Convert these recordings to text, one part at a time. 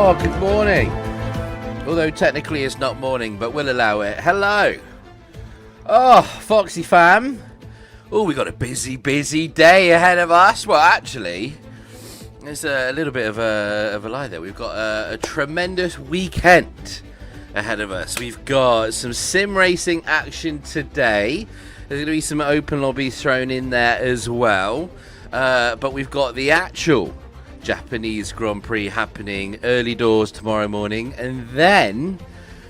Oh, good morning. Although technically it's not morning, but we'll allow it. Hello. Oh, Foxy fam. Oh, we got a busy day ahead of us. Well, actually, there's a little bit of a lie there. We've got a tremendous weekend ahead of us. We've got some sim racing action today. There's going to be some open lobbies thrown in there as well. But we've got the actual Japanese Grand Prix happening early doors tomorrow morning. And then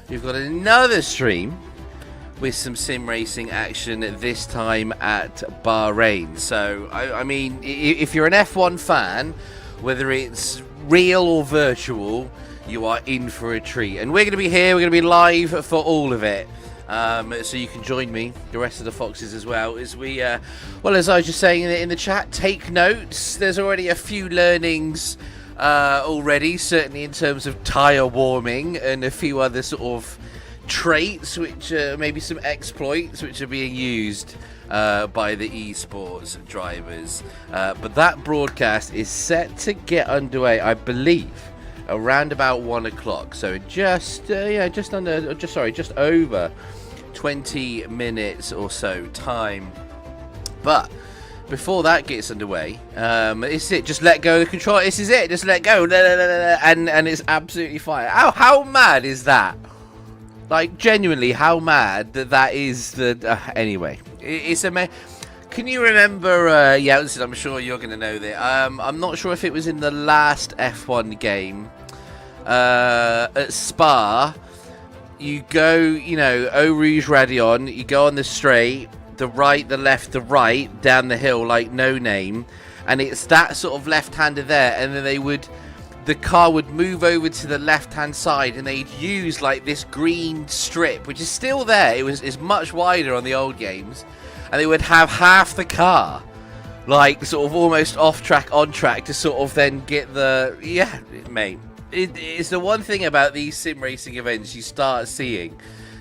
we've got another stream with some sim racing action, this time at Bahrain. So, I mean, if you're an F1 fan, whether it's real or virtual, you are in for a treat. And we're going to be here, we're going to be live for all of it. So you can join me, the rest of the Foxes as well, as we, well, as I was just saying in the chat, take notes. There's already a few learnings already, certainly in terms of tyre warming and a few other sort of traits, which maybe some exploits which are being used by the esports drivers. But that broadcast is set to get underway, I believe, around about 1 o'clock. So just over 20 minutes or so time. But before that gets underway, this is it. Just let go of the control. This is it. Just let go, and it's absolutely fine. How mad is that? Like, genuinely, how mad that is. Anyway, it's amazing. Can you remember, yeah, listen, I'm sure you're going to know that. I'm not sure if it was in the last F1 game at Spa. You go, you know, Eau Rouge Radion, you go on the straight, the right, the left, the right, down the hill like No Name. And it's that sort of left-hander there, and then the car would move over to the left-hand side, and they'd use like this green strip, which is still there. It's much wider on the old games. And they would have half the car, like, sort of almost off track, on track, to sort of then get the... Yeah, mate. It's the one thing about these sim racing events, you start seeing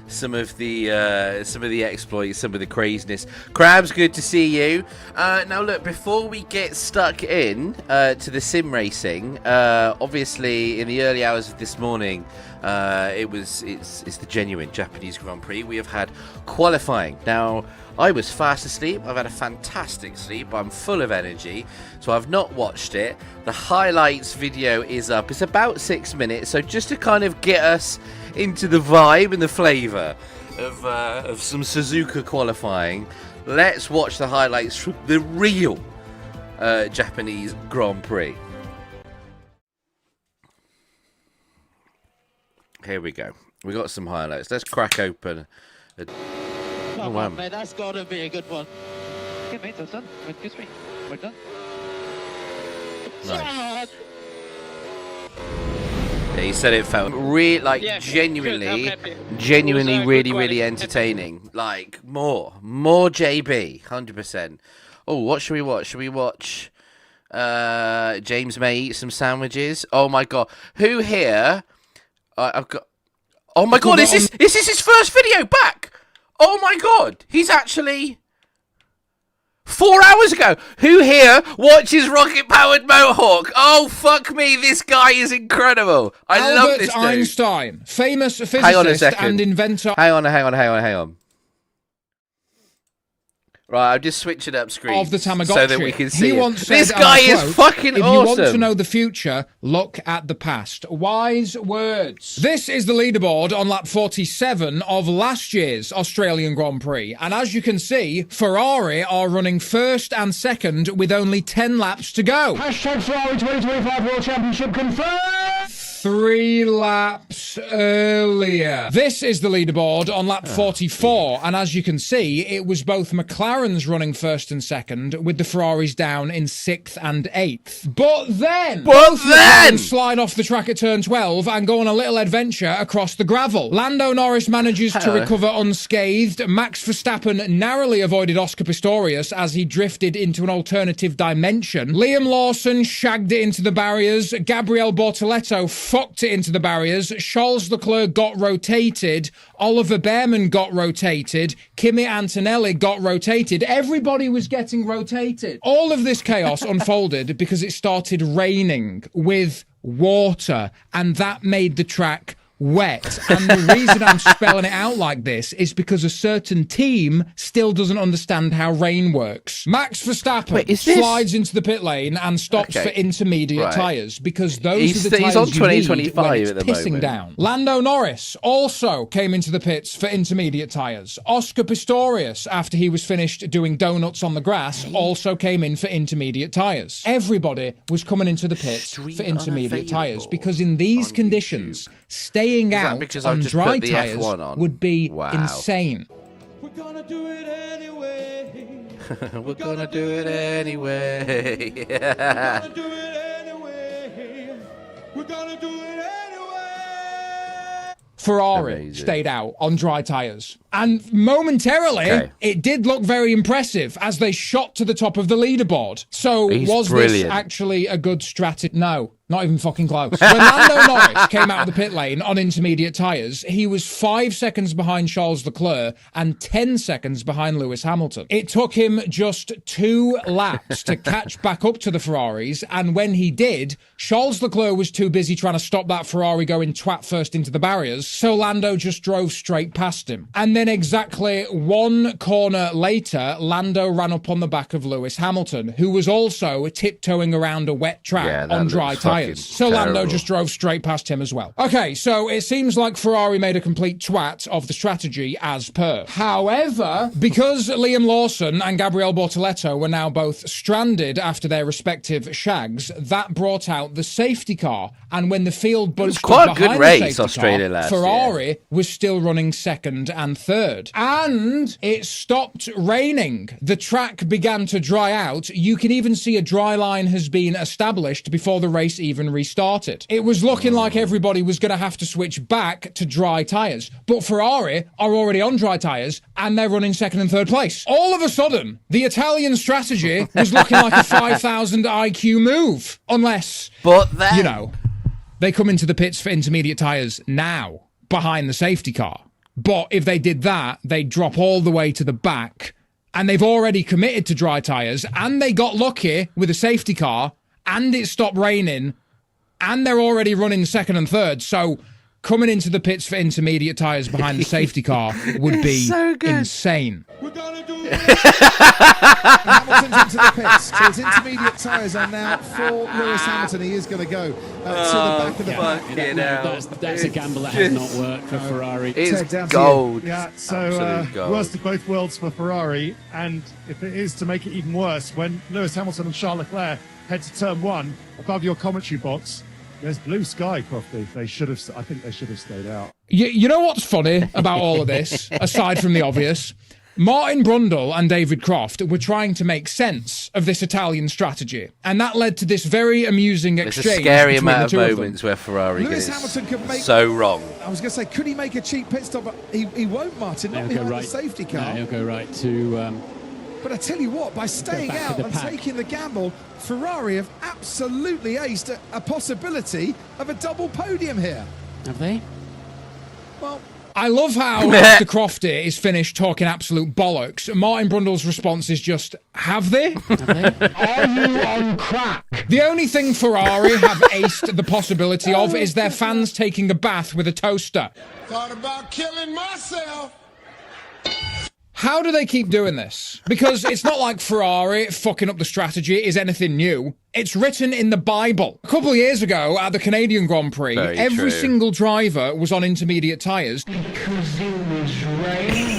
some of the exploits, some of the craziness. Crabs, good to see you. Now, look, before we get stuck in to the sim racing, obviously, in the early hours of this morning, it's the genuine Japanese Grand Prix. We have had qualifying. Now, I was fast asleep. I've had a fantastic sleep. I'm full of energy, so I've not watched it. The highlights video is up. It's about 6 minutes, so just to kind of get us into the vibe and the flavour of some Suzuka qualifying, let's watch the highlights from the real Japanese Grand Prix. Here we go. We got some highlights. Let's crack open. Come on, mate, that's got to be a good one. Okay, mate, that's done. Excuse me. We're done. Nice. Yeah, he said it felt genuinely really entertaining. Like, more JB, 100%. Oh, what should we watch? Should we watch James May eat some sandwiches? Oh my god. Who here? I've got... Oh my god, is this his first video back? Oh my god, he's actually 4 hours ago. Who here watches Rocket Powered Mohawk? Oh fuck me, this guy is incredible. I love this dude. Albert Einstein, famous physicist and inventor. Hang on. Right, I'm just switching up screen of the Tamagotchi, so that we can see this guy is fucking awesome. If you want to know the future, look at the past. Wise words. This is the leaderboard on lap 47 of last year's Australian Grand Prix. And as you can see, Ferrari are running first and second with only 10 laps to go. Hashtag Ferrari 2025 World Championship confirmed! 3 laps earlier. This is the leaderboard on lap 44, and as you can see, it was both McLaren's running first and second, with the Ferraris down in 6th and 8th. But then McLaren slide off the track at turn 12 and go on a little adventure across the gravel. Lando Norris manages to recover unscathed. Max Verstappen narrowly avoided Oscar Pistorius as he drifted into an alternative dimension. Liam Lawson shagged it into the barriers. Gabriel Bortoletto fucked it into the barriers. Charles Leclerc got rotated. Oliver Behrman got rotated. Kimi Antonelli got rotated. Everybody was getting rotated. All of this chaos unfolded because it started raining with water, and that made the track wet. And the reason I'm spelling it out like this is because a certain team still doesn't understand how rain works. Max Verstappen slides into the pit lane and stops for intermediate tyres because those are the tyres on you need 2025 when it's at the pissing moment. down. Lando Norris also came into the pits for intermediate tyres. Oscar Pistorius, after he was finished doing donuts on the grass, also came in for intermediate tyres. Everybody was coming into the pits for intermediate tyres because in these conditions, staying out on dry tyres would be insane. We're gonna do it anyway. We're gonna do it anyway. We're gonna do it anyway. We're gonna do it anyway. Ferrari stayed out on dry tyres. And momentarily, it did look very impressive as they shot to the top of the leaderboard. So was this actually a good strategy? No, not even fucking close. When Lando Norris came out of the pit lane on intermediate tyres, he was 5 seconds behind Charles Leclerc and 10 seconds behind Lewis Hamilton. It took him just 2 laps to catch back up to the Ferraris, and when he did, Charles Leclerc was too busy trying to stop that Ferrari going twat first into the barriers, so Lando just drove straight past him. And then exactly 1 corner later, Lando ran up on the back of Lewis Hamilton, who was also tiptoeing around a wet track on dry tyres. So Lando just drove straight past him as well. Okay, so it seems like Ferrari made a complete twat of the strategy as per. However, because Liam Lawson and Gabriel Bortoleto were now both stranded after their respective shags, that brought out the safety car. And when the field bunched up behind the safety car, Ferrari was still running second and third. And it stopped raining. The track began to dry out. You can even see a dry line has been established before the race even restarted. It was looking like everybody was going to have to switch back to dry tyres. But Ferrari are already on dry tyres and they're running second and third place. All of a sudden, the Italian strategy was looking like a 5,000 IQ move. Unless, you know, they come into the pits for intermediate tyres now, behind the safety car. But if they did that, they'd drop all the way to the back, and they've already committed to dry tyres, and they got lucky with a safety car, and it stopped raining, and they're already running second and third, so coming into the pits for intermediate tyres behind the safety car would be insane. We're gonna do it. Hamilton's into the pits, so his intermediate tyres are now for Lewis Hamilton. He is going to go to the back of the pack. That's a gamble that has not worked for Ferrari. It's gold. Yeah, so worst of both worlds for Ferrari, and if it is to make it even worse, when Lewis Hamilton and Charles Leclerc head to turn 1 above your commentary box, there's blue sky, Crofty. I think they should have stayed out. You know what's funny about all of this, aside from the obvious? Martin Brundle and David Croft were trying to make sense of this Italian strategy, and that led to this very amusing exchange. There's a scary between amount the of two moments where Ferrari Lewis gets Hamilton could make so wrong. I was going to say, could he make a cheap pit stop? But he won't, Martin. Not behind the safety car. No, he'll go right to. But I tell you what, by staying out and taking the gamble, Ferrari have absolutely aced a possibility of a double podium here. Have they? Well, I love how after Crofty is finished talking absolute bollocks, Martin Brundle's response is just, have they? Are you on crack? The only thing Ferrari have aced the possibility of is their fans taking a bath with a toaster. Thought about killing myself. How do they keep doing this? Because it's not like Ferrari fucking up the strategy is anything new. It's written in the Bible. A couple of years ago at the Canadian Grand Prix, every single driver was on intermediate tyres. Because it was raining.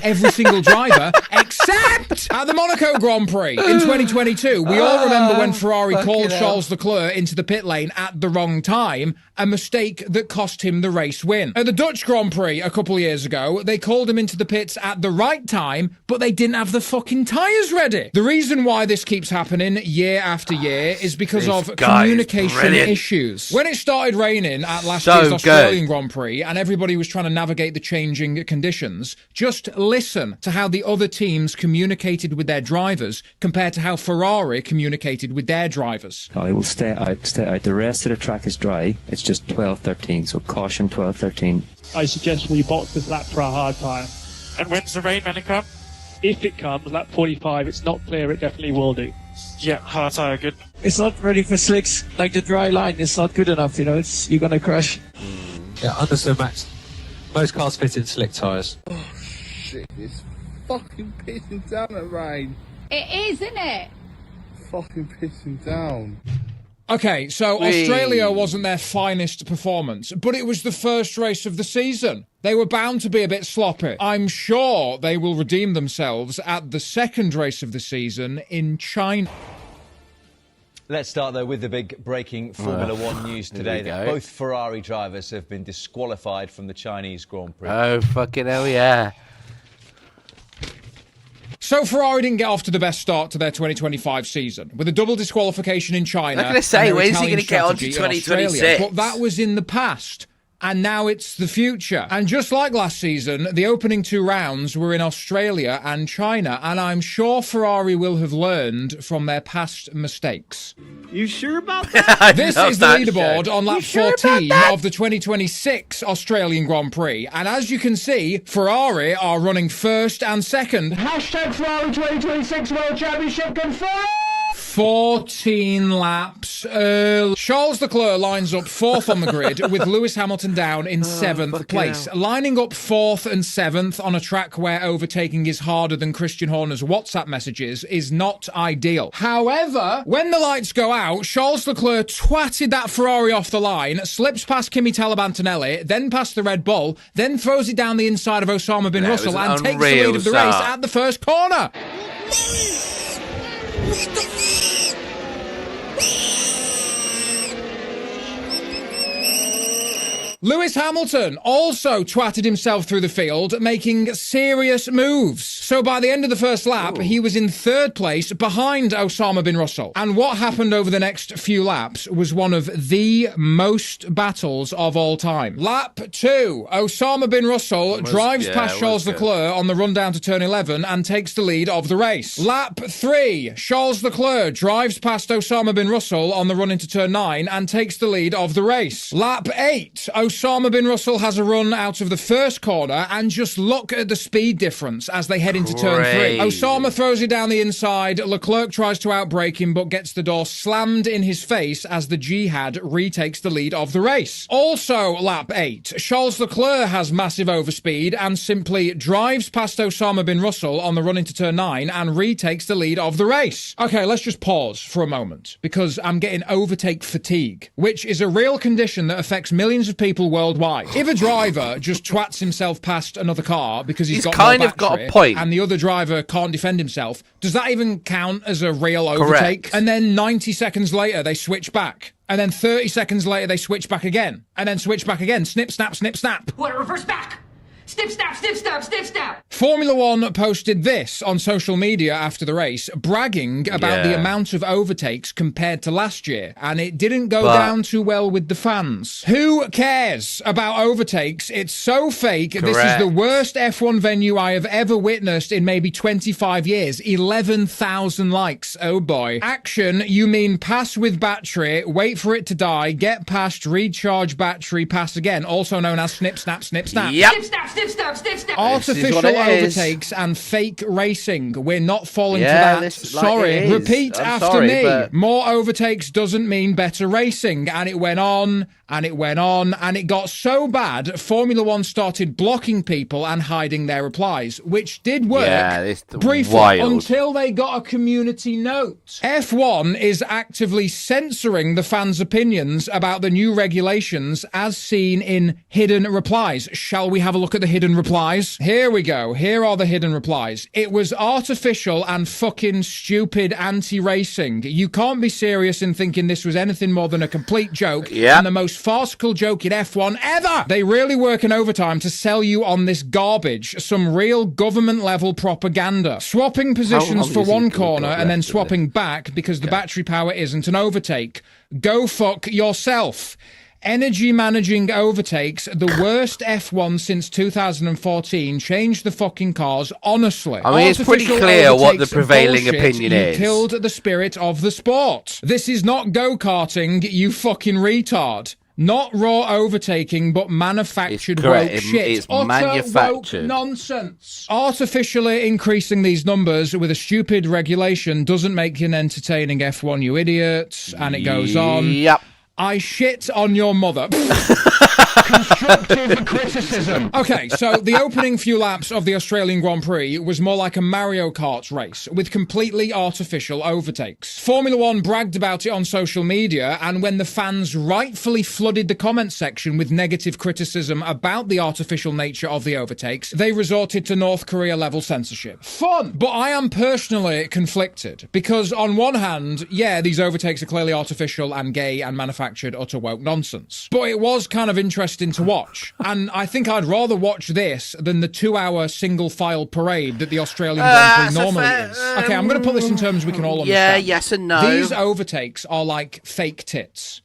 Every single driver, except at the Monaco Grand Prix in 2022. We all remember when Ferrari called Charles Leclerc into the pit lane at the wrong time, a mistake that cost him the race win. At the Dutch Grand Prix a couple of years ago, they called him into the pits at the right time, but they didn't have the fucking tyres ready. The reason why this keeps happening year after year is because of communication issues. When it started raining at last year's Australian Grand Prix and everybody was trying to navigate the changing conditions, just listen to how the other teams communicated with their drivers compared to how Ferrari communicated with their drivers. I will stay out. The rest of the track is dry. It's just 12-13, so caution 12-13. I suggest we box this lap for a hard tyre. And when's the rain going to come? If it comes, lap 45, it's not clear, it definitely will do. Yeah, hard tyre, good. It's not ready for slicks. Like the dry line, it's not good enough, you're going to crash. Yeah, understood, Max. Most cars fit in slick tyres. Oh, shit, it's fucking pissing down at rain. It is, isn't it? Fucking pissing down. Okay, so Australia wasn't their finest performance, but it was the first race of the season. They were bound to be a bit sloppy. I'm sure they will redeem themselves at the second race of the season in China. Let's start, though, with the big breaking Formula One news today that both Ferrari drivers have been disqualified from the Chinese Grand Prix. Oh, fucking hell, yeah. So Ferrari didn't get off to the best start to their 2025 season, with a double disqualification in China. I'm going to say, when's he going to get on to 2026? But that was in the past. And now it's the future. And just like last season, the opening 2 rounds were in Australia and China, and I'm sure Ferrari will have learned from their past mistakes. You sure about that? This is the leaderboard on lap 14 of the 2026 Australian Grand Prix. And as you can see, Ferrari are running first and second. Hashtag Ferrari 2026 World Championship confirmed! 14 laps early. Charles Leclerc lines up 4th on the grid with Lewis Hamilton down in 7th place. Lining up 4th and 7th on a track where overtaking is harder than Christian Horner's WhatsApp messages is not ideal. However, when the lights go out, Charles Leclerc twatted that Ferrari off the line, slips past Kimi Talabantinelli, then past the Red Bull, then throws it down the inside of Osama bin Russell and takes the lead of the race at the first corner. Lewis Hamilton also twatted himself through the field, making serious moves. So by the end of the first lap, he was in 3rd place behind Osama bin Russell. And what happened over the next few laps was one of the most battles of all time. Lap 2, Osama bin Russell drives past Charles Leclerc on the run down to turn 11 and takes the lead of the race. Lap 3, Charles Leclerc drives past Osama bin Russell on the run into turn 9 and takes the lead of the race. Lap 8, Osama bin Russell has a run out of the first corner, and just look at the speed difference as they head into turn 3. Osama throws it down the inside, Leclerc tries to outbrake him but gets the door slammed in his face as the Jihad retakes the lead of the race. Also lap 8, Charles Leclerc has massive overspeed and simply drives past Osama bin Russell on the run into turn 9 and retakes the lead of the race. Okay, let's just pause for a moment, because I'm getting overtake fatigue, which is a real condition that affects millions of people worldwide. If a driver just twats himself past another car because he's got kind more of got battery a point, and the other driver can't defend himself, does that even count as a real overtake? Correct. And then 90 seconds later, they switch back. And then 30 seconds later, they switch back again. And then switch back again. Snip, snap, snip, snap. What, reverse back? Snip, snap, snip, snap, snip, snap. Formula One posted this on social media after the race, bragging about the amount of overtakes compared to last year, and it didn't go down too well with the fans. Who cares about overtakes? It's so fake. Correct. This is the worst F1 venue I have ever witnessed in maybe 25 years. 11,000 likes. Oh boy. Action, you mean pass with battery, wait for it to die, get past, recharge battery, pass again, also known as snip, snap, snip, snap. Yep. Snip, snap, snip, snap, snip, snap. Artificial overtakes and fake racing. We're not falling to that. Sorry. Repeat after me. But more overtakes doesn't mean better racing. And it went on, and it went on, and it got so bad, Formula One started blocking people and hiding their replies, which did work briefly until they got a community note. F1 is actively censoring the fans' opinions about the new regulations as seen in hidden replies. Shall we have a look at the hidden replies? Here we go. Here are the hidden replies. It was artificial and fucking stupid anti-racing. You can't be serious in thinking this was anything more than a complete joke and the most farcical joke in F1 ever. They really work in overtime to sell you on this garbage. Some real government-level propaganda. Swapping positions for one corner and then swapping back because the battery power isn't an overtake. Go fuck yourself. Energy managing overtakes, the worst F1 since 2014, changed the fucking cars, honestly. I mean, it's pretty clear what the prevailing opinion is. You killed the spirit of the sport. This is not go-karting, you fucking retard. Not raw overtaking, but manufactured woke shit. It's manufactured. Woke nonsense. Artificially increasing these numbers with a stupid regulation doesn't make you an entertaining F1, you idiots. And it goes on. Yep. I shit on your mother. Constructive criticism. Okay, so the opening few laps of the Australian Grand Prix was more like a Mario Kart race with completely artificial overtakes. Formula One bragged about it on social media, and when the fans rightfully flooded the comment section with negative criticism about the artificial nature of the overtakes, they resorted to North Korea level censorship. Fun! But I am personally conflicted, because on one hand, yeah, these overtakes are clearly artificial and gay and manufactured utter woke nonsense. But it was kind of interesting to watch. And I think I'd rather watch this than the 2-hour single-file parade that the Australian Grand Prix normally is. Okay, I'm going to put this in terms we can all understand. Yeah, yes and no. These overtakes are like fake tits.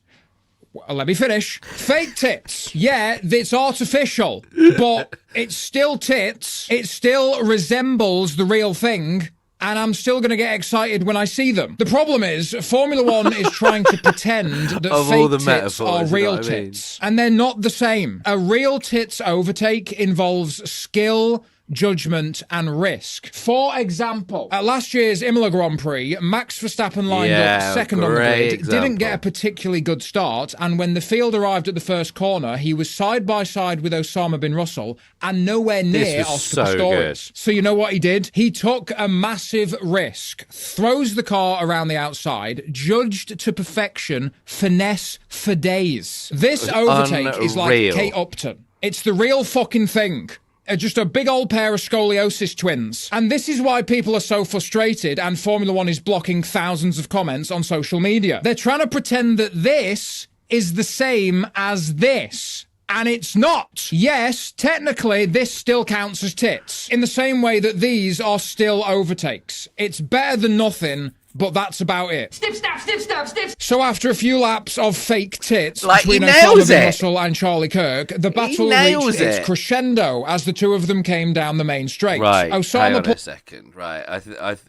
Well, let me finish. Fake tits. Yeah, it's artificial, but it's still tits. It still resembles the real thing. And I'm still going to get excited when I see them. The problem is, Formula One is trying to pretend that fake tits are real tits. And they're not the same. A real tits overtake involves skill, judgment and risk. For example, at last year's Imola Grand Prix, Max Verstappen lined up second on the grid, didn't get a particularly good start, and when the field arrived at the first corner, he was side by side with Osama bin Russell and nowhere near Oscar Pistorius. So you know what he did? He took a massive risk, throws the car around the outside, judged to perfection, finesse for days. This overtake is like Kate Upton. It's the real fucking thing. Just a big old pair of scoliosis twins. And this is why people are so frustrated and Formula One is blocking thousands of comments on social media. They're trying to pretend that this is the same as this. And it's not. Yes, technically, this still counts as tits. In the same way that these are still overtakes. It's better than nothing, but that's about it. Snip, snap, snip, snap, snip. So after a few laps of fake tits like between Osama bin Russell and Charlie Kirk, the battle reached its crescendo as the two of them came down the main straight. Right, hang on a second. Right,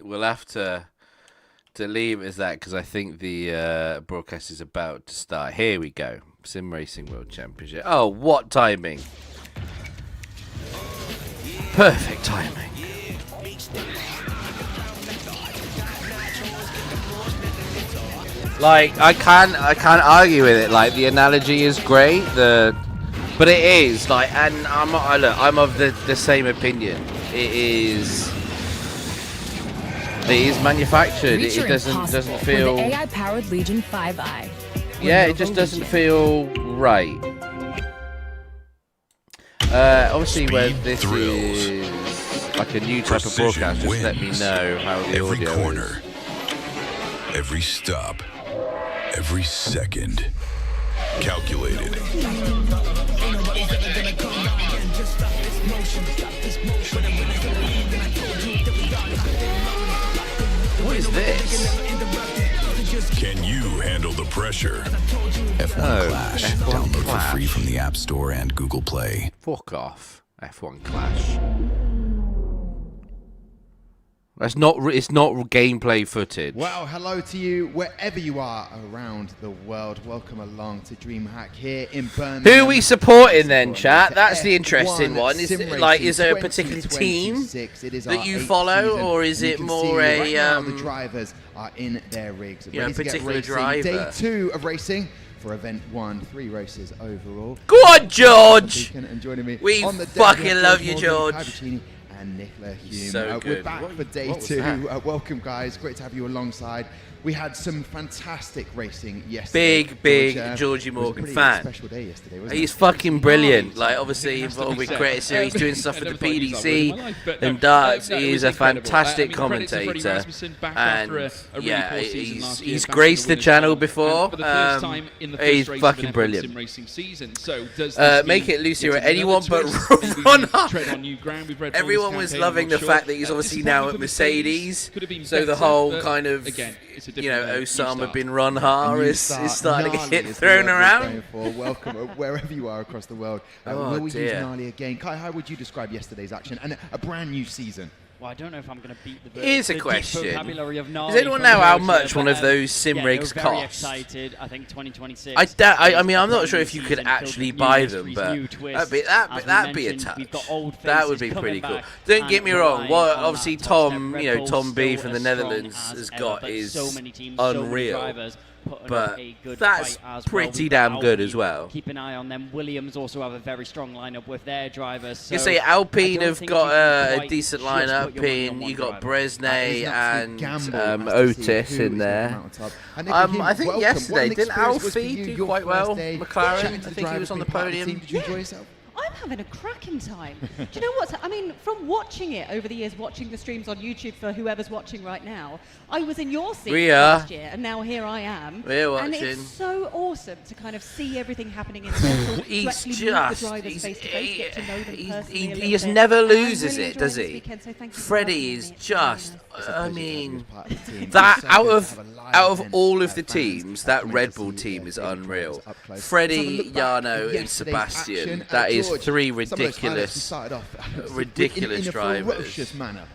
we'll have to leave it as that because I think the broadcast is about to start. Here we go. Sim Racing World Championship. Oh, what timing. Perfect timing. Like I can't argue with it. Like the analogy is great. But it is like, and I'm of the same opinion. It is manufactured. It doesn't feel. With the AI-powered Legion 5i. Yeah, it just doesn't feel right. Obviously, where this is like a new type of broadcast, just let me know how the every audio corner, is. every stop, every second, calculated. What is this? Can you handle the pressure? F1 Clash. F1 Download Clash. for free from the App Store and Google Play. Fuck off. F1 Clash. It's not gameplay footage. Well, hello to you wherever you are around the world. Welcome along to DreamHack here in Birmingham. Who are we supporting then, chat? That's the interesting one. Is there a particular team that you follow, or is it more a the drivers are in their rigs. Particular driver? Day 2 of racing. For event 1, 3 races overall. Go on, George! And joining me We on the fucking love you, George. And Nicola Hume. So We're back for day 2. Welcome, guys. Great to have you alongside. We had some fantastic racing yesterday. Big Georgie Morgan fan. Special day yesterday, wasn't He's it? fucking brilliant. Like, obviously involved with Creative Series, doing stuff for the PDC and darts. He is a fantastic commentator, and yeah, he's graced the channel before. He's fucking brilliant. Make it Lucy or anyone but Ron. Everyone Everyone was loving the fact that he's obviously now at Mercedes. So the whole kind of, Osama bin Runha is starting to get thrown around. Welcome wherever you are across the world. Will we use Gnarly again? Kai, how would you describe yesterday's action and a brand new season? Well, I don't know if I'm going to beat the Here's a question. vocabulary of Does anyone know how much one of those sim rigs cost? Very cost? excited. I think 2026. I mean, I'm not sure if you could actually buy them, but that'd be a touch. That would be pretty cool. Don't get me wrong. What obviously Tom B from the Netherlands has got is unreal. But that's pretty damn good as well. Keep an eye on them. Williams also have a very strong lineup with their drivers. So you say Alpine have got a decent lineup in. You got Bresnay and Otis in there. I think yesterday didn't Alfie do quite well? McLaren, I think he was on the podium. Did you enjoy yourself? I'm having a cracking time. Do you know what? I mean, from watching it over the years, watching the streams on YouTube for whoever's watching right now, I was in your seat last year, and now here I am. We're watching. And it's so awesome to kind of see everything happening in Central. He's he just never loses it, does he? Freddie is just, I mean, that out of all of the teams, that Red Bull team is unreal. Freddie, Jarno, and Sebastian. That is three ridiculous drivers.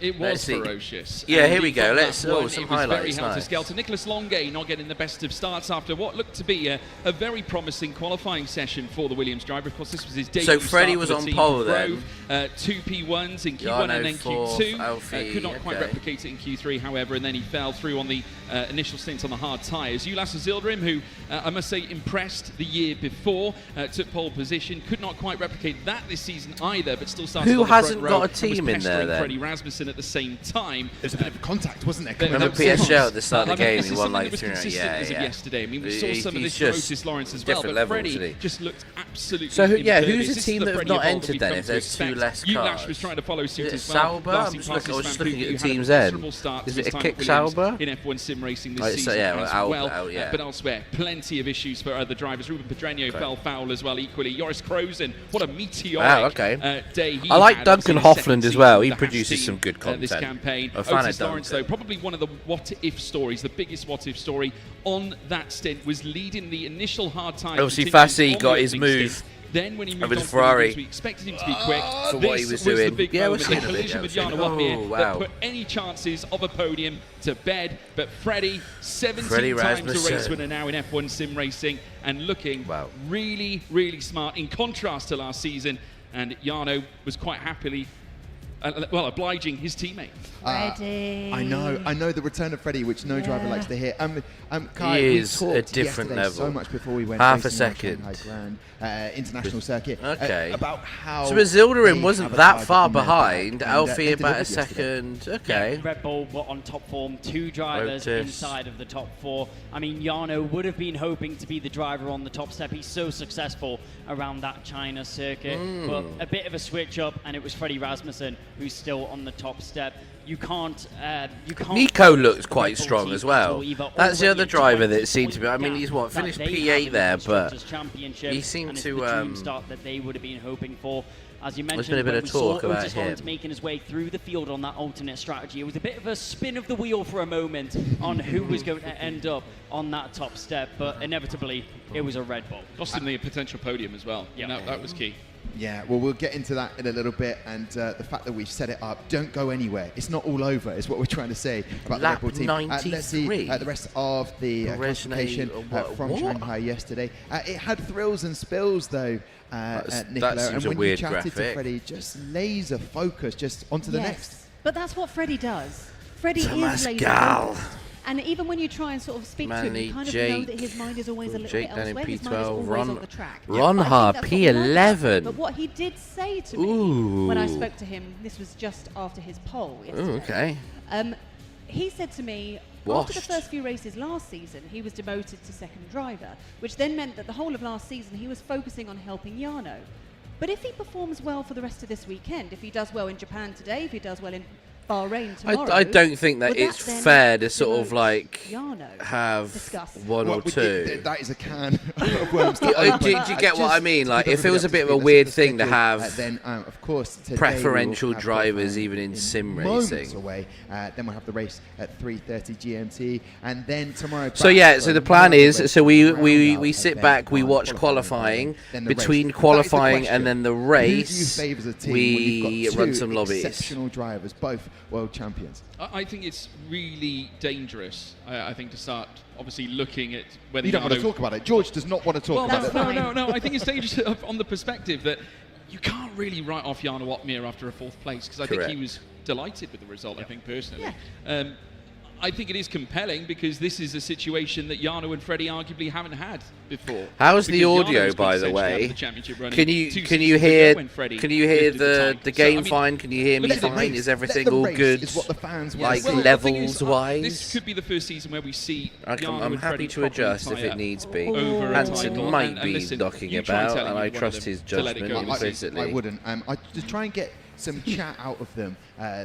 It was ferocious. Yeah, here we go. Let's some highlights. Nice. Nicholas Longuet not getting the best of starts after what looked to be a very promising qualifying session for the Williams driver. Of course, this was his debut. So Freddie was on pole then. 2 P1s in Q1 and then Q2. Could not quite replicate it in Q3, however, and then he fell through on the initial stint on the hard tyres. Ulas Yildirim, who I must say impressed the year before, took pole position. Could not quite replicate that this season either, but still started. Who on the hasn't front row got a team in there then? Freddie Rasmussen at the same time. There's a bit of contact, wasn't there? Remember PSL at the start of the game, he won like 3 rounds. As of yesterday. I mean, we saw some of this from Otis Lawrence as well, but Freddie just looked absolutely. So who's the team that have not entered then? If there's 2 less cars, Ulash was trying to follow suit as well. Sauber? I'm just looking at the team's end. Is it a kick Sauber? In F1 sim racing this season as well. But elsewhere, plenty of issues for other drivers. Ruben Pedreño fell foul as well. Equally, Joris Krozen, what a meteoric day. I like Duncan Hoffland as well. He produces some good content. This campaign. Otis Lawrence, though, probably one of the what-if stories, the biggest what-if story on that stint, was leading the initial hard time. Obviously, Fassi got his move. Then when he moved with on Ferrari, we expected him to be quick. For what he was doing. The big moment, the collision with Jarno up here that put any chances of a podium to bed. But Freddie, 17 times a race winner now in F1 sim racing, and looking really, really smart in contrast to last season. And Jarno was quite happily obliging his teammate. Freddie. I know the return of Freddie, which no driver likes to hear. Kai, he is a different level. So much before we went half a second. International circuit. Okay. About how. So Yildirim wasn't that far behind. Alfie about a second. Okay. Yeah, Red Bull were on top form. 2 drivers inside of the top 4. I mean, Jarno would have been hoping to be the driver on the top step. He's so successful around that China circuit, but a bit of a switch up, and it was Freddie Rasmussen who's still on the top step. You can't. Nico looks quite strong as well. That's the other driver that seemed to be. I mean, he's finished P8 there, but he seemed to. Start that they would have been hoping for. As you mentioned, there's been a bit of talk about Otis Lawrence making his way through the field on that alternate strategy. It was a bit of a spin of the wheel for a moment on who was going to end up on that top step, but inevitably it was a Red Bull. Cost him the potential podium as well. Yeah, that was key. Yeah, well, we'll get into that in a little bit, and the fact that we've set it up, don't go anywhere. It's not all over, is what we're trying to say about the Red Bull team. Let's see the rest of the classification from Shanghai yesterday. It had thrills and spills, though, Nicola, and when you chatted to Freddie, just laser focus, just onto the next. But that's what Freddie does. Freddie is laser focused. And even when you try and sort of speak to him, you kind of know that his mind is always a little bit elsewhere. His mind is always on the track. Ronha, P11. But what he did say to me when I spoke to him, this was just after his pole yesterday. He said to me, after the first few races last season, he was demoted to second driver, which then meant that the whole of last season he was focusing on helping Jarno. But if he performs well for the rest of this weekend, if he does well in Japan today, if he does well in Bahrain tomorrow. I don't think that it's fair to sort of like Jarno have one or two. That is a can of worms. Do you get what I mean? Like, if it was a bit of a weird thing to have then of course preferential drivers even in sim racing. Away. Then we'll have the race at 3:30 GMT, and then tomorrow. So yeah, so the plan is, so we sit back, we watch qualifying. Between qualifying and then the race, we run some lobbies. Exceptional drivers, both world champions. I think it's really dangerous. I think to start obviously looking at whether you don't want to talk about it. George does not want to talk about it. No. I think it's dangerous on the perspective that you can't really write off Jarno Opmeer after a 4th place, because I think he was delighted with the result. I think personally. Yeah. I think it is compelling because this is a situation that Jarno and Freddie arguably haven't had before. How's the audio, by the way? Can you hear the game fine? Can you hear me fine? Is everything all good? Is what the fans like levels wise? This could be the first season where we see. I'm happy to adjust if it needs be. Hansen might be knocking about, and I trust his judgment implicitly. I wouldn't. To try and get some chat out of them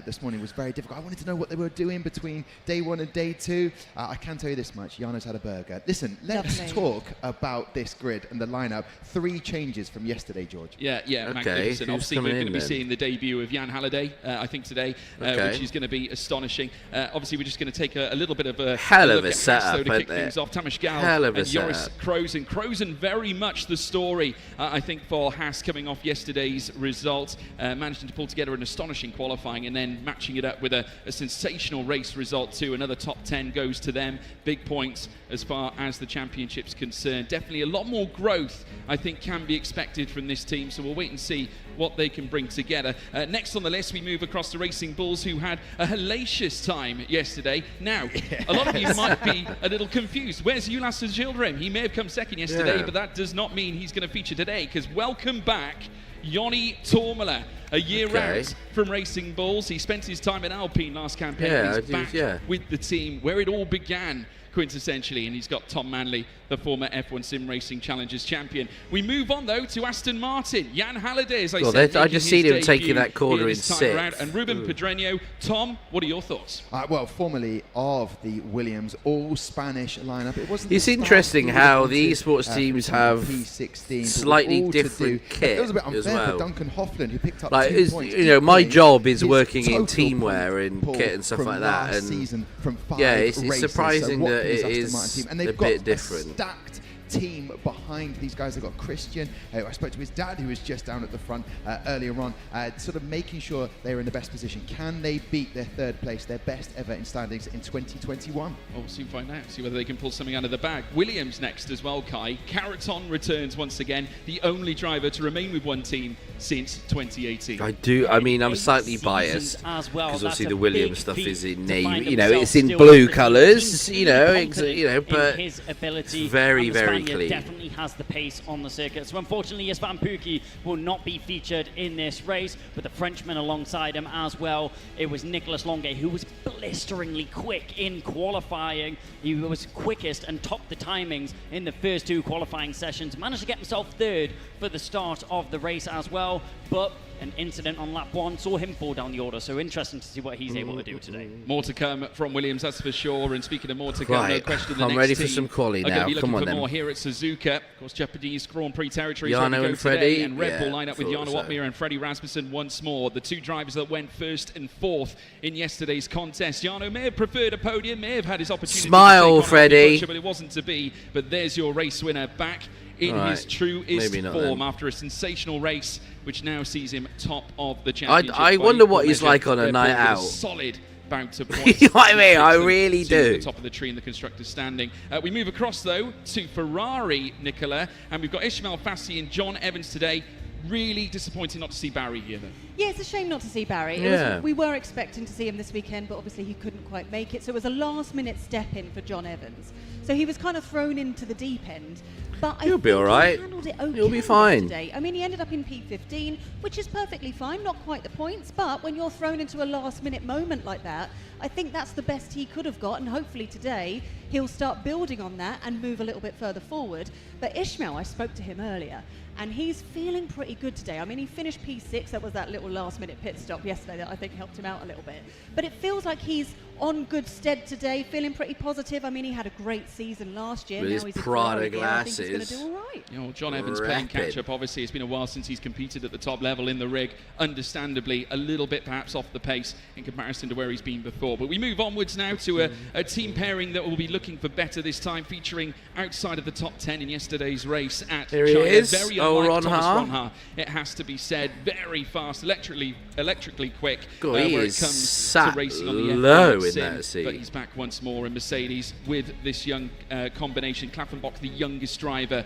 this morning was very difficult. I wanted to know what they were doing between day 1 and day 2. I can tell you this much: Jarno's had a burger. Listen, let's talk about this grid and the lineup. 3 changes from yesterday, George. Yeah, magnificent. Obviously, we're going to be seeing the debut of Jan Halliday, I think today, which is going to be astonishing. Obviously, we're just going to take a little bit of a hell of a setup to kick things off. Tamas Gal and Joris Krozen. Krozen very much the story, I think, for Haas coming off yesterday's result, managing to pull together an astonishing qualifying and then matching it up with a sensational race result too. Another top 10 goes to them. Big points as far as the championship's concerned. Definitely a lot more growth, I think, can be expected from this team, so we'll wait and see what they can bring together. Next on the list, we move across to Racing Bulls, who had a hellacious time yesterday. Now, a lot of you might be a little confused. Where's Ulas Yildirim? He may have come second yesterday, but that does not mean he's going to feature today, because welcome back, Joni Tormela, a year out from Racing Bulls. He spent his time in Alpine last campaign. He's back with the team where it all began, quintessentially, and he's got Tom Manley, the former F1 Sim Racing Challengers champion. We move on, though, to Aston Martin. Jan Halliday, as I said, I just seen him taking that corner in 6th. And Ruben Pedreño. Tom, what are your thoughts? Well, formerly of the Williams all-Spanish lineup. It's interesting how the esports teams have P16, slightly different kit. It was a bit unfair for Duncan Hoffland, who picked up 2 points. My job is working in teamwear and kit and stuff like that. And it's surprising that it is a bit different. Stacked team behind these guys. They've got Christian, I spoke to his dad, who was just down at the front earlier on, sort of making sure they're in the best position. Can they beat their 3rd place, their best ever in standings in 2021? Well, we'll soon find out, see whether they can pull something out of the bag. Williams next as well, Kai. Caraton returns once again, the only driver to remain with one team since 2018. I'm slightly biased because obviously the Williams stuff is in navy, it's in blue colours, but his ability, very, very clean. Definitely has the pace on the circuit. So unfortunately, Istvan Pukki will not be featured in this race, but the Frenchman alongside him as well. It was Nicolas Longuet, who was blisteringly quick in qualifying. He was quickest and topped the timings in the first 2 qualifying sessions. Managed to get himself 3rd for the start of the race as well, but an incident on lap 1 saw him fall down the order, so interesting to see what he's able to do today. More to come from Williams, that's for sure. And speaking of more to come, no question the I'm next ready team for some quali now. Come on then. More here at Suzuka. Of course, Japanese Grand Prix territory. Jarno and Freddie. And Red Bull line up with Jarno Opmeer and Freddie Rasmussen once more. The 2 drivers that went 1st and 4th in yesterday's contest. Jarno may have preferred a podium, may have had his opportunity. Smile, Freddie. But it wasn't to be. But there's your race winner back in his truest form after a sensational race, which now sees him top of the championship. I wonder what he's like on a night out. Solid bounce of points. You know what I mean? I really do. The top of the tree in the constructors' standing. We move across, though, to Ferrari, Nicola, and we've got Ishmael Fassi and John Evans today. Really disappointing not to see Barry here, though. Yeah, it's a shame not to see Barry. We were expecting to see him this weekend, but obviously he couldn't quite make it. So it was a last-minute step-in for John Evans. So he was kind of thrown into the deep end. But He'll be all right. He handled it okay. He'll be fine. Today. I mean, he ended up in P15, which is perfectly fine, not quite the points, but when you're thrown into a last-minute moment like that, I think that's the best he could have got, and hopefully today he'll start building on that and move a little bit further forward. But Ishmael, I spoke to him earlier, and he's feeling pretty good today. I mean, he finished P6. That was that little last-minute pit stop yesterday that I think helped him out a little bit. But it feels like he's on good stead today, feeling pretty positive. I mean, he had a great season last year. With now his he's Prada I glasses. think he's going to do all right. You know, John Evans playing catch-up. Obviously, it's been a while since he's competed at the top level in the rig. Understandably, a little bit perhaps off the pace in comparison to where he's been before. But we move onwards now to a team pairing that will be looking for better this time, featuring outside of the top 10 in yesterday's race at Here China. he is. Very unlike Thomas Ronha, it has to be said. Very fast, electrically quick God, he where is it comes sat to racing on the low F1 in sim. that seat. But he's back once more in Mercedes with this young combination. Klaffenbach, the youngest driver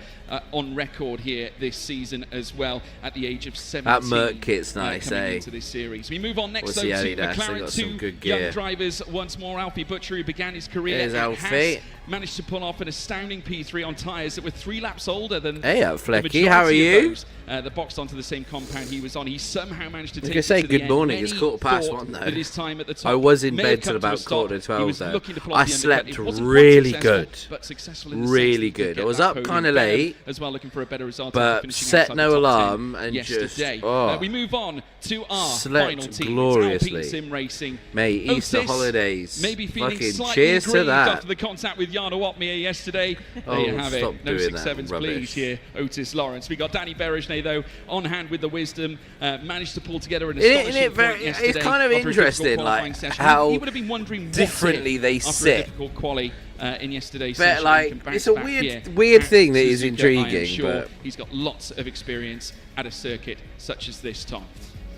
on record here this season as well, at the age of 17. That Merc kit's nice, coming eh? into this series. We move on next What's though the to Adidas? They McLaren. got some 2 good young gear. drivers once more. Alfie Butcher, who began his career There's at Alfie. Haas, managed to pull off an astounding P3 on tyres that were 3 laps older than Hey, the Flecky, majority how are of you? those that boxed onto the same compound he was on. He somehow managed to take I it say to good the morning. end. It's Many 1:15 thought though. that his time at the top I was in may bed have till come to a about stop. 11:45 He was though. looking to pull off I the slept undercut. It wasn't quite really successful, good. but successful in the Really sense that he good. did I was get up that kind of podium late, as well, looking for a better result. but finishing set outside no the top alarm 10 and yesterday. just oh, we move on to our slept final team. gloriously. It's Alpine Sim Racing. Mate, Easter Otis holidays. maybe feeling Fucking slightly cheers to aggrieved that. after the contact with Jana Watmir yesterday. There Oh, you have stop it. No doing that 6-7s, rubbish. please, here, Otis Lawrence. We got Danny Berejne, though, on hand with the wisdom. Managed to pull together an astonishing point yesterday. It's kind of after a interesting, difficult qualifying like session. how he would have been wondering differently what they after a sit. difficult quali in yesterday's But session. like, He can it's a bounce back here weird at thing that is Suzuka. I am intriguing. sure But he's got lots of experience at a circuit such as this, Tom.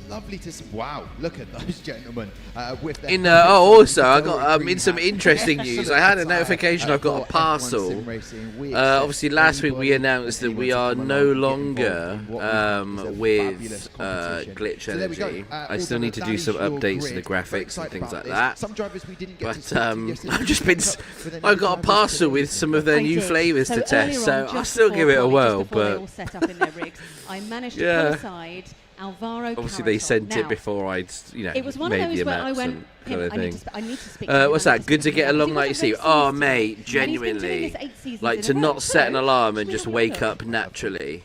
Lovely to see. Wow, look at those gentlemen with their also I got in some interesting news. I had a notification I've got a parcel. Obviously last week we announced that we are no longer with Glitch Energy. I still need to do some updates to the graphics and things like that. But I've just been I've got a parcel with some of their new flavours to test, so I'll still give it a whirl. But I managed to pull aside Alvaro obviously they sent it before I'd it was one made of those the where I maps went, and kind of thing. I need to speak What's that? Good to get along like you see. Oh mate, genuinely, like to not set an alarm and just wake up naturally,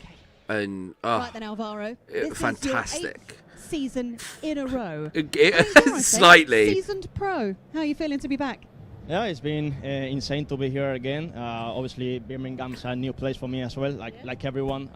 and right then, Alvaro, fantastic. Season in a row. Slightly. Seasoned pro. How are you feeling to be back? Yeah, it's been insane to be here again. Obviously, Birmingham's a new place for me as well, like everyone.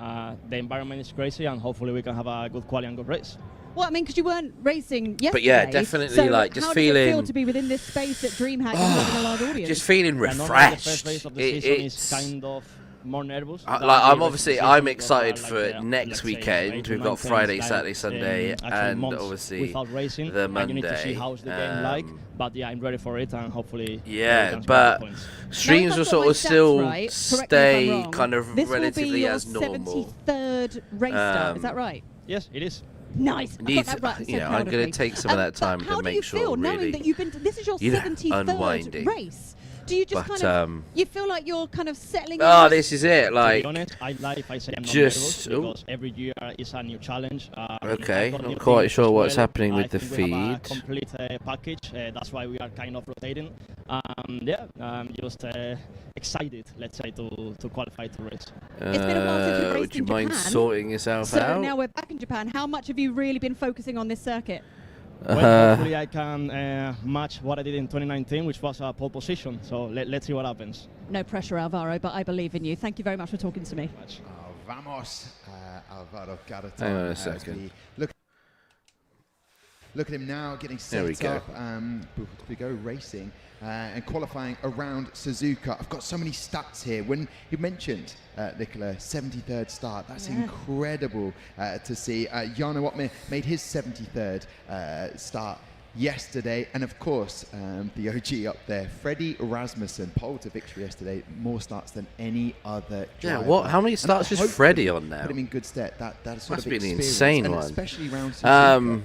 The environment is crazy, and hopefully we can have a good quali and good race. Well, I mean, because you weren't racing yesterday. But yeah, definitely, so like, just how feeling... How does it feel to be within this space at DreamHack and having a large audience? Just feeling refreshed. The first race of the season is kind of more nervous. I'm excited for next weekend. We've got Friday, Saturday, Sunday, and obviously the Monday. I need to see how's the game like, but yeah, I'm ready for it, and hopefully. Yeah, but streams will sort of still stay kind of relatively as normal. This will be your 73rd race start, is that right? Yes, it is. Nice. I got that right. So I'm going to take some of that time to make sure. How do you feel knowing that you've been? This is your 73rd race. Do you just kind of you feel like you're kind of settling? Oh, this is it. Like, to be honest, I lie if I say I'm not nervous because every year is a new challenge. Okay, not quite sure what's happening with the feed. We have a complete package. That's why we are kind of rotating. Yeah, I'm just excited, let's say, to qualify to race. It's been a while since we raced would you in mind Japan. sorting yourself out? So now we're back in Japan. How much have you really been focusing on this circuit? Well, hopefully I can match what I did in 2019, which was a pole position. So let's see what happens. No pressure, Alvaro, but I believe in you. Thank you very much for talking to me. Vamos, Alvaro Garaton. Hang on a second. Look at him now getting set up to go racing and qualifying around Suzuka. I've got so many stats here. When you mentioned, Nicola, 73rd start, that's incredible to see. Jana Watmir made his 73rd start yesterday, and of course the OG up there, Freddie Rasmussen, pole to victory yesterday, more starts than any other driver. Yeah, how many starts is Freddie on now? Put him in good stead. That sort must of be an experience, insane and one. especially around Suzuka.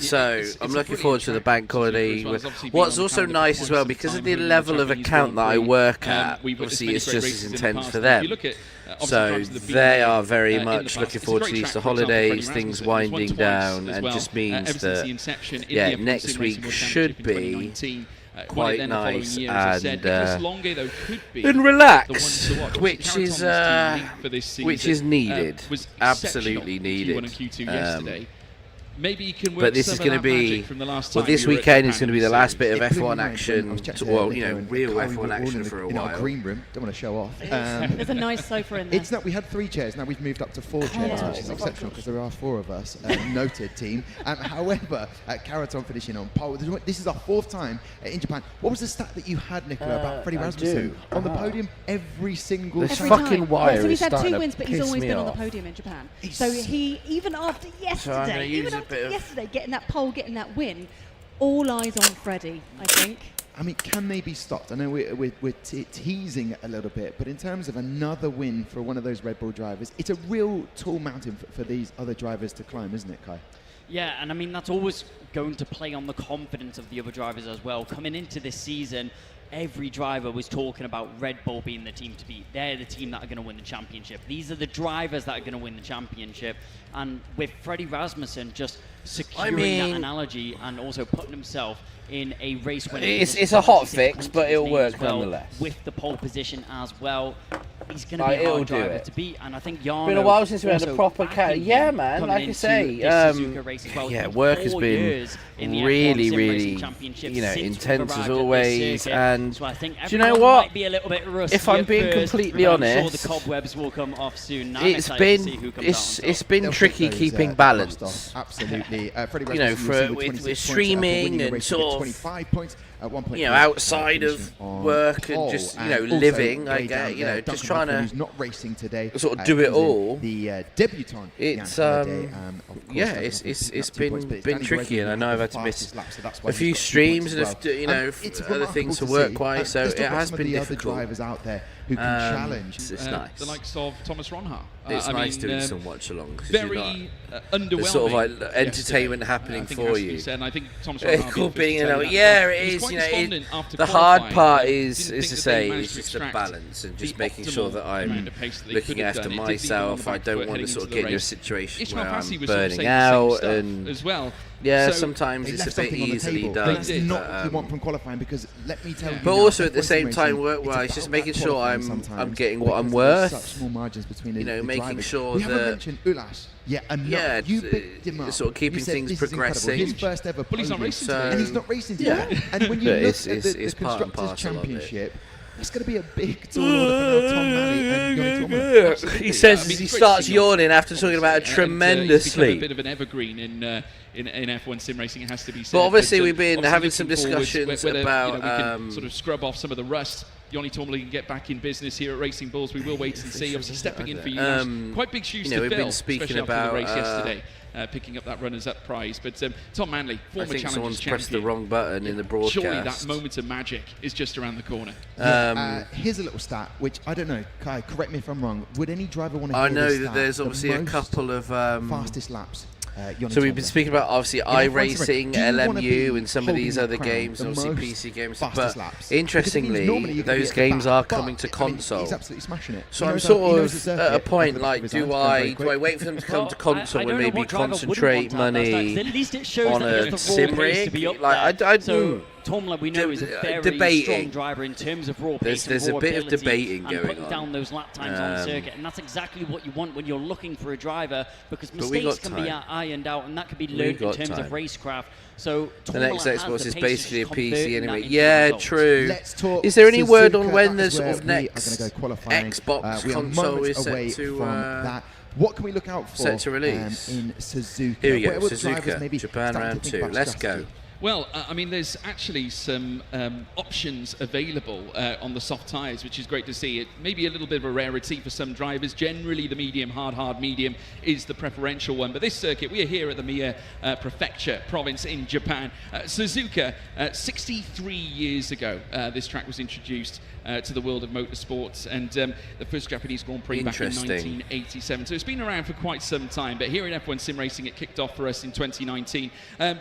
So I'm looking forward to the bank holiday. What's also nice as well, because of the level of account that I work at, obviously it's just as intense for them. So they are very much looking forward to Easter holidays, things winding down, and just means that next week should be quite nice and relax, which is needed, absolutely needed. Q1 and Q2 yesterday. Maybe you can work but this is going to be this weekend is going to be the last bit of F1 action. Well, you know, real F1 action for a while. In our green room, don't want to show off. There's a nice sofa in there. It's not. We had 3 chairs. Now we've moved up to 4 chairs, which is exceptional because there are 4 of us. Noted team. However, Caraton finishing on pole. This is our 4th time in Japan. What was the stat that you had, Nicola, about Freddie Rasmussen on the podium every single this time? fucking wire so he's is had starting 2 wins, but he's always been off. on the podium in Japan. So he, even after yesterday, getting that pole, getting that win, all eyes on Freddie, I think. I mean, can they be stopped? I know we're teasing a little bit, but in terms of another win for one of those Red Bull drivers, it's a real tall mountain for these other drivers to climb, isn't it, Kai? Yeah, and I mean, that's always going to play on the confidence of the other drivers as well. Coming into this season, every driver was talking about Red Bull being the team to beat. They're the team that are going to win the championship. These are the drivers that are going to win the championship. And with Freddie Rasmussen just securing that analogy and also putting himself in a race winning it's a hot fix, but it'll work nonetheless. With the pole position as well, he's going to be a hard driver to beat. And I think Jarno... It's been a while since we had a proper yeah, man, like I say, yeah, work has been really, you know, intense as always. And so I think do you know what? Might be a little bit rusty if I'm being completely honest, I'm sure the cobwebs will come off soon. It's been tricky keeping balance. Absolutely, you know, with streaming and sort of 25 points at one point, you know, outside of work and just, you know, living, I get, you know, just trying to not racing today, sort of do it all. The debutant. It's yeah, it's been tricky, and I know I've had to miss a few streams and you know, other things to work-wise, so it has been difficult. Drivers out there who can challenge. It's nice. The likes of Thomas Ronha. It's nice doing some watch-alongs. Very underwhelming. There's sort of like entertainment happening for you. And I think Thomas Ronha being, you know, yeah, it is. You know, the hard part is to say, is just the balance and just making sure that I'm looking after myself. I don't want to sort of get into a situation where I'm burning out and as well. Yeah, sometimes it's a bit easily done. That's not what you want from qualifying, because let me tell you. But also at the same time, work-wise, just making sure I'm getting what I'm worth. Such small margins between you know, making sure we haven't mentioned Ulas. Yeah, you picked him up. Sort of keeping things progressing. His first ever podium. He's not racing today. And he's not racing today. And when you look at the part and Constructors' parcel Championship, it's going to be a big tall order for Tom Malley and Yanni Tourmalet. He says as he starts yawning after talking about a tremendous sleep. A bit of an evergreen in F1 sim racing, it has to be said. But obviously we've been having some discussions about... we can sort of scrub off some of the rust. Yanni Tourmalet can get back in business here at Racing Bulls. We will wait and see. Obviously stepping in for you. Quite big shoes to fill, we've been speaking especially about after the race yesterday. Picking up that runners-up prize. But Tom Manley, former I think Challengers someone's champion. pressed the wrong button in the broadcast. Surely that moment of magic is just around the corner. Here's a little stat, which I don't know, Kai, correct me if I'm wrong. Would any driver want to hear I know this that stat? there's obviously a couple of... fastest laps. So we've been speaking about obviously iRacing, LMU, and some of these other games, obviously PC games. But interestingly, those games are coming to console. He's absolutely smashing it. So I'm sort of at a point like, do I wait for them to come to console and maybe concentrate money on a sim rig? Like I do. Tourmalet, we know, is a very strong driver in terms of raw pace. There's a bit of debating going on. Putting down those lap times on the circuit, and that's exactly what you want when you're looking for a driver, because mistakes can be ironed out, and that can be learned in terms of racecraft. So the next Xbox is basically a PC anyway. Yeah, true. Is there any word on when the sort of next Xbox console is set to... What can we look out for set to release in Suzuka? Here we go, Suzuka, Japan round 2. Let's go. Well, I mean, there's actually some options available on the soft tyres, which is great to see. It may be a little bit of a rarity for some drivers. Generally, the medium, hard medium is the preferential one. But this circuit, we are here at the Mie Prefecture province in Japan. Suzuka, 63 years ago, this track was introduced to the world of motorsports, and the first Japanese Grand Prix back in 1987. So it's been around for quite some time. But here in F1 Sim Racing, it kicked off for us in 2019.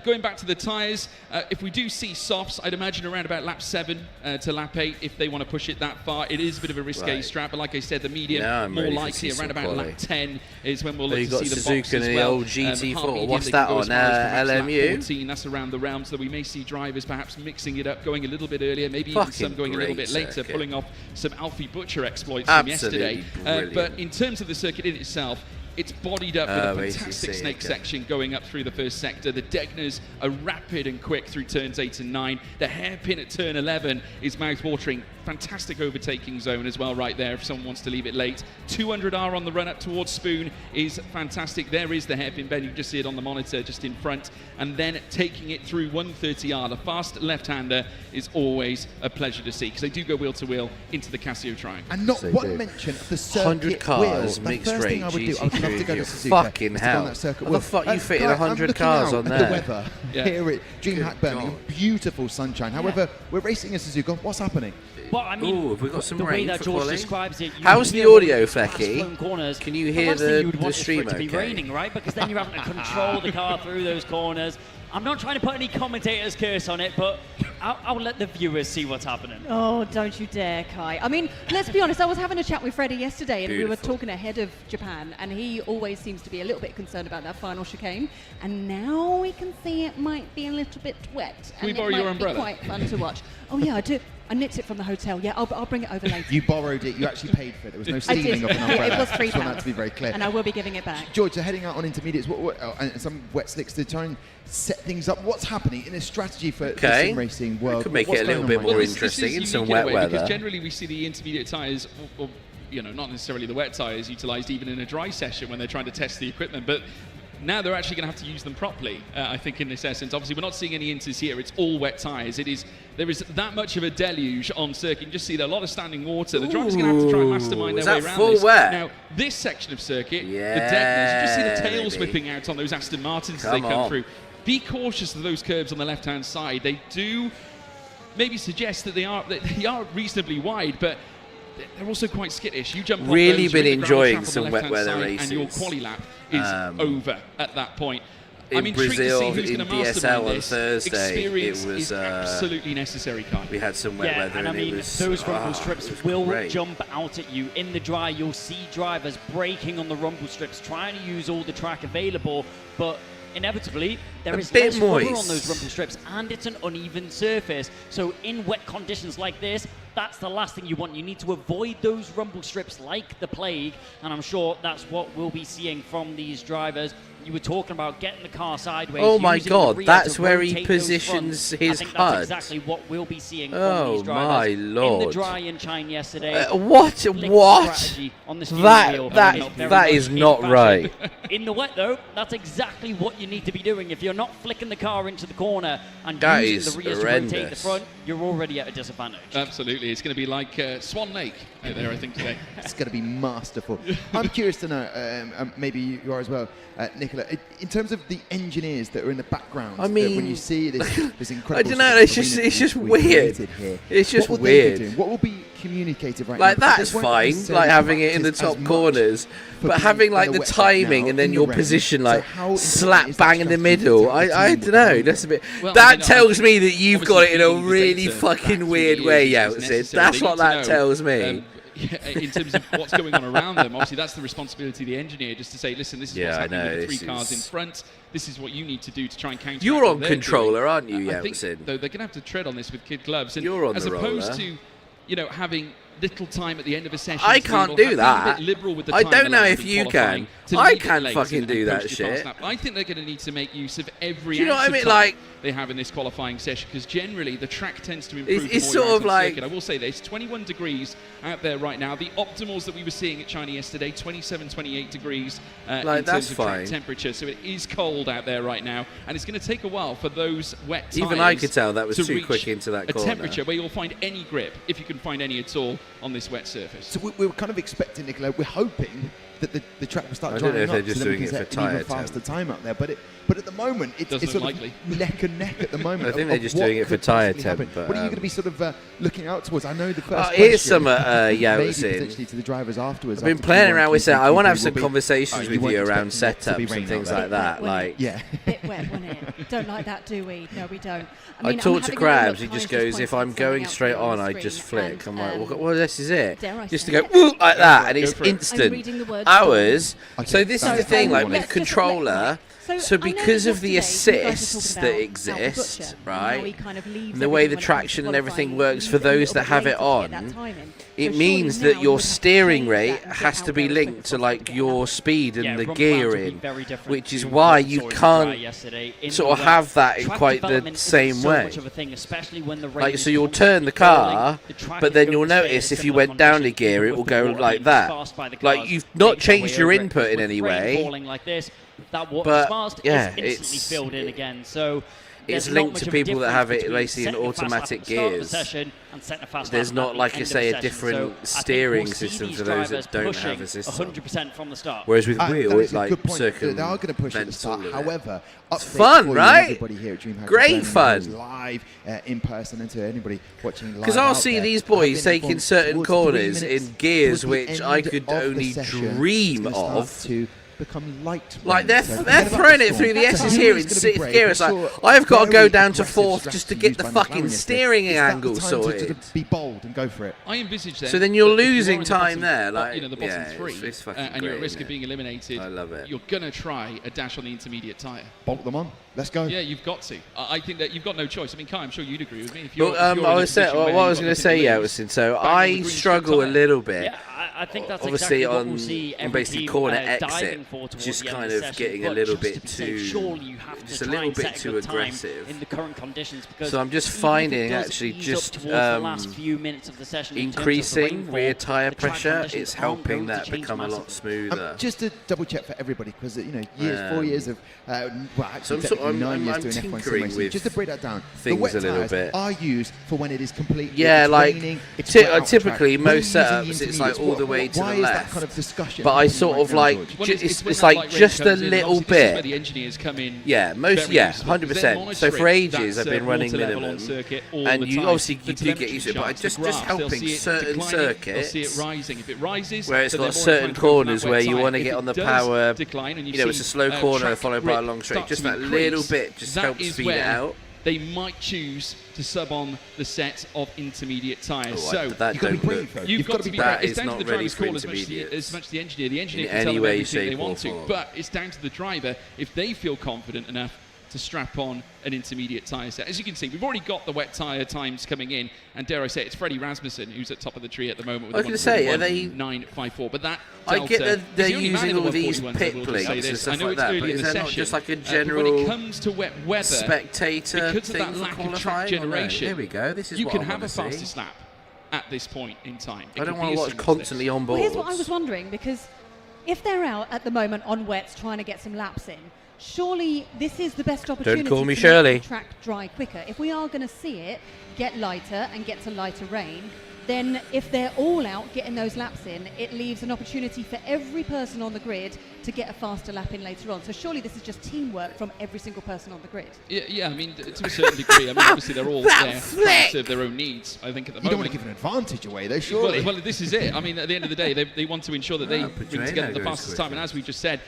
Going back to the tyres, But if we do see softs, I'd imagine around about lap 7 to lap 8 if they want to push it that far. It is a bit of a risque strat, but like I said, the medium more likely around about lap 10 is when we'll look to see the box as well. Old GT4. What's that on LMU? 14, that's around the realm, so we may see drivers perhaps mixing it up, going a little bit earlier, maybe even some going a little bit later, pulling off some Alfie Butcher exploits from yesterday. But in terms of the circuit in itself, it's bodied up with a fantastic snake section going up through the first sector. The Degners are rapid and quick through turns 8 and 9. The hairpin at turn 11 is mouth-watering. Fantastic overtaking zone as well right there if someone wants to leave it late. 200R on the run up towards Spoon is fantastic. There is the hairpin bend. You can just see it on the monitor just in front. And then taking it through 130R, the fast left-hander, is always a pleasure to see because they do go wheel to wheel into the Casio Triangle. And not one mention of the circuit 100 cars, wheel. mixed rate, GT3. Fucking hell. What the fuck you fitting 100 cars on there? The weather here at DreamHack Birmingham, beautiful sunshine. However, we're racing a Suzuka. What's happening? Well, I mean, have we got some the rain way that for George quali? describes it. How's the audio, Flecky? Corners. Can you hear the stream to be raining, right? Because then you're having to control the car through those corners. I'm not trying to put any commentator's curse on it, but I'll let the viewers see what's happening. Oh, don't you dare, Kai. I mean, let's be honest, I was having a chat with Freddie yesterday, and we were talking ahead of Japan, and he always seems to be a little bit concerned about that final chicane, and now we can see it might be a little bit wet. Can we borrow your umbrella? Be quite fun to watch. Oh, yeah, I do. I nicked it from the hotel. Yeah, I'll bring it over later. You borrowed it. You actually paid for it. There was no stealing of an umbrella. Yeah, it was £3. I just want that to be very clear. And I will be giving it back. George, so heading out on intermediates and some wet slicks to try and set things up. What's happening in a strategy for the sim racing world? Could make it a little bit more interesting in some wet weather. Because generally we see the intermediate tyres, or not necessarily the wet tyres, utilised even in a dry session when they're trying to test the equipment. But now they're actually going to have to use them properly, I think, in this essence. Obviously, we're not seeing any inters here. It's all wet tyres. There is that much of a deluge on circuit. You can just see there a lot of standing water. The driver's going to have to try and mastermind their way around this. Wet? Now, this section of circuit, the Degners, you just see the tails whipping out on those Aston Martins as they come through. Be cautious of those curbs on the left-hand side. They do maybe suggest that they are reasonably wide, but they're also quite skittish. You jump really on those, been enjoying some wet weather races, and your quali lap is over at that point. In Brazil, in DSL on Thursday, Experience it was is absolutely necessary, Kai. We had some wet weather, and I mean, those rumble strips will great. Jump out at you in the dry. You'll see drivers braking on the rumble strips, trying to use all the track available, but inevitably there is less rubber on those rumble strips, and it's an uneven surface. So in wet conditions like this, that's the last thing you want. You need to avoid those rumble strips like the plague, and I'm sure that's what we'll be seeing from these drivers. You were talking about getting the car sideways. Oh my God, that's where he positions his HUD. That's exactly what we'll be seeing from these drivers. My Lord. In the dry in China yesterday. What? On the that is not right. In the wet, though, that's exactly what you need to be doing. If you're not flicking the car into the corner and using the rears to rotate the front, you're already at a disadvantage. Absolutely. It's going to be like Swan Lake out there, I think, today. It's going to be masterful. I'm curious to know, maybe you are as well, Nicola, in terms of the engineers that are in the background. I mean, when you see this incredible, I don't know. It's just weird. It's just weird. What will be communicated right now? Like now? that's fine. Like having it in the top corners, but having like the timing and then your position like slap bang in the middle. I don't know. That's a bit. That tells me that you've got it in a really fucking weird way, Yeltsin. That's what that tells me. In terms of what's going on around them, obviously that's the responsibility of the engineer, just to say, listen, this is what's happening with the three cars in front. This is what you need to do to try and counter. You're on controller, aren't you, I think, though, they're going to have to tread on this with kid gloves. And you're on as the opposed roller. to, having little time at the end of a session. I can't do that. I don't know if you can. I can't fucking do that shit. I think they're going to need to make use of every do you know what I mean? time like they have in this qualifying session, because generally the track tends to improve. It's sort of like circuit. I will say this: 21 degrees out there right now. The optimals that we were seeing at China yesterday, 27, 28 degrees in terms of track temperature. So it is cold out there right now, and it's going to take a while for those wet tyres. Even I could tell that was too quick into that corner. A temperature where you'll find any grip, if you can find any at all, on this wet surface. So we were kind of expecting, Nicola, we're hoping that the track will start I don't know drying if they're up, just so that we doing can it for set an even tyre faster time up there. But at the moment, it's Doesn't sort look of likely. neck and neck at the moment. I think of they're just what doing it for could tyre possibly temp. happen. But, what are you going to be sort of looking out towards? I know the first here's question, some maybe Yao-Sin. potentially to the drivers afterwards. I've been after playing Q1, around with Q2, that. I want to have Q3 some will be, conversations with weren't you around expecting it to be setups and raining things out there. like that. Like, yeah. Bit wet, wasn't it? Don't like that, do we? No, we don't. I talk to Krabs. He just goes, if I'm going straight on, I just flick. I'm like, well, this is it. Just to go woo like that, and it's instant. Ours. So this is the thing, like with controller. So because of the assists that exist, right, and the way the traction and everything works for those that have it on, it means that your steering rate has to be linked to like your speed and the gearing, which is why you can't sort of have that in quite the same way. Like, so you'll turn the car, but then you'll notice if you went down a gear, it will go like that. Like, you've not changed your input in any way. But yeah, it's filled in again. So it's linked to people that have it basically in automatic gears. There's not, like I say, a different steering system for those that don't have a system. 100% from the start. Whereas with wheel, it's like they are going to push at the start. However, it's fun, right? Everybody here at DreamHack Great fun. Live in person, and to anybody watching live. Because I'll see these boys taking certain corners in gears which I could only dream of. Become light. Like they're throwing it through the S's here in 6th gear. It's like I've got to go down to 4th just to get the fucking steering angle sorted. Be bold and go for it. I envisage that. So then you're losing time there, like the bottom three, it's fucking and you're at risk of being eliminated. I love it. You're gonna try a dash on the intermediate tyre. Bolt them on. Let's go. Yeah, you've got to. I think that you've got no choice. I mean, Kai, I'm sure you'd agree with me. What I was going to say, Yao-Sin. So I struggle a little bit. Yeah, I think that's obviously exactly what we'll see on basically corner exit, just kind of getting a little bit too, just a little bit too aggressive in the current conditions. Because so I'm just finding actually just increasing rear tyre pressure. It's helping that become a lot smoother. Just to double check for everybody, because 4 years of actually 9 years doing F1 sim racing. Just to break that down, the wet tyres are used for when it is completely raining. Typically most setups it's like all the way to the left. Kind of discussion but I sort of like it's like just a little bit. The engineers come in. Yeah, 100%. So for ages I've been running minimum, and you obviously you do get used to it. But just helping certain circuits where it's got certain corners where you want to get on the power. It's a slow corner followed by a long straight. Just that little bit just helps speed it out. They might choose to sub on the set of intermediate tyres. So you've got to be brave. You've got to be brave. It's down to the driver's call as much as the engineer. The engineer can tell them everything they want to, but it's down to the driver if they feel confident enough to strap on an intermediate tyre set. As you can see, we've already got the wet tyre times coming in, and dare I say, it's Freddie Rasmussen who's at top of the tree at the moment with 954. But that I get that they're using all these pit links and stuff like that, but is there not just like a general when it comes to wet weather, spectator because of that lack of track generation, there we go. This is you what can I have a see. fastest lap at this point in time. I don't want to watch constantly on board. Well, here's what I was wondering, because if they're out at the moment on wets trying to get some laps in, surely this is the best opportunity Don't call me to Shirley. make the track dry quicker. If we are going to see it get lighter and get to lighter rain, then if they're all out getting those laps in, it leaves an opportunity for every person on the grid to get a faster lap in later on. So surely this is just teamwork from every single person on the grid. Yeah, I mean, to a certain degree. I mean, obviously they're all there to serve their own needs, I think, at the moment. You don't want to give an advantage away, though, surely. Well, this is it. I mean, at the end of the day, they want to ensure that they bring together the fastest time. And as we just said,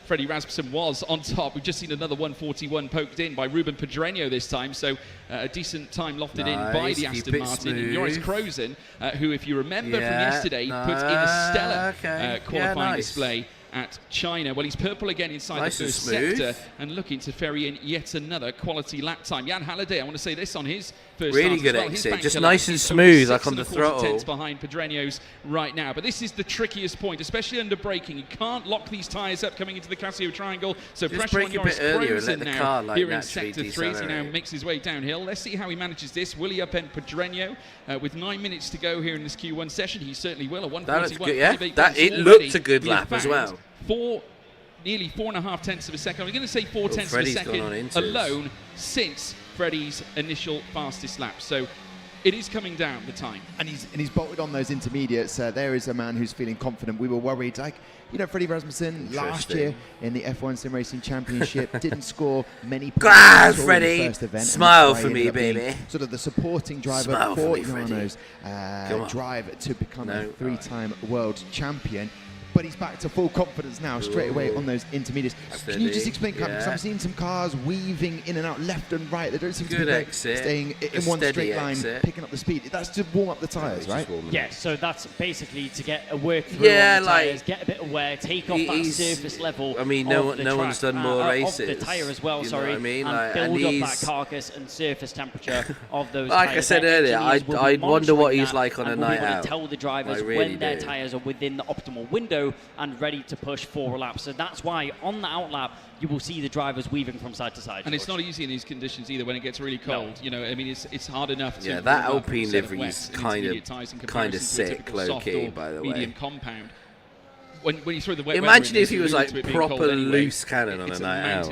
Freddie Rasmussen was on top. We've just seen another 141 poked in by Ruben Pedreño this time. So a decent time lofted in by the Aston Martin. And Joris Krozen, who, if you remember from yesterday, put in a stellar qualifying display at China. Well, he's purple again inside the first sector and looking to ferry in yet another quality lap time. Jan Halliday, I want to say this on his first really good exit, just nice and smooth, like on the throttle. Behind Pedreño's right now, but this is the trickiest point, especially under braking. You can't lock these tyres up coming into the Casio triangle, so just pressure on Joris Krozen now. Like here in sector 3 as he now makes his way downhill. Let's see how he manages this. Will he upend Pedreño with 9 minutes to go here in this Q1 session? He certainly will. A 141. It looked a good lap as well. Nearly 4.5 tenths of a second. I'm going to say 4 tenths of a second alone since Freddie's initial fastest lap. So It is coming down, the time. And he's bolted on those intermediates. There is a man who's feeling confident. We were worried, Freddie Rasmussen last year in the F1 Sim Racing Championship didn't score many points in the first event. Smile for me, baby. Sort of the supporting driver for Jarno's drive to become a 3-time world champion. But he's back to full confidence now, straight away on those intermediates. Can you just explain, because I'm seeing some cars weaving in and out, left and right. They don't seem to be staying in one straight line, picking up the speed. That's to warm up the tyres, right? Yeah, so that's basically to get a work through on the tyres, get a bit of wear, take off that surface level. I mean, no one's done more races. Of the tyre as well, you know what I mean? And build up that carcass and surface temperature of those like tyres. I said earlier, I wonder what he's like on a night out. Tell the drivers when their tyres are within the optimal window and ready to push 4 laps. So that's why on the outlap you will see the drivers weaving from side to side. And it's not easy in these conditions either when it gets really cold. No. You know, I mean, it's hard enough to... Yeah, that Alpine livery is kind of sick, low-key, by the way. Medium compound. When you throw the wet imagine if he was like proper loose cannon on a night out,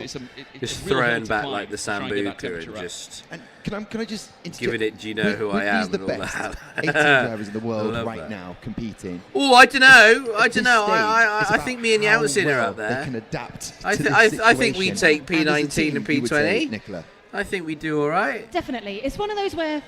just throwing back like the Sambuca and just... And can I just giving it, do you know who I am? The best 18 drivers in the world right now competing. Oh, I don't know. I think me and Yeltsin are up there. They can adapt. I think we take P19 and P20. Nicola, I think we do all right. Definitely, it's one of those where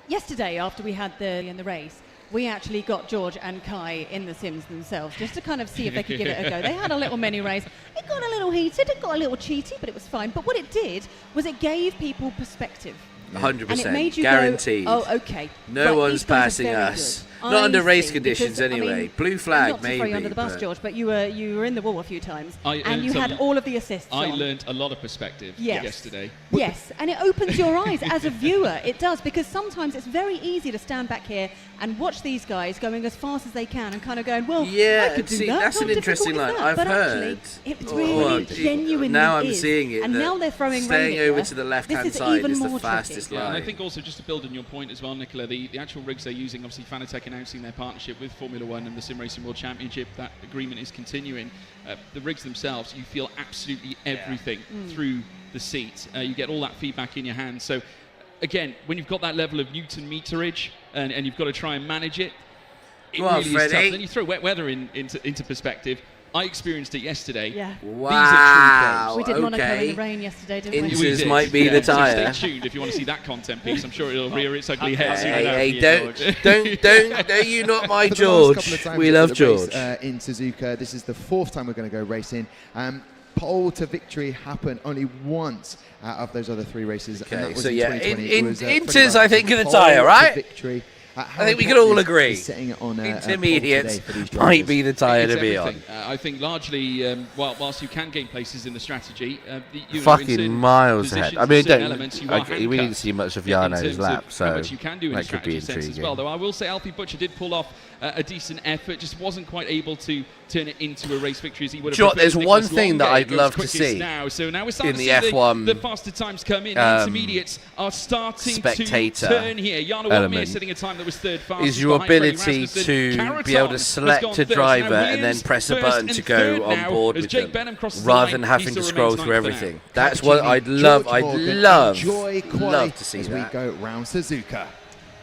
yesterday after we had the race, we actually got George and Kai in the Sims themselves just to kind of see if they could give it a go. They had a little mini race. It got a little heated, it got a little cheaty, but it was fine. But what it did was it gave people perspective. 100%. And it made you guaranteed. Go, oh, okay. No one's passing us. Not under race conditions, anyway. Blue flag, not maybe. Not to throw you under the bus, George, but you were in the wall a few times, and you had all of the assists. I learned a lot of perspective yesterday. Yes, and it opens your eyes as a viewer. It does, because sometimes it's very easy to stand back here and watch these guys going as fast as they can and kind of going, well, I could do that. That's an interesting line. I've heard. It really genuinely now I'm seeing it. And now they're throwing staying over to the left-hand side is the fastest line. And I think also, just to build on your point as well, Nicola, the actual rigs they're using, obviously Fanatec announcing their partnership with Formula One and the Sim Racing World Championship, that agreement is continuing. The rigs themselves, you feel absolutely everything through the seat. You get all that feedback in your hands. So again, when you've got that level of Newton meterage and you've got to try and manage it, it really is tough. Then you throw wet weather into perspective. I experienced it yesterday. Yeah. Wow. We did Monaco in the rain yesterday, didn't we? Inches might be the tyre. So stay tuned if you want to see that content piece. I'm sure it'll rear its ugly head. Hey, don't you not my George. We love George. In Suzuka, this is the 4th time we're going to go racing. Pole to victory happened only once out of those other 3 races. Okay, and that was so in yeah, 2020. Inters, I think, are the tyre, right? Victory. I think we can all agree. Intermediates might be the tyre to be on. I think largely, whilst you can gain places in the strategy, fucking miles ahead. I mean, we didn't see much of Jarno's lap, so you can do in that could be sense as well. Though I will say, Alfie Butcher did pull off a decent effort, just wasn't quite able to turn it into a race victory as he would have. There's one thing that I'd love to see now. So now we're starting in the to see F1. The faster times come in. The intermediates are starting to turn here. Jarno Watmir setting a time that was 3rd fastest. Is your ability to be able to select a driver and then press a button to go on board with them, rather than having to scroll through everything. That's what I'd love. I'd love to see that. As we go round Suzuka.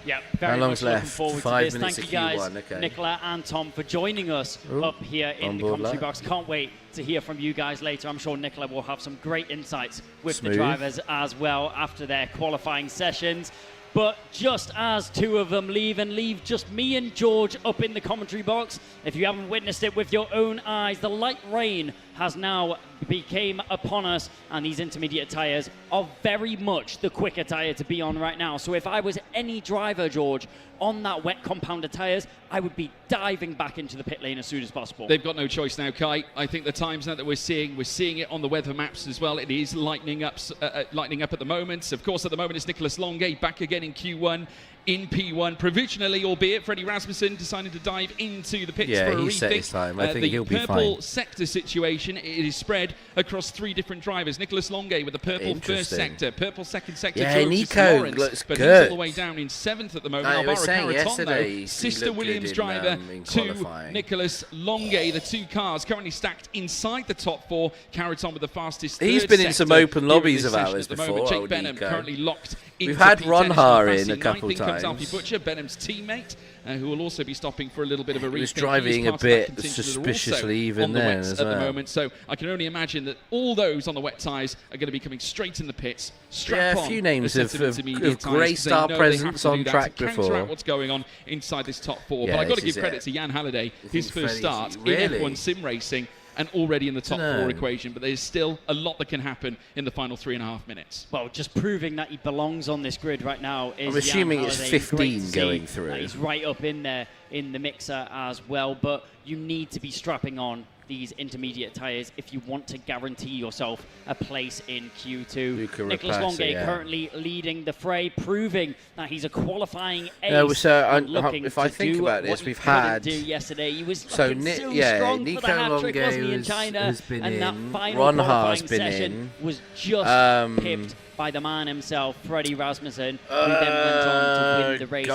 Yeah, very much looking forward 5 to this. minutes Thank you guys, okay. Nicola and Tom, for joining us up here in the commentary box. Can't wait to hear from you guys later. I'm sure Nicola will have some great insights with the drivers as well after their qualifying sessions. But just as 2 of them leave just me and George up in the commentary box. If you haven't witnessed it with your own eyes, the light rain has now became upon us, and these intermediate tyres are very much the quicker tyre to be on right now. So if I was any driver, George, on that wet compounded tyres, I would be diving back into the pit lane as soon as possible. They've got no choice now, Kai. I think the times now that we're seeing it on the weather maps as well. It is lightening up at the moment. Of course, at the moment it's Nicholas Longuet back again in Q1. In P1, provisionally, albeit Freddie Rasmussen decided to dive into the pits for a rethink. Set his time. I think he'll be fine. The purple sector situation, it is spread across 3 different drivers. Nicholas Longuet with the purple first sector, purple second sector. Nico Lawrence, looks but good. he's all the way down in 7th at the moment. Alvaro Caratondo, Sister Williams driver to Nicholas Longuet. The 2 cars currently stacked inside the top 4. Caraton with the fastest. He's been in some open lobbies of ours before. Jake Benham currently locked into We've had P10. Ronha in a Ninth couple in comes times. Alfie Butcher, Benham's teammate, who will also be stopping for a little bit of a rethink. He was driving a bit suspiciously even then as well. At the moment, so I can only imagine that all those on the wet tyres are going to be coming straight in the pits. Strap on a few names a of set intermediate grey tyres, star they know they have presence to on do that track to before. counter out what's going on inside this top four. Yeah, but I've got to this give is credit to Jan Halliday, his first Freddie's start really? in F1 sim racing, and already in the top four equation, but there's still a lot that can happen in the final 3.5 minutes. Well, just proving that he belongs on this grid right now is I'm assuming Jan it's Halliday. 15 going through. He's right up in there in the mixer as well, but you need to be strapping on these intermediate tyres if you want to guarantee yourself a place in Q2. Nicholas Longay currently leading the fray, proving that he's a qualifying ace. If I think about this, we've had yesterday. He was so strong Nico for the hat-trick, wasn't he, in China? has been and in. that final Ron qualifying Ha's been session in. was just pipped by the man himself, Freddie Rasmussen, who then went on to win the race as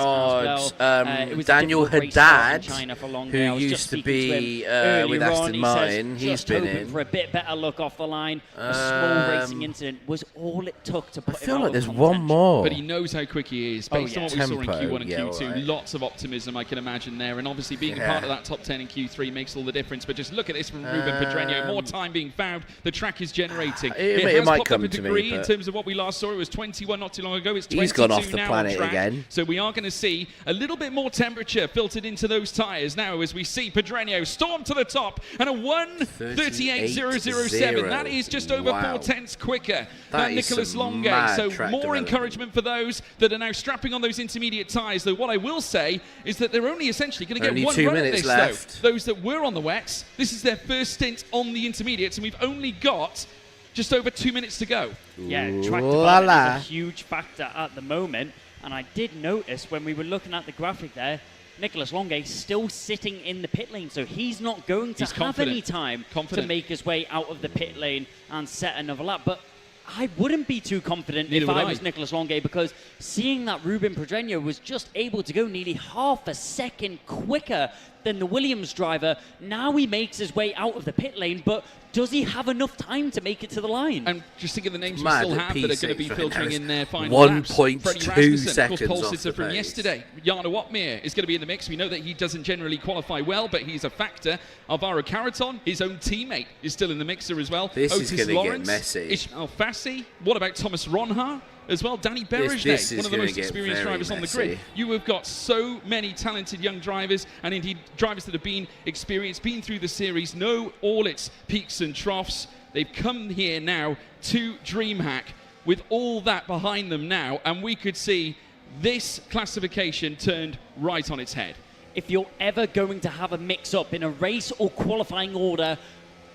well. It was Daniel a difficult race start in Haddad, China for Longay. who I was just used to speaking be to him with earlier on. Aston He Martin. says, He's just been hoping in. for a bit better look off the line. A small racing incident was all it took to put I feel him like out there's of one more. But he knows how quick he is. Based on what we saw in Q1 and Q2, right. lots of optimism I can imagine there. And obviously being a part of that top 10 in Q3 makes all the difference. But just look at this from Ruben Pedreño. More time being found. The track is generating. It has might popped come up a to me, degree in but terms of what we last saw. It was 21 not too long ago. It's 22 he's gone off the now planet on track. again. So we are going to see a little bit more temperature filtered into those tyres now as we see Pedreño storm to the top and a 1:38.007. That is just over 4/10 quicker than Nicholas Longay. So more encouragement for those that are now strapping on those intermediate tyres. Though what I will say is that they're only essentially going to get one run at this. Though those that were on the wets, this is their first stint on the intermediates, and we've only got just over 2 minutes to go. Yeah, track development is a huge factor at the moment. And I did notice when we were looking at the graphic there, Nicholas Longay still sitting in the pit lane. So he's not going to have any time to make his way out of the pit lane and set another lap. But I wouldn't be too confident if I was Nicholas Longay, because seeing that Ruben Pedreño was just able to go nearly half a second quicker than the Williams driver, now he makes his way out of the pit lane, but does he have enough time to make it to the line? And just think of the names we still have that are going to be filtering in their final 1.2 seconds of course, pole off sitter the from pace. yesterday. Jarno Watmere is going to be in the mix. We know that he doesn't generally qualify well, but he's a factor. Alvaro Caraton, his own teammate, is still in the mixer as well. This Otis is going to Lawrence, get messy. Ishmael Fassi. What about Thomas Ronha? As well, Danny Berejnay, one of the most experienced drivers on the grid. You have got so many talented young drivers, and indeed drivers that have been experienced, been through the series, know all its peaks and troughs. They've come here now to DreamHack with all that behind them now, and we could see this classification turned right on its head. If you're ever going to have a mix-up in a race or qualifying order,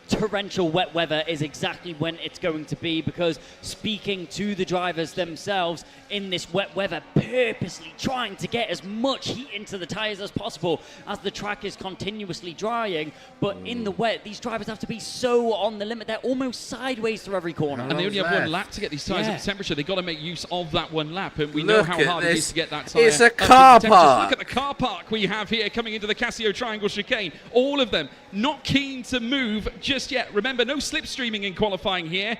torrential wet weather is exactly when it's going to be, because speaking to the drivers themselves in this wet weather, purposely trying to get as much heat into the tyres as possible as the track is continuously drying. But in the wet, these drivers have to be so on the limit. They're almost sideways through every corner. And they only have one lap to get these tyres up to temperature. They've got to make use of that one lap, and we know how hard it is to get that tyre. It's a car park. Look at the car park we have here coming into the Casio Triangle chicane. All of them not keen to move just yet. Remember, no slipstreaming in qualifying here.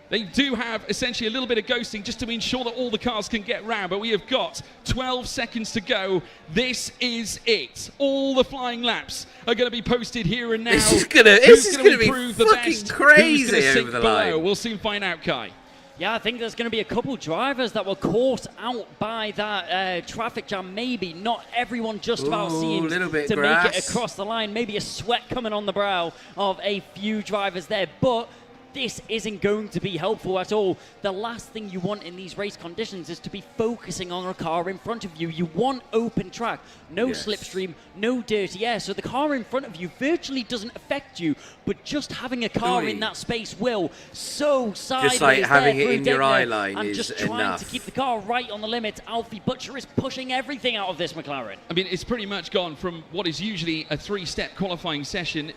They do have essentially a little bit of ghosting just to ensure that all the cars can get round, but we have got 12 seconds to go. This is it. All the flying laps are going to be posted here and now. This is going to be fucking crazy over the line. We'll soon find out, Kai. Yeah, I think there's going to be a couple drivers that were caught out by that traffic jam. Maybe not everyone just about seems to make it across the line. Maybe a sweat coming on the brow of a few drivers there. But this isn't going to be helpful at all. The last thing you want in these race conditions is to be focusing on a car in front of you. You want open track, no slipstream, no dirty air. So the car in front of you virtually doesn't affect you, but just having a car in that space will. So sideways just like having there it in your eye line and is just trying enough. to keep the car right on the limit. Alfie Butcher is pushing everything out of this McLaren. I mean, it's pretty much gone from what is usually a three-step qualifying session,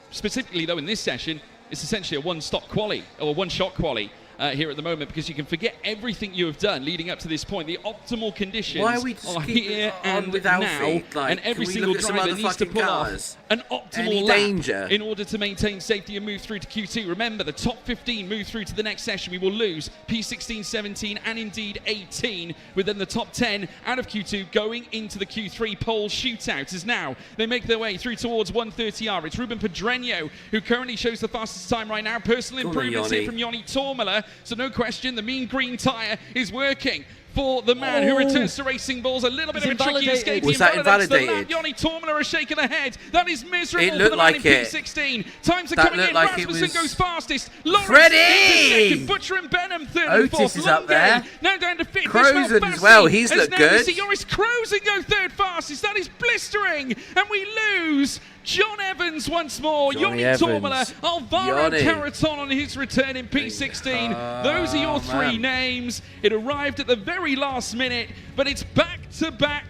specifically though in this session, it's essentially a one-stop quali, or a one-shot quali. here at the moment, because you can forget everything you have done leading up to this point. The optimal conditions Why are we just here and with now, Alfie? Like, and every can we single look at some driver other needs to fucking pull cars? off an optimal Any lap danger? in order to maintain safety and move through to Q2. Remember, the top 15 move through to the next session. We will lose P16, 17, and indeed 18, with then the top 10 out of Q2 going into the Q3 pole shootout. As now they make their way through towards 130R. It's Ruben Pedreño who currently shows the fastest time right now. Personal improvements here from Joni Tormela. So no question, the mean green tyre is working for the man who returns to Racing Bulls. A little bit of a tricky escape. Was that invalidated? Joni Tormela are shaking her head. That is miserable It looked for the man like in it. P16. Times are That coming looked in. like Rasmussen it was goes fastest. Lawrence Freddie! into second. Butcher and Benham third and fourth. Otis is up there. Now down to fifth. Crozen as well. He's looked now good. We see Joris Crozen go third fastest. That is blistering. And we lose John Evans once more. Johnny Joni Tormela. Evans. Alvaro Johnny. Caraton on his return in P16. Those are your three names. It arrived at the very last minute, but it's back-to-back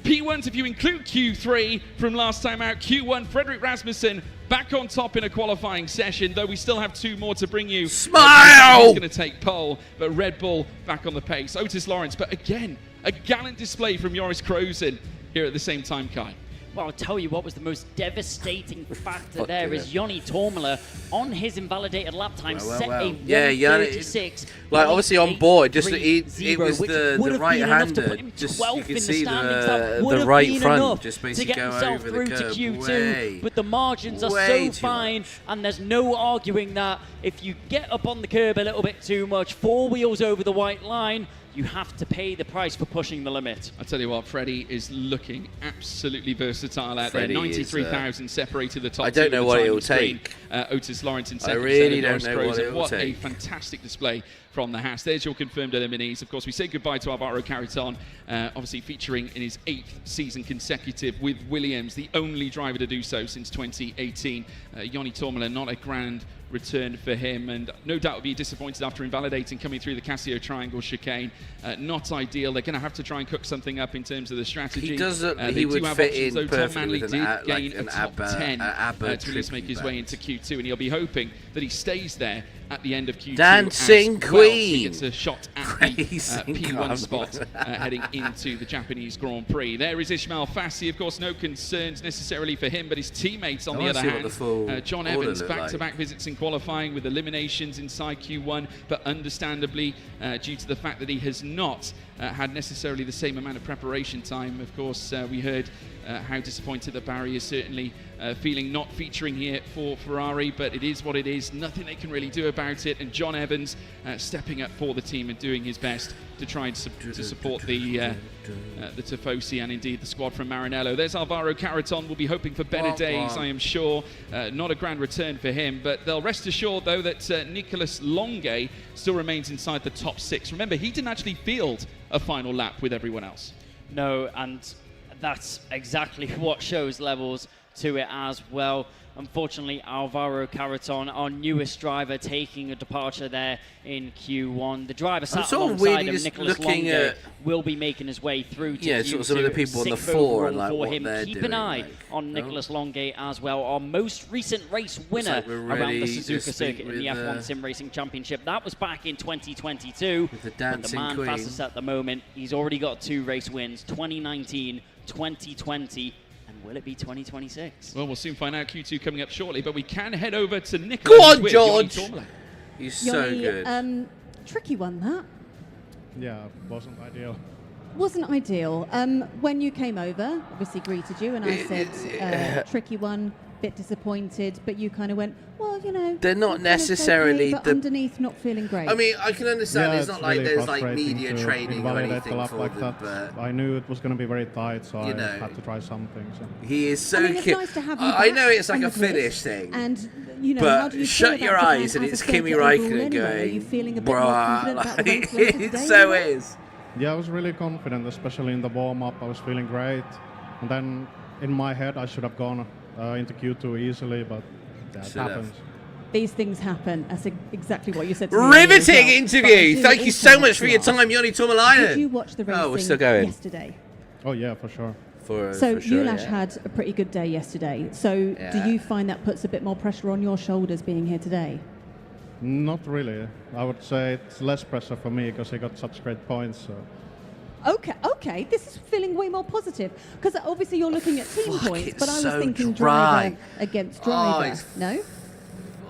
P1s if you include Q3 from last time out. Q1, Frederick Rasmussen back on top in a qualifying session, though we still have two more to bring you. Smile! He's going to take pole, but Red Bull back on the pace. Otis Lawrence, but again, a gallant display from Joris Crozen here at the same time, Kai. Well, I'll tell you what was the most devastating factor there is Joni Tormela on his invalidated lap time set a 1:36. Like obviously on board, just it was which the would have right been enough to hander. put him Just 12th you can in see the standings. That would the have right been front enough just to basically get go himself over through the to curb. Q2. But the margins are Way so too fine, much. and there's no arguing that if you get up on the curb a little bit too much, 4 wheels over the white line, you have to pay the price for pushing the limit. I tell you what, Freddie is looking absolutely versatile out Freddie there. 93,000 separated the top I don't two know with what the it'll timing take. screen. Otis Lawrence in second. I really Joris don't know what Crozen. it'll What a take. fantastic display from the Haas. There's your confirmed eliminees. Of course, we say goodbye to Alvaro Caraton, obviously featuring in his 8th season consecutive with Williams, the only driver to do so since 2018. Joni Tormela, not a grand return for him, and no doubt will be disappointed after invalidating coming through the Casio Triangle chicane. Not ideal. They're going to have to try and cook something up in terms of the strategy. He does look, they he would do have fit options, in though. Tom perfectly Manley with did an, gain like a top 10 to at least make his way into Q2, and he'll be hoping that he stays there at the end of Q2 Dancing as well. Queen. He gets a shot at the P1 spot heading into the Japanese Grand Prix. There is Ismail Fassi. Of course, no concerns necessarily for him, but his teammates on the other hand. John Evans, back-to-back visits in qualifying with eliminations inside Q1, but understandably, due to the fact that he has not had necessarily the same amount of preparation time. Of course, we heard how disappointed that Barry is certainly feeling not featuring here for Ferrari, but it is what it is. Nothing they can really do about it. And John Evans stepping up for the team and doing his best to try and to support the Tifosi and indeed the squad from Maranello. There's Alvaro Caraton. We'll be hoping for better days, I am sure. Not a grand return for him, but they'll rest assured, though, that Nicolas Longue still remains inside the top 6. Remember, he didn't actually field a final lap with everyone else. No, and that's exactly what shows levels to it as well. Unfortunately, Alvaro Caraton, our newest driver, taking a departure there in Q1. The driver sat alongside him, Nicolas Longue, will be making his way through to Q2. Sort of some of the people on the 6th floor and like for what him. they're Keep doing. an eye on Nicolas Longue as well, our most recent race winner around the Suzuka circuit in the F1 Sim Racing Championship. That was back in 2022. With the but dancing the man queen. fastest at the moment, he's already got 2 race wins, 2019, 2020. Will it be 2026? Well, we'll soon find out. Q2 coming up shortly, but we can head over to Nicolas. Go on, George! He's so good. Tricky one, that. Yeah, wasn't ideal. Wasn't ideal. When you came over, obviously greeted you, and I said, tricky one, bit disappointed, but you kind of went, well, you know. They're not necessarily but underneath, not feeling great. I mean, I can understand it's not like really there's like frustrating media to training or invalidate anything the lap for like them, that. but I knew it was going to be very tight, so you I know, had to try something. So. he is so I mean, it's cute. nice to have you I back know it's like on a the grid, finish thing, and you know, how but do you shut feel your about eyes Japan and as it's a Kimi circuit Räikkönen overall anyway? Are you going, feeling a bit more confident about the race later it today, so anyway? is. Yeah, I was really confident, especially in the warm-up. I was feeling great. And then in my head, I should have gone into Q2 easily, but that happens. These things happen. That's exactly what you said to me. Riveting interview. Thank you so much for your time, Joni Tormelainen. Did you watch the racing we're still going. yesterday? Oh, yeah, for sure. So Ulash had a pretty good day yesterday. So do you find that puts a bit more pressure on your shoulders being here today? Not really. I would say it's less pressure for me because he got such great points. So. Okay. This is feeling way more positive because obviously you're looking at team points, but I was so thinking dry. driver against driver. No.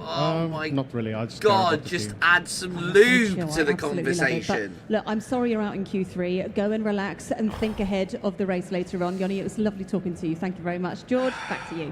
Oh my not really. I just God! Just add some lube to the conversation. Look, I'm sorry you're out in Q3. Go and relax and think ahead of the race later on. Yoni, it was lovely talking to you. Thank you very much. George, back to you.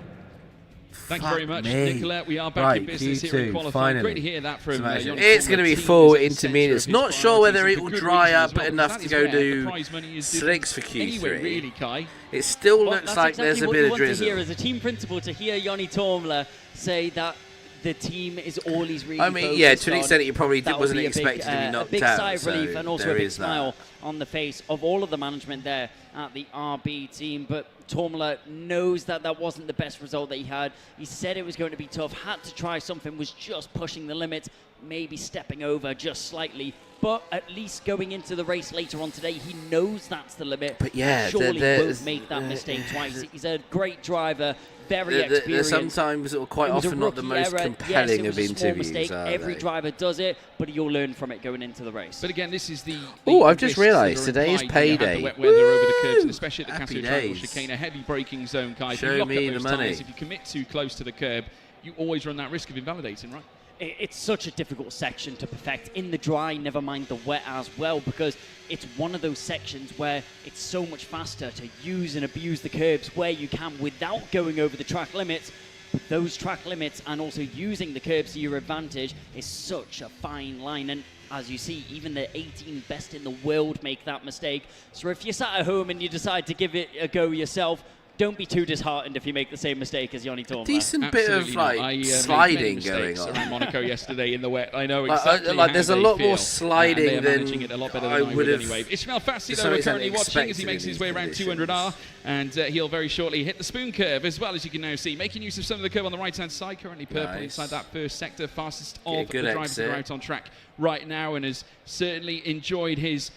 Thank you very much, Nicola. We are back in business here in qualifying. Finally. Great to hear that from It's going to be full intermediates. Not sure whether it will dry up enough to go to slicks for Q3. Anyway, really, Kai. It still looks like there's a bit of drizzle. That's exactly what you want to hear as a team principal, to hear Yoni Tormler say that the team is all he's really I mean, yeah, to an extent he probably wasn't expected to be knocked out. A big sigh of relief and also a big smile on the face of all of the management there at the RB team. But Tormler knows that that wasn't the best result that he had. He said it was going to be tough, had to try something, was just pushing the limit, maybe stepping over just slightly. But at least going into the race later on today, he knows that's the limit. But yeah, surely won't make that mistake twice. He's a great driver, very experienced. They're sometimes, or quite often, not the most compelling of interviews. Every driver does it, but you'll learn from it going into the race. But again, this is the I've just realised today is payday. The wet weather over the curbs, and especially at the Happy Casio Triangle days. chicane, a heavy braking zone, Kai. If Show you lock me up those the money. tyres, if you commit too close to the curb, you always run that risk of invalidating, right? It's such a difficult section to perfect in the dry, never mind the wet as well, because it's one of those sections where it's so much faster to use and abuse the curbs where you can without going over the track limits. But those track limits and also using the curbs to your advantage is such a fine line. And as you see, even the 18 best in the world make that mistake. So if you're sat at home and you decide to give it a go yourself, don't be too disheartened if you make the same mistake as Yoni Tormler. Decent bit of sliding going on around Monaco yesterday in the wet. I know exactly how there's a they lot feel, more sliding and than managing it a lot better I than would have. Anyway, Ismail Fassi though we're currently watching as he makes his way around 200R, and he'll very shortly hit the spoon curve as well, as you can now see, making use of some of the curve on the right hand side. Currently purple inside that first sector, fastest of the drivers that are out on track right now, and has certainly enjoyed his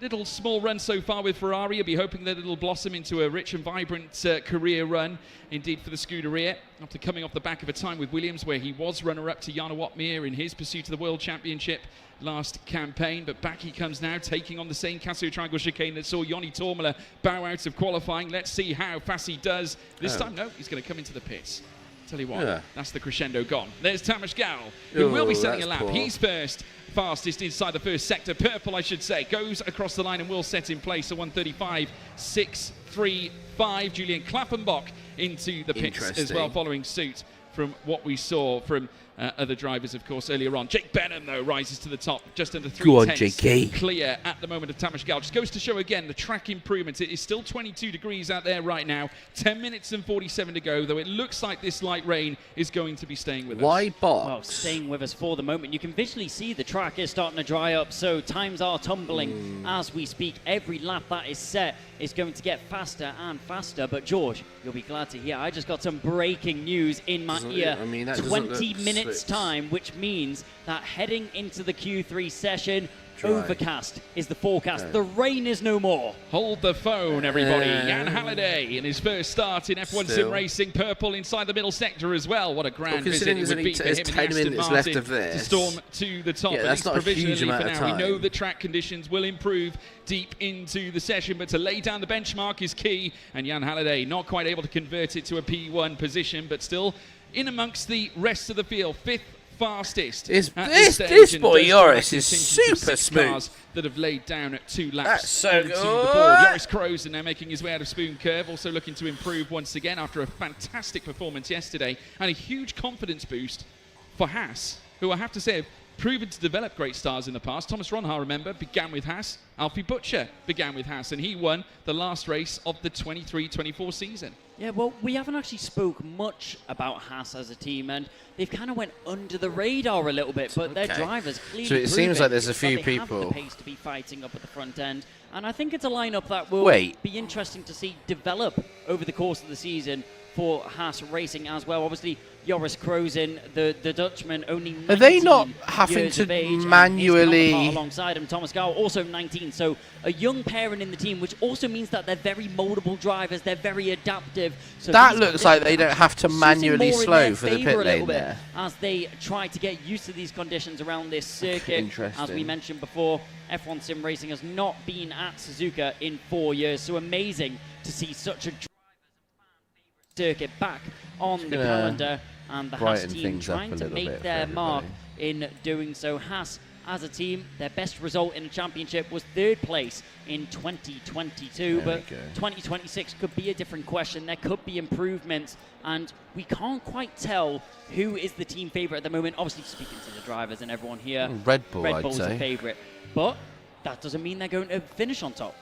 little small run so far with Ferrari. He'll be hoping that it'll blossom into a rich and vibrant career run indeed for the Scuderia, after coming off the back of a time with Williams where he was runner-up to Jarno Watmir in his pursuit of the World Championship last campaign. But back he comes now, taking on the same Casio Triangle chicane that saw Yoni Tormler bow out of qualifying. Let's see how Fassi does this time. No, he's going to come into the pits. Tell you what, that's the crescendo gone. There's Tamas Gal, who will be setting a lap. He's first, fastest inside the first sector. Purple, I should say, goes across the line and will set in place a 1:35.635. Julian Klappenbach into the pits as well, following suit from what we saw from other drivers, of course, earlier on. Jake Benham, though, rises to the top, just under 3 tenths. Clear at the moment of Tamas Gal. Just goes to show again the track improvements. It is still 22 degrees out there right now. 10 minutes and 47 to go, though it looks like this light rain is going to be staying with us. Why box? Well, staying with us for the moment. You can visually see the track is starting to dry up, so times are tumbling as we speak. Every lap that is set is going to get faster and faster. But George, you'll be glad to hear, I just got some breaking news in my ear. 20 minutes time, which means that heading into the Q3 session, overcast is the forecast. The rain is no more. Hold the phone, everybody. Jan Halliday in his first start in F1 Sim Racing. Purple inside the middle sector as well. What a grand visit it would be for him and Aston Martin to storm to the top. That's not a huge amount of time. We know that track conditions will improve deep into the session, but to lay down the benchmark is key, and Jan Halliday not quite able to convert it to a P1 position, but still in amongst the rest of the field. Fifth fastest. This boy Joris is super smooth. That have laid down at 2 laps. That's so good. The board. Joris Kroes now making his way out of Spoon Curve, also looking to improve once again after a fantastic performance yesterday, and a huge confidence boost for Haas, who I have to say have proven to develop great stars in the past. Thomas Ronha, remember, began with Haas. Alfie Butcher began with Haas, and he won the last race of the 23-24 season. Yeah, well, we haven't actually spoke much about Haas as a team, and they've kind of went under the radar a little bit, but their drivers clearly So it seems like there's a few people have the pace to be fighting up at the front end, and I think it's a lineup that will be interesting to see develop over the course of the season for Haas Racing as well. Obviously, Joris Krozen, the Dutchman, only 19 Are they not having years to of age, and manually... his counterpart alongside him, Thomas Gow, also 19. So a young parent in the team, which also means that they're very moldable drivers. They're very adaptive. So that looks like they don't have to manually slow for the pit lane there. As they try to get used to these conditions around this circuit. As we mentioned before, F1 Sim Racing has not been at Suzuka in 4 years. So amazing to see such a driver's fan-favorite circuit back on the calendar. And the Haas team trying to make their mark in doing so. Haas, as a team, their best result in a championship was 3rd place in 2022. But 2026 could be a different question. There could be improvements. And we can't quite tell who is the team favourite at the moment. Obviously, speaking to the drivers and everyone here, Red Bull, Red Bull's a favourite. But that doesn't mean they're going to finish on top.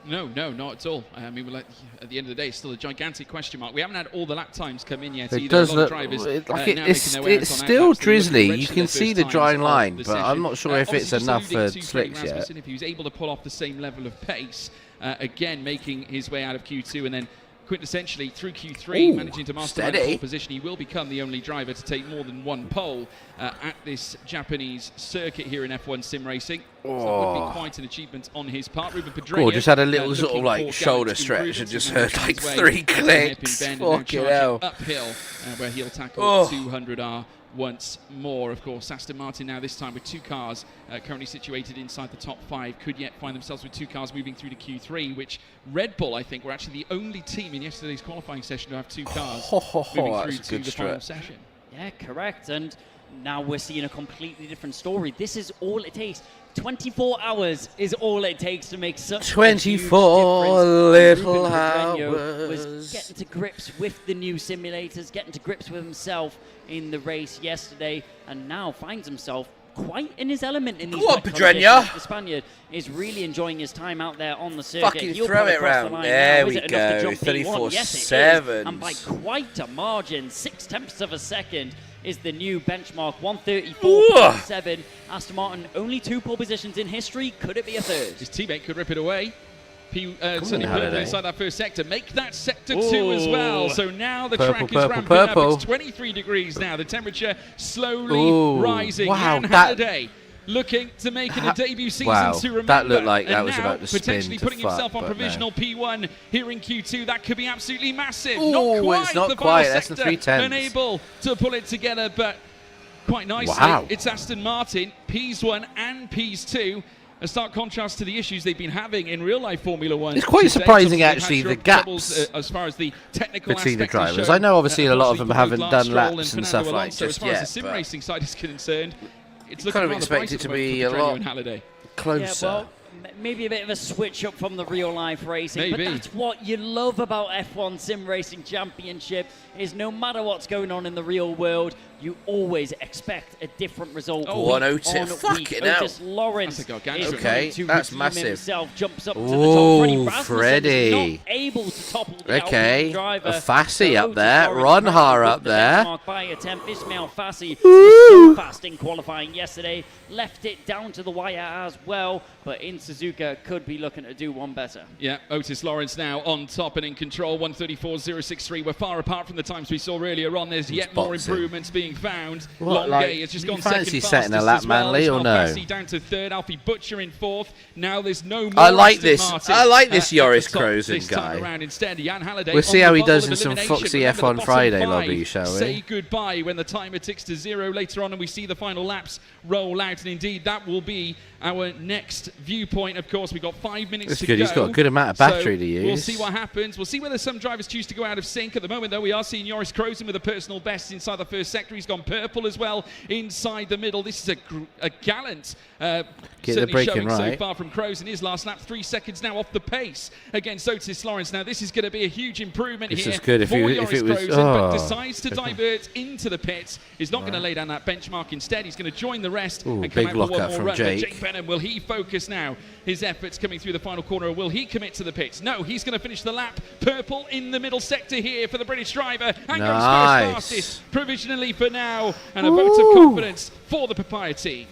No, not at all. I mean, at the end of the day, it's still a gigantic question mark. We haven't had all the lap times come in yet. It does look it's still drizzly. You can see the dry line, but I'm not sure if it's enough for slicks yet. If he was able to pull off the same level of pace, again making his way out of Q2 and then quintessentially through Q3, managing to master the pole position, he will become the only driver to take more than one pole at this Japanese circuit here in F1 Sim Racing. So that would be quite an achievement on his part. Ruben Pedreño just had a little sort of like shoulder stretch and just heard like 3 clicks. Fucking hell. Uphill, where he'll tackle 200R once more. Of course, Aston Martin now this time with 2 cars currently situated inside the top 5 could yet find themselves with 2 cars moving through to Q3, which Red Bull, I think, were actually the only team in yesterday's qualifying session to have 2 cars moving through to the final session. Yeah, correct. And now we're seeing a completely different story. This is all it takes. 24 hours is all it takes to make such 24 little hours. Was getting to grips with the new simulators, getting to grips with himself in the race yesterday, and now finds himself quite in his element in these Pedreño. The Spaniard is really enjoying his time out there on the circuit. Fucking throw it round. There we go. 34.7. And by quite a margin, 0.6 of a second is the new benchmark, 134.7. Aston Martin, only 2 pole positions in history. Could it be a 3rd? His teammate could rip it away. Certainly purple inside that first sector. Make that sector 2 as well. So now the track is ramping up. It's 23 degrees now. The temperature slowly rising. Wow, Jan Halliday looking to make it a debut season to remember. That looked like that and was now about to spin potentially putting himself on provisional P1 here in Q2. That could be absolutely massive. Not quite. It's not the quite. That's the 3/10. Unable to pull it together, but quite nicely. Wow. It's Aston Martin, Ps1 and Ps2. A stark contrast to the issues they've been having in real-life Formula 1. It's quite surprising, actually, the gaps as far as the technical between the drivers. I know, obviously, a lot of them haven't done laps and stuff like that. As far as the sim racing side is concerned, it's looking kind of expect it to be a lot closer. Yeah, well, maybe a bit of a switch up from the real-life racing. Maybe. But that's what you love about F1 Sim Racing Championship, is no matter what's going on in the real world, you always expect a different result. On Otis. Fucking hell. Otis Lawrence okay, that's massive. Himself, jumps up to the top. Freddie. Not able to topple the driver. Fassi up there. Ronhar up there. By attempt, Ismail Fassi was so fast in qualifying yesterday. Left it down to the wire as well. But in Suzuka, could be looking to do one better. Yeah, Otis Lawrence now on top and in control. 134.063. We're far apart from the times we saw earlier on. There's yet more improvements being found. Longay has just gone second fastest setting a lap, Manley, or no? Down to 3rd. Alfie Butcher in 4th. Now there's no more. I like this. I like this Joris Krozen guy. Instead, Jan Halliday we'll see how he does in some Foxy F1 Friday lobby, shall we? Say goodbye when the timer ticks to 0 later on and we see the final laps roll out. And indeed, that will be our next viewpoint. Of course, we've got 5 minutes to go. He's got a good amount of battery to use. We'll see what happens. We'll see whether some drivers choose to go out of sync. At the moment, though, we are seeing Joris Krozen with a personal best inside the first sector. He's gone purple as well inside the middle. This is a gallant certainly showing so far from Krozen. His last lap, 3 seconds now off the pace against Otis Lawrence. Now, this is going to be a huge improvement this here is good if for it Joris was, Krozen, but decides to divert into the pits. He's not going to lay down that benchmark. Instead, he's going to join the rest and come out for one more run. Jake. But Jake Benham, will he focus now his efforts coming through the final corner, or will he commit to the pits? No, he's going to finish the lap. Purple in the middle sector here for the British driver. And goes first fastest provisionally for now. And a vote of confidence for the propriety.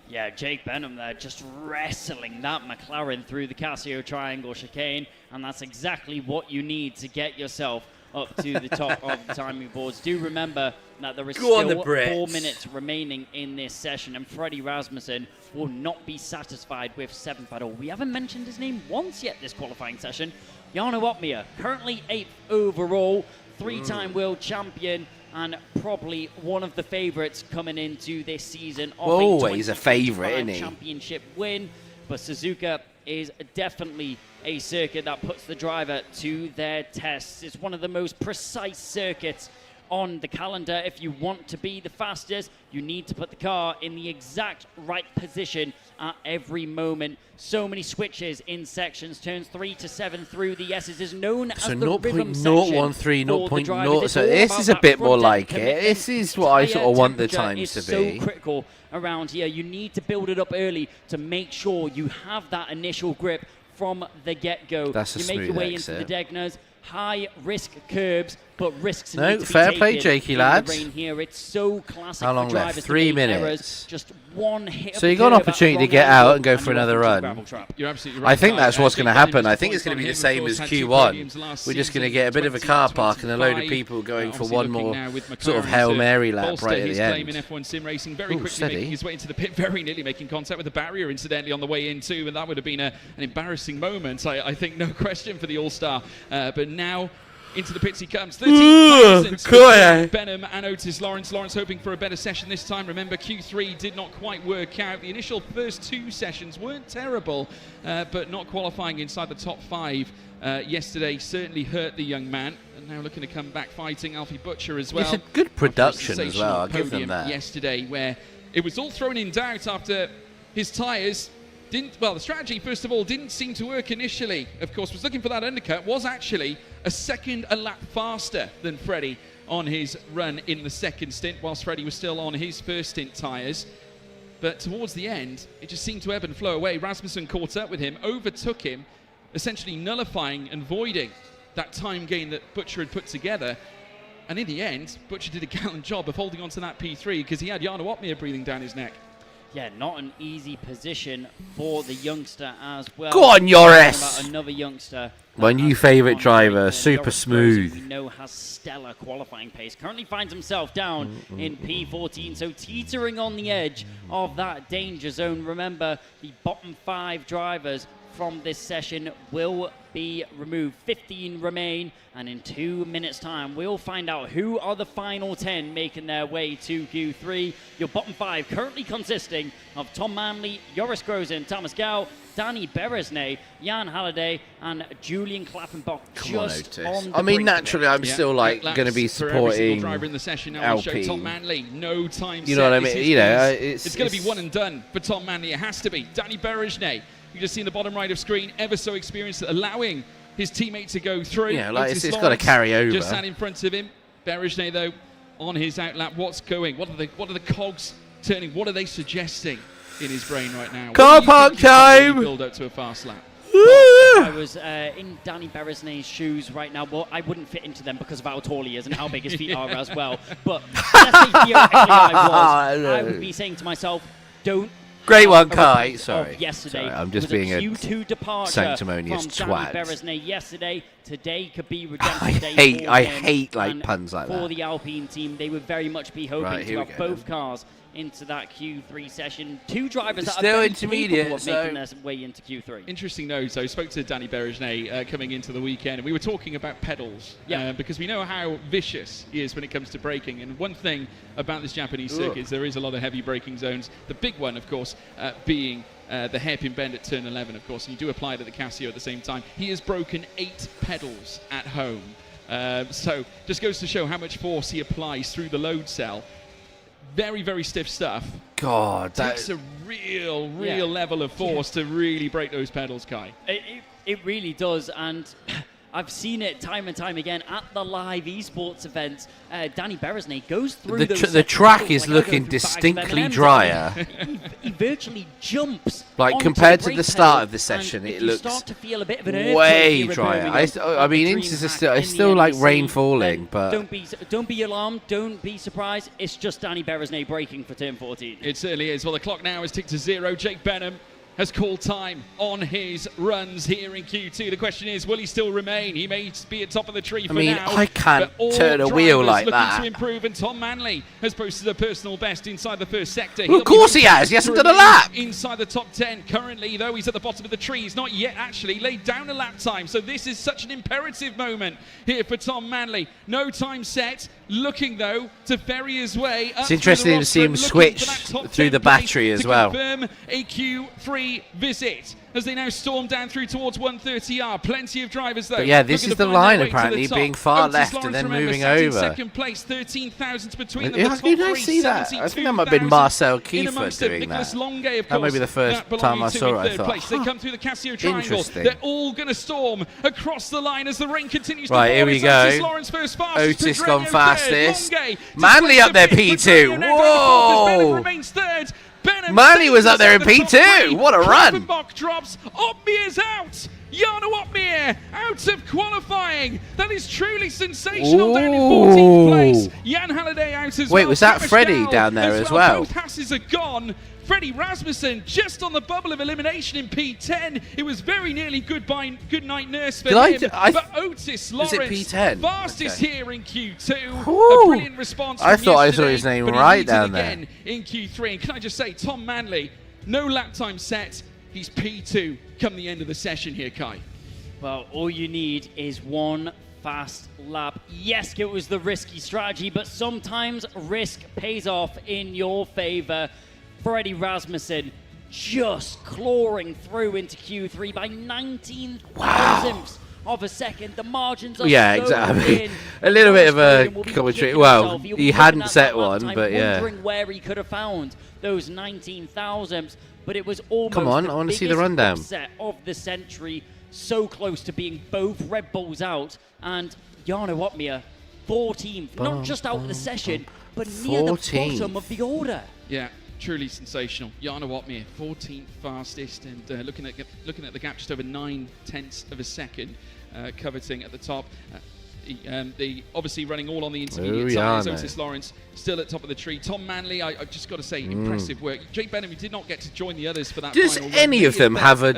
Yeah, Jake Benham there just wrestling that McLaren through the Casio triangle chicane, and that's exactly what you need to get yourself up to the top of the timing boards. Do remember that there is still 4 minutes remaining in this session, and Freddie Rasmussen will not be satisfied with 7th at all. We haven't mentioned his name once yet this qualifying session. Jarno Opmeer, currently 8th overall, 3-time world champion, and probably one of the favourites coming into this season. Always a favourite, isn't he? Championship win, but Suzuka is definitely a circuit that puts the driver to their tests. It's one of the most precise circuits on the calendar. If you want to be the fastest, you need to put the car in the exact right position at every moment. So many switches in sections. Turns 3 to 7 through the S's is known as the rhythm section. 0.013, 0.0. So this is a bit more like it. This is what I sort of want the times to be. So critical around here. You need to build it up early to make sure you have that initial grip from the get-go. That's a you make your way into the Degnas. High risk curbs, but risks need to be fair taken play, Jakey lad. Here. It's so classic. How long for left? drivers 3 to make minutes. Errors. Just one hit. So you got an opportunity to get out and go for another run. You're absolutely right. I think that's what's going to happen. I think it's going to be the same as Q1. We're just going to get a bit of a car park and a load of people going for one more sort of Hail Mary lap right at the end. In F1 sim racing, very quickly making his way into the pit, very nearly making contact with the barrier, incidentally, on the way in too, and that would have been an embarrassing moment, I think, no question for the All-Star. But now into the pits he comes. 13,000 Benham and Otis Lawrence. Lawrence hoping for a better session this time. Remember, Q3 did not quite work out. The initial first 2 sessions weren't terrible, but not qualifying inside the top 5 yesterday certainly hurt the young man. And now looking to come back fighting Alfie Butcher as well. It's a good production as well, I'll give them that. Yesterday, where it was all thrown in doubt after his tyres the strategy, first of all, didn't seem to work initially. Of course, was looking for that undercut, was actually a second a lap faster than Freddie on his run in the second stint, whilst Freddie was still on his first stint tyres. But towards the end, it just seemed to ebb and flow away. Rasmussen caught up with him, overtook him, essentially nullifying and voiding that time gain that Butcher had put together. And in the end, Butcher did a gallant job of holding on to that P3 because he had Jarno Opmeer breathing down his neck. Yeah, not an easy position for the youngster as well. Go on, Joris! Another youngster. My new favourite driver, super smooth. We know has stellar qualifying pace. Currently finds himself down in P14, so teetering on the edge of that danger zone. Remember, the bottom 5 drivers from this session will be removed. 15 remain, and in 2 minutes time we'll find out who are the final 10 making their way to Q3. Your bottom 5 currently consisting of Tom Manley, Joris Grozen, Thomas Gau, Danny Beresnay, Jan Halliday, and Julian Klappenbach. I mean, naturally, I'm still like going to be supporting driver in the session. Now we'll show Tom Manley. No time. You know what I mean? You know, it's going to be one and done for Tom Manley. It has to be. Danny Beresnay. You just see in the bottom right of screen, ever so experienced at allowing his teammate to go through. Yeah, like it's got to carry over. Just sat in front of him. Beresnay, though, on his outlap. What's going? What are the cogs turning? What are they suggesting in his brain right now? Car park time! Build up to a fast lap. Well, I was in Danny Beresnay's shoes right now. Well, I wouldn't fit into them because of how tall he is and how big his feet are as well. But let's say theoretically I would be saying to myself, don't. Great one, Kai. Sorry. Yesterday, I'm just being a Q2 departure sanctimonious from twat. Danny Beresnay yesterday. Today could be redemption day. I hate like puns like that. For the Alpine team, they would very much be hoping to have both cars into that Q3 session. 2 drivers that still are intermediate, of making their way into Q3. Interesting note. So I spoke to Danny Beresnay coming into the weekend, and we were talking about pedals because we know how vicious he is when it comes to braking. And one thing about this Japanese circuit is there is a lot of heavy braking zones. The big one, of course, being the hairpin bend at turn 11, of course, and you do apply it at the Casio at the same time. He has broken 8 pedals at home. So just goes to show how much force he applies through the load cell. Very, very stiff stuff. God, that takes a real level of force to really break those pedals, Kai. It really does, and I've seen it time and time again at the live esports events. Danny Beresnay goes through the track is looking distinctly drier. He virtually jumps. Like compared to the start of the session, it looks start to feel a bit of an way drier. I mean, it's still like rain falling, but don't be alarmed, don't be surprised. It's just Danny Beresnay braking for turn 14. It certainly is. Well, the clock now is ticked to 0. Jake Benham has called time on his runs here in Q2. The question is, will he still remain? He may be at top of the tree for now. I can't turn a wheel like that. To improve, and Tom Manley has posted a personal best inside the first sector. Well, of course he has. He hasn't done a lap. Inside the top 10 currently, though he's at the bottom of the tree. He's not yet actually laid down a lap time. So this is such an imperative moment here for Tom Manley. No time set. Looking though to ferry his way up. It's interesting to see him switch through the battery as well. Confirm a Q3 visit as they now storm down through towards 130R. Plenty of drivers though. But yeah, this is the line apparently, being far left and then moving over. Second place, 13,000 between them. How did I see that? I think that might have been Marcel Kiefer doing that. That may be the first time I saw it, I thought. They come through the Casio Triangle. They're all going to storm across the line as the rain continues to Right, here we go. Otis gone fastest. Manley up there, P2. Whoa! Manley was up there in P2. What a run. Drops. Opmier's out. Jarno Opmier out of qualifying. That is truly sensational. Down in 14th place. Jan Halliday out as well. Wait, was that Freddie down there as well? Both Hasses are gone. Freddie Rasmussen just on the bubble of elimination in P10. It was very nearly good night nurse for him. But Otis Lawrence, P10? fastest here in Q2. Ooh. A brilliant response. I thought I saw his name right down there. Again in Q3. And can I just say, Tom Manley, no lap time set. He's P2 come the end of the session here, Kai. Well, all you need is one fast lap. Yes, it was the risky strategy, but sometimes risk pays off in your favor. Freddie Rasmussen just clawing through into Q3 by 19 thousandths of a second. The margins are exactly. thin. A little bit of a commentary. Well, he hadn't set one, but yeah. Wondering where he could have found those 19 thousandths, but it was almost Come on, I want to see the rundown. Upset of the century, so close to being both Red Bulls out, and Jarno Opmier 14th, not just out of the session, but near the bottom of the order. Yeah. Truly sensational. Jarno Opmier, 14th fastest, and looking at the gap, just over 9/10 of a second, coveting at the top. The obviously running all on the intermediate side. Otis Lawrence still at top of the tree. Tom Manley, I've just got to say, impressive work. Jake Benham did not get to join the others for that. Does final any of them have a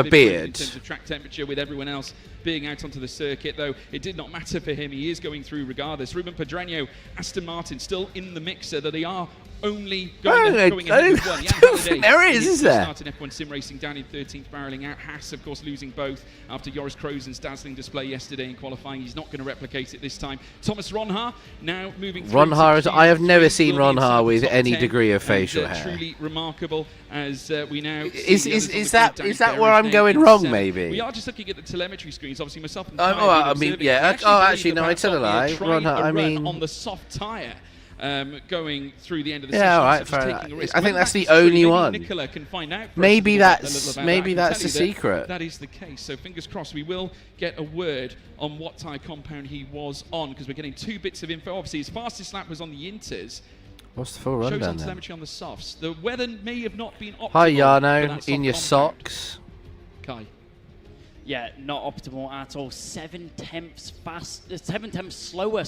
beard? In terms of track temperature, with everyone else being out onto the circuit, though it did not matter for him. He is going through regardless. Ruben Pedreño, Aston Martin, still in the mixer. That they are only going ahead with one. There is there? Starting F1 sim racing down in 13th, barreling out. Haas, of course, losing both after Joris Krozen's dazzling display yesterday in qualifying. He's not going to replicate it this time. Thomas Ronhaar now moving through. Ronhaar, I have never seen Ronhaar with any degree of facial hair. Truly remarkable, as we now is that where I'm going wrong? Maybe we are just looking at the telemetry screens. Obviously, myself and actually, no, I tell a lie. Ronhaar, I mean, on the soft tyre. Going through the end of the session. Yeah, all right, fair enough. I think that's the only one. Nicola can find out maybe that's the secret. That is the case. So fingers crossed, we will get a word on what tyre compound he was on, because we're getting 2 bits of info. Obviously, his fastest lap was on the Inters. What's the full rundown? Shows on telemetry on the softs. The weather may have not been optimal. Hi, Jarno, in your socks. Kai. Yeah, not optimal at all. 7 tenths slower,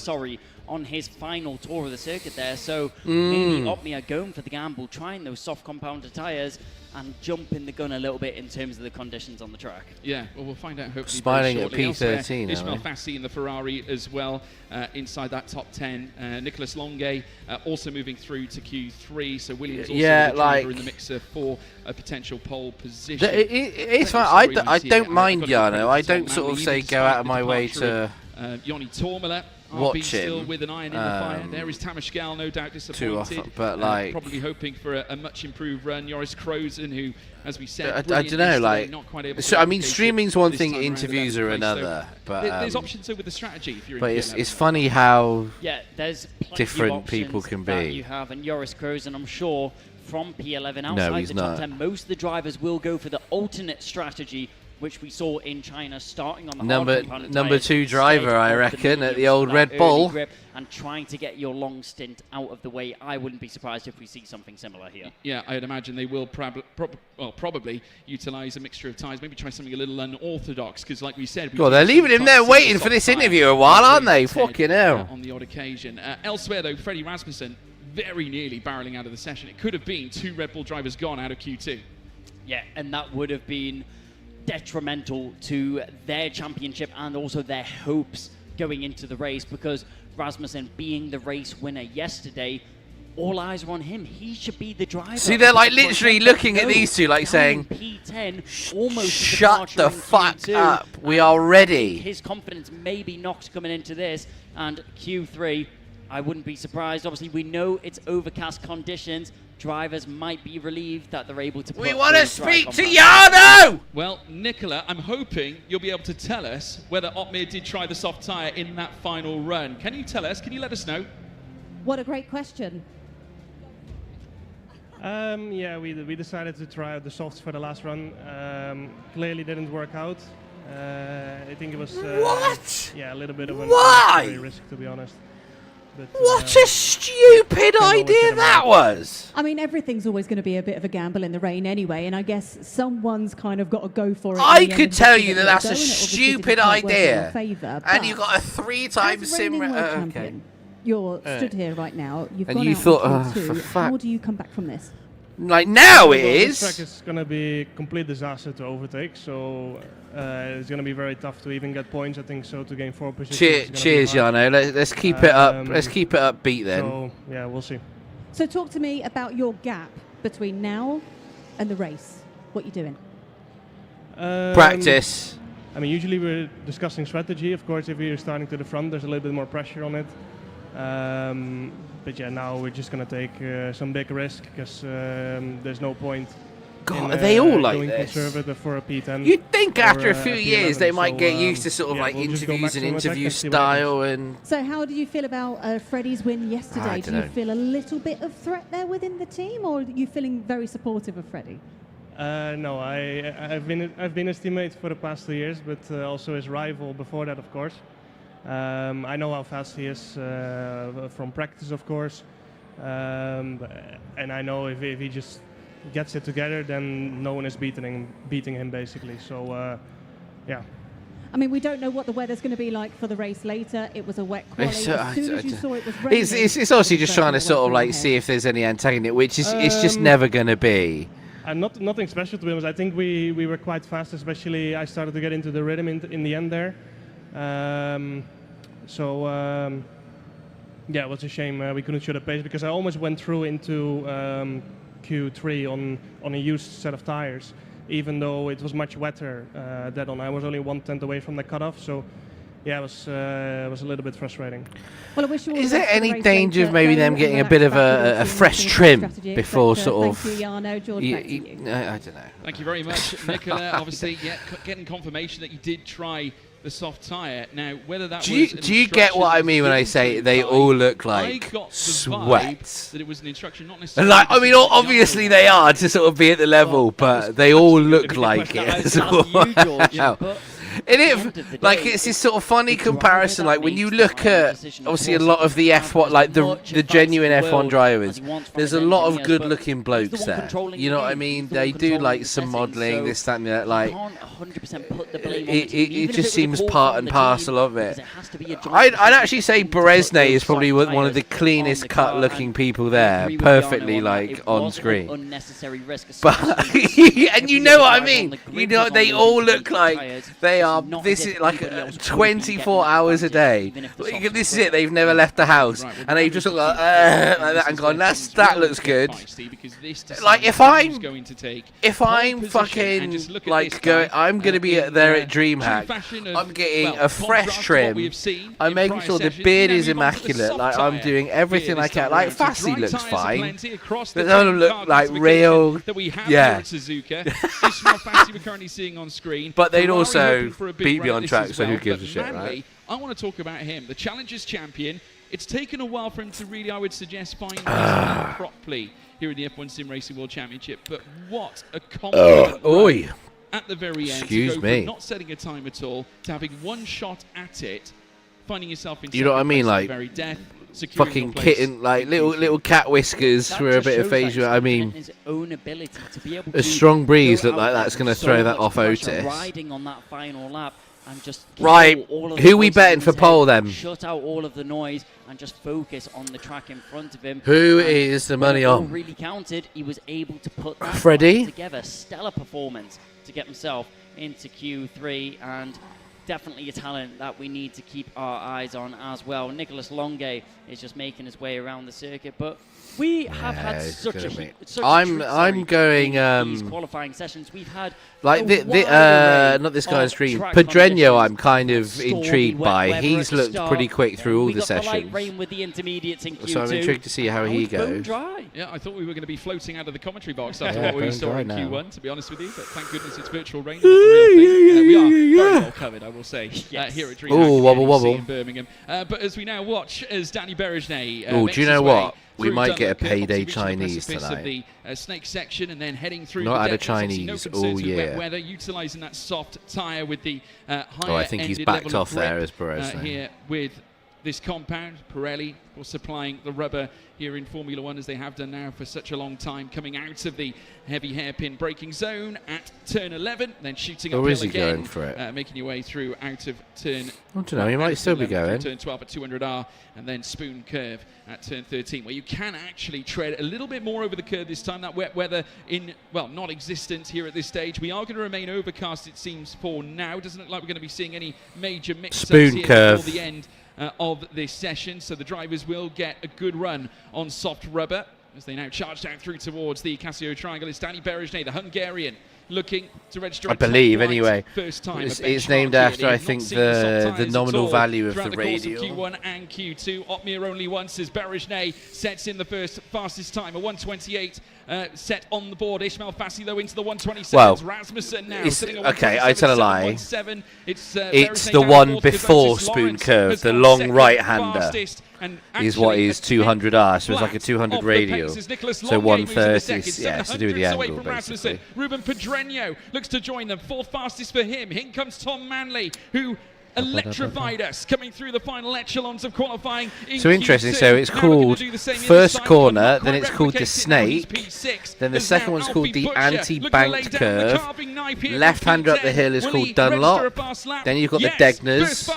on his final tour of the circuit there. So maybe Opmier going for the gamble, trying those soft compounded tyres and jumping the gun a little bit in terms of the conditions on the track. Yeah, well, we'll find out hopefully Smiling very shortly. at P13. Ismail Fassi in the Ferrari as well, inside that top 10. Nicolas Longuet also moving through to Q3. So Williams also in the mixer for a potential pole position. It's fine. I don't mind Jarno. I don't sort of say go out of my way to Joni Tormela. Watch him. Still with an iron in the fire. There is Tamas Gal, no doubt disappointed. Too often, but probably hoping for a much improved run. Joris Krozen, who, as we said, I don't know, not quite able to I mean, streaming's one thing, interviews are another. But there's options with the strategy. If you're but it's funny how there's different people can be. You have, and Joris Krozen, I'm sure, from P11 outside the top 10, most of the drivers will go for the alternate strategy, which we saw in China, starting on the number 2 driver, I reckon, at the old Red Bull, and trying to get your long stint out of the way. I wouldn't be surprised if we see something similar here. Yeah, I'd imagine they will probably utilise a mixture of tyres, maybe try something a little unorthodox, because like we said... they're leaving him there waiting for this interview a while, aren't they? Fucking hell. On the odd occasion. Elsewhere, though, Freddie Rasmussen very nearly barreling out of the session. It could have been 2 Red Bull drivers gone out of Q2. Yeah, and that would have been detrimental to their championship and also their hopes going into the race, because Rasmussen being the race winner yesterday, all eyes are on him. He should be the driver. See, they're like literally looking at these two like saying, P10, almost shut the fuck up. We are ready. His confidence may be knocked coming into this. And Q3, I wouldn't be surprised. Obviously, we know it's overcast conditions. Drivers might be relieved that they're able to put. We want to speak to Jarno! Well, Nicola, I'm hoping you'll be able to tell us whether Otmir did try the soft tyre in that final run. Can you tell us? Can you let us know? What a great question. Yeah, we decided to try out the softs for the last run. Clearly didn't work out. I think it was what? Yeah, a little bit of a risk, to be honest. But, what a stupid idea that was! I mean, everything's always going to be a bit of a gamble in the rain anyway, and I guess someone's kind of got to go for it. I could tell you that that's a stupid idea. And you got a 3-time sim. Okay. You're stood here right now. You've and gone you out thought, for fuck. How do you come back from this? Like now it is. This track is going to be a complete disaster to overtake, so it's going to be very tough to even get points. I think so to gain 4 positions. Cheers, Jarno. Let's keep it up. Let's keep it upbeat then. So yeah, we'll see. So talk to me about your gap between now and the race. What you doing? Practice. I mean, usually we're discussing strategy. Of course, if we're starting to the front, there's a little bit more pressure on it. But yeah, now we're just going to take some big risk because there's no point. God, are they all like going this? Conservative for a P10. You'd think after a few P11, years they might get used to sort of yeah, like we'll interviews and interview and see style and. So how do you feel about Freddie's win yesterday? Do you feel a little bit of threat there within the team, or are you feeling very supportive of Freddie? No, I've been his teammate for the past 2 years, but also his rival before that, of course. I know how fast he is from practice, of course, and I know if he just gets it together, then no one is beating him basically. So, yeah. I mean, we don't know what the weather's going to be like for the race later. It was a wet quali. As soon as you saw it was raining, it's obviously just trying to sort of like see if there's any antagonism, which is it's just never going to be. Nothing special, to be honest. I think we were quite fast, especially I started to get into the rhythm in the end there. Yeah, it was a shame we couldn't show the pace because I almost went through into Q3 on a used set of tires, even though it was much wetter that on. I was only 1/10 away from the cutoff, so yeah, it was a little bit frustrating. Well, I wish you all is there any danger of maybe them getting a bit of a fresh trim before sort of? Thank you, Jarno. George, back to you. I don't know. Thank you very much, Nicola. Obviously, yeah, getting confirmation that you did try the soft tyre. Now, whether that do you get what I mean when I say they all look like sweat? That it was an instruction, not necessarily. Like, I mean, obviously they are to sort of be at the level, but they all look like it as well. And it's this sort of funny comparison. Like when you look at obviously a lot of the F1, like the genuine F1 drivers, there's a lot of good-looking blokes there. You know what I mean? They do like some modelling, this, that, and that. Like it just seems part and parcel of it. I'd actually say Berezne is probably one of the cleanest cut-looking people there, perfectly like on screen. But and you know what I mean? You know they all look like they are. This is like 24 hours a day. This is it. They've never left the house, and they've just looked like that and gone. That looks good. Like if I'm fucking like going, I'm gonna be there at DreamHack. I'm getting a fresh trim. I'm making sure the beard is immaculate. Like I'm doing everything I can. Like Fassi looks fine. But none of them look like real. Yeah. But they'd also beat me on track, so who gives a shit, right? I want to talk about him, the Challengers champion. It's taken a while for him to really, I would suggest, find his feet properly here in the F1 Sim Racing World Championship. But what a confident run at the very end. Excuse to go me. From not setting a time at all to having one shot at it, finding yourself in. You know what I mean, like very death. Fucking kitten, like little cat whiskers for a bit of facial. I mean, a strong breeze look like that's going to throw that off Otis. Riding on that final lap. and just right. all of Who we betting for pole then? Shut out all of the noise and just focus on the track in front of him. Who is the money on? Really counted. He was able to put that Freddie together. Stellar performance to get himself into Q3, and definitely a talent that we need to keep our eyes on as well. Nicholas Longue is just making his way around the circuit, but we have had such a I'm going these qualifying sessions. We've had like not this guy's dream. Pedreño, I'm kind of intrigued by. He's looked pretty quick through all the sessions. With the intermediates in Q2. So I'm intrigued to see how he goes. Yeah, I thought we were going to be floating out of the commentary box after what we saw in Q1, to be honest with you. But thank goodness it's virtual rain. We are very well covered, I will say, here at DreamHack wobble. in Birmingham. But as we now watch as Danny Berejnei do you know what? We might get a payday Chinese tonight. Of the snake section and then heading through. Not the had a Chinese all year. Weather, utilising that soft tyre with the higher. I think he's backed off there as Berejnei. Here with this compound, Pirelli was supplying the rubber here in Formula One, as they have done now for such a long time, coming out of the heavy hairpin braking zone at turn 11, then shooting uphill is he again, going for it? making your way through out of turn. I don't know, he might still be going. Turn 12 at 200R, and then spoon curve at turn 13, where you can actually tread a little bit more over the curve this time. That wet weather not existent here at this stage. We are going to remain overcast, it seems, for now. Doesn't look like we're going to be seeing any major mix-ups here curve before the end of this session, so the drivers will get a good run on soft rubber as they now charge down through towards the Casio Triangle. It's Danny Berejnei, the Hungarian, looking to register. I believe, anyway. First time it's named after, I think, the nominal value of the radial. Q1 and Q2. Otmir only once as Berejnei sets in the first fastest time, a 1:28 set on the board. Ismail Fassi though into the 1:27s. Well, Rasmussen now okay, I tell a lie. It's the one before spoon curve, the long right-hander. Is what is 200R, so it's like a 200 radial. So 130, yeah, it's to do with the angle, basically. Ruben Pedreño looks to join them. Fourth fastest for him. In comes Tom Manley, who electrified us coming through the final echelons of qualifying. So interesting. So it's called first corner, then it's called the snake, then the second one's called the anti-banked curve. Left-hander up the hill is called Dunlop. Then you've got the Degners,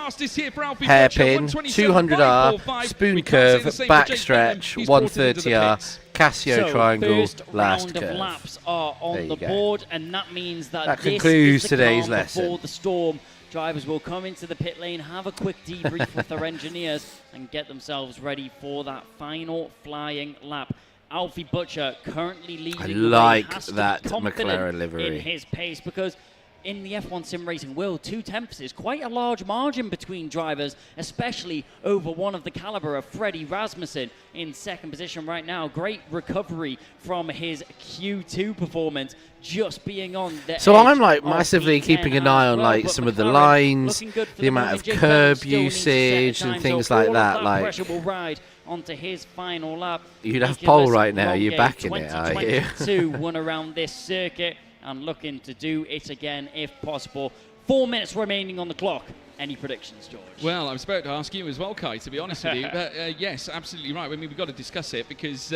hairpin, 200R, spoon curve, backstretch, 130R. Casio Triangle, last curve. Laps are on the board, and that means that concludes today's lesson. Before the storm, drivers will come into the pit lane, have a quick debrief with their engineers, and get themselves ready for that final flying lap. Alfie Butcher currently leading. I like that McLaren livery in his pace, because in the F1 sim racing world, 2/10 is quite a large margin between drivers, especially over one of the caliber of Freddie Rasmussen in second position right now. Great recovery from his Q2 performance, just being on the So I'm like massively keeping an eye on like some of the lines, the amount of curb usage and things like that. Like pressure will ride onto his final lap. You'd have pole right now. You're backing it, are you? 2022 won around this circuit, and looking to do it again if possible. 4 minutes remaining on the clock. Any predictions, George? Well, I was about to ask you as well, Kai, to be honest with you. But yes, absolutely right. I mean, we've got to discuss it, because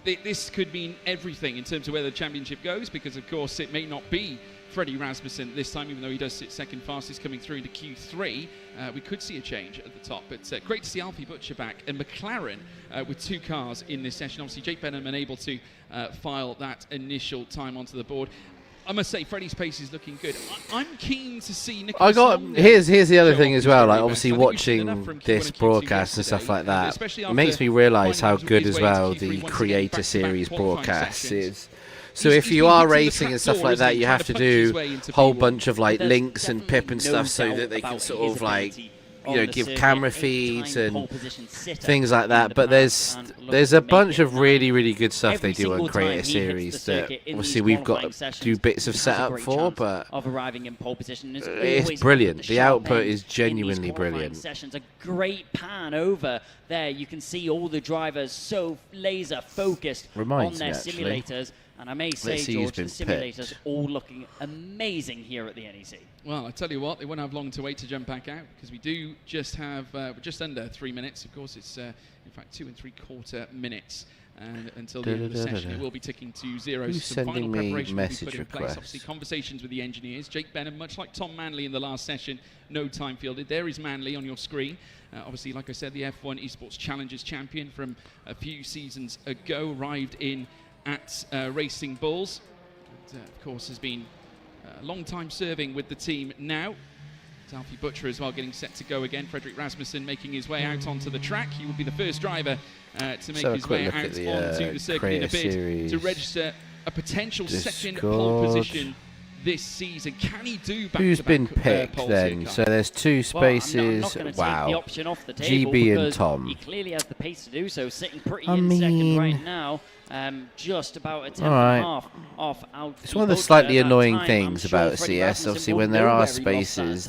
this could mean everything in terms of where the championship goes, because, of course, it may not be Freddie Rasmussen this time, even though he does sit second fastest coming through into Q3. We could see a change at the top, but great to see Alfie Butcher back, and McLaren with two cars in this session. Obviously, Jake Benham unable to file that initial time onto the board. I must say, Freddie's pace is looking good. I'm keen to see Nicholas. Here's the other thing as well. Like obviously watching this broadcast and stuff like that, it makes me realise how good as well the Creator Series broadcast is. So if you are racing and stuff like that, you have to do a whole bunch of like links and pip and stuff so that they can sort of like, you know, give camera feeds and things like that. But there's a bunch of really good stuff they do on Creator Series that obviously we've got to do bits of setup for, but it's brilliant. The output is genuinely brilliant. Sessions, a great pan over there. You can see all the drivers so laser focused on their simulators. And I may say, George, the simulators all looking amazing here at the NEC. Well, I tell you what, they won't have long to wait to jump back out, because we do just have just under 3 minutes. Of course, it's in fact 2 3/4 minutes And until the end of the session, it will be ticking to 0. Who's Some final sending me preparation will be message put in place. requests? Obviously, conversations with the engineers. Jake Benham, much like Tom Manley in the last session, no time fielded. There is Manley on your screen. Obviously, like I said, the F1 Esports Challengers champion from a few seasons ago, arrived in at Racing Bulls. And, of course, has been a long time serving with the team now. It's Alfie Butcher as well, getting set to go again. Frederick Rasmussen making his way out onto the track. He will be the first driver to make his way out onto the circuit in a bid to register a potential second pole position this season. Can he do back-to-back Who's been picked then? So there's 2 spaces. Well, I'm not going to take the option off the table GB and Tom. He clearly has the pace to do so, sitting pretty in second right now. Just about a 10.5 off Alfie. It's one of the slightly annoying things about CS. Obviously, when there are spaces,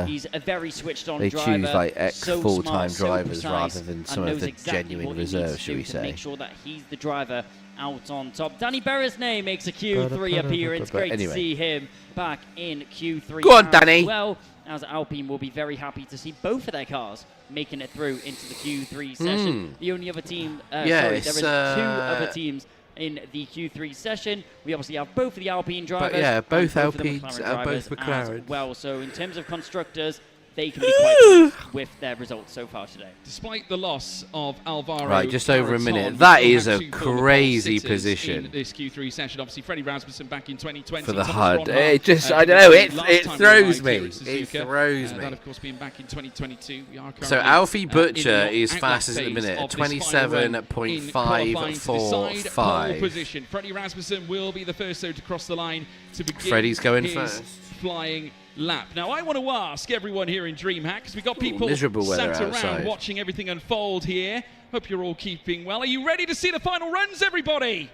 he's a very switched on they driver, choose like ex so full-time smart, drivers so rather than some of the exactly genuine what he needs reserves, to shall we do to say? make sure that he's the driver out on top. Danny Beresnay makes a Q3 appearance. Great to see him back in Q3. Go on, Danny. Well, as Alpine will be very happy to see both of their cars making it through into the Q3 session. The only other team, there is 2 other teams in the Q3 session. We obviously have both of the Alpine drivers. But yeah, both Alpines and both McLaren as well. So in terms of constructors, they can be quite pleased with their results so far today. Despite the loss of Alvaro, right, just over a minute. That is a crazy position. position. This Q3 session, obviously, Freddie Rasmussen back in 2020 for the HUD. It just, I don't know, it throws me. It throws me. That, of course, being back in 2022. We are so Alfie Butcher is fastest at the minute, 27.545. Position. Freddie Rasmussen will be the first to cross the line to begin. Freddie's going first. Flying lap. Now, I want to ask everyone here in DreamHack, because we've got people sat around watching everything unfold here. Hope you're all keeping well. Are you ready to see the final runs, everybody?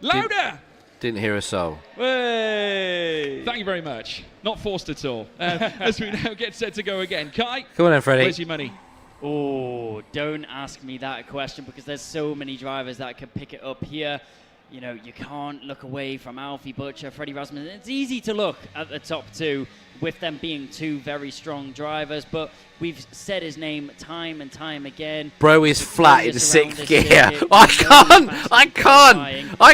Louder! Didn't hear a soul. Hey. Thank you very much. Not forced at all. As we now get set to go again. Kai, come on then, Freddie. Where's your money? Oh, don't ask me that question, because there's so many drivers that can pick it up here. You know, you can't look away from Alfie Butcher, Freddie Rasmussen. It's easy to look at the top 2 with them being 2 very strong drivers, but we've said his name time and time again. Bro is flat in 6th gear. I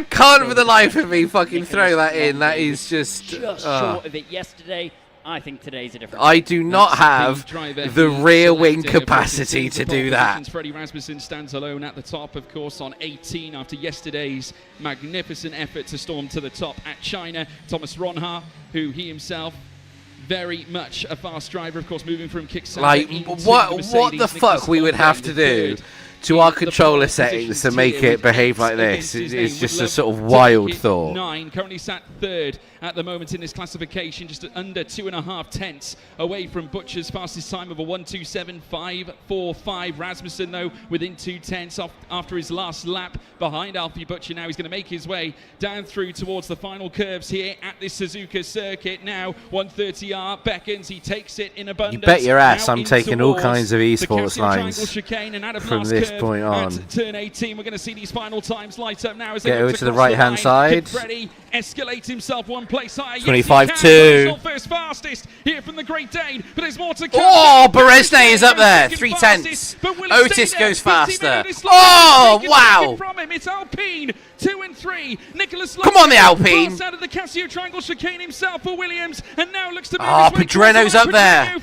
can't for the life of me fucking throw that in. That is just short of it yesterday. I think today's a different. I do not have the rear wing capacity to do that. Freddie Rasmussen stands alone at the top, of course, on 18 after yesterday's magnificent effort to storm to the top at China. Thomas Ronha, who he himself, very much a fast driver, of course, moving from Kickstarter. Like, what the fuck we would have to do to our controller settings to make it behave like this is just a sort of wild thought. 9, currently sat 3rd at the moment in this classification, just under 2.5 tenths away from Butcher's fastest time of a 1:27.545. Rasmussen, though, within 2 tenths after his last lap behind Alfie Butcher. Now he's going to make his way down through towards the final curves here at this Suzuka circuit. Now 130R beckons, he takes it in abundance. You bet your ass I'm taking all kinds of esports lines from this point on. At turn 18, we're going to see these final times light up now as get over to the right hand side. Freddie escalates himself one place higher. 25.2. First fastest here from the Great Dane, but there's more to come. Oh, Beresnay is up there, 3 tenths. Otis goes faster. Oh, wow. From him, it's Alpine, 2 and 3. Nicholas come on, the Alpine. Out of the Casio Triangle chicane himself for Williams, and now looks to be. Oh, Pedreno's up there.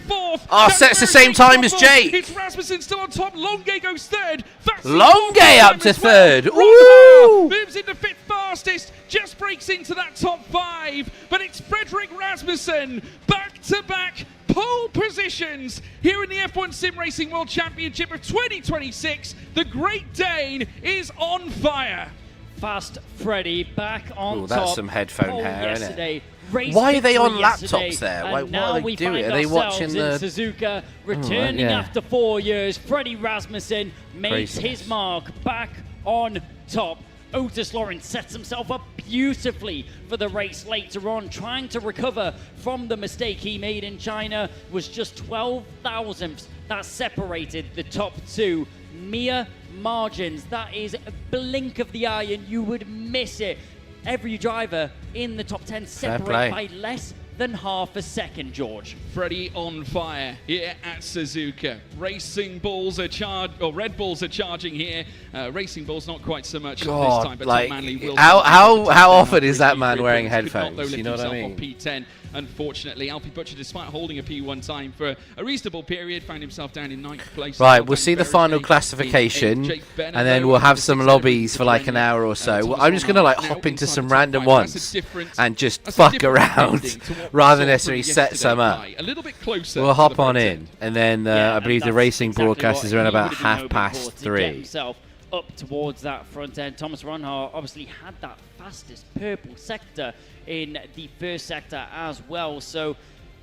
Set's the same time as Jake. It's Rasmussen still on top. Longe goes 3rd. Longe up to 3rd. Ooh. Moves into 5th fastest. Just breaks into that top 5, but it's Frederick Rasmussen back-to-back pole positions here in the F1 Sim Racing World Championship of 2026. The Great Dane is on fire. Fast Freddie back on top. That's some headphone hair, isn't it? Race why are they on yesterday, laptops there? Like, what are they doing? Are they watching the Suzuka returning after 4 years? Freddie Rasmussen makes his mark back on top. Otis Lawrence sets himself up beautifully for the race later on, trying to recover from the mistake he made in China. Was just 12 thousandths that separated the top 2. Mere margins. That is a blink of the eye and you would miss it. Every driver in the top 10 separate by less than half a second, George. Freddie on fire here at Suzuka. Racing Bulls are Red Bulls are charging here. Racing Bulls not quite so much this time, but like, Tom Manley will. How often is that man wearing headphones? You know what I mean? On P10. Unfortunately, Alfie Butcher, despite holding a P1 time for a reasonable period, found himself down in 9th place. Right, we'll see the final classification, and then we'll have some lobbies for like an hour or so. Well, I'm just going to like hop into some random ones and just fuck around rather than necessarily set some up. A little bit closer. We'll hop on in, and then I believe the racing broadcast is around about 3:30. Up towards that front end. Thomas Ronhart obviously had that fastest purple sector in the first sector as well, so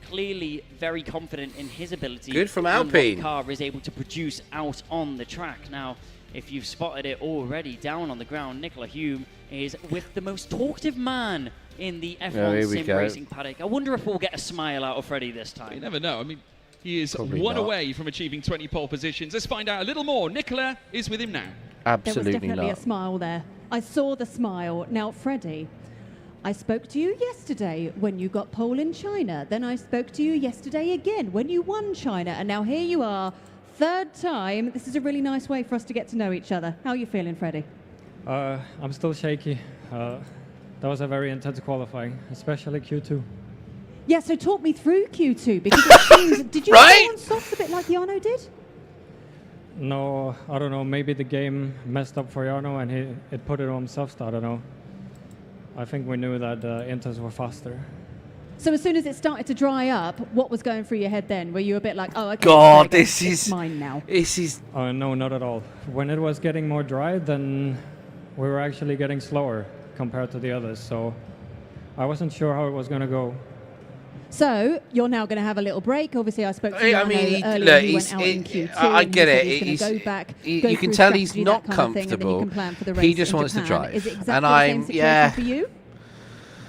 clearly very confident in his ability. Good from Alpine. What Alpine. the car is able to produce out on the track. Now, if you've spotted it already down on the ground, Nicola Hume is with the most talkative man in the F1 sim racing paddock. I wonder if we'll get a smile out of Freddie this time. You never know. I mean, he is Probably one not. away from achieving 20 pole positions. Let's find out a little more. Nicola is with him now. Absolutely there was definitely not. a smile there. I saw the smile. Now, Freddie, I spoke to you yesterday when you got pole in China. Then I spoke to you yesterday again when you won China. And now here you are, third time. This is a really nice way for us to get to know each other. How are you feeling, Freddie? I'm still shaky. That was a very intense qualifying, especially Q2. Yeah, so talk me through Q2, because it seems, did you go on softs a bit like Jarno did? No, I don't know. Maybe the game messed up for Jarno and it put it on soft. I don't know. I think we knew that the inters were faster. So as soon as it started to dry up, what was going through your head then? Were you a bit like, oh, okay, God, it's mine now? This is. No, not at all. When it was getting more dry, then we were actually getting slower compared to the others. So I wasn't sure how it was going to go. So you're now going to have a little break. Obviously, I spoke to I Jarno mean, earlier. look, He went out in Q2. I get it. He's going to go back. You can tell he's not comfortable. He just wants to drive. Is it exactly and the same situation for you?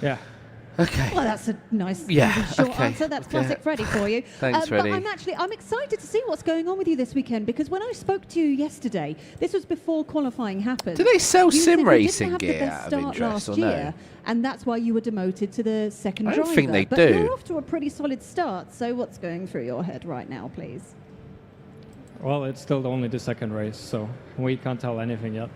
Yeah. Okay. Well, that's a nice, short okay. answer. That's classic Freddie for you. Thanks, Freddie. But I'm excited to see what's going on with you this weekend, because when I spoke to you yesterday, this was before qualifying happened. Do they sell you sim said racing you didn't gear have out the of best start interest, last or no? year, and that's why you were demoted to the second I driver. don't think they but do. You're off to a pretty solid start. So what's going through your head right now, please? Well, it's still only the second race, so we can't tell anything yet.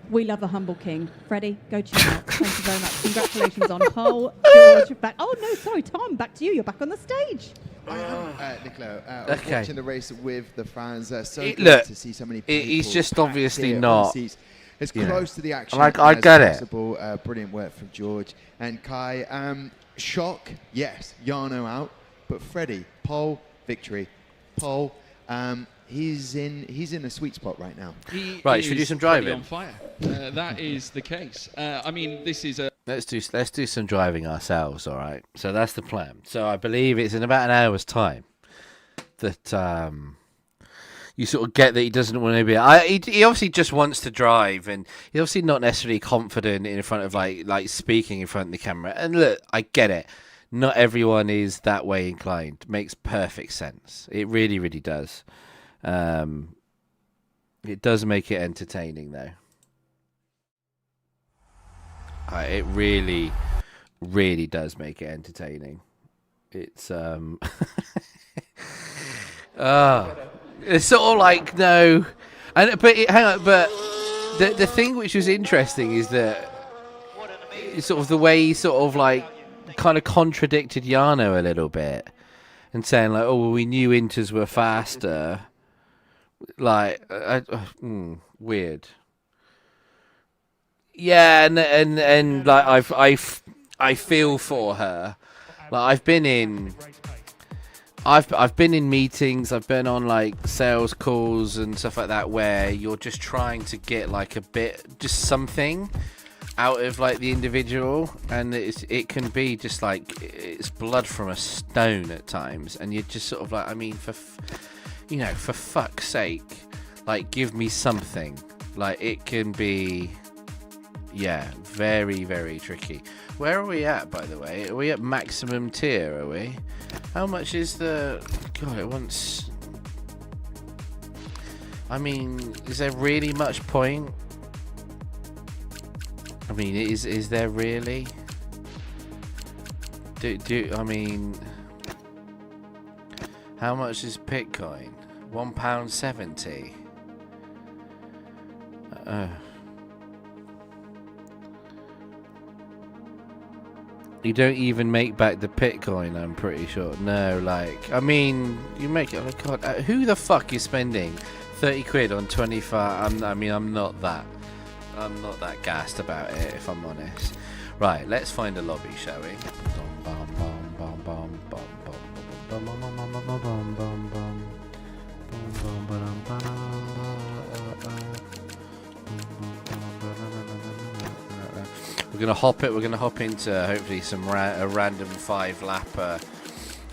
We love a humble king. Freddie, go chill out. Thank you very much. Congratulations on pole. George, back. Oh, no, sorry, Tom, back to you. You're back on the stage. I am, Nicola. I was watching the race with the fans. So good Look, to see so many people. he's just obviously here not. As close to the action I as get it. possible. Brilliant work from George and Kai. Shock, yes, Jarno out, but Freddie, pole, victory, pole. He's in a sweet spot right now. Right, should we do some driving? On fire. That is the case. I mean, this is a. Let's do some driving ourselves. All right. So that's the plan. So I believe it's in about an hour's time that you sort of get that he doesn't want to be. He obviously just wants to drive, and he's obviously not necessarily confident in front of like speaking in front of the camera. And look, I get it. Not everyone is that way inclined. Makes perfect sense. It really, really does. It does make it entertaining, though. It really, really does make it entertaining. It's it's sort of like no, hang on, but the thing which was interesting is that sort of the way he sort of like kind of contradicted Jarno a little bit and saying like, oh, well, we knew Inters were faster. Like, weird. Yeah, and like I feel for her. Like I've been in meetings, I've been on like sales calls and stuff like that where you're just trying to get like a bit, just something out of like the individual, and it can be just like it's blood from a stone at times, and you're just sort of like, I mean, for fuck's sake, like give me something. Like it can be, yeah, very, very tricky. Where are we at, by the way? Are we at maximum tier, are we? How much is the... God, it wants... I mean, is there really much point? I mean, is there really? I mean, how much is Bitcoin? £1.70. You don't even make back the Bitcoin, I'm pretty sure. No, like, I mean, you make it. Oh God, who the fuck is spending 30 quid on 25? I'm not that gassed about it, if I'm honest. Right, let's find a lobby, shall we? We're gonna hop into hopefully a random 5-lapper.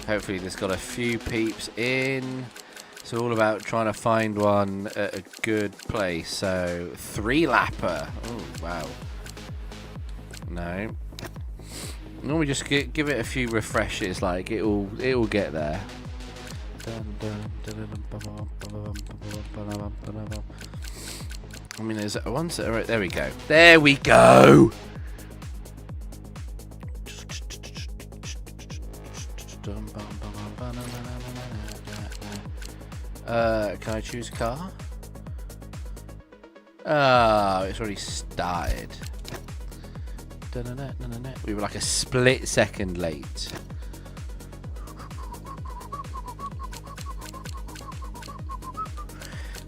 Hopefully there's got a few peeps in. It's all about trying to find one at a good place. So 3-lapper. Oh wow. No. Normally just give it a few refreshes. Like it'll get there. I mean, there's ones that are right. There we go. There we go. Can I choose a car? Oh, it's already started. We were like a split second late.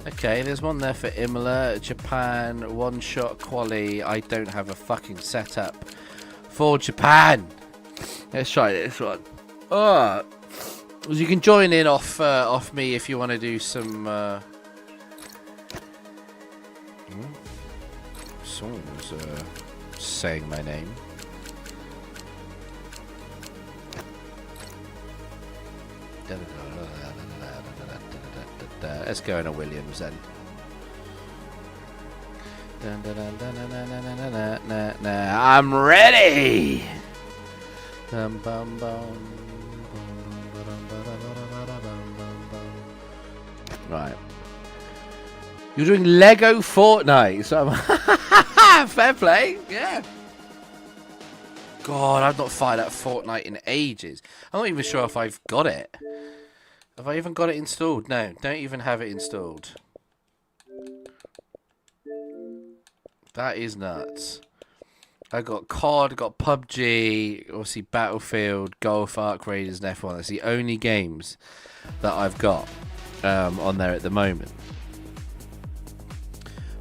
Okay, there's one there for Imola, Japan, one-shot quali. I don't have a fucking setup for Japan. Let's try this one. Oh, you can join in off me if you want to do some. Someone's saying my name. Let's go in a Williams then. I'm ready. Right. You're doing Lego Fortnite, so fair play. Yeah. God, I've not fired at Fortnite in ages. I'm not even sure if I've got it. Have I even got it installed? No, don't even have it installed. That is nuts. I got COD, got PUBG, obviously Battlefield, Golf, Arc Raiders, and F1. That's the only games that I've got on there at the moment.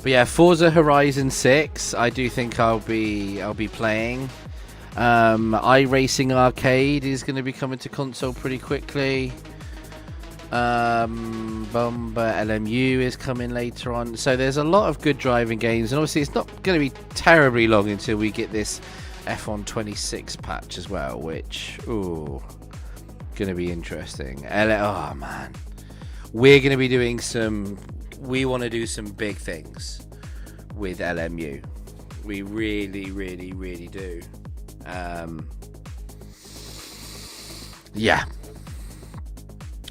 But yeah, Forza Horizon 6, I do think I'll be playing. iRacing Arcade is going to be coming to console pretty quickly. Bomber LMU is coming later on. So there's a lot of good driving games, and obviously it's not going to be terribly long until we get this F1 26 patch as well, which going to be interesting. Oh man, we're going to be doing we want to do some big things with LMU. We really, really, really do. Yeah.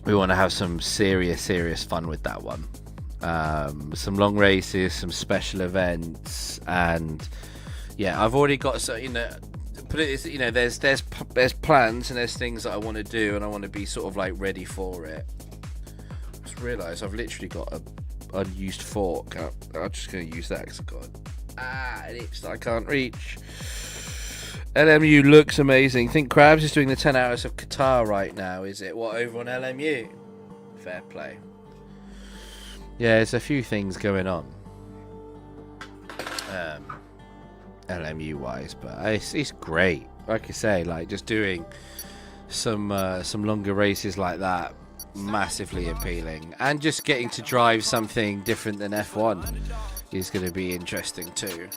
We want to have some serious fun with that one. Some long races, some special events, and yeah, I've already got there's plans and there's things that I want to do, and I want to be sort of like ready for it. Just realised I've literally got a unused fork. I'm just going to use that because I've got an itch that I can't reach. LMU looks amazing. Think Krabs is doing the 10 hours of Qatar right now, is it? What, over on LMU? Fair play. Yeah, there's a few things going on. LMU wise, but it's great. Like I say, like just doing some longer races like that, massively appealing. And just getting to drive something different than F1 is going to be interesting too.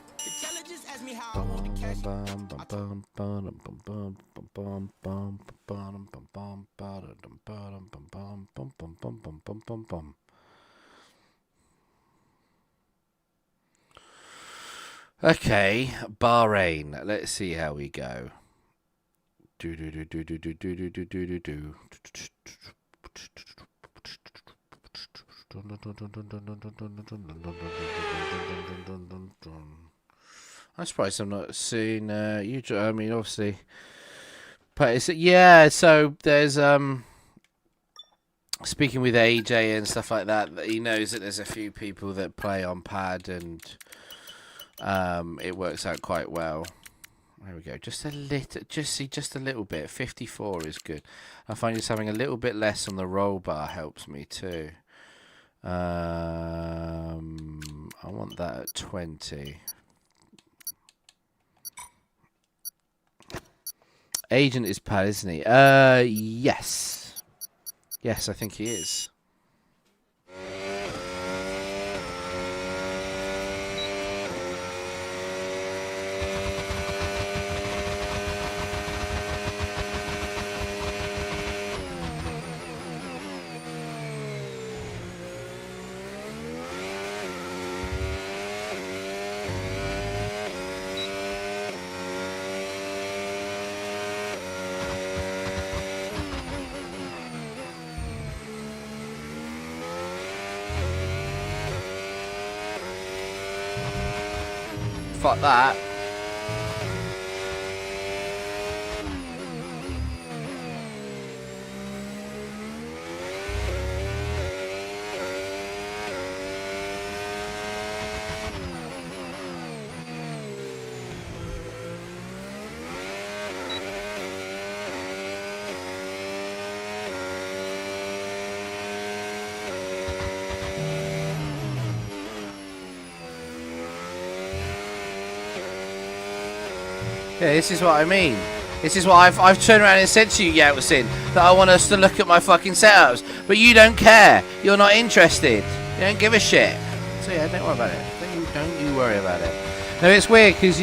Okay, Bahrain. Let's see how we go. I'm surprised I'm not seeing you. I mean, obviously, But it's, yeah, so there's speaking with AJ and stuff like that, he knows that there's a few people that play on pad, and it works out quite well. There we go. Just a little bit. 54 is good. I find just having a little bit less on the roll bar helps me too. I want that at 20. Agent is pad, isn't he? Yes. Yes, I think he is. Fuck that. Yeah, this is what I mean. This is what I've turned around and said to you, Yeltsin, that I want us to look at my fucking setups, but you don't care. You're not interested. You don't give a shit. So yeah, don't worry about it. Don't you worry about it. No, it's weird because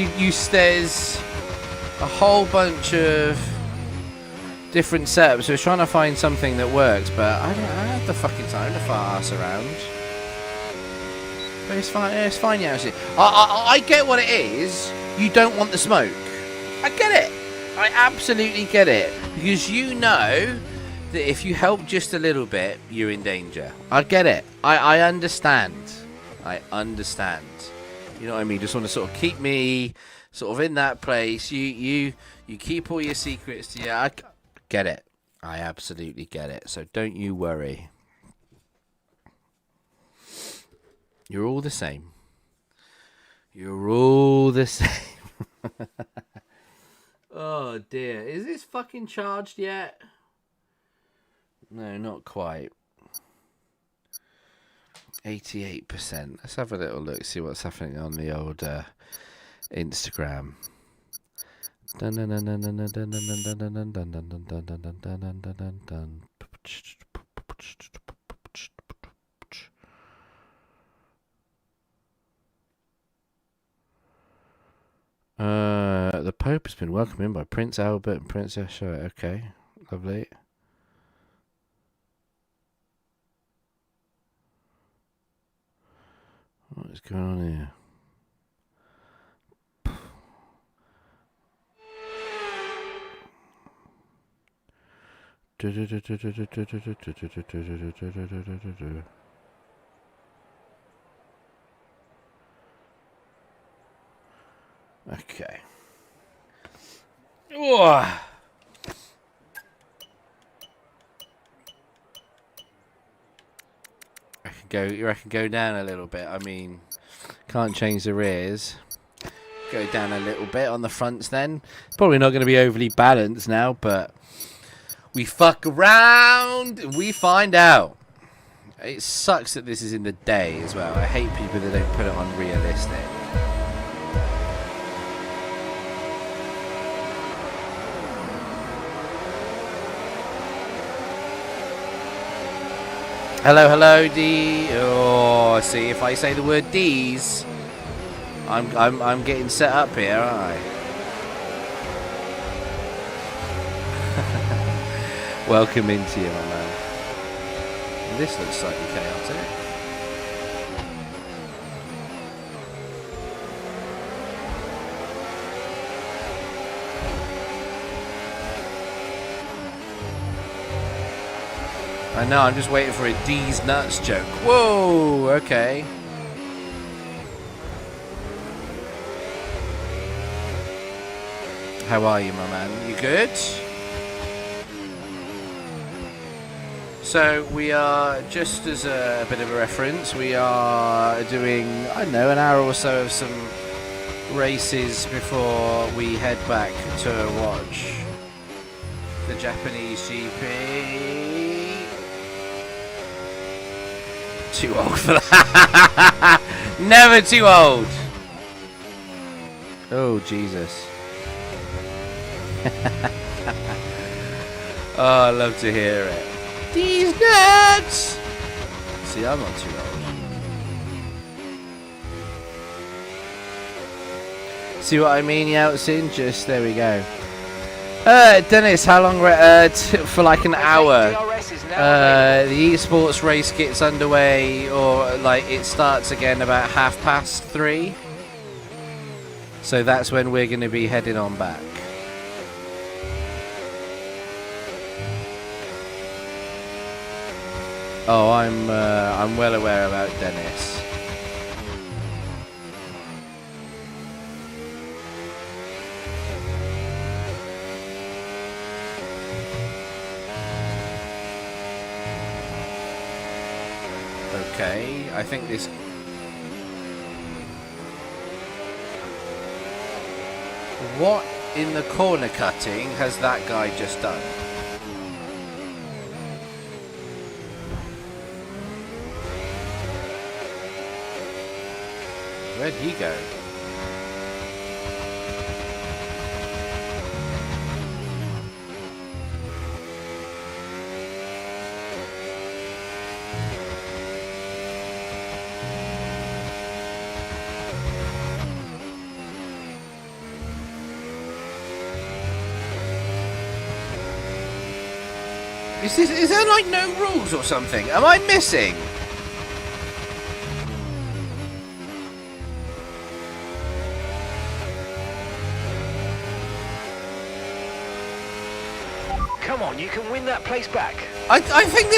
there's a whole bunch of different setups. So we're trying to find something that works, but I don't have the fucking time to fart ass around. But it's fine. It's fine, Yeltsin. I get what it is. You don't want the smoke. I get it. I absolutely get it. Because you know that if you help just a little bit, you're in danger. I get it. I understand. I understand. You know what I mean? Just want to sort of keep me sort of in that place. You keep all your secrets to you. I get it. I absolutely get it. So don't you worry. You're all the same. You're all the same. Oh dear. Is this fucking charged yet? No, not quite. 88%. Let's have a little look, see what's happening on the old Instagram. The Pope has been welcomed in by Prince Albert and Princess Charlotte. Okay, lovely. What is going on here? Okay. Whoa. You reckon go down a little bit? I mean, can't change the rears. Go down a little bit on the fronts then. Probably not going to be overly balanced now, but we fuck around and we find out. It sucks that this is in the day as well. I hate people that don't put it on realistic. Hello, hello, D. Oh, see, if I say the word D's, I'm getting set up here, aren't I? Welcome into you, my man. This looks slightly chaotic. I know, I'm just waiting for a D's nuts joke. Whoa, okay. How are you, my man? You good? So we are, just as a bit of a reference, we are doing, I don't know, an hour or so of some races before we head back to watch the Japanese GP. Too old for that. Never too old. Oh, Jesus. Oh, I love to hear it. These nuts! See, I'm not too old. See what I mean, Yeltsin? Just, there we go. Dennis, how long for like an hour? The esports race gets underway, or like it starts again about 3:30. So that's when we're going to be heading on back. Oh, I'm well aware about Dennis. Okay, I think this. What in the corner cutting has that guy just done? Where'd he go? Is there like no rules or something? Am I missing? Come on, you can win that place back. I think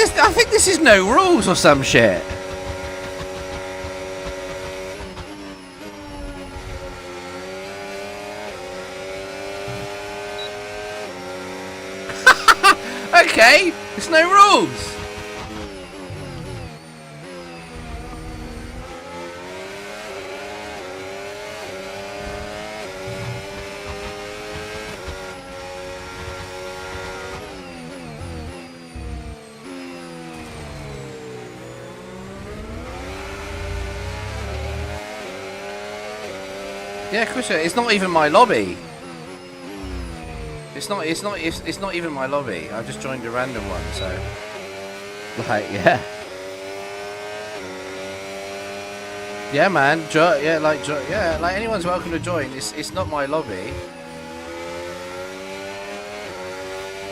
this is no rules or some shit. Okay, there's no rules. Yeah, of course. It's not even my lobby. It's not even my lobby. I've just joined a random one, so like yeah. Yeah, man. Like anyone's welcome to join. It's not my lobby.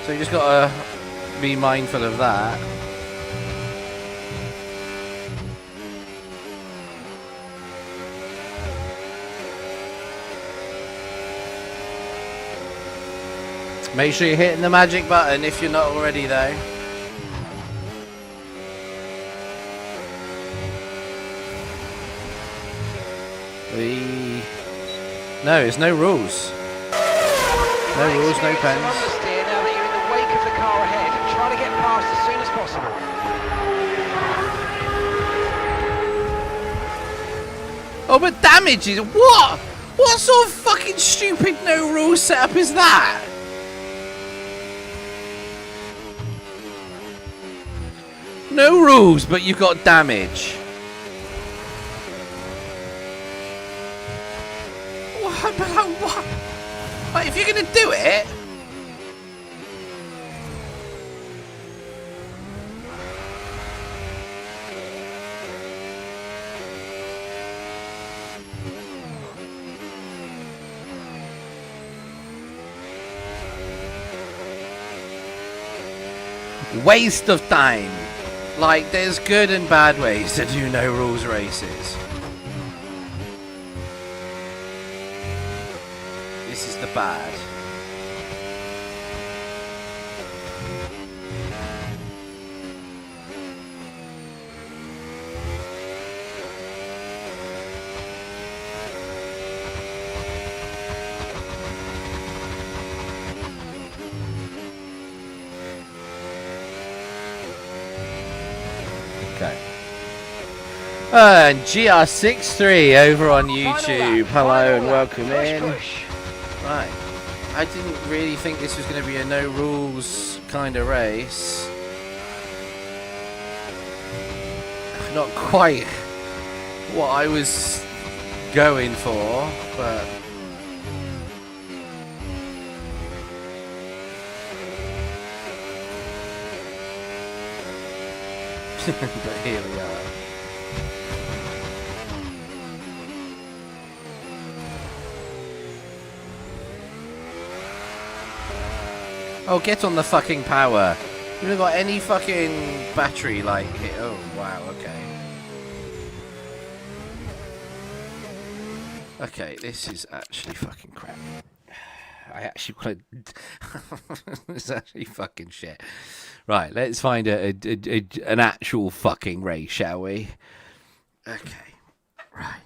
So you just gotta be mindful of that. Make sure you're hitting the magic button if you're not already, though. No, there's no rules. No rules, no pens. Now that you're in the wake of the car ahead, try to get past as soon as possible. Oh, but damage is what? What sort of fucking stupid no rules setup is that? No rules, but you've got damage. What? But what? Like, if you're gonna do it. Waste of time. Like, there's good and bad ways to do no rules races. This is the bad. Okay. And GR63 over on YouTube. Hello and welcome in. Right. I didn't really think this was going to be a no rules kind of race. Not quite what I was going for, but but here we are. Oh, get on the fucking power. You haven't got any fucking battery like hit. Oh, wow, okay. Okay, this is actually fucking crap. I actually want to... It's actually fucking shit. Right, let's find an actual fucking race, shall we? Okay, right.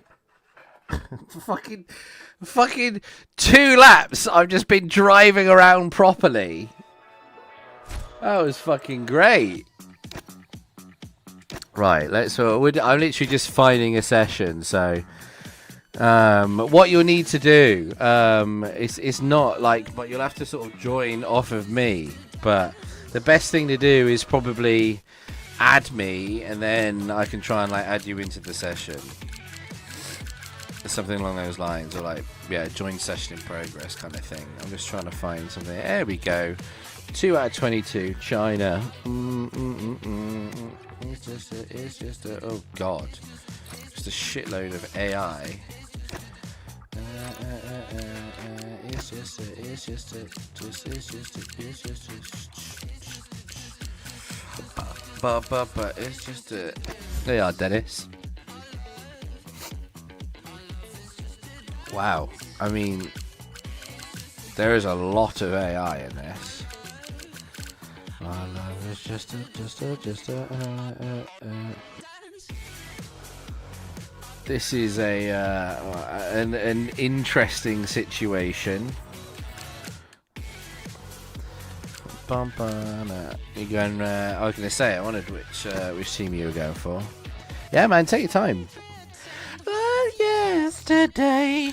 fucking 2 laps I've just been driving around properly. That was fucking great. Right, I'm literally just finding a session, so... what you'll need to do, it's not like, but you'll have to sort of join off of me, but the best thing to do is probably add me, and then I can try and like add you into the session. Something along those lines, or like, yeah, join session in progress kind of thing. I'm just trying to find something. There we go. 2 out of 22, China. It's just a, oh god. Just a shitload of AI. It's just a. They are, Dennis. Wow. I mean, there is a lot of AI in this. My love is just a. This is an interesting situation. You're going. I was going to say I wondered which team you were going for. Yeah, man, take your time. Yesterday.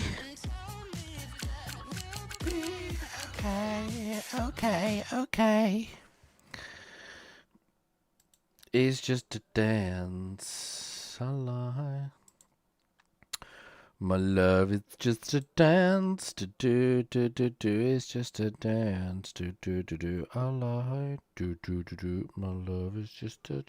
Okay. It's just a dance. I lie. My love is just a dance. Do. It's just a dance. Do. I lie. Do. My love is just a.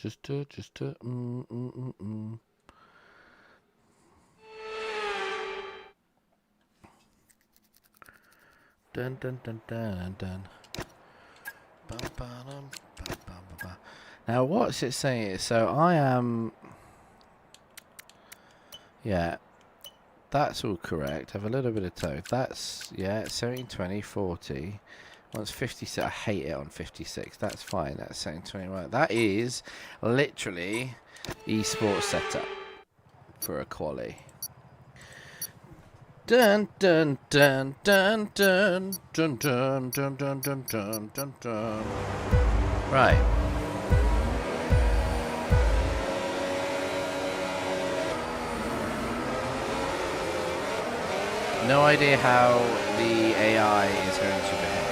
Dun. Now, what's it saying? So I am. Yeah, that's all correct. I have a little bit of toe. That's, yeah, 17, 20, 40. Well, it's 56. I hate it on 56. That's fine. That's 17, 20. Right. That is literally esports setup for a quali. Dun. Right. No idea how the AI is going to behave.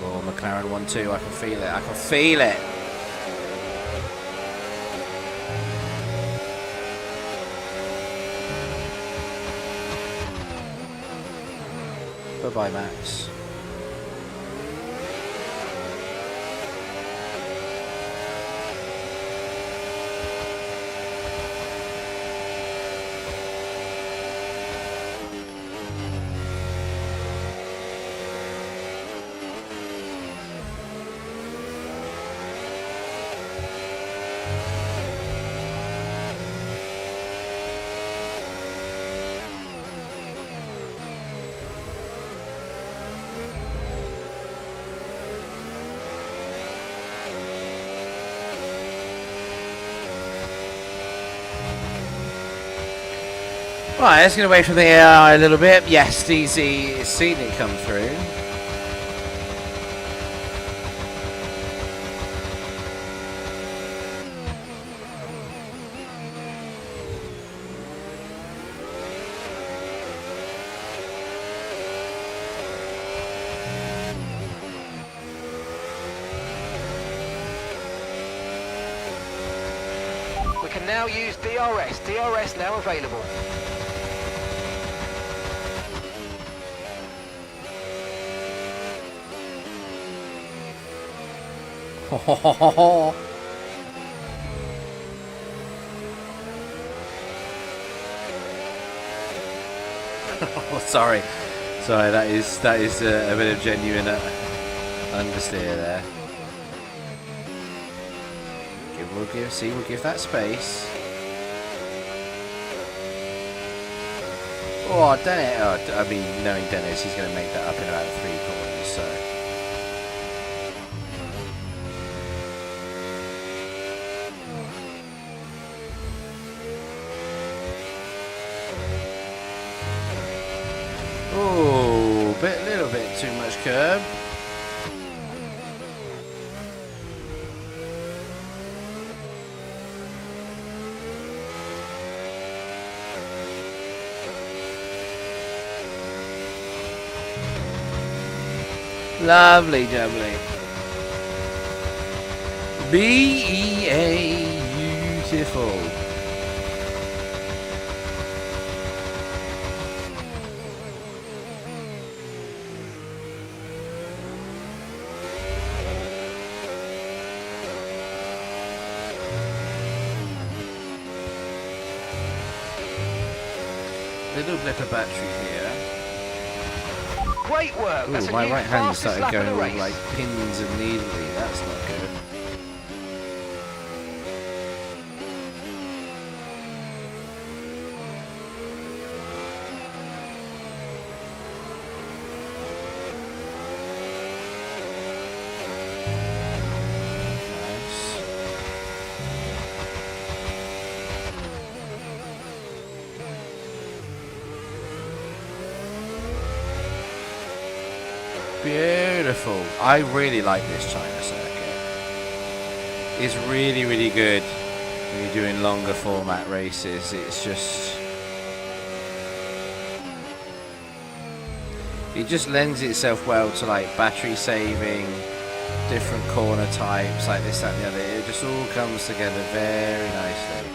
Oh, McLaren 1-2. I can feel it. Bye-bye, Max. Right, let's get away from the AI a little bit. Yes, DZ has seen it come through. We can now use DRS. DRS now available. Oh, sorry, that is a bit of genuine understeer there. We'll give that space. Oh, Dennis! Oh, I mean, knowing Dennis, he's going to make that up in about 3 corners. So. Oh, little bit too much curb. Lovely jubbly. BEA, beautiful. Little blip of battery here. Great work. Ooh, my right hand started going all like pins and needly. That's not good. Beautiful. I really like this China circuit. It's really, really good when you're doing longer format races. It's just... it just lends itself well to like battery saving, different corner types, like this, that and the other. It just all comes together very nicely.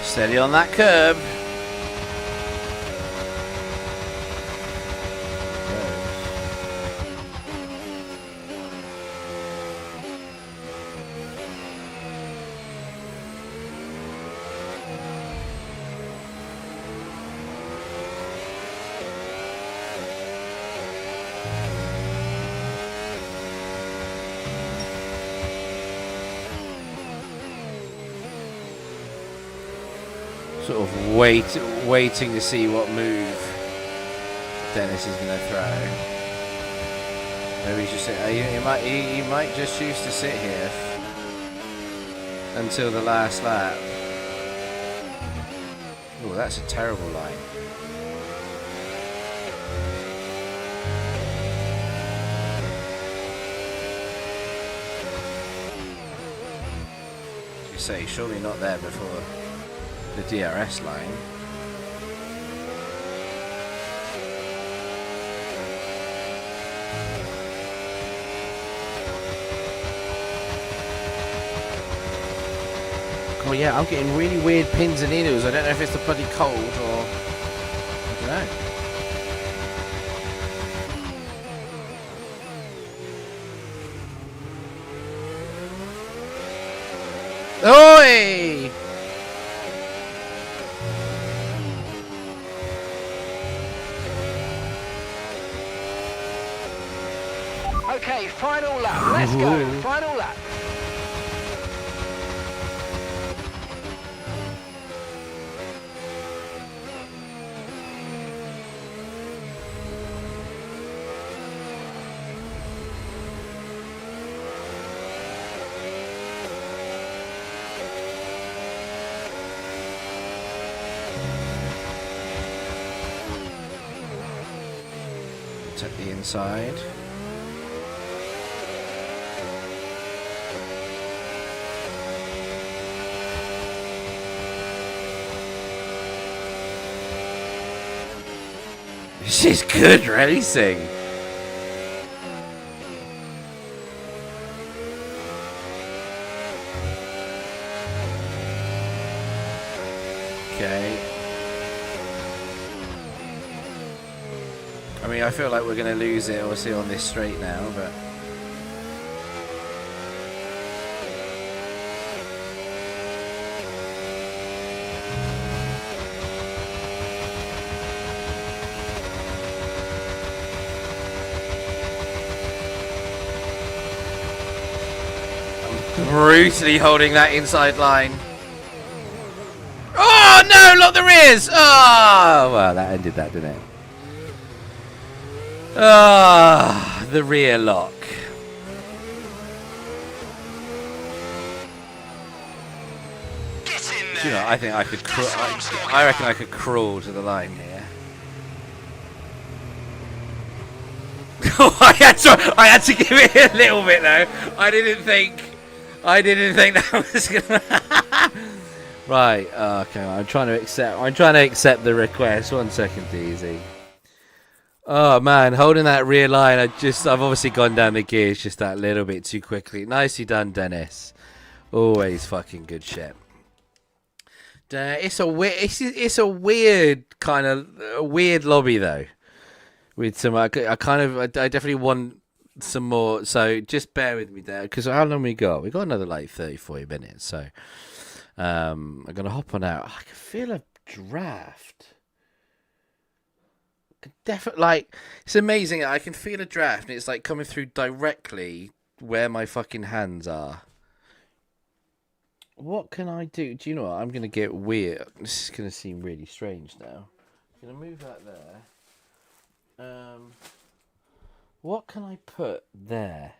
Steady on that curb. Sort of waiting to see what move Dennis is going to throw. Maybe he's just he might just choose to sit here until the last lap. Oh, that's a terrible line. As you say, surely not there before the DRS line. Oh yeah, I'm getting really weird pins and needles. I don't know if it's the bloody cold or I don't know. Oi! Okay, final lap. Let's go. Final lap. Take the inside. This is good racing. Okay. I mean, I feel like we're going to lose it, obviously, on this straight now, but... I'm brutally holding that inside line. Oh, no, lock the rears! Oh, well, that ended that, didn't it? Ah, the rear lock. Do you know, I think I could. I reckon I could crawl to the line here. I had to give it a little bit though. I didn't think that was gonna. Right. Okay. I'm trying to accept the request. 1 second, easy. Oh man, holding that rear line, I've obviously gone down the gears just that little bit too quickly. Nicely done, Dennis. Always fucking good shit. It's a weird kind of weird lobby though. With some, I definitely want some more. So just bear with me there, because how long we got? We got another like 30-40 minutes. So I'm gonna hop on out. I can feel a draft. Definitely, like, it's amazing. I can feel a draft, and it's like coming through directly where my fucking hands are. What can I do? Do you know what? I'm gonna get weird. This is gonna seem really strange now. I'm gonna move that there. What can I put there?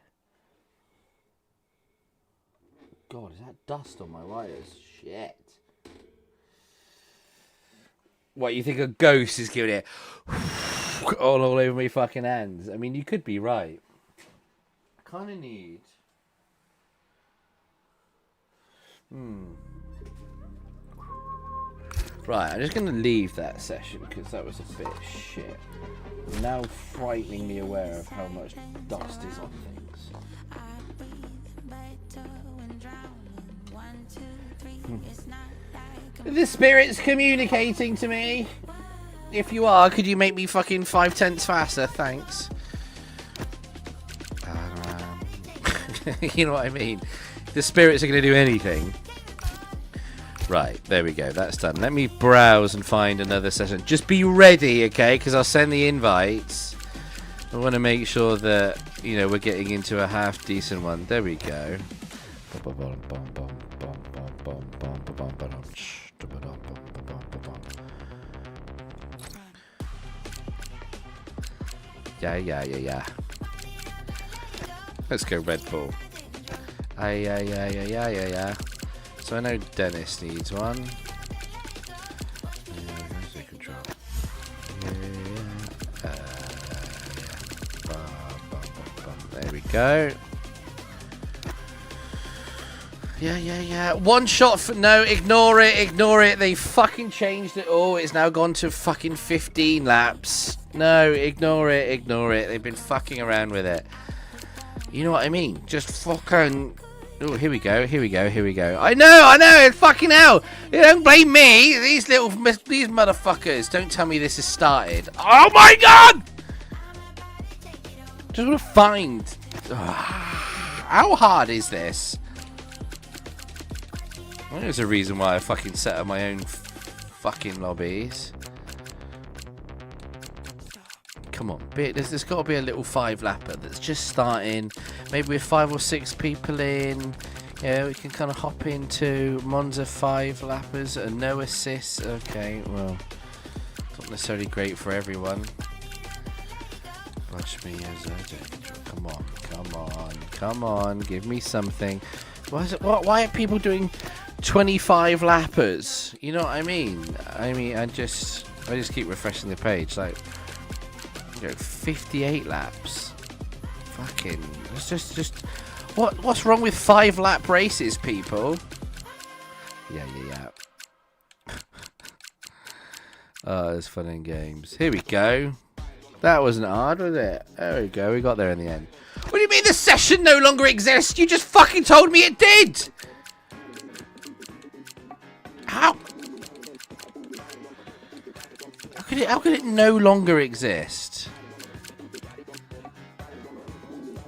God, is that dust on my wires? Shit. What, you think a ghost is giving it all over me fucking hands? I mean, you could be right. I kind of need... Right, I'm just going to leave that session because that was a bit shit. I'm now frighteningly aware of how much dust is on things. The spirit's communicating to me. If you are, could you make me fucking 5/10 faster? Thanks. You know what I mean? The spirits are going to do anything. Right, there we go. That's done. Let me browse and find another session. Just be ready, okay? Because I'll send the invites. I want to make sure that, you know, we're getting into a half decent one. There we go. Yeah. Let's go Red Bull. Yeah. So I know Dennis needs one. Control. There we go. Yeah. One shot for... No, ignore it. They fucking changed it all. It's now gone to fucking 15 laps. No, ignore it. They've been fucking around with it. You know what I mean? Just fucking... Oh, here we go. I know, fucking hell. You don't blame me. These motherfuckers. Don't tell me this has started. Oh my god! Just want to find... how hard is this? There's a reason why I fucking set up my own fucking lobbies. Come on, there's got to be a little 5-lapper that's just starting. Maybe with 5 or 6 people in. Yeah, we can kind of hop into Monza 5-lappers and no assists. Okay, well, not necessarily great for everyone. Watch me as come on, give me something. Why are people doing 25 lappers? You know what I mean? I just keep refreshing the page. Like, 58 laps. Fucking, it's just. What's wrong with 5-lap races, people? Yeah. Oh, it's fun in games. Here we go. That wasn't hard, was it? There we go. We got there in the end. What do you mean the session no longer exists? You just fucking told me it did. How could it no longer exist?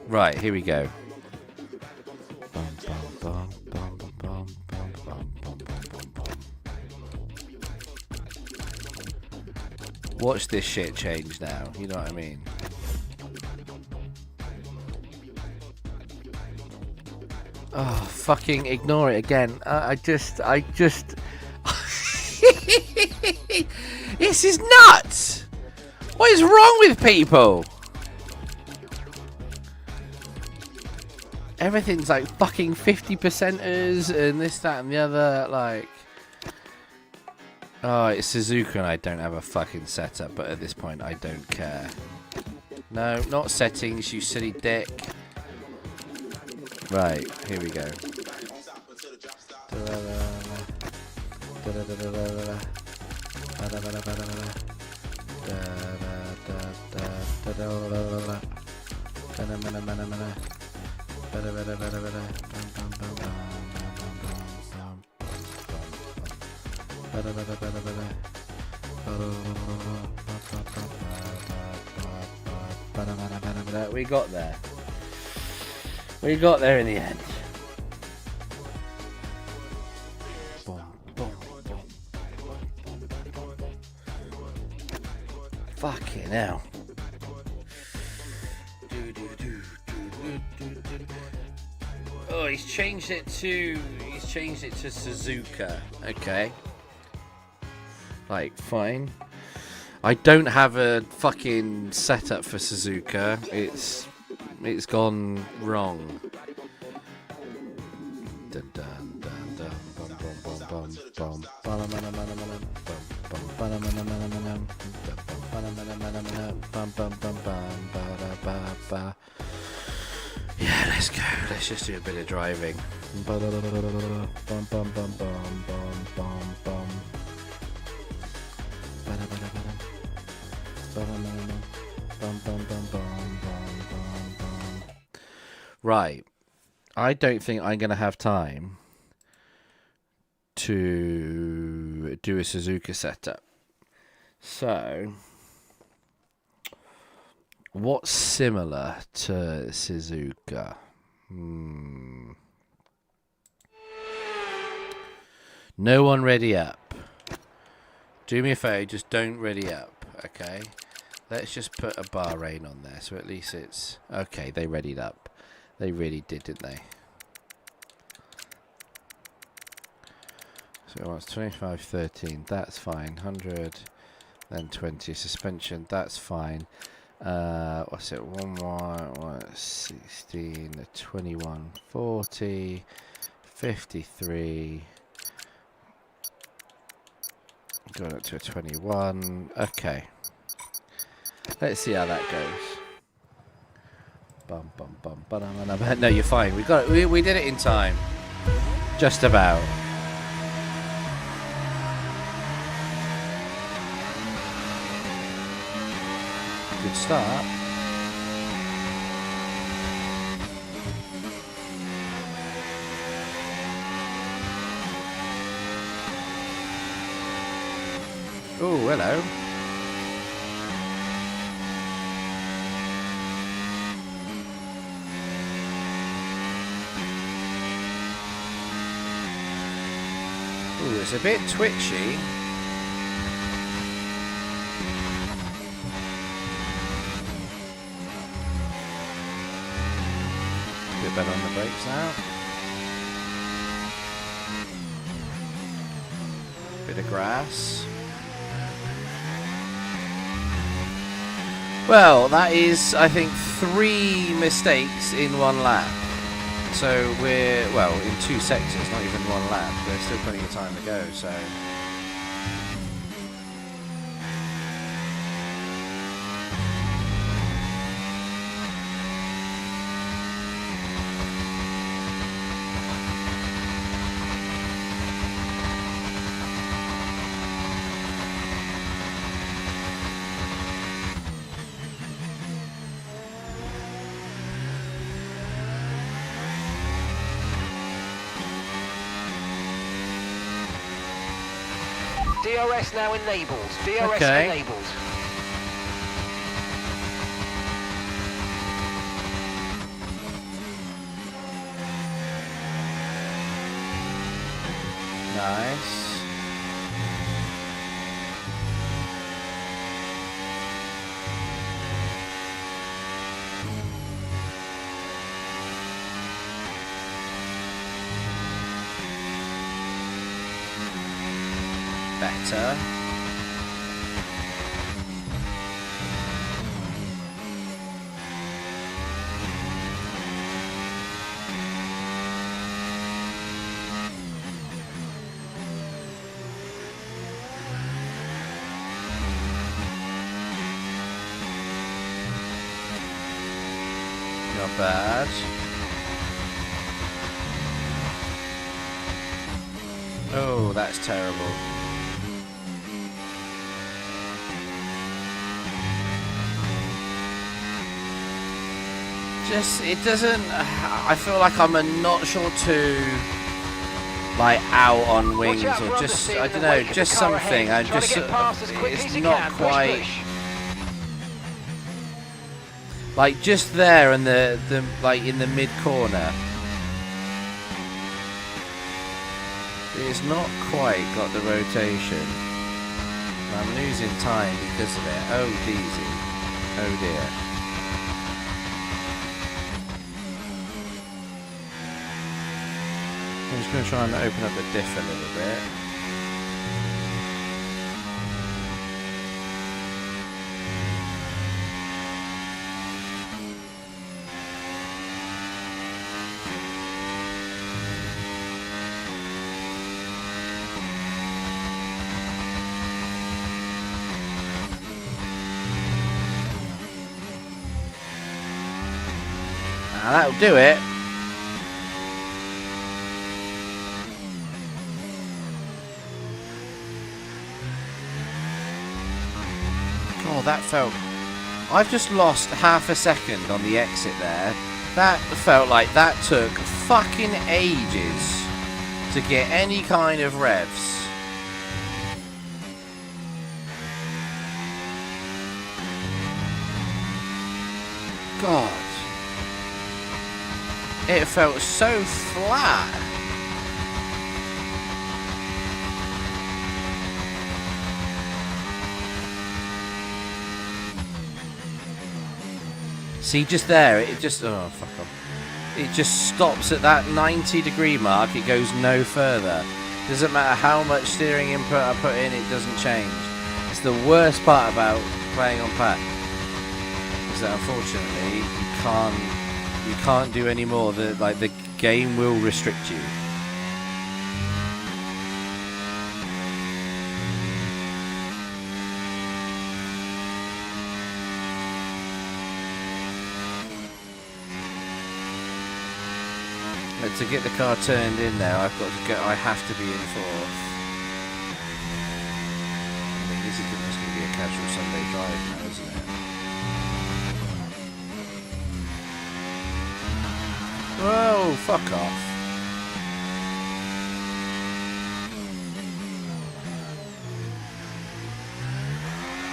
Right, here we go. Watch this shit change now. You know what I mean? Oh, fucking ignore it again. I just. This is nuts. What is wrong with people? Everything's like fucking 50%ers and this, that, and the other. Like, oh, it's Suzuka and I don't have a fucking setup, but at this point I don't care. No, not settings, you silly dick. Right, here we go. We got there. We got there in the end. Fucking hell. Oh, he's changed it to Suzuka. Okay. Like, fine. I don't have a fucking setup for Suzuka. It's gone wrong. Dun dun dun dun bum bum bum bum. Yeah, let's go. Let's just do a bit of driving. Right. I don't think I'm going to have time to do a Suzuka setup. So, what's similar to Suzuka? No one ready up. Do me a favour, just don't ready up, okay? Let's just put a Bahrain on there, so at least it's... Okay, they readied up. They really did, didn't they? So it wants 25, 13, that's fine. 100, then 20. Suspension, that's fine. What's it? 16, 21, 40, 53. Going up to a 21. Okay. Let's see how that goes. Bum bum bum bum. No, you're fine. We got it. We did it in time. Just about. Good start. Oh, hello. Ooh, it's a bit twitchy. Bit better on the brakes now. Bit of grass. Well, that is, I think, 3 mistakes in 1 lap. So we're, well, in 2 sectors, not even 1 lap. There's still plenty of time to go, so... DRS now enabled. DRS enabled. Nice. Better. Not bad. Oh, that's terrible. Just, it doesn't, I feel like I'm a notch or 2 like out on wings, or just, I don't know, just something. I'm just, it's not quite, like just there and the like in the mid corner. It's not quite got the rotation. I'm losing time because of it. Oh, Deezy. Oh dear. I'm just going to try and open up the diff a little bit. Now that'll do it. Oh, that felt... I've just lost half a second on the exit there. That felt like that took fucking ages to get any kind of revs. God. It felt so flat. See, just there, it just, oh, fuck off. It just stops at that 90-degree mark, it goes no further. Doesn't matter how much steering input I put in, it doesn't change. It's the worst part about playing on pack. Is that unfortunately, you can't do any more. The game will restrict you. To get the car turned in now, I've got to go. I have to be in 4th. I mean, this is just going to be a casual Sunday drive now, isn't it? Whoa, fuck off.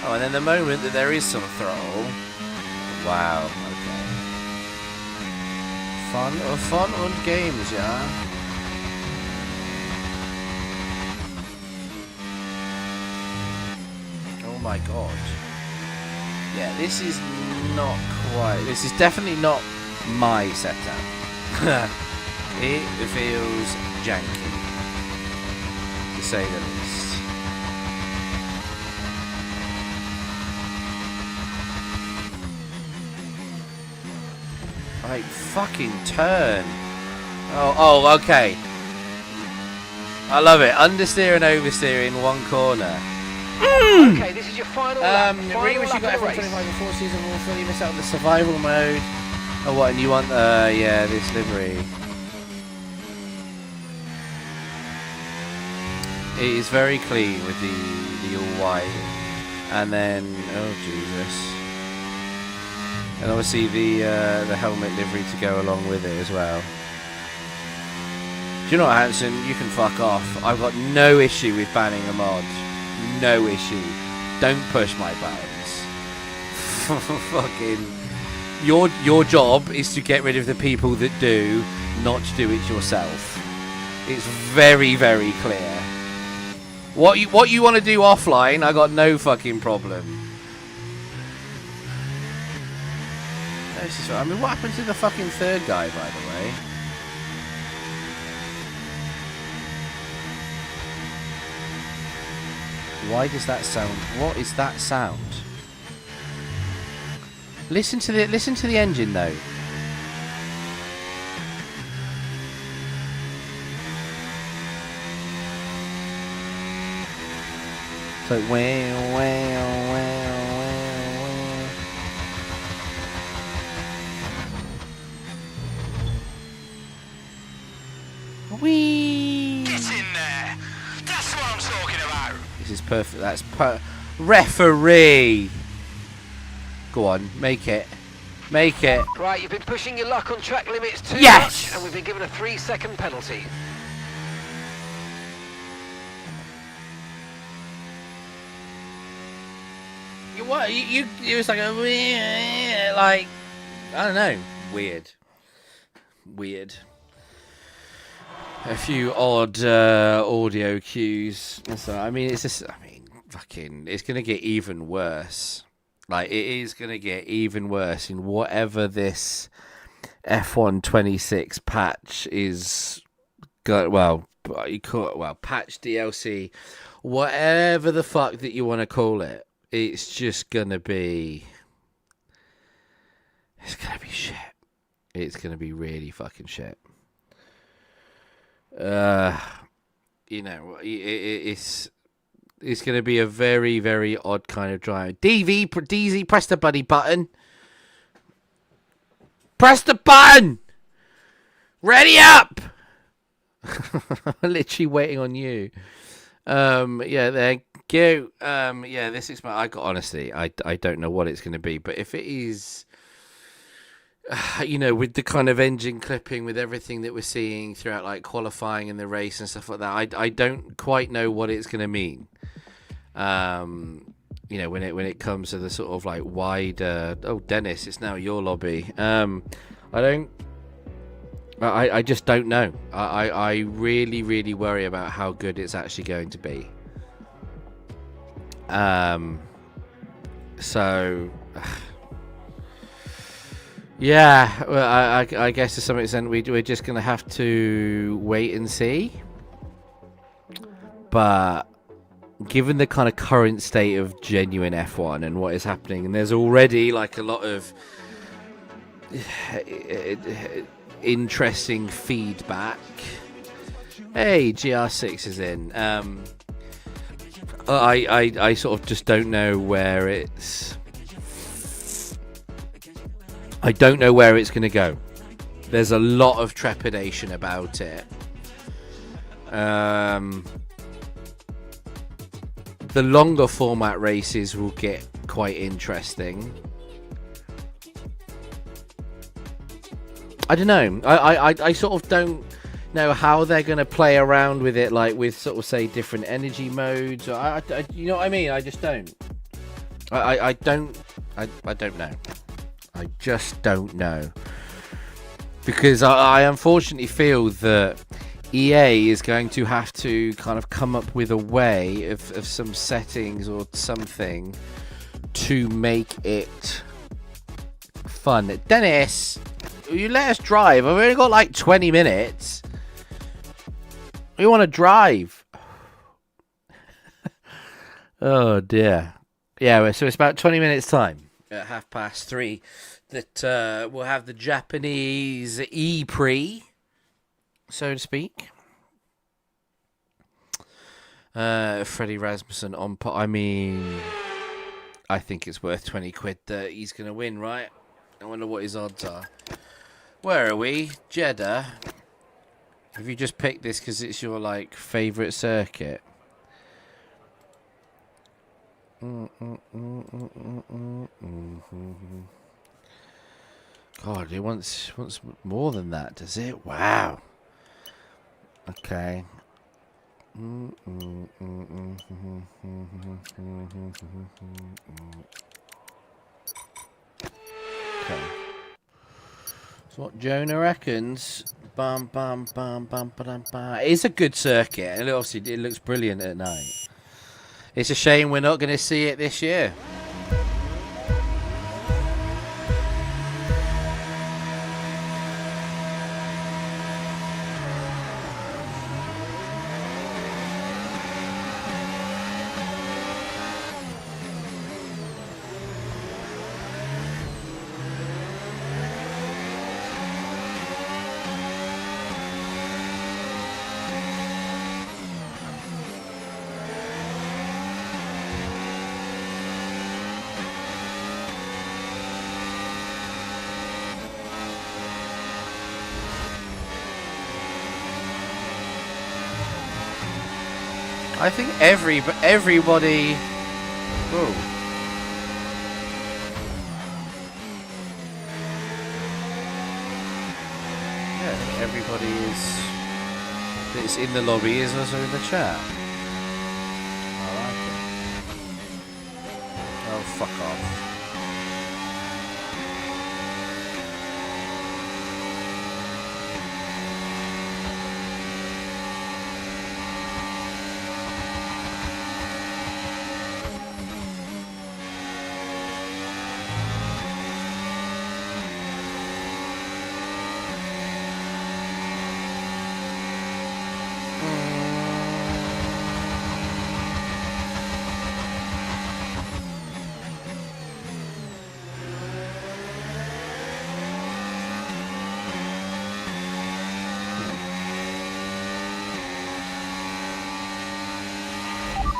Oh, and then the moment that there is some throttle. Wow. Fun und Games, ja. my god. Yeah, this is not quite. This is definitely not my setup. It feels janky, to say the least. Like, fucking turn. Oh, okay. I love it. Understeer and oversteer in one corner. Okay, this is your final lap. Really wish you got F1 25 before season will fully miss out on the survival mode. Oh, what? And you want, yeah, this livery. It is very clean with the all white, and then oh Jesus, and obviously the helmet livery to go along with it as well. Do you know what, Hanson? You can fuck off. I've got no issue with banning a mod. No issue. Don't push my buttons. Fucking. Your job is to get rid of the people that do, not to do it yourself. It's very, very clear. What you want to do offline, I got no fucking problem. I mean, what happened to the fucking third guy, by the way? Why does that sound? What is that sound? Listen to the engine though. So Wee. Get in there. That's what I'm talking about. This is perfect. That's referee. Go on, make it. Make it. Right, you've been pushing your luck on track limits too Yes! much, and we've been given a 3-second penalty. What you it was like a like I don't know, weird. A few odd audio cues. So I mean, it's just fucking. It's gonna get even worse. Like it is gonna get even worse in whatever this F1 26 patch is. Well, you call it patch DLC, whatever the fuck that you want to call it. It's just gonna be. It's gonna be shit. It's gonna be really fucking shit. You know, it's gonna be a very, very odd kind of drive. DZ, press the bloody button. Press the button. Ready up. I'm literally waiting on you. Yeah, there. Go. Yeah, this is I got honestly, I don't know what it's going to be, but if it is, you know, with the kind of engine clipping, with everything that we're seeing throughout, like qualifying and the race and stuff like that, I don't quite know what it's going to mean. You know, when it comes to the sort of like wider. Oh, Dennis, it's now your lobby. I just don't know. I really, really worry about how good it's actually going to be. So yeah, well, I guess to some extent we're just gonna have to wait and see. But given the kind of current state of genuine F1 and what is happening, and there's already like a lot of interesting feedback. Hey, GR6 is in. I sort of just don't know where it's. I don't know where it's going to go. There's a lot of trepidation about it. The longer format races will get quite interesting. I don't know. I sort of don't know how they're going to play around with it, like with sort of say different energy modes. I you know what I mean? I just don't. I don't know. I just don't know, because I unfortunately feel that EA is going to have to kind of come up with a way of some settings or something to make it fun. Dennis, you let us drive. I've only got like 20 minutes. We want to drive. Oh dear. Yeah, so it's about 20 minutes time at 3:30 that we'll have the Japanese E-Prix, so to speak. Freddie Rasmussen on pot. I mean, I think it's worth 20 quid that he's going to win, right? I wonder what his odds are. Where are we? Jeddah. Have you just picked this because it's your, like, favourite circuit? God, it wants more than that, does it? Wow. Okay. Okay. So what Jonah reckons? Bum bum bum bum bum bum. It's a good circuit, and obviously it looks brilliant at night. It's a shame we're not going to see it this year. I think everybody. Whoa. Yeah, everybody that's in the lobby is also in the chat. I like it. Oh, fuck off.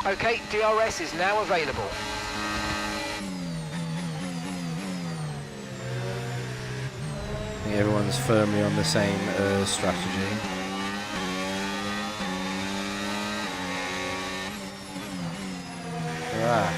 Okay, DRS is now available. I think everyone's firmly on the same strategy. Hurrah.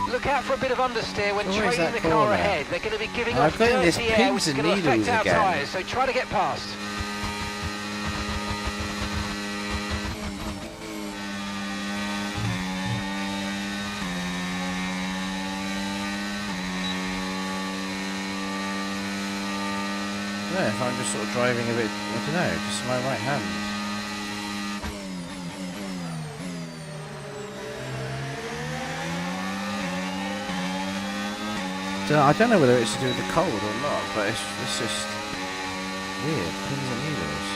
Look out for a bit of understeer when trailing the car ahead. They're going to be giving off got this dirty air, which is pins going and to affect needles our again. tyres, so try to get past. Yeah, if I'm just sort of driving a bit, I don't know, just my right hand. I don't know whether it's to do with the cold or not, but it's just weird. Pins and needles.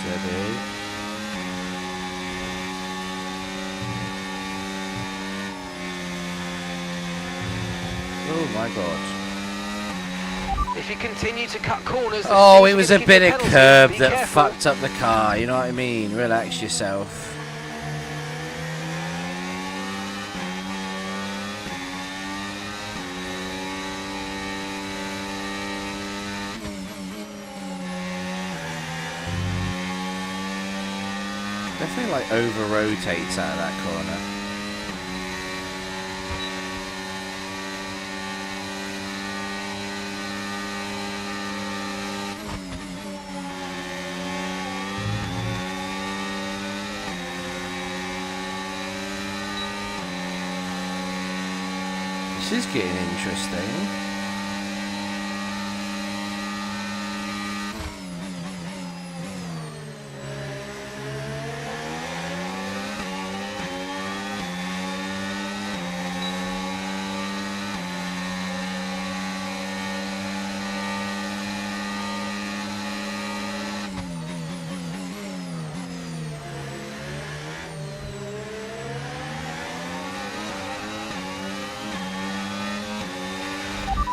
Steady. Oh my god. If you continue to cut corners... Oh, it was a bit of curb that fucked up the car, you know what I mean? Relax yourself. Definitely like over rotates out of that corner. This is getting interesting.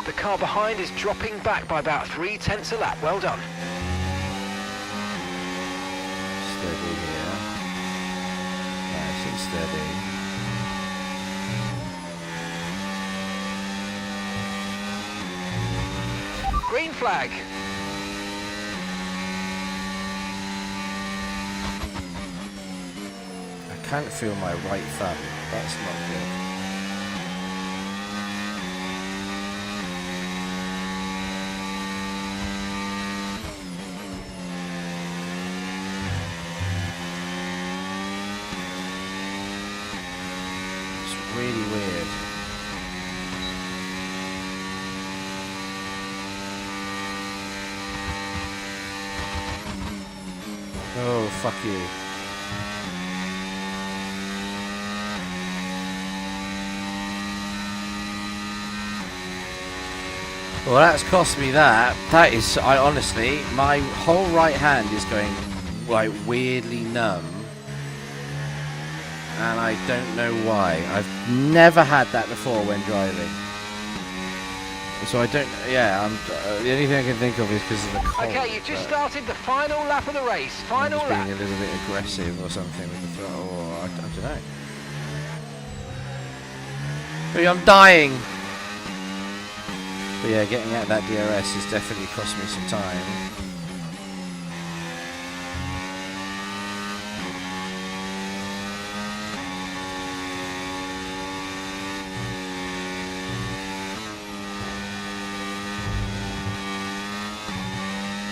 The car behind is dropping back by about 0.3 a lap. Well done. Steady here. Nice and steady. Green flag. I can't feel my right thumb. That's not good. Really weird. Oh, fuck you. Well, that's cost me that. That is, I honestly, my whole right hand is going like weirdly numb. And I don't know why. I've never had that before when driving. So I don't. Yeah, the only thing I can think of is because of the cold. Okay, you've just started the final lap of the race. Final just lap. being a little bit aggressive or something with the throttle. Or I don't know. But I'm dying. But yeah, getting out that DRS has definitely cost me some time.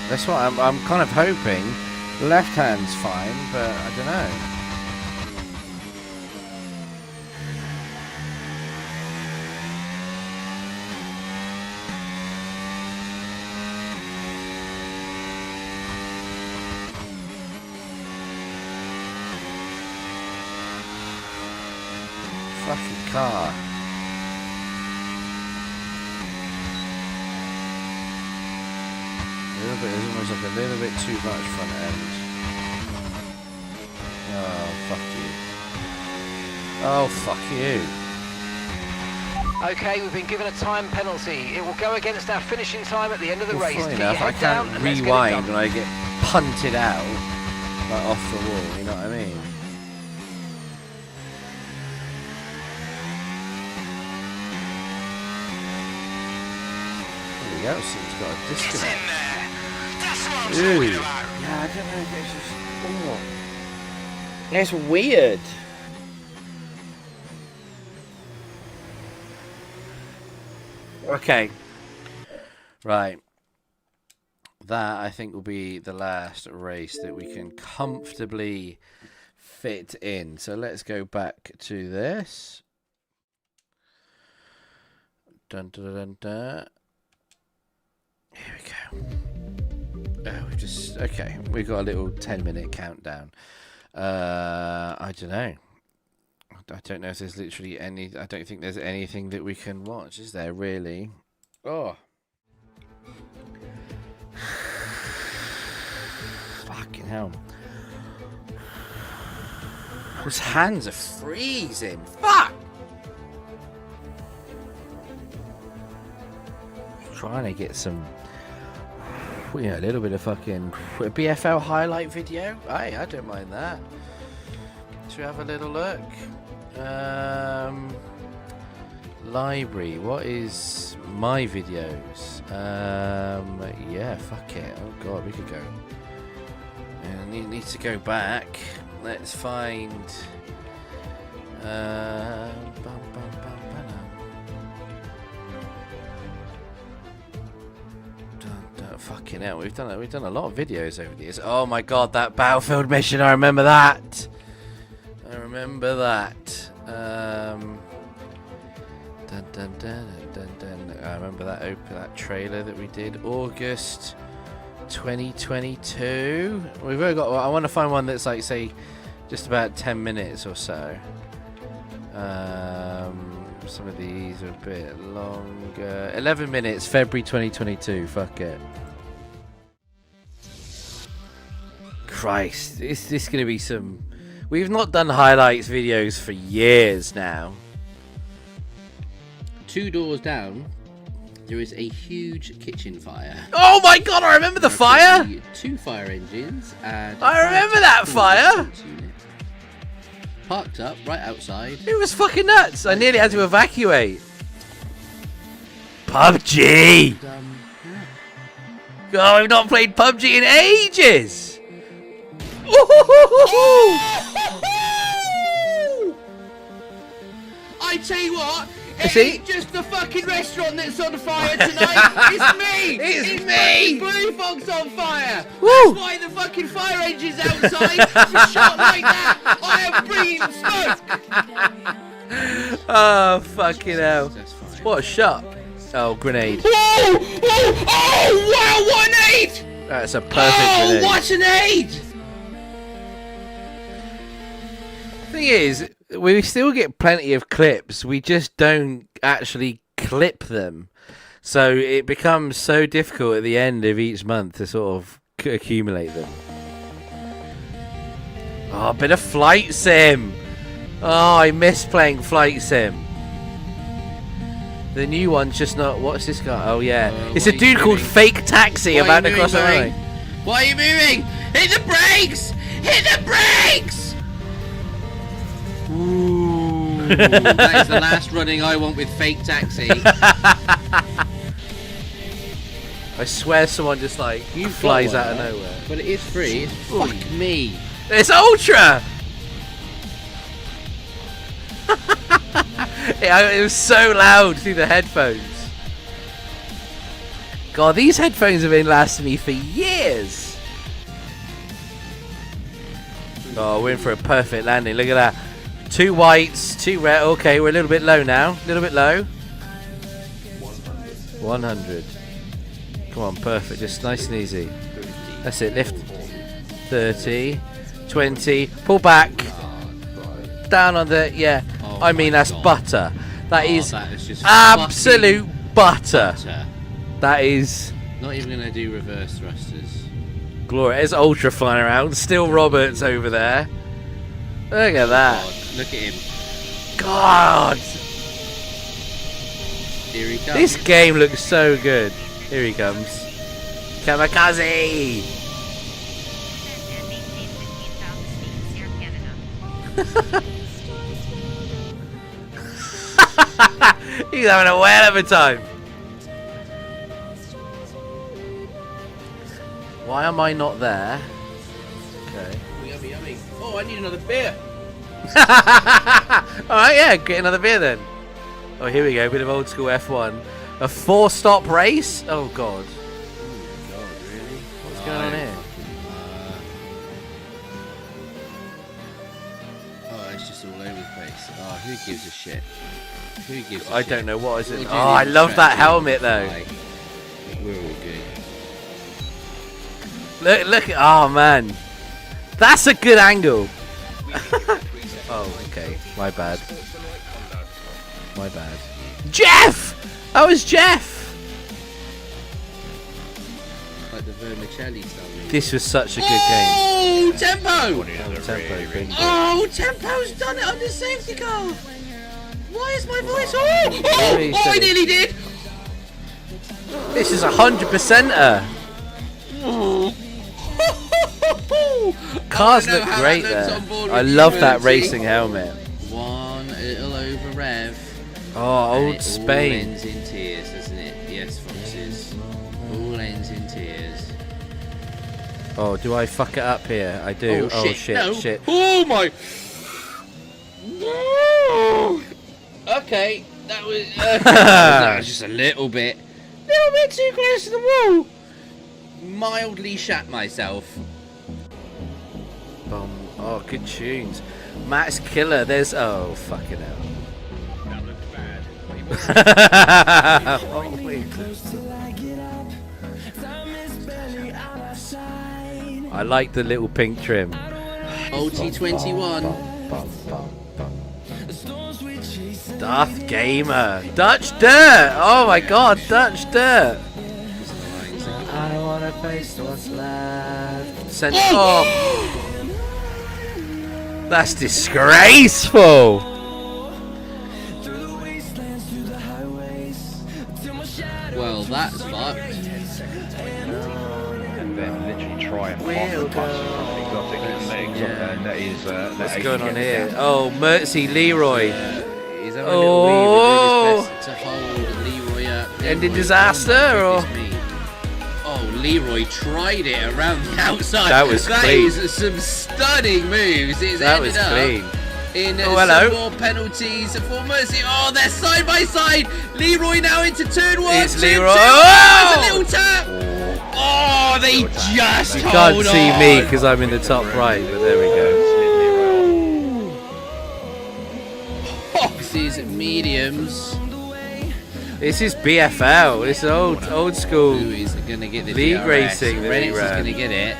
That's what I'm kind of hoping. Left hand's fine, but I don't know. Fucking car. There's almost like a little bit too much front end. Oh, fuck you. Oh, fuck you. Okay, we've been given a time penalty. It will go against our finishing time at the end of the race. Funny enough, I can't rewind when I get punted out like off the wall, you know what I mean? Somebody else has got a disconnect. Ooh. Yeah, I don't know if it's just... Oh. It's weird. Okay. Right. That, I think, will be the last race that we can comfortably fit in. So let's go back to this. Dun, dun, dun, dun. Here we go. Oh, okay. We've got a little 10-minute countdown. I don't know. I don't know if there's literally any. I don't think there's anything that we can watch, is there? Really? Oh. Fucking hell. His hands are freezing. Fuck. trying to get some, a little bit of fucking BFL highlight video. Hey, I don't mind that. Should we have a little look? Library. What is my videos? Yeah, fuck it. Oh god, we could go. Need to go back. Let's find. Fucking hell, we've done a lot of videos over the years. Oh my god, that Battlefield mission! I remember that. I remember that. I remember that trailer that we did August 2022. We've only got. I want to find one that's like, say, just about 10 minutes or so. Some of these are a bit longer. 11 minutes, February 2022. Fuck it. Christ, is this going to be some... We've not done highlights videos for years now. 2 doors down, there is a huge kitchen fire. Oh my god, I remember the fire! 2 fire engines and... I remember that fire! Parked up right outside. It was fucking nuts. I nearly had to evacuate. PUBG! God, we've not played PUBG in ages! I tell you what, it ain't just the fucking restaurant that's on fire tonight. It's me. It's me. Blue Fog's on fire. Woo. That's why the fucking fire engine's outside. For shot like that, I am bringing smoke. Oh fucking hell! What a shot! Oh, grenade! Oh, wow! What an aid! That's a perfect grenade. What an aid! Thing is, we still get plenty of clips. We just don't actually clip them, so it becomes so difficult at the end of each month to sort of accumulate them. Oh, a bit of flight sim. Oh, I miss playing flight sim. The new one's just not. What's this guy? Oh yeah, it's a dude called Fake Taxi about to cross the line. Why are you moving? Hit the brakes! Hit the brakes! Ooh, that is the last running I want with Fake Taxi. I swear someone just like flies out of nowhere. But it is free. It's fuck me. It's Ultra! It was so loud through the headphones. God, these headphones have been lasting me for years. Oh, we're in for a perfect landing. Look at that. 2 whites, 2 red. Okay, we're a little bit low now. A little bit low. 100. Come on, perfect. Just nice and easy. That's it. Lift. 30. 20. Pull back. Down on the... Yeah. I mean, that's butter. That is just absolute butter. That is... Not even going to do reverse thrusters. Glory. There's Ultra flying around. Still Roberts over there. Look at that. God, look at him. God. Here he comes. This game looks so good. Here he comes. Kamikaze. He's having a whale of a time. Why am I not there? Okay. Yummy, yummy. Oh, I need another beer. Alright, yeah, get another beer then. Oh, here we go. Bit of old school F1. A 4-stop race? Oh, God. Oh, God, really? What's going on here? Oh, it's just all over the place. Oh, who gives a shit? Who gives a shit? I don't know. What is it? Oh, I love that helmet, though. We're all good. Look. Oh, man. That's a good angle. Oh, okay. My bad. My bad. Jeff! That was Jeff! Like the Vermicelli style. This was such a good game. Oh, Tempo! Oh, Tempo. Oh, Tempo's done it on the safety car! Why is my voice... Oh, I nearly did! This is 100%er. Cars look great there. I love that racing helmet. One little over rev. Oh, old Spain. All ends in tears, doesn't it? Yes, Foxes. All ends in tears. Oh, do I fuck it up here? I do. Oh, shit. No. Shit. Oh, my. Okay, that was, that was just a little bit too close to the wall. Mildly shat myself. Oh, good tunes. Max Killer, there's... Oh, fucking hell. That looked bad. I like the little pink trim. OT21. Darth Gamer. Dutch Dirt. Oh my god, Dutch Dirt. I want to face what's left. Oh! That's disgraceful. Well, that's fucked. And then literally try and park the bus in front of exotic legs on there. That is, what's going on here? Oh, Mertzy Leroy. He's having a little wee, but doing his best to hold Leroy up. Ending disaster, or? Oh, Leroy tried it around the outside. That was clean. That is some stunning moves. It's that was clean. In hello. some more penalties for Mercy. Oh, they're side by side. Leroy now into turn one. It's Leroy. Oh, there's a little tap. Oh, they just You hold can't see on. me because I'm in the top right, but there we go. This is mediums. This is BFL. This is old school. Who is going to get the league DRS? racing? Reddit's is going to get it.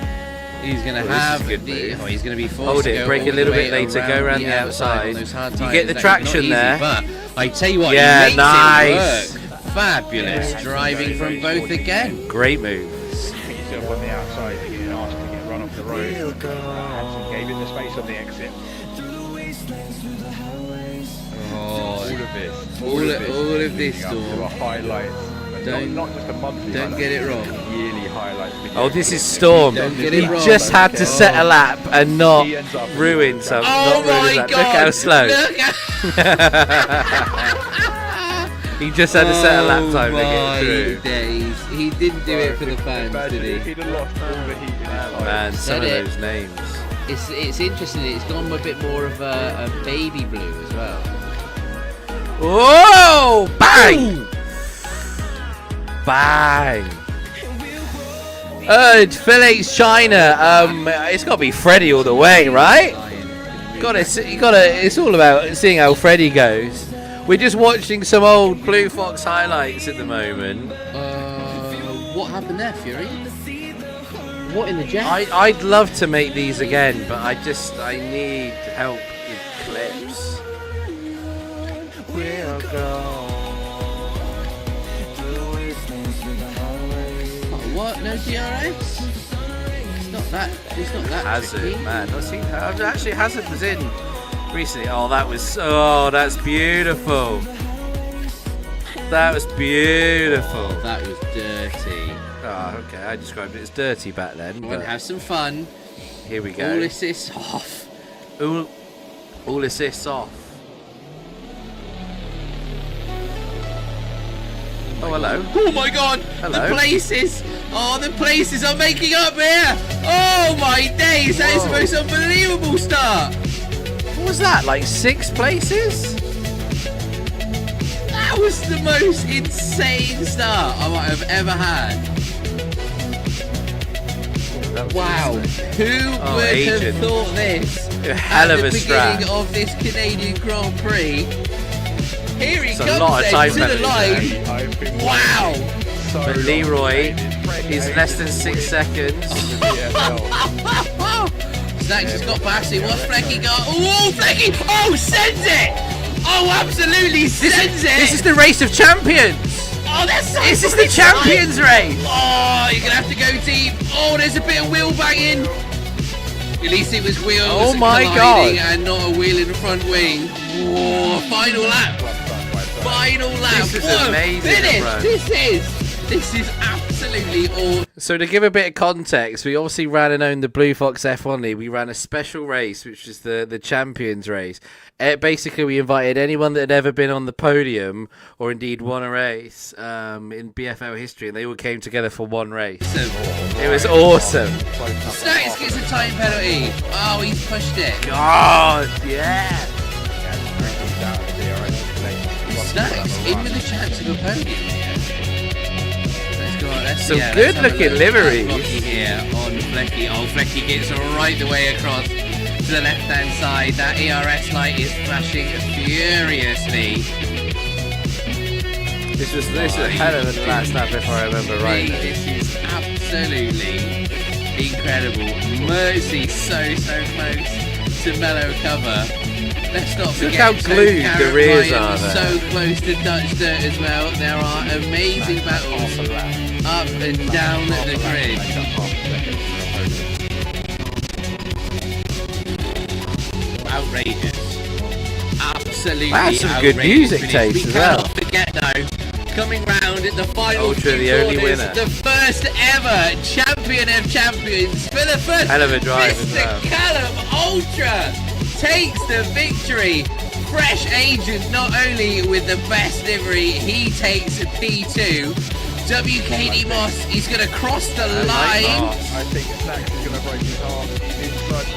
He's going to have this is a good the. move. Oh, he's going to be forced Hold to it, go break all a little the bit way later, go around the outside. on those hard You tyres. get the That is traction not easy, there. But I tell you what, Yeah, he nice. makes it work. Fabulous driving from both again. Great move. Yourself on the outside, you're getting asked to get run off the road. Hansen gave him the space on the exit. Oh, all of this Storm. Highlights. Not just a monthly. Don't get it wrong. Yearly highlights. Oh, this is Storm. Don't get He it wrong. just had to set a lap and not ruin something. Oh my Look God! how slow. He just had to set a lap time to get through. Days. He didn't do it for the fans, did he? He'd have lost all the heat in his life. Man, some of those names. It's interesting. It's gone a bit more of a baby blue as well. Whoa! Bang! Bang! Phillips China. It's got to be Freddie all the way, right? It's all about seeing how Freddie goes. We're just watching some old Blue Fox highlights at the moment. What happened there, Fury? What in the jet? I'd love to make these again, but I need help with clips. We'll go. What? No DRS? It's not that Hazard, tricky. man. Actually, Hazard was in recently. That's beautiful. That was beautiful. That was dirty. Oh, okay. I described it as dirty back then. We're gonna have some fun. Here we go. All assists off. All assists off. Oh, hello. Oh my God! Hello. The places are making up here! Oh my days! That is the most unbelievable start! What was that? Like 6 places? That was the most insane start I might have ever had. Wow. Who would have thought this Hell of a at the strat. beginning of this Canadian Grand Prix? Here he It's a comes lot of time to the penalties line. Wow! But Leroy is less than 6 seconds. Snacks has got past it. What's Flecky got? Oh, Flecky! Oh, sends it! Oh, absolutely sends it! This is the race of champions! Oh, that's so This is the champions race! Oh, you're going to have to go deep. Oh, there's a bit of wheel banging. At least it was wheels Oh my colliding God. and not a wheel in the front wing. Whoa, final lap. Final lap. This is Whoa, amazing, finish. bro. This is This is absolutely all. So to give a bit of context, we obviously ran and owned the Blue Fox F1 League. We ran a special race, which is the Champions Race. Basically, we invited anyone that had ever been on the podium or indeed won a race in BFL history, and they all came together for one race. It was awesome. Snacks gets a time penalty. Oh, he's pushed it. God, yeah. Snacks in with a chance of a podium. Some good-looking liveries. Here on Flecky. Oh, Flecky gets right the way across to the left-hand side. That ERS light is flashing furiously. This was a hell of a last lap, if I remember right. This is absolutely incredible. Mercy so close to mellow cover. Let's not forget. Look how glued the rears are there. So close to Dutch dirt as well. There are amazing battles up and down the grid. Outrageous. Absolutely That's some outrageous good music finish. taste as well. We cannot forget though, coming round at the final Ultra, two the only corners, winner. the first ever champion of champions for the first. Hell of a drive as Mr. well. Callum Ultra takes the victory. Fresh agent, not only with the best livery, he takes a P2. WKD Moss, he's going to cross the line. I think Snacks is going to break his arm.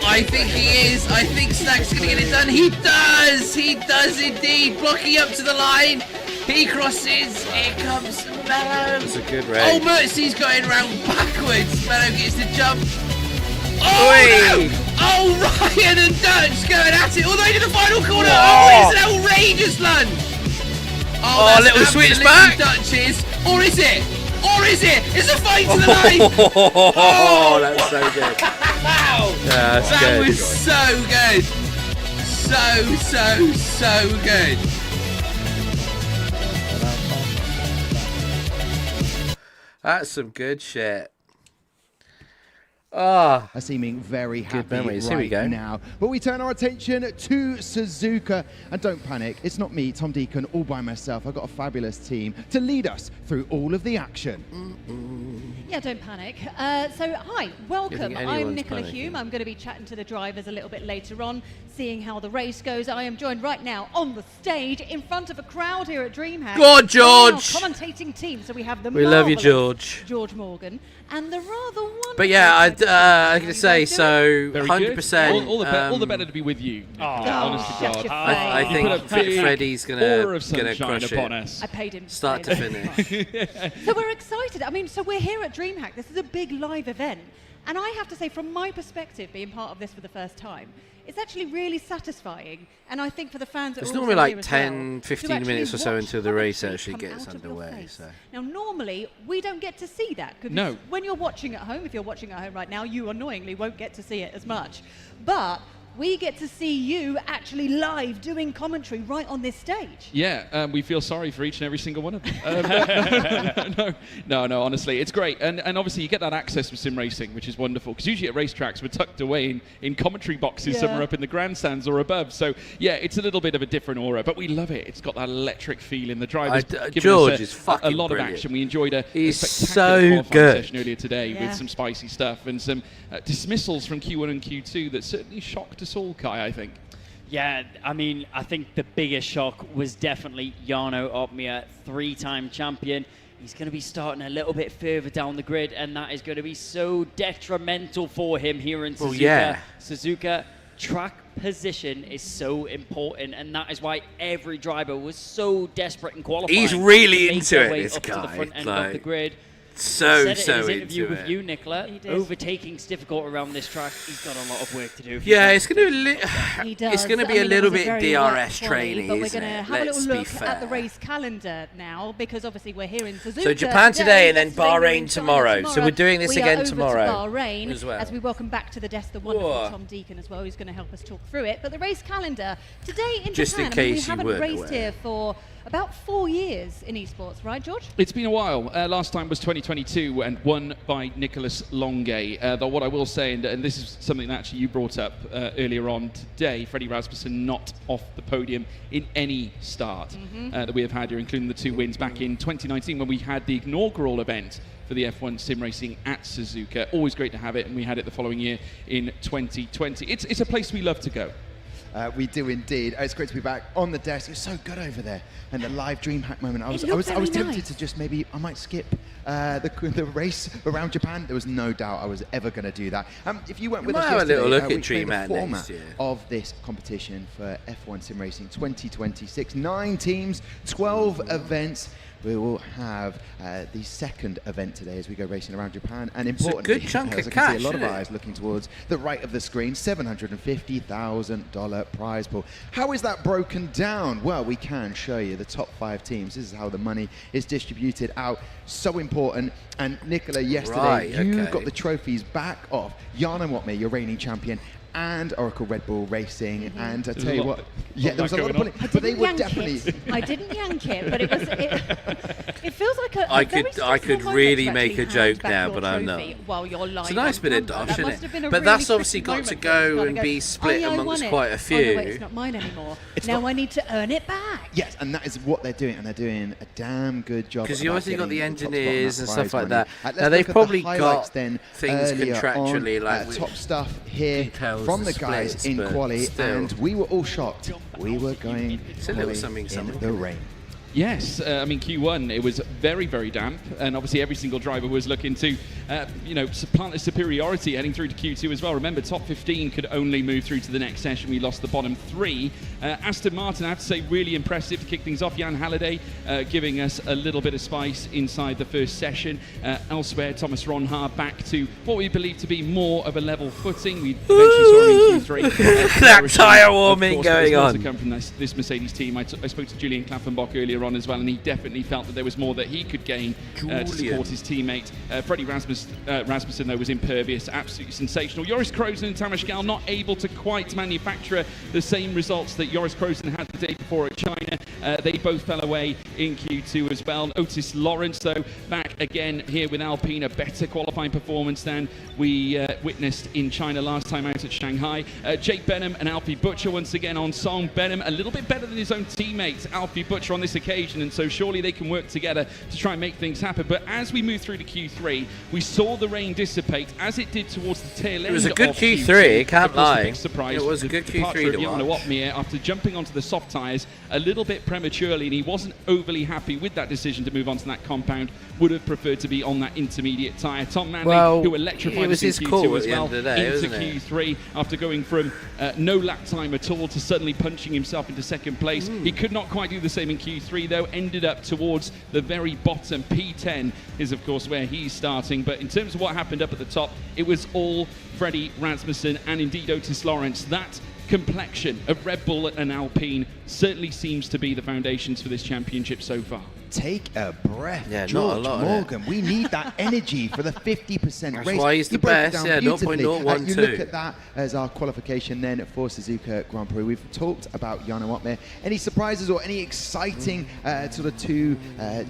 I think he is. I think Snacks is going to get it done. He does. He does indeed. Blocking up to the line. He crosses. Here comes Mello. It's a good race. Oh, Mercy's going round backwards. Mello gets the jump. Oh, Oi. no. Oh, Ryan and Dutch going at it all the way to the final corner. Whoa. Oh, it's an outrageous lunge. Oh, little switch back. Dutch's. Or is it? Or is it? It's a fight to the line. Oh, that's so good. Wow. Yeah, that's that good. was so good. So good. That's some good shit. Ah, are seeming very happy memories. right Here we go. now. But we turn our attention to Suzuka. And don't panic, it's not me, Tom Deacon, all by myself. I've got a fabulous team to lead us through all of the action. Yeah, don't panic. So, hi, welcome. I'm anyone's Nicola panicking? Hume. I'm going to be chatting to the drivers a little bit later on, seeing how the race goes. I am joined right now on the stage in front of a crowd here at DreamHack. Go on, George! By our commentating team. So we have the We love you, marvellous George. Morgan and the rather wonderful. But yeah, I'm going to say, so Very 100%. good. All the better to be with you. Honest to shut God. your I face. think You put a big Freddie's going aura of to sunshine crush upon it. us. I paid him. Start to finish. So we're excited. I mean, so we're here at DreamHack. This is a big live event. And I have to say, from my perspective, being part of this for the first time, it's actually really satisfying. And I think for the fans that It's are normally also like here as 10, well, 15 to actually minutes or so watch until the race commentary actually come gets out of your underway. face. So. Now, normally, we don't get to see that. Because No. when you're watching at home, if you're watching at home right now, you annoyingly won't get to see it as much. But we get to see you actually live doing commentary right on this stage. Yeah, we feel sorry for each and every single one of them. No, honestly, it's great. And obviously you get that access with sim racing, which is wonderful, because usually at racetracks we're tucked away in commentary boxes somewhere up in the grandstands or above. So, yeah, it's a little bit of a different aura, but we love it. It's got that electric feel in the drivers. George is fucking a lot brilliant. of action. We enjoyed a He's spectacular so qualifying good. session earlier today with some spicy stuff and some dismissals from Q1 and Q2 that certainly shocked us all, Kai, I think. Yeah, I mean, I think the biggest shock was definitely Jarno Opmeer, 3-time champion. He's going to be starting a little bit further down the grid, and that is going to be so detrimental for him here in Suzuka. Well, yeah. Suzuka, track position is so important, and that is why every driver was so desperate in qualifying. He's really to make into their it, way this up to the guy. front end Like, of the grid. So Said it in his interview into with it. you, Nicola. He did. Overtaking's difficult around this track. He's got a lot of work to do. Yeah, it's going He does. It's going to I be mean, a it little was a bit very DRS wet quali, trainy, but we're isn't going to it? have a Let's little be look fair. at the race calendar now, because obviously we're here in Suzuka. So Japan today and then yesterday we were in Bahrain China tomorrow. So we're doing this We are again over tomorrow to Bahrain as well. as we welcome back to the desk the wonderful Whoa. Tom Deacon as well, who's going to help us talk through it. But the race calendar today in Just Japan, in I mean, we case you haven't weren't raced aware. here for about 4 years in esports, right, George? It's been a while. Last time was 2022 and won by Nicholas Longay. Though what I will say, and this is something that actually you brought up earlier on today, Freddie Rasmussen not off the podium in any start that we have had here, including the 2 wins back in 2019 when we had the inaugural event for the F1 sim racing at Suzuka. Always great to have it, and we had it the following year in 2020. It's a place we love to go. We do indeed. It's great to be back on the desk. You're so good over there. And the live DreamHack moment. I was tempted to just maybe I might skip the race around Japan. There was no doubt I was ever going to do that. If you went with us yesterday, a little look at we played the DreamHack format next year of this competition for F1 Sim Racing 2026. 9 teams, 12 events. We will have the second event today as we go racing around Japan, and importantly, it's a good chunk as of I can cash, see a lot of eyes looking towards the right of the screen, $750,000 prize pool. How is that broken down? Well, we can show you the top 5 teams. This is how the money is distributed out. So important. And Nicola, yesterday you got the trophies back off Jarno Watme, your reigning champion, and Oracle Red Bull Racing, and I tell you what, there was a lot of pulling, but they were definitely. I didn't yank it, but it was. It feels like a. I could really make a joke now, but I'm not. While you're live, it's a nice bit of dosh, isn't it? But that's obviously got to go and be split amongst quite a few. Oh, no, wait, it's not mine anymore. Now I need to earn it back. Yes, and that is what they're doing, and they're doing a damn good job. Because you obviously got the engineers and stuff like that. Now they've probably got things contractually, like top stuff here from the guys in quali, and we were all shocked. We were going in the rain. Yes, I mean Q1 it was very, very damp, and obviously every single driver was looking to, plant a superiority heading through to Q2 as well. Remember, top 15 could only move through to the next session. We lost the bottom 3. Aston Martin, I have to say, really impressive to kick things off. Jan Halliday giving us a little bit of spice inside the first session. Elsewhere, Thomas Ronhaar back to what we believe to be more of a level footing. We eventually saw him in Q3. That tyre warming going on. To come from this Mercedes team. I spoke to Julian Klaffenbach earlier on as well, and he definitely felt that there was more that he could gain to support his teammate. Freddie Rasmussen, though, was impervious, absolutely sensational. Joris Krozen and Tamas Gal not able to quite manufacture the same results that Joris Krozen had the day before at China. They both fell away in Q2 as well. Otis Lawrence, though, back again here with Alpine, a better qualifying performance than we witnessed in China last time out at Shanghai. Jake Benham and Alfie Butcher once again on song. Benham a little bit better than his own teammate, Alfie Butcher, on this occasion, and so surely they can work together to try and make things happen. But as we move through to Q3, we saw the rain dissipate as it did towards the tail end. It was a good Q3, can't lie. Surprise, it was a good Q3 to watch. After jumping onto the soft tyres a little bit prematurely, and he wasn't overly happy with that decision to move onto that compound. Would have preferred to be on that intermediate tyre. Tom Manley, who electrified us in Q2 as well, into Q3 after going from no lap time at all to suddenly punching himself into second place. He could not quite do the same in Q3 though, ended up towards the very bottom. P10 is of course where he's starting, but in terms of what happened up at the top, it was all Freddie Rasmussen and indeed Otis Lawrence. That complexion of Red Bull and Alpine certainly seems to be the foundations for this championship so far. Take a breath, yeah, George not a lot, Morgan. We need that energy for the 50% That's race. Why he's the best, yeah, 0.012. You look at that as our qualification then for Suzuka Grand Prix. We've talked about Jarno Watme. Any surprises or any exciting sort of two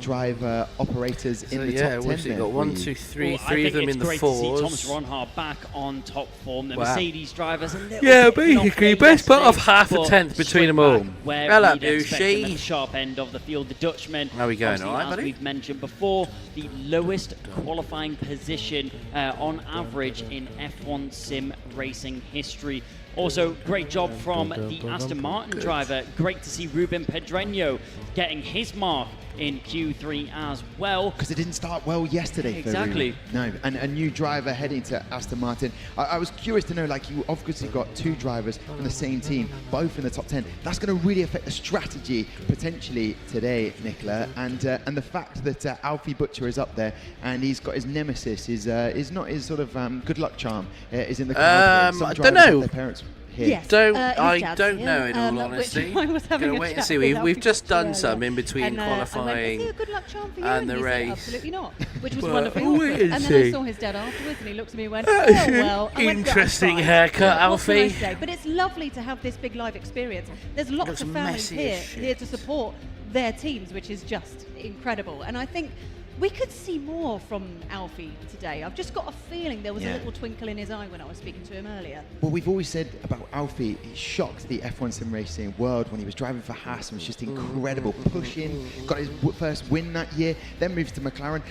driver operators in the top 10? Yeah, got 1, 2, 3, 3 of them in the 4s. I think it's great to see Thomas Ronhaar back on top form. The Mercedes drivers a little yeah, bit basically, best part of half a tenth between them all. Hello, Douchey. At the sharp end of the field, the Dutchman. How are we going, all right, buddy? We've mentioned before, the lowest qualifying position on average in F1 sim racing history. Also, great job from the Aston Martin driver. Great to see Ruben Pedreño getting his mark in Q3 as well. Because it didn't start well yesterday. Exactly. No, and a new driver heading to Aston Martin. I was curious to know, like, you obviously got 2 drivers from the same team, both in the top 10. That's going to really affect the strategy potentially today, Nicola. And the fact that Alfie Butcher is up there and he's got his nemesis, is not his sort of good luck charm, is in the crowd. I don't know. Their parents here. Yes, I don't know, in all honesty. Gonna wait and see. We've just done some in between qualifying is it a good luck charm for you? and the he race. Said, absolutely not, which was wonderful. And then I saw his dad afterwards, and he looked at me and went, "Oh well." Interesting haircut, Alfie. But it's lovely to have this big live experience. There's lots of families here to support their teams, which is just incredible. And I think we could see more from Alfie today. I've just got a feeling there was a little twinkle in his eye when I was speaking to him earlier. Well, we've always said about Alfie, he shocked the F1 sim racing world when he was driving for Haas and was just incredible, pushing, got his first win that year, then moved to McLaren.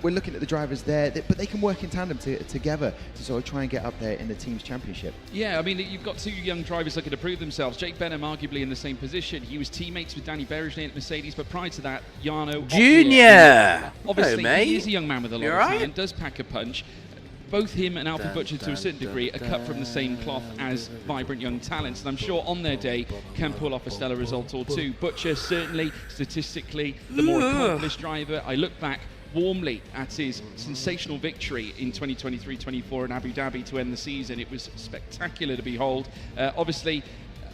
We're looking at the drivers there, but they can work in tandem together to sort of try and get up there in the team's championship. Yeah, I mean, you've got two young drivers looking to prove themselves. Jake Benham arguably in the same position. He was teammates with Danny Berejney at Mercedes, but prior to that, Jarno Junior! Obviously, Hello, he is a young man with a lot of talent, does pack a punch. Both him and Alfie Butcher, to a certain degree, are cut from the same cloth as vibrant young talents, and I'm sure on their day can pull off a stellar result or two. Butcher, certainly, statistically, the more accomplished driver. I look back warmly at his sensational victory in 2023-24 in Abu Dhabi to end the season. It was spectacular to behold. Obviously,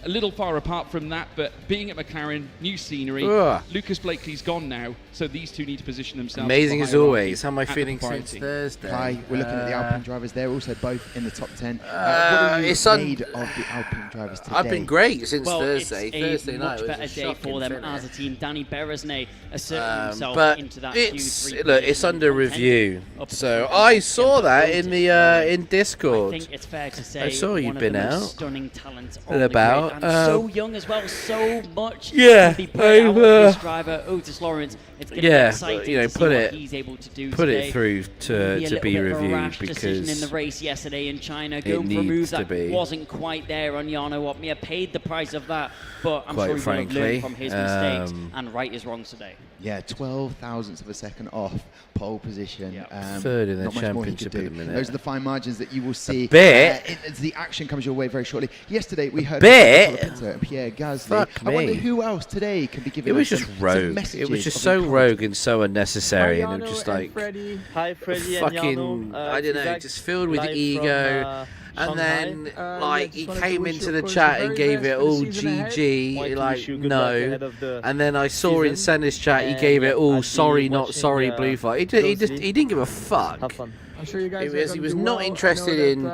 a little far apart from that, but being at McLaren, new scenery. Lucas Blakely's gone now, so these two need to position themselves. Amazing as always. How am I feeling since Thursday? Hi, we're looking at the Alpine drivers. They're also both in the top 10. What are you made of the Alpine drivers today? I've been great since Thursday. It's Thursday a night much better day for them as a team. Danny Berejny asserted himself into that Q3. Look, it's under review. So I saw that in the in Discord. I think it's fair to say I saw you've been out. Stunning talent and about. And so young as well, so much can be put out of this driver, Otis Lawrence. It's going to be exciting to see what he's able to do put today. It through to be reviewed because decision in the race yesterday in China, going for a move that wasn't quite there on Jarno Opmeer, paid the price of that, but I'm sure he will have learned from his mistakes and right his wrongs today. Yeah, 12 thousandths of a second off pole position. Third in the not much more he championship could do. at the minute. Those are the fine margins that you will see as the action comes your way very shortly. Yesterday we heard Pinto and Pierre Gasly. I wonder who else today can be giving us some messages. It was just so rogue and so unnecessary, and I'm just like Hi, Freddie fucking, I don't know, just filled with ego. And then, like, he came into the chat and gave it all GG, like, no. And then I saw in Senna's chat, he gave it all sorry, not sorry, blue fire. He didn't give a fuck. I'm sure you guys he was not interested in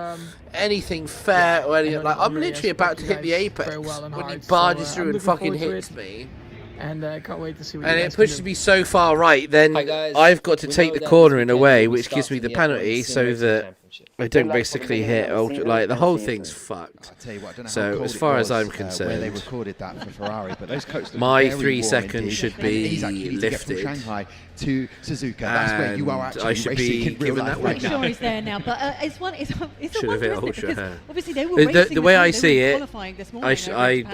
anything fair or anything. Like, I'm literally about to hit the apex when he barges through and fucking hits me. And I can't wait to see what and it pushes me so far right, then I've got to take the corner in a way which gives me the penalty so that I don't basically hit. Like, the whole thing's fucked. I'll tell you what, I don't know so, how as far as I'm concerned, where they recorded that for Ferrari, but those coats look my very 3 warm seconds indeed. should be He's actually need to get from lifted. Shanghai to Suzuka. That's where you are actually I should racing be in real given life that right win. now. I'm sure he's there now, but it's a wonder, isn't it? Because obviously they were The racing way this I morning, see they were it, qualifying this morning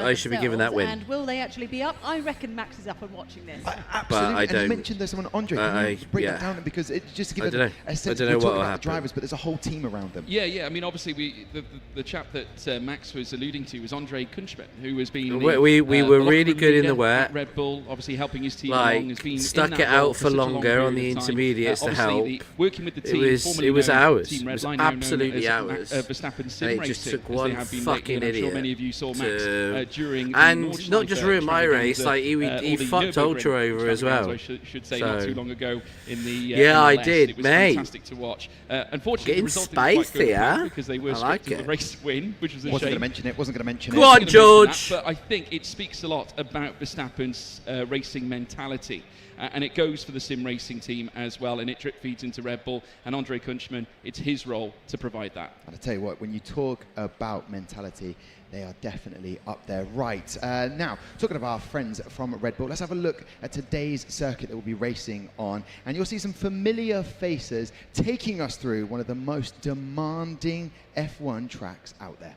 I should be given that win. And will they actually be up? I reckon Max is up and watching this. Absolutely. I don't. And you mentioned there's someone, Andre, can you break that down? Because it just to give a sense, I don't know we're what talking will about happen. the drivers, but there's a whole team around them. Yeah. I mean, obviously, the chap that Max was alluding to was Andre Kunschmann, who has been we were really good in the wet. At Red Bull, obviously helping his team like, along. Has been stuck it out for longer on the intermediates to help. Working with the team, it was hours. Team It was Redline, absolutely hours. Verstappen sim and it racing, just took as one they have been fucking lately, and I'm idiot. sure many of you saw Max during and not just ruin my race, like he fucked Ultra over as well. I should say not too long ago in the I MLS. did, it was mate. fantastic to watch. Unfortunately, Getting the result didn't quite spicy, go huh? through because they were stripped of the race win, which was a Wasn't shame. going to mention it. Wasn't going to mention it. Go on, George. But I think it speaks a lot about Verstappen's racing mentality. And it goes for the sim racing team as well, and it drip feeds into Red Bull. And Andre Kunschmann, it's his role to provide that. And I tell you what, when you talk about mentality, they are definitely up there. Right, now, talking of our friends from Red Bull, let's have a look at today's circuit that we'll be racing on. And you'll see some familiar faces taking us through one of the most demanding F1 tracks out there.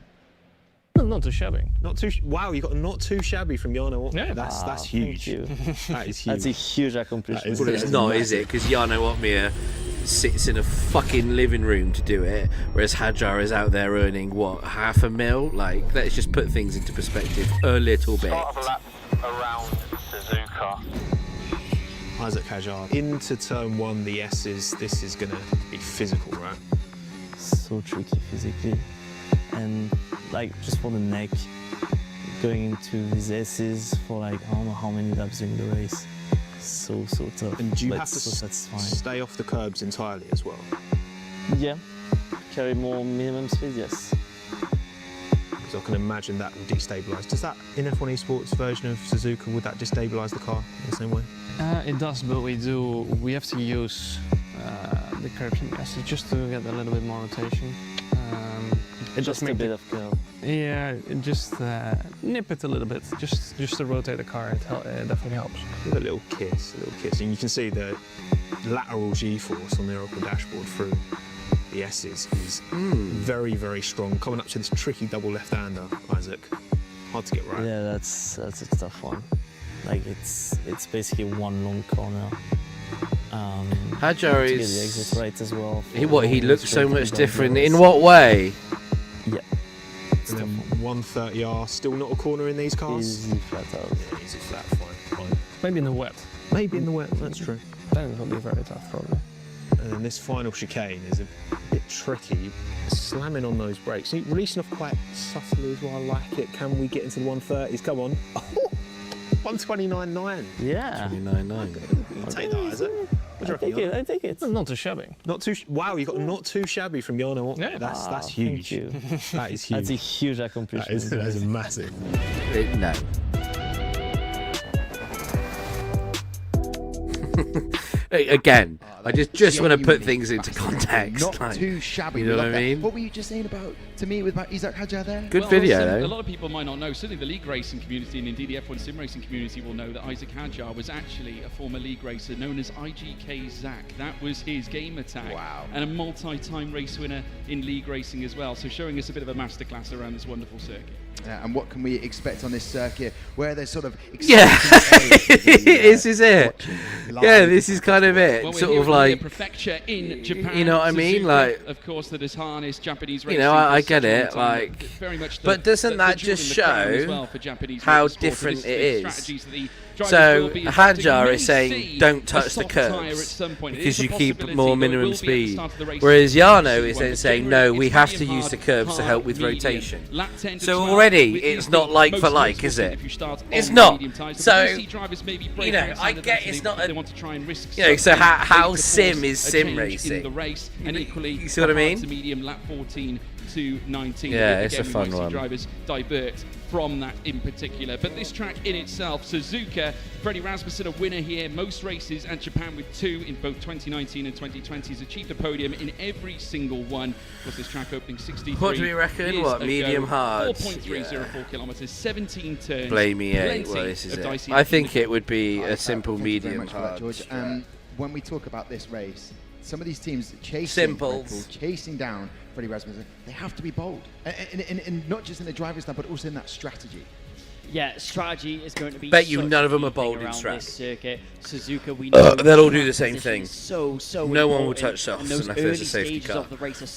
Not too shabby. Not too. Wow, you got not too shabby from Jarno. Yeah, that's huge. Thank you. That is huge. That's a huge accomplishment. Well, it's not, is it? Because Jarno Opmeer sits in a fucking living room to do it, whereas Hadjar is out there earning what, $500,000? Like, let's just put things into perspective a little bit. Start of a lap around Suzuka. Isaac Hadjar into turn 1. The S's. This is gonna be physical, right? So tricky physically, and like just for the neck, going into his S's for like I don't know how many laps during the race. So tough. And do you but have to so satisfying. stay off the curbs entirely as well? Yeah, carry more minimum speed. Yes. So I can imagine that will destabilise. Does that, in F1 Esports version of Suzuka, would that destabilise the car in the same way? It does, but we have to use the curves and passes just to get a little bit more rotation. It just does a bit of curl. Yeah, just nip it a little bit, just to rotate the car. It definitely helps. With a little kiss, and you can see the lateral G-force on the Oracle dashboard through the S's is very, very strong. Coming up to this tricky double left-hander, Isaac. Hard to get right. Yeah, that's a tough one. Like it's basically one long corner. Hajar to get is the exit right as well. He looks so much different. In what way? Yeah. And then 130R, still not a corner in these cars? Easy flat out. Yeah, easy flat, fine. Maybe in the wet. Maybe in the wet, that's true. Then it'll be very tough, probably. And then this final chicane is a bit tricky. Slamming on those brakes. Releasing off quite subtly as well, I like it. Can we get into the 130s? Come on. 129.9. Yeah. 29.9. I'll take that, is it? I take it. Not too shabby. Wow, you got not too shabby from Jarno. Yeah. That's huge. Thank you. That is huge. That's a huge accomplishment. That is massive. No. Again, I just want to put things into context. Not too shabby. You know what I mean? What were you just saying about Isaac Hajar there? Good video, though. A lot of people might not know. Certainly, the league racing community and indeed the F1 sim racing community will know that Isaac Hajar was actually a former league racer known as IGK Zach. That was his gamer tag. Wow. And a multi-time race winner in league racing as well. So showing us a bit of a masterclass around this wonderful circuit. And what can we expect on this circuit where there's sort of this is it. Yeah, this is kind of it. Well, sort of like Prefecture in Japan. You know what I mean? Like, of course, that has harnessed Japanese racing. You know, I get it. Like, very much but doesn't that just show how different it is? So Hajar is saying don't touch the curbs because you keep more minimum speed, whereas Jarno is then saying no, we have to use the curbs to help with rotation. So already it's not like for like, is it? It's not. So you know, I get it's not a, you know, so how sim is sim racing? You see what I mean? Medium lap 14 to 19. Yeah, it's a fun one. Drivers divert from that in particular. But this track in itself, Suzuka, Freddie Rasmussen a winner here, most races at Japan with 2 in both 2019 and 2020. He's achieved a podium in every single one. Was this track opening 63? What do we reckon? What, medium hard? 4.304 kilometres, 17 turns. Blame EA. Well, this is it. I think it would be a simple medium hard. George. When we talk about this race, some of these teams chasing down Freddie Rasmussen, they have to be bold, and not just in the driving style, but also in that strategy. Yeah, strategy is going to be. Bet you none of them are bold in strat. Circuit. Suzuka, we know they'll all do the same thing. So no one will touch softs unless there's a safety car.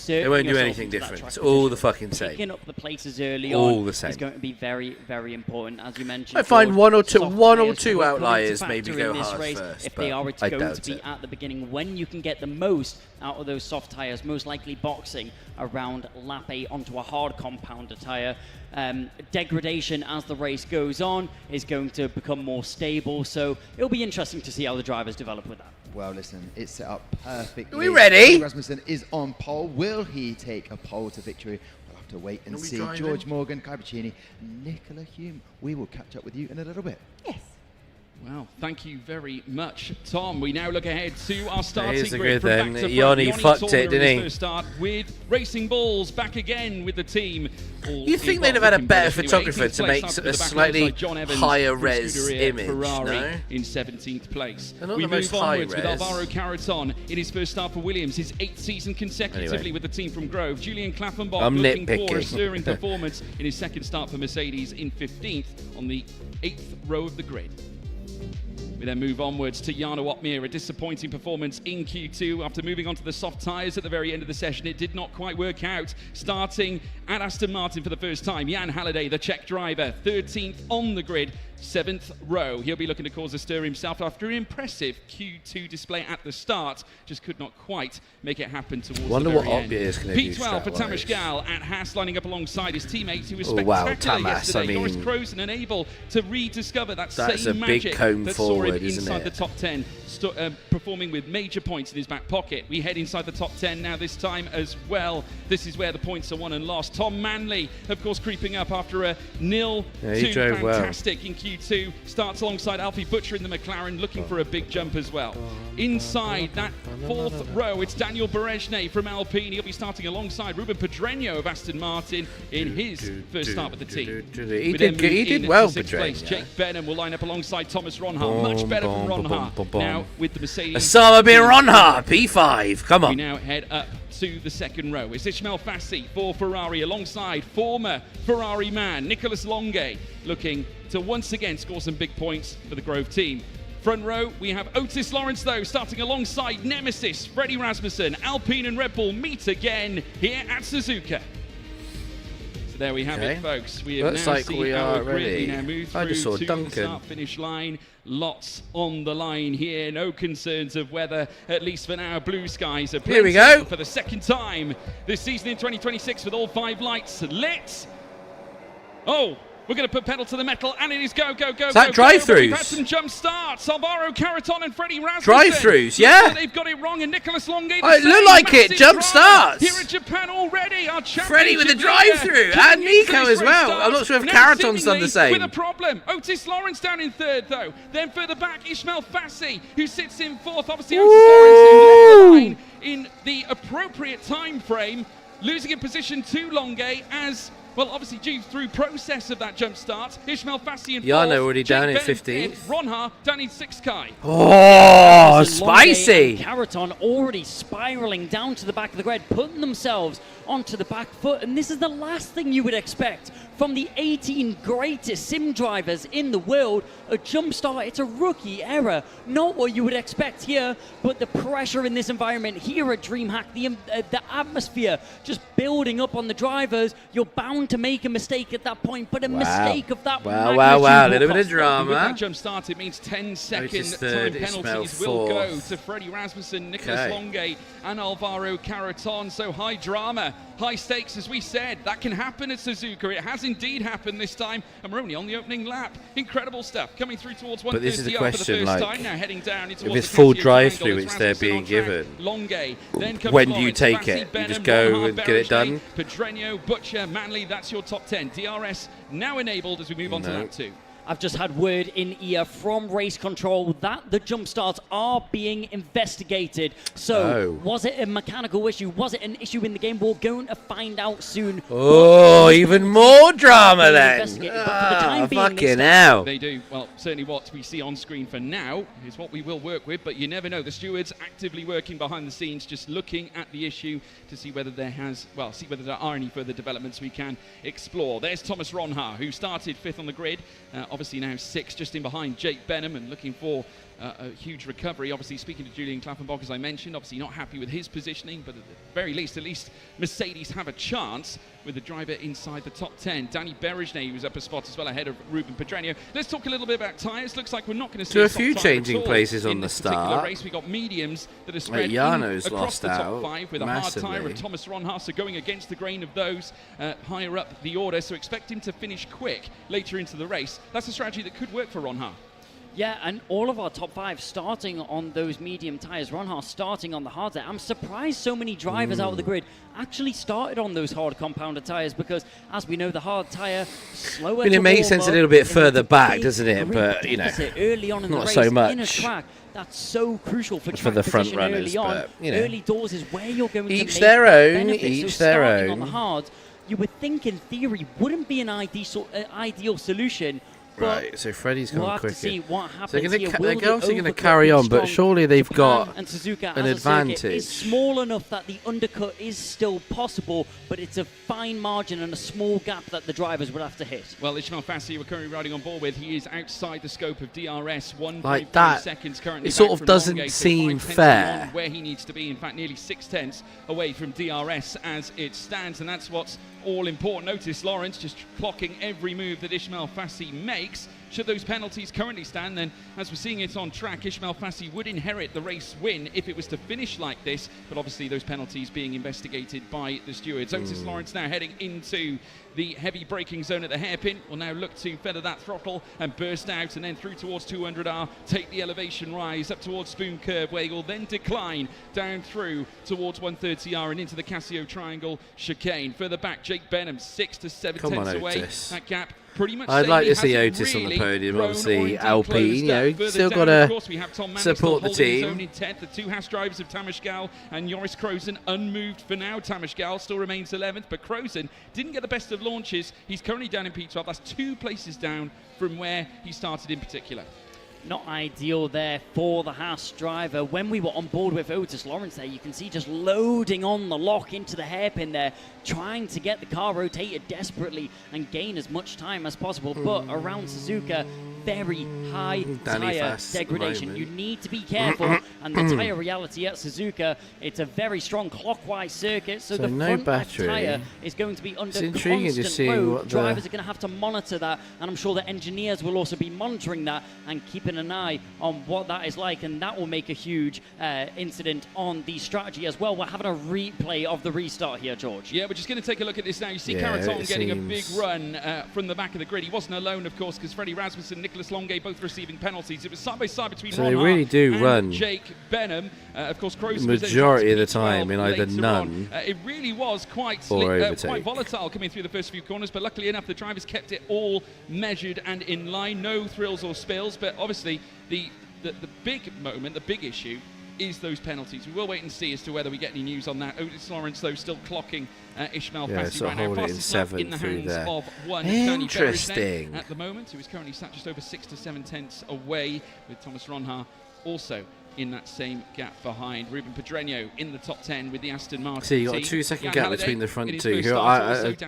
They won't do anything different. It's all the fucking same. Picking up the places early all the same. is going to be very, very important, as you mentioned. I find one or two outliers maybe go hard first. If they are going to be at the beginning, when you can get the most out of those soft tyres, most likely boxing around lap 8 onto a hard compounder tyre. Degradation as the race goes on is going to become more stable, so it'll be interesting to see how the drivers develop with that. Well, listen, it's set up perfectly. Are we ready? Rasmussen is on pole. Will he take a pole to victory? We'll have to wait and see. George Morgan, Kai Piccini, Nicola Hume. We will catch up with you in a little bit. Yes. Well, thank you very much, Tom. We now look ahead to our starting Here's the grid grid from then. back to Yanni front. fucked it, didn't he? First start with Racing Balls back again with the team. You'd think they'd have had a better photographer to make a slightly higher res image, Ferrari no? in 17th place. They're not we the move most high onwards with res. Alvaro Carreton in his first start for Williams, his 8th season consecutively with the team from Grove. Julian Klaffenbach I'm looking for a nitpicking. stirring performance in his second start for Mercedes in 15th on the 8th row of the grid. We then move onwards to Jarno Opmeer, a disappointing performance in Q2 after moving on to the soft tyres at the very end of the session. It did not quite work out. Starting at Aston Martin for the first time, Jan Halliday, the Czech driver, 13th on the grid, 7th row. He'll be looking to cause a stir himself after an impressive Q2 display at the start. Just could not quite make it happen towards Wonder the very what end. Oppie is going to do. P12 for Tamas Gal at Haas, lining up alongside his teammates, who was Oh, wow, spectacular Tamas, yesterday. I mean, Norris Croson unable to rediscover that that's same a big magic comb that saw forward, him isn't inside it? the top 10, performing with major points in his back pocket. We head inside the top 10 now this time as well. This is where the points are won and lost. Tom Manley, of course, creeping up after a 0-2 fantastic in Q2. Starts alongside Alfie Butcher in the McLaren, looking for a big jump as well. Inside that 4th row, it's Daniel Berejne from Alpine. He'll be starting alongside Ruben Pedreño of Aston Martin in his first start with the team. He did well, Pedreño. Jake Benham will line up alongside Thomas Ronha. Much better from Ronha. Now with the Mercedes. Osama bin Ronha, P5. Come on. We now head up to the 2nd row. It's Ismail Fassi for Ferrari alongside former Ferrari man Nicolas Longue, looking to once again score some big points for the Grove team. Front row, we have Otis Lawrence, though, starting alongside Nemesis, Freddie Rasmussen. Alpine and Red Bull meet again here at Suzuka. So there we have it, folks. We have Looks now like seen we our are grid. ready. We now move I just through saw to Duncan. the start-finish line. Lots on the line here. No concerns of weather, at least for now. Blue skies are Here we go. for the second time this season in 2026 with all 5 lights lit. Oh, we're going to put pedal to the metal, and it is go, go, go, Is that go, drive-throughs? go. We've had some jump starts. Alvaro Caraton and Freddie Rasmussen. Drive-throughs, Looks yeah. like they've got it wrong, and Nicolas Longue. Oh, it looked like it. Jump starts. Here at Japan already. Our Freddie with the championship leader drive-through, and kicking into Nico this as well. race I'm not sure if now Caraton's done seemingly the same. With a problem. Otis Lawrence down in 3rd, though. Then further back, Ismail Fassi, who sits in 4th. Obviously, Otis Lawrence, who left the line in the appropriate time frame, losing in position to Longue as. Well, obviously due through process of that jump start. Ishmael Fassi in 4th. Jarno already down in Jake 15th. Ronha down in 6th, Kai. Oh, spicy. Caraton already spiraling down to the back of the grid, putting themselves onto the back foot. And this is the last thing you would expect from the 18 greatest sim drivers in the world. A jump start, it's a rookie error. Not what you would expect here, but the pressure in this environment here at DreamHack, the atmosphere just building up on the drivers. You're bound to make a mistake at that point, but a mistake of that magnitude A little bit will of cost. drama. With that jump start, it means 10-second Otis time third, penalties Ismail will go fourth. to Freddie Rasmussen, Nicolas Okay. Longue, and Alvaro Caraton. So high drama, high stakes, as we said. That can happen at Suzuka. It has indeed happened this time, and we're only on the opening lap. Incredible stuff coming through towards 130 But this is the for the question, first like, time. Now heading down if towards it's the full Casio drive-through, triangle, which it's they're Rasmussen being on track. given, Longue, then comes when do you Lawrence, take Fassi, it? You Benham, just go Ronha, and get it Berejne, done? Pedreño, Butcher, Manley. That's your top 10. DRS now enabled as we move on to lap 2. I've just had word in ear from race control that the jump starts are being investigated. So, was it a mechanical issue? Was it an issue in the game? We're going to find out soon. Oh, even more drama then. Fucking hell. They do. Well, certainly what we see on screen for now is what we will work with, but you never know. The stewards actively working behind the scenes, just looking at the issue to see whether there are any further developments we can explore. There's Thomas Ronha, who started 5th on the grid, obviously now 6th, just in behind Jake Benham, and looking for a huge recovery. Obviously, speaking to Julian Klappenbach, as I mentioned, obviously not happy with his positioning, but at the very least, Mercedes have a chance with the driver inside the top 10. Danny Berejne was up a spot as well ahead of Ruben Pedreño. Let's talk a little bit about tyres. Looks like we're not going to see So a soft few tyre changing at all places on in the this particular start. race. We got mediums that are spread Jarno's across lost the top out 5 with a massively. hard tyre of Thomas Ronha, so going against the grain of those higher up the order. So expect him to finish quick later into the race. That's a strategy that could work for Ronha. Yeah, and all of our top 5 starting on those medium tyres. Ronha starting on the hard tyre. I'm surprised so many drivers out of the grid actually started on those hard compounded tyres, because, as we know, the hard tyre slower. I mean, it makes sense a little bit further back, doesn't it? But, you know, early on in not the race, so much. in a track, that's so crucial for the track front position runners, early on. but, you know, early doors is where you're going to each make their that own, benefit. each So their starting own. on the hard, you would think in theory wouldn't be an ideal solution. Right, so Freddie's we'll gone have quicker. to see what happens So here. they're obviously going to carry on, but surely they've got and Suzuka an as a circuit advantage. is small enough that the undercut is still possible, but it's a fine margin and a small gap that the drivers would have to hit. Well, Ishmael Fassi, we're currently riding on board with, he is outside the scope of DRS. 1.5 Like that, seconds currently. it sort back of from doesn't Longue, so seem 5 tenths fair. beyond where he needs to be. In fact, nearly 6 tenths away from DRS as it stands, and that's what's all important. Notice Lawrence just clocking every move that Ishmael Fassi makes. should those penalties currently stand, then as we're seeing it on track, Ismail Fassi would inherit the race win if it was to finish like this, but obviously those penalties being investigated by the stewards. Otis Lawrence now heading into the heavy braking zone at the hairpin. Will now look to feather that throttle and burst out, and then through towards 200R, take the elevation rise up towards Spoon Curve, where he will then decline down through towards 130R and into the Casio Triangle chicane. Further back, Jake Benham 6 to 7 tenths away. That gap pretty much. I'd like to see Otis on the podium. Obviously, Alpine, you've still got to support the team. The two Haas drivers of Tamas Gal and Joris Krozen unmoved for now. Tamas Gal still remains 11th, but Krozen didn't get the best of launches. He's currently down in P12. That's 2 places down from where he started in particular. Not ideal there for the Haas driver. When we were on board with Otis Lawrence there, you can see just loading on the lock into the hairpin there, trying to get the car rotated desperately and gain as much time as possible. But around Suzuka, very high tyre degradation. You need to be careful. And the tyre reality at Suzuka, it's a very strong clockwise circuit, so the no front battery. tyre is going to be under intriguing constant to see load. what Drivers are going to have to monitor that, and I'm sure the engineers will also be monitoring that and keeping an eye on what that is like, and that will make a huge incident on the strategy as well. We're having a replay of the restart here, George. Yeah, we're just going to take a look at this now. You see Caraton getting a big run from the back of the grid. He wasn't alone, of course, because Freddie Rasmussen, Nicholas Longe both receiving penalties. It was side by side between Ron they really do and run Jake Benham. Of course, Kroos majority of the time in either none it really was quite volatile coming through the first few corners, but luckily enough, the drivers kept it all measured and in line. No thrills or spills, but obviously the big moment, the big issue is those penalties. We will wait and see as to whether we get any news on that. Otis Lawrence, though, still clocking Ismail Fassi right now. Fastest lap in the hands of one Danny Berejnen at the moment, who is currently sat just over 6 to 7 tenths away, with Thomas Ronha also in that same gap behind. Ruben Pedreño in the top 10 with the Aston Martin. So you got a 2-second gap between the front two. Who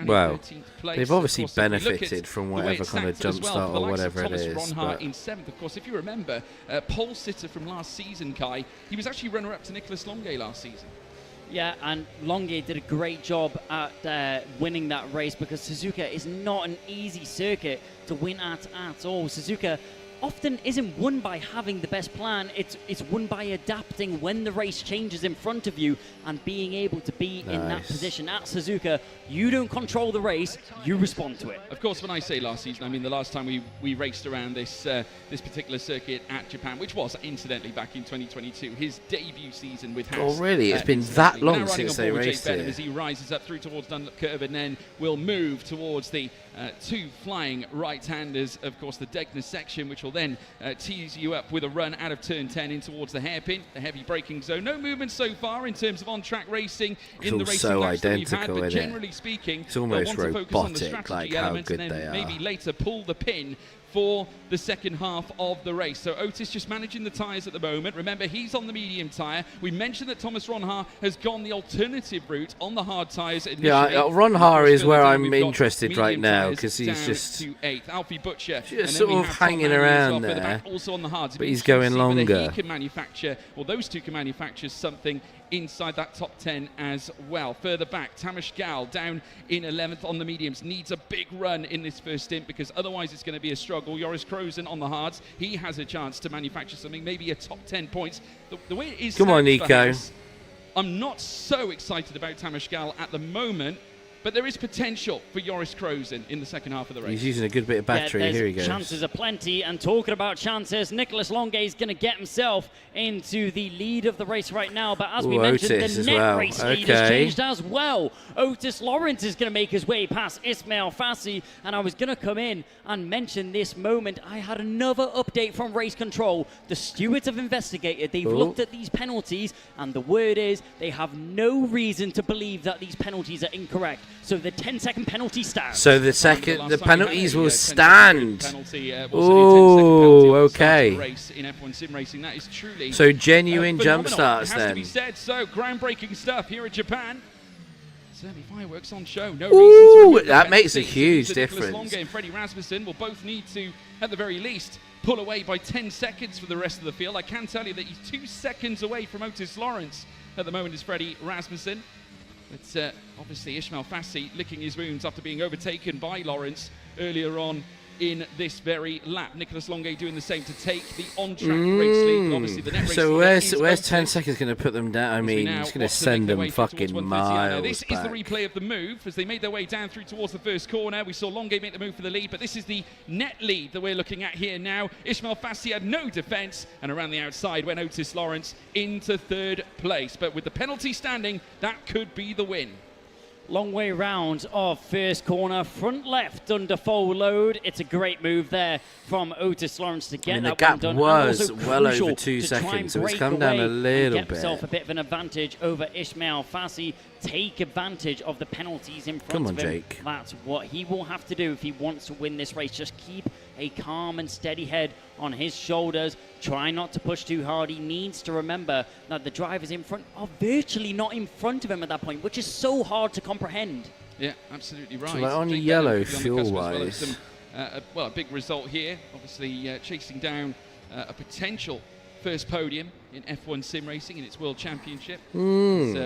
well, they've obviously benefited from whatever kind of jump start or whatever it is. But in 7th, of course, if you remember, pole sitter from last season, Kai, he was actually runner-up to Nicholas Longe last season. Yeah, and Longe did a great job at winning that race, because Suzuka is not an easy circuit to win at all. Suzuka often isn't won by having the best plan. It's won by adapting when the race changes in front of you and being able to be in that position. At Suzuka, you don't control the race, you respond to it. Of course, when I say last season, I mean the last time we raced around this particular circuit at Japan, which was incidentally back in 2022, his debut season with Haas. Oh really? It's been that long since they raced it. As he rises up through towards Dunlop Curve and then will move towards the 2 flying right-handers, of course, the Degner section, which will then tease you up with a run out of turn 10 in towards the hairpin, the heavy braking zone. No movement so far in terms of on-track racing in the racing laps that we've had, but generally speaking, it's almost want to focus on the robotic, strategy like how element good and they then are. maybe later pull the pin for the second half of the race. So Otis just managing the tyres at the moment. Remember, he's on the medium tyre. We mentioned that Thomas Ronha has gone the alternative route on the hard tyres initially. Yeah, Ronha is where I'm interested right now, because he's just to 8th. Alfie Butcher just sort of hanging around there, also on the hards. but he's going longer. He can manufacture, or those two can manufacture something inside that top 10 as well. Further back, Tamas Gal down in 11th on the mediums, needs a big run in this first stint, because otherwise it's going to be a struggle. Joris Krozen on the hards, he has a chance to manufacture something, maybe a top 10 points. The way it is, come on, Nico. I'm not so excited about Tamas Gal at the moment, but there is potential for Joris Krozen in the second half of the race. He's using a good bit of battery. Here he goes. Chances are plenty, and talking about chances, Nicholas Longe is going to get himself into the lead of the race right now, but as we mentioned, the net race lead has changed as well. Otis Lawrence is going to make his way past Ismail Fassi, and I was going to come in and mention this moment. I had another update from race control. The stewards have investigated. They've looked at these penalties, and the word is they have no reason to believe that these penalties are incorrect. So the 10-second penalty stands. So the penalties will stand. Oh, okay. In F1 sim racing, that is truly so genuine jump starts then. It has to then. be said. So groundbreaking stuff here at Japan. Certainly fireworks on show. No reason to that makes a huge difference. Nicholas Longe and Freddie Rasmussen will both need to, at the very least, pull away by 10 seconds for the rest of the field. I can tell you that he's 2 seconds away from Otis Lawrence at the moment is Freddie Rasmussen. But obviously Ismail Fassi licking his wounds after being overtaken by Lawrence earlier on in this very lap. Nicholas Longuet doing the same to take the on-track race lead. Obviously, the net race so lead where's 10 seconds going to put them down? I mean, it's going to send them fucking miles This back. is the replay of the move as they made their way down through towards the first corner. We saw Longuet make the move for the lead, but this is the net lead that we're looking at here now. Ismail Fassi had no defence, and around the outside went Otis Lawrence into third place. But with the penalty standing, that could be the win. Long way round of first corner, front left under full load. It's a great move there from Otis Lawrence to get the that gap one done. was And also well crucial over 2 to try seconds, and so it's break come down a away little and get himself bit. a bit of an advantage over Ismail Fassi. Take advantage of the penalties in front of him. Jake. That's what he will have to do if he wants to win this race. Just keep a calm and steady head on his shoulders. Try not to push too hard. He needs to remember that the drivers in front are virtually not in front of him at that point, which is so hard to comprehend. Yeah, absolutely right. So like on Jake yellow Bennett could be on the cusp as well of fuel-wise. some, a big result here. Obviously, chasing down a potential first podium in F1 sim racing in its World Championship. As,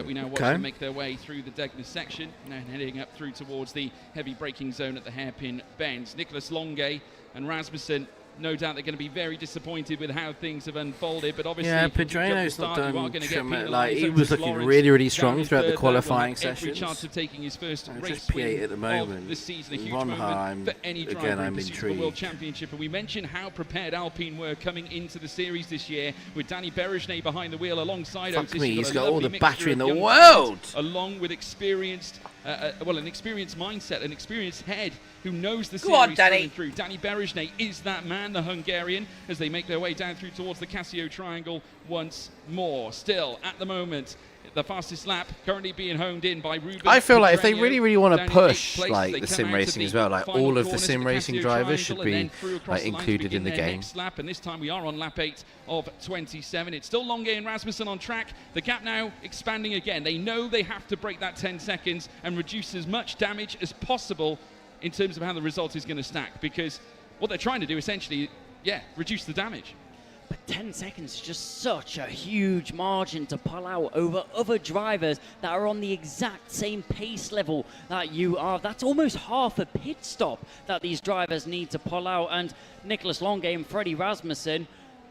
we now watch them make their way through the Degner section, now heading up through towards the heavy braking zone at the hairpin bends. Nicholas Longuet and Rasmussen, no doubt they're going to be very disappointed with how things have unfolded, but obviously, Yeah, Pedrano's not done like he was looking really strong throughout the qualifying sessions. Chance of taking his first race just P8 at the win moment. this season, a huge Ron moment Heim, for any driver again, in I'm pursuit of the World intrigued. Championship. And we mentioned how prepared Alpine were coming into the series this year, with Danny Berejney behind the wheel alongside Fuck Otis. me, You've he's got a all lovely the battery in mixture the of young world. talent, along with experienced, an experienced mindset, an experienced head who knows the Go on, series Danny. going through. Danny Berejney is that man, the Hungarian, as they make their way down through towards the Casio Triangle once more. Still, at the moment, the fastest lap currently being honed in by Ruben. I feel like if they Pedrano, really want to down in push 8th place, like they the come sim out to racing the as well, like final all of the corners sim of racing Casio drivers should Triangle, be and then through across like the line to included begin in the their game. next lap, and this time we are on lap 8 of 27. It's still Longuet and Rasmussen on track. The gap now expanding again. They know they have to break that 10 seconds and reduce as much damage as possible in terms of how the result is going to stack, because what they're trying to do essentially, reduce the damage. But 10 seconds is just such a huge margin to pull out over other drivers that are on the exact same pace level that you are. That's almost half a pit stop that these drivers need to pull out. And Nicholas Longuet and Freddie Rasmussen,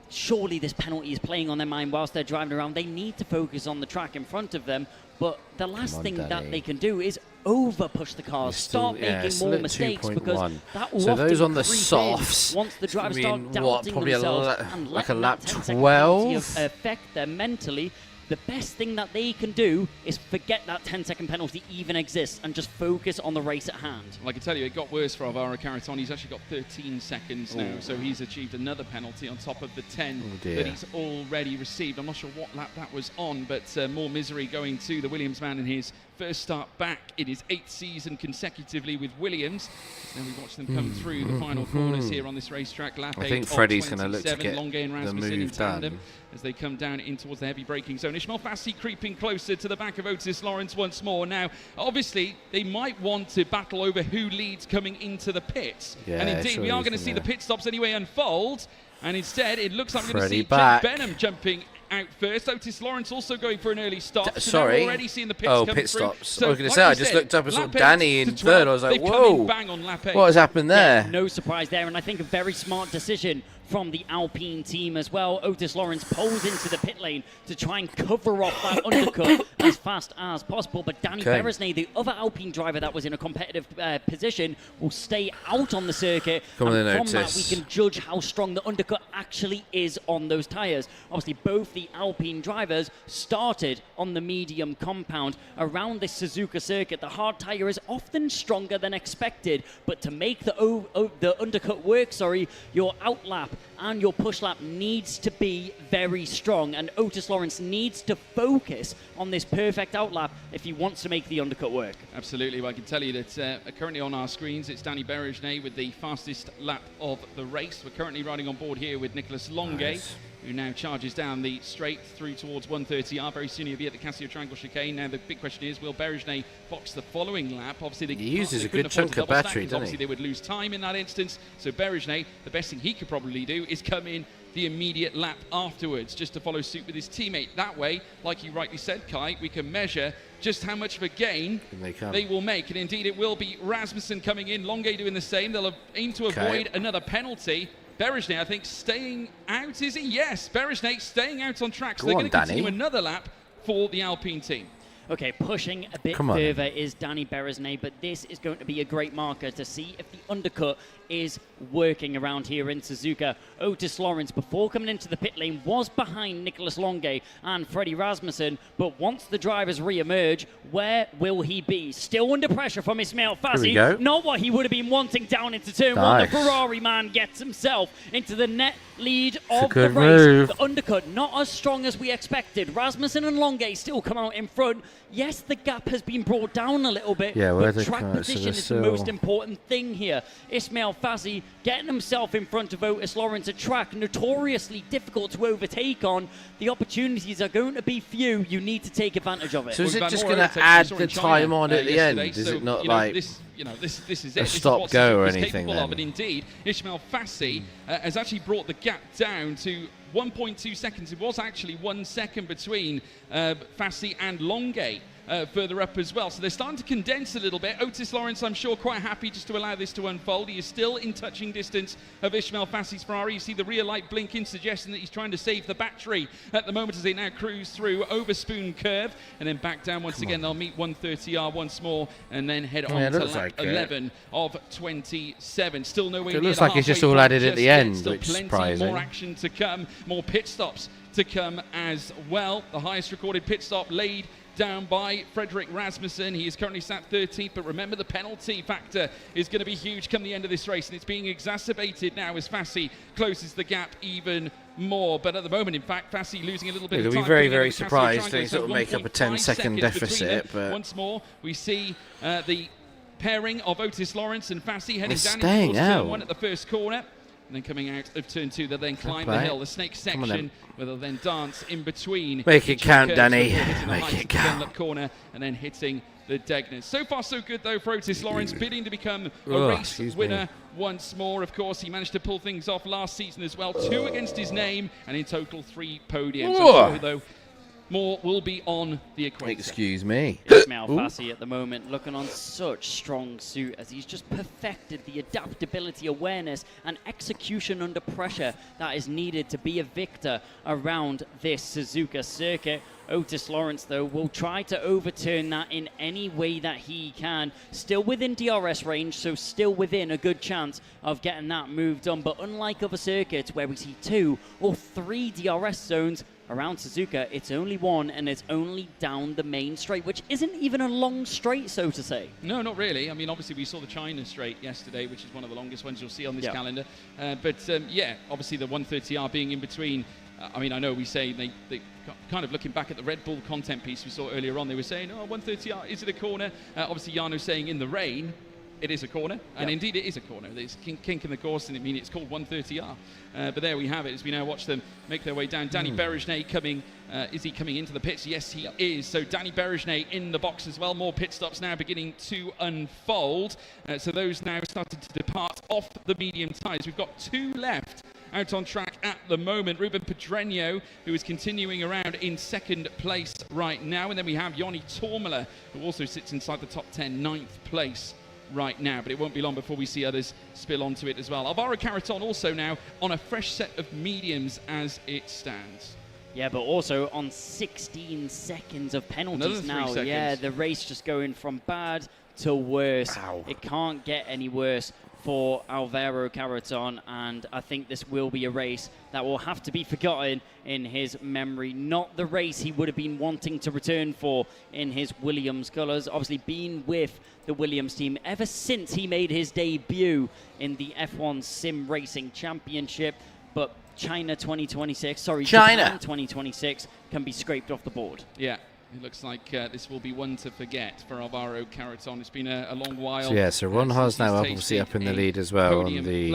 surely this penalty is playing on their mind whilst they're driving around. They need to focus on the track in front of them. But the last thing that they can do is over push the cars, start making more mistakes, because that will so those on the creep in softs, once the drivers start what, doubting probably themselves and like a letting lap that 10-second 12 penalty affect them mentally. The best thing that they can do is forget that 10-second penalty even exists and just focus on the race at hand. Well, I can tell you, it got worse for Alvaro Caraton. He's actually got 13 seconds now, so he's achieved another penalty on top of the 10 that he's already received. I'm not sure what lap that was on, but more misery going to the Williams man in his first start back in his 8th season consecutively with Williams. Then we watch them come through the final corners here on this racetrack. Lap 8 I think of Freddie's going to look to 27. get Longuet and the Rasmussen in move tandem done. as they come down in towards the heavy braking zone. Ismail Fassi creeping closer to the back of Otis Lawrence once more. Now, obviously, they might want to battle over who leads coming into the pits. Yeah, and indeed, sure we are is, going to see yeah. the pit stops anyway unfold. And instead, it looks like we're going to Freddie see back. Jake Benham jumping out first. Otis Lawrence also going for an early stop. So now Sorry. we're already seeing the pits Oh, come pit through. stops. So, I was going like to say, we I just said, looked up and saw lap 8 Danny in to 12, third. I was like, they've come in whoa. bang on lap 8. What has happened there? Yeah, no surprise there, and I think a very smart decision from the Alpine team as well. Otis Lawrence pulls into the pit lane to try and cover off that undercut as fast as possible, but Danny Berejney, the other Alpine driver that was in a competitive position, will stay out on the circuit. Come on and then, from that, Otis. we can judge how strong the undercut actually is on those tyres. Obviously, both the Alpine drivers started on the medium compound. Around this Suzuka circuit, the hard tyre is often stronger than expected, but to make the undercut work, your outlap and your push lap needs to be very strong, and Otis Lawrence needs to focus on this perfect outlap if he wants to make the undercut work. Absolutely. Well, I can tell you that currently on our screens, it's Danny Berejney with the fastest lap of the race. We're currently riding on board here with Nicholas Longuet, who now charges down the straight through towards 130R. Very soon he'll be at the Casio Triangle chicane. Now the big question is, will Berejney box the following lap? Obviously, He uses a couldn't good afford chunk to of double stack, battery, because doesn't obviously he? they would lose time in that instance. So Berejney, the best thing he could probably do is come in the immediate lap afterwards, just to follow suit with his teammate. That way, like you rightly said, Kai, we can measure just how much of a gain they will make. And indeed, it will be Rasmussen coming in, Longuet doing the same. They'll aim to avoid another penalty. Berejnet, I think, staying out, is he? Yes, Berejnet staying out on track. So they're going to continue another lap for the Alpine team. Okay, pushing a bit further is Danny Berejnet, but this is going to be a great marker to see if the undercut is working around here in Suzuka. Otis Lawrence, before coming into the pit lane, was behind Nicolas Longuet and Freddie Rasmussen, but once the drivers re-emerge, where will he be? Still under pressure from Ismail Fassi. Not what he would have been wanting down into turn one. The Ferrari man gets himself into the net lead of the race. The undercut not as strong as we expected. Rasmussen and Longuet still come out in front. Yes, the gap has been brought down a little bit, but track position is the most important thing here. Ismail Fassi getting himself in front of Otis Lawrence, a track notoriously difficult to overtake on. The opportunities are going to be few. You need to take advantage of it. So is it just going to add the time on at the end? Is it not like this is it. a stop-go or anything then? But indeed, Ismail Fassi has actually brought the gap down to 1.2 seconds. It was actually 1 second between Fassi and Longuet. Further up as well. So they're starting to condense a little bit. Otis Lawrence, I'm sure, quite happy just to allow this to unfold. He is still in touching distance of Ismail Fassi's Ferrari. You see the rear light blinking, suggesting that he's trying to save the battery at the moment as they now cruise through over Spoon Curve and then back down once again. They'll meet 130R once more and then head on to lap 11 of 27. Still nowhere near. It looks like it's just all added at the end, still which is plenty surprising. more action to come, more pit stops to come as well. The highest recorded pit stop laid down by Frederick Rasmussen. He is currently sat 13th, but remember the penalty factor is going to be huge come the end of this race, and it's being exacerbated now as Fassi closes the gap even more. But at the moment, in fact, Fassi losing a little bit of time. He'll be very, very surprised if he sort of make up a 10-second deficit. But once more, we see the pairing of Otis Lawrence and Fassi heading down staying into out. turn one at the first corner. And then coming out of turn two, they'll then climb the hill, the snake section, where they'll then dance in between. Make it count, Danny. Make it count. Corner and then hitting the Degners. So far, so good, though, for Otis Lawrence, bidding to become a race winner once more. Of course, he managed to pull things off last season as well. 2 against his name, and in total 3 podiums. Although more will be on the equator. Excuse me. Ismail Fassi at the moment looking on such strong suit as he's just perfected the adaptability, awareness and execution under pressure that is needed to be a victor around this Suzuka circuit. Otis Lawrence, though, will try to overturn that in any way that he can. Still within DRS range, so still within a good chance of getting that moved on. But unlike other circuits where we see 2 or 3 DRS zones, around Suzuka, it's only 1, and it's only down the main straight, which isn't even a long straight, so to say. No, not really. I mean, obviously, we saw the China straight yesterday, which is one of the longest ones you'll see on this calendar. But yeah, obviously, the 130R being in between. I mean, I know we say they kind of looking back at the Red Bull content piece we saw earlier on, they were saying, oh, 130R, is it a corner? Obviously, Jarno saying in the rain, it is a corner, and indeed it is a corner. There's kink in the course, and it's called 130R. But there we have it, as we now watch them make their way down. Danny Berejnet coming, is he coming into the pits? Yes, he is. So Danny Berejnet in the box as well. More pit stops now beginning to unfold. So those now started to depart off the medium tyres. We've got 2 left out on track at the moment. Ruben Pedreño, who is continuing around in 2nd place right now. And then we have Joni Tormela, who also sits inside the top 10, 9th place right now, but it won't be long before we see others spill onto it as well. Alvaro Carreton also now on a fresh set of mediums as it stands. Yeah, but also on 16 seconds of penalties now. Yeah, the race just going from bad to worse. Wow. It can't get any worse for Alvaro Carreton, and I think this will be a race that will have to be forgotten in his memory. Not the race he would have been wanting to return for in his Williams colours. Obviously been with the Williams team ever since he made his debut in the F1 Sim Racing Championship, but Japan 2026 can be scraped off the board. Yeah. It looks like this will be one to forget for Alvaro Carreton. It's been a long while. So Ron Haas now obviously up in the lead as well on the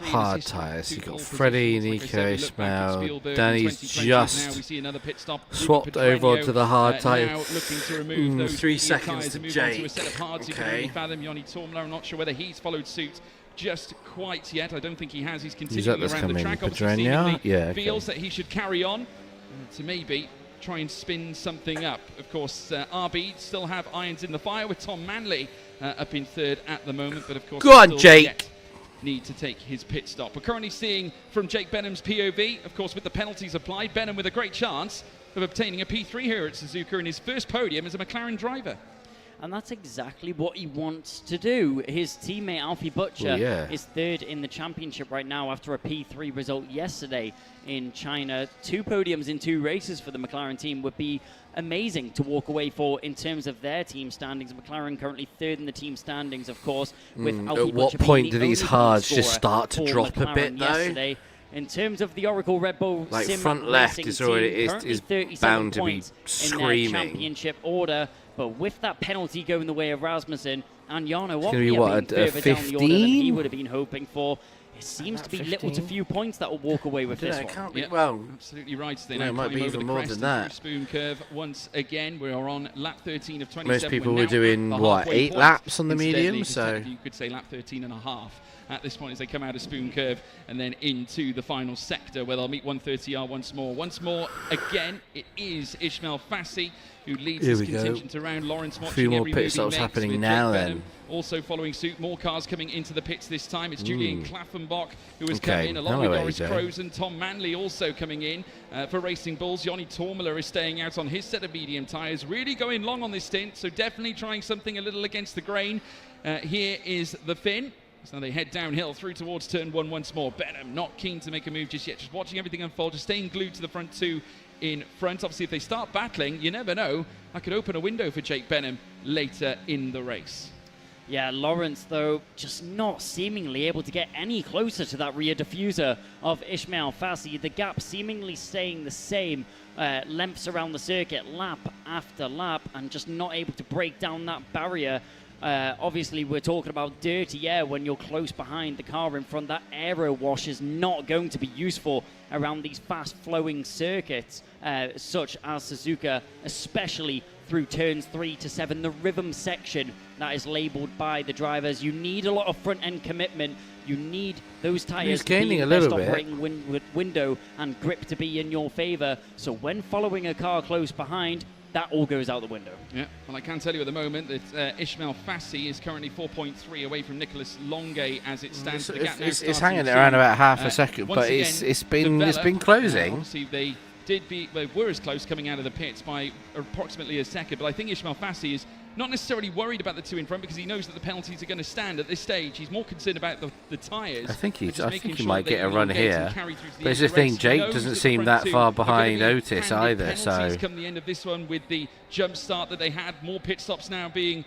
hard tyres. You've got Freddie, Nico, Ismail. Danny's just swapped over onto the hard tyre. 3 seconds to Jake. Okay. I'm not sure whether he's followed suit just quite yet. I don't think he has. He's that continuing that's around the coming, track. Obviously, Pedronia? seemingly Yeah, okay. feels that he should carry on to maybe try and spin something up. Of course, RB still have irons in the fire with Tom Manley up in third at the moment, but of course, Go on, still Jake. yet need to take his pit stop. We're currently seeing from Jake Benham's POV, of course, with the penalties applied, Benham with a great chance of obtaining a P3 here at Suzuka in his first podium as a McLaren driver. And that's exactly what he wants to do. His teammate Alfie Butcher is third in the championship right now after a P3 result yesterday in China. 2 podiums in 2 races for the McLaren team would be amazing to walk away for in terms of their team standings. McLaren currently third in the team standings, of course, with Alfie At what Butcher point being do the these only hards goal just scorer start to for drop a McLaren bit, though? yesterday. In terms of the Oracle Red Bull Like Sim front left Racing is already team, currently is 37 bound to be points screaming. in their championship order, but with that penalty going the way of Rasmussen and Jarno gonna be Opmeer what, being a further down the order than he 15? would have been hoping for, it seems to be little to few points that will walk away with this one. Can't be, Yep, well, absolutely right. They no, now it might climb be over even the more crest than and that. through Spoon Curve once again. We're on lap 13 of 27. Most people We're were now doing, at the what, halfway 8 point. laps on the Instead, medium, you so... could say lap 13 and a half at this point as they come out of Spoon Curve and then into the final sector where they'll meet 130R once more. Once more, again, it is Ishmael Fassi who leads Here his we go. contingent around. Lawrence A watching few more every pit move he stops makes happening with now, Jake then. Benham also following suit. More cars coming into the pits this time. It's Julian Klaffenbach who has Okay, come in along hello, with Doris AJ. Kroes and Tom Manley also coming in for Racing Bulls. Yanni Tormler is staying out on his set of medium tyres, really going long on this stint, so definitely trying something a little against the grain. Here is the Finn. So they head downhill through towards turn 1 once more. Benham not keen to make a move just yet, just watching everything unfold, just staying glued to the front 2 in front. Obviously, if they start battling, you never know. I could open a window for Jake Benham later in the race. Yeah, Lawrence, though, just not seemingly able to get any closer to that rear diffuser of Ishmael Fassi. The gap seemingly staying the same, lengths around the circuit, lap after lap, and just not able to break down that barrier. Obviously, we're talking about dirty air when you're close behind the car in front. That aero wash is not going to be useful around these fast-flowing circuits, such as Suzuka, especially through turns 3 to 7, the rhythm section that is labelled by the drivers. You need a lot of front-end commitment. You need those tyres to be in the best operating window and grip to be in your favour. So when following a car close behind, that all goes out the window. Yeah, well, I can tell you at the moment that Ishmael Fassi is currently 4.3 away from Nicholas Longue as it stands. It's hanging around about half a second, but it's been closing. Obviously, they were as close coming out of the pits by approximately a second, but I think Ishmael Fassi is not necessarily worried about the 2 in front because he knows that the penalties are going to stand at this stage. He's more concerned about the tyres. I think he sure might get a run here. But it's the thing, Jake doesn't seem that far behind Otis either. So come the end of this one with the jump start that they had. More pit stops now being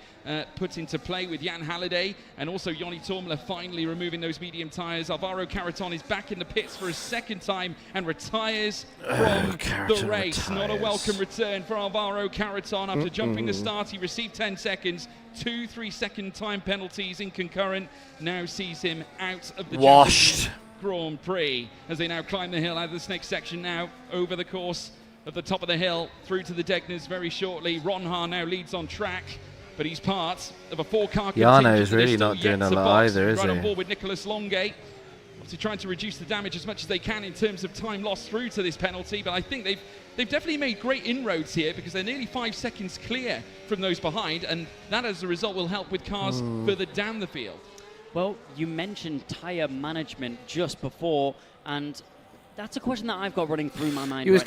put into play with Jan Halliday and also Yanni Tormler finally removing those medium tyres. Alvaro Carreton is back in the pits for a second time and retires from the race. Retires. Not a welcome return for Alvaro Carreton after jumping the start. He received 10 seconds. 2 3-second time penalties in concurrent now sees him out of the washed Grand Prix as they now climb the hill out of the snake section now over the course of the top of the hill through to the Degners very shortly. Ronha now leads on track, but he's part of a 4-car contingent. Yano is really not doing a lot either, is he? Right on board with Nicholas Longue. Obviously trying to reduce the damage as much as they can in terms of time lost through to this penalty, but I think they've definitely made great inroads here because they're nearly 5 seconds clear from those behind, and that as a result will help with cars further down the field. Well, you mentioned tyre management just before, and that's a question that I've got running through my mind. He was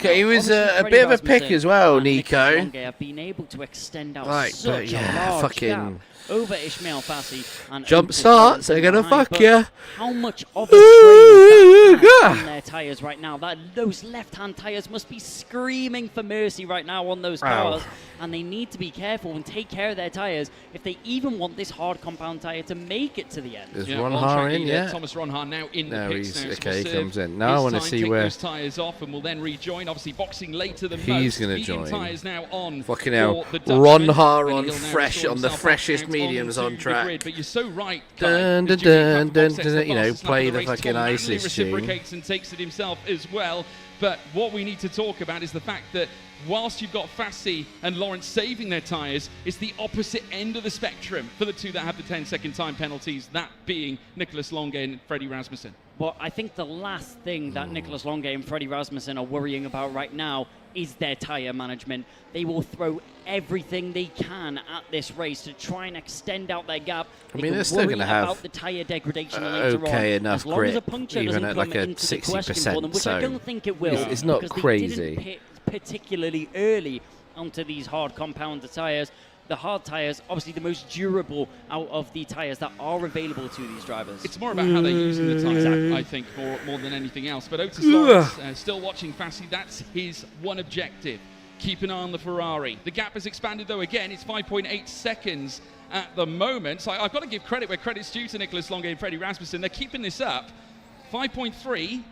a bit of a pick as well, Nico. Have been able to extend out Right, such a large gap over Ishmael Fassi and jump starts are gonna fuck you. How much of a strain on their tyres right now? Those left-hand tyres must be screaming for mercy right now on those cars, and they need to be careful and take care of their tyres if they even want this hard compound tyre to make it to the end. Is Ronha in yet? Thomas Ronha now in the pits. Okay, he comes in. Now I want to see where those tyres off and will then rejoin. Obviously, boxing later than he's most. going to join. Tyres now on. Fucking hell, for the Ron Dutchman, Har and on he'll now fresh restore on the himself freshest back mediums onto on the track. grid. But you're so right, Kai. Dun, dun, As Julian dun, Craft dun, sets dun, the you know, fastest lap play of the race. fucking Tom Manley ISIS tune. reciprocates and takes it himself as well. But what we need to talk about is the fact that whilst you've got Fassi and Lawrence saving their tyres, it's the opposite end of the spectrum for the two that have the 10-second time penalties, that being Nicholas Longe and Freddie Rasmussen. Well, I think the last thing that Nicholas Longe and Freddie Rasmussen are worrying about right now is their tyre management. They will throw everything they can at this race to try and extend out their gap. I mean, they're still going to have about the tyre degradation later okay on. enough as long as a grip, puncture even doesn't at come like a into the question for them, 60%. which So I don't think it will. it's not because crazy. They didn't pit particularly early onto these hard compounder tyres. The hard tyres, obviously the most durable out of the tyres that are available to these drivers. It's more about how they're using the tyres, I think, more than anything else. But Otis Lawrence, still watching Fassi, that's his one objective. Keep an eye on the Ferrari. The gap has expanded, though, again. It's 5.8 seconds at the moment. So I've got to give credit where credit's due to Nicholas Longe and Freddie Rasmussen. They're keeping this up. 5.3,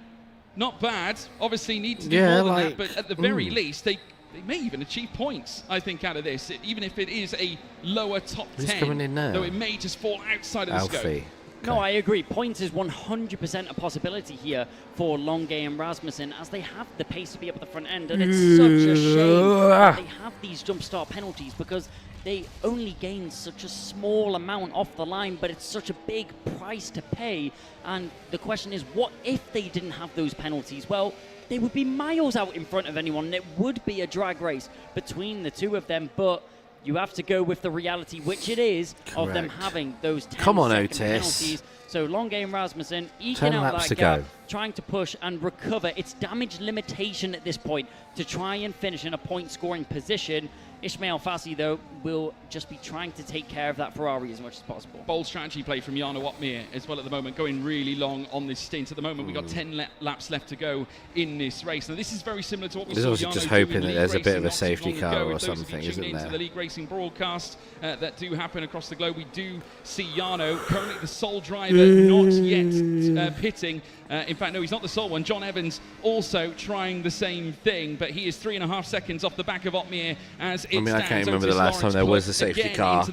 not bad. Obviously need to do more than that, but at the very least, they may even achieve points, I think, out of this, even if it is a lower top 10. Who's coming in now? Though it may just fall outside of the scope. Alfie. No, I agree. Points is 100% a possibility here for Longe and Rasmussen, as they have the pace to be up at the front end, and it's such a shame that they have these jump start penalties because they only gain such a small amount off the line, but it's such a big price to pay. And the question is, what if they didn't have those penalties? Well, they would be miles out in front of anyone, and it would be a drag race between the two of them, but you have to go with the reality, which it is, of them having those 10-second penalties. So Longe and Rasmussen eking out that gap, trying to push and recover. It's damage limitation at this point to try and finish in a point-scoring position. Ismail Fassi, though, will just be trying to take care of that Ferrari as much as possible. Bold strategy play from Jarno Opmeer as well at the moment, going really long on this stint. At the moment, we've got 10 laps left to go in this race. Now, this is very similar to what we saw Jarno just doing hoping that league there's a bit of a racing not too safety long car ago. or If those of you something, tuned isn't into there? the league racing broadcast that do happen across the globe, we do see Jarno, currently the sole driver, not yet pitting. In fact, no, he's not the sole one. John Evans also trying the same thing, but he is 3.5 seconds off the back of Opmeer as it stands. I can't remember the last time there was a safety car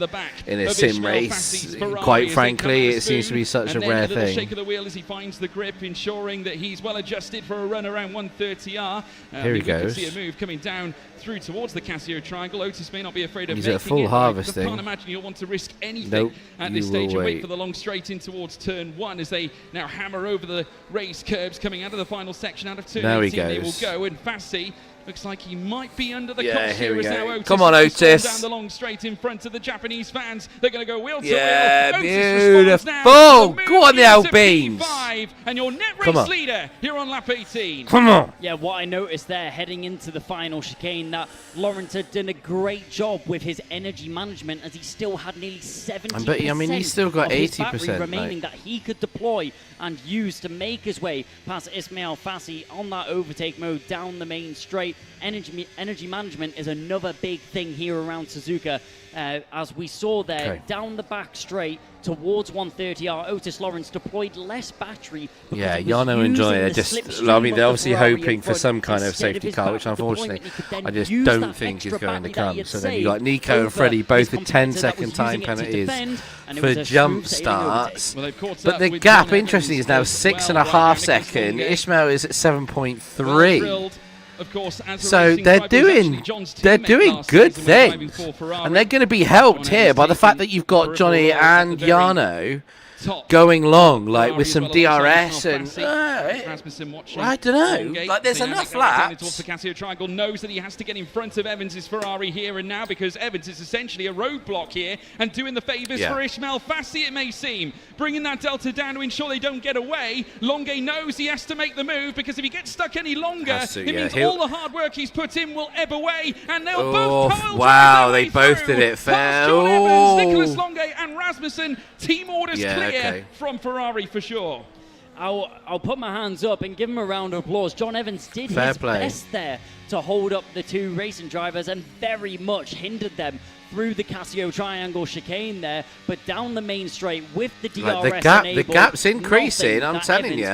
in a sim race. Quite frankly, it seems to be such a rare thing. A little thing. shake of the wheel as he finds the grip, ensuring that he's well adjusted for a run around 130R. Here he goes. We can see a move coming down through towards the Casio triangle. Otis may not be afraid of He's making at full it. harvesting. I can't imagine you'll want to risk anything at this stage and wait for the long straight in towards turn 1 as they now hammer over the race curbs coming out of the final section out of turn 18. They will go, and Fassi looks like he might be under the cosh here we as go. now Otis Come on, Otis. down the long straight in front of the Japanese fans. They're going to go wheel to wheel. Beautiful. Go on, the Alpines. And your net race leader here on lap 18. Come on. Yeah, what I noticed there heading into the final chicane, that Lawrence had done a great job with his energy management, as he still had nearly 70%. I mean, he's still got of his 80% battery remaining that he could deploy and use to make his way past Ismail Fassi on that overtake mode down the main straight. Energy management is another big thing here around Suzuka, as we saw there down the back straight towards 130R. Otis Lawrence deployed less battery. Yeah, Jarno and Johnny are just, I mean, they're obviously hoping for some kind of safety car, which unfortunately I just don't think is going to come. So then you got Nico and Freddie both with 10-second time penalties for jump starts. But the gap, interestingly, is now 6.5 seconds. Ishmael is at 7.3. Of course, so they're doing good things, and they're going to be helped here by the fact that you've got Johnny and Jarno going long, like with some DRS and I don't know. Like there's enough laps. The Casio triangle knows that he has to get in front of Evans's Ferrari here and now, because Evans is essentially a roadblock here and doing the favours for Ismail Fassi, it may seem, bringing that delta down to ensure they don't get away. Longe knows he has to make the move, because if he gets stuck any longer, it means all the hard work he's put in will ebb away, and they'll both pile wow, they both did it fair. Nicholas Longe and Rasmussen, team orders clear from Ferrari for sure. I'll put my hands up and give him a round of applause. John Evans did Fair his play. best there to hold up the two racing drivers and very much hindered them through the Casio Triangle chicane there, but down the main straight with the DRS Like the gap's increasing, I'm telling you.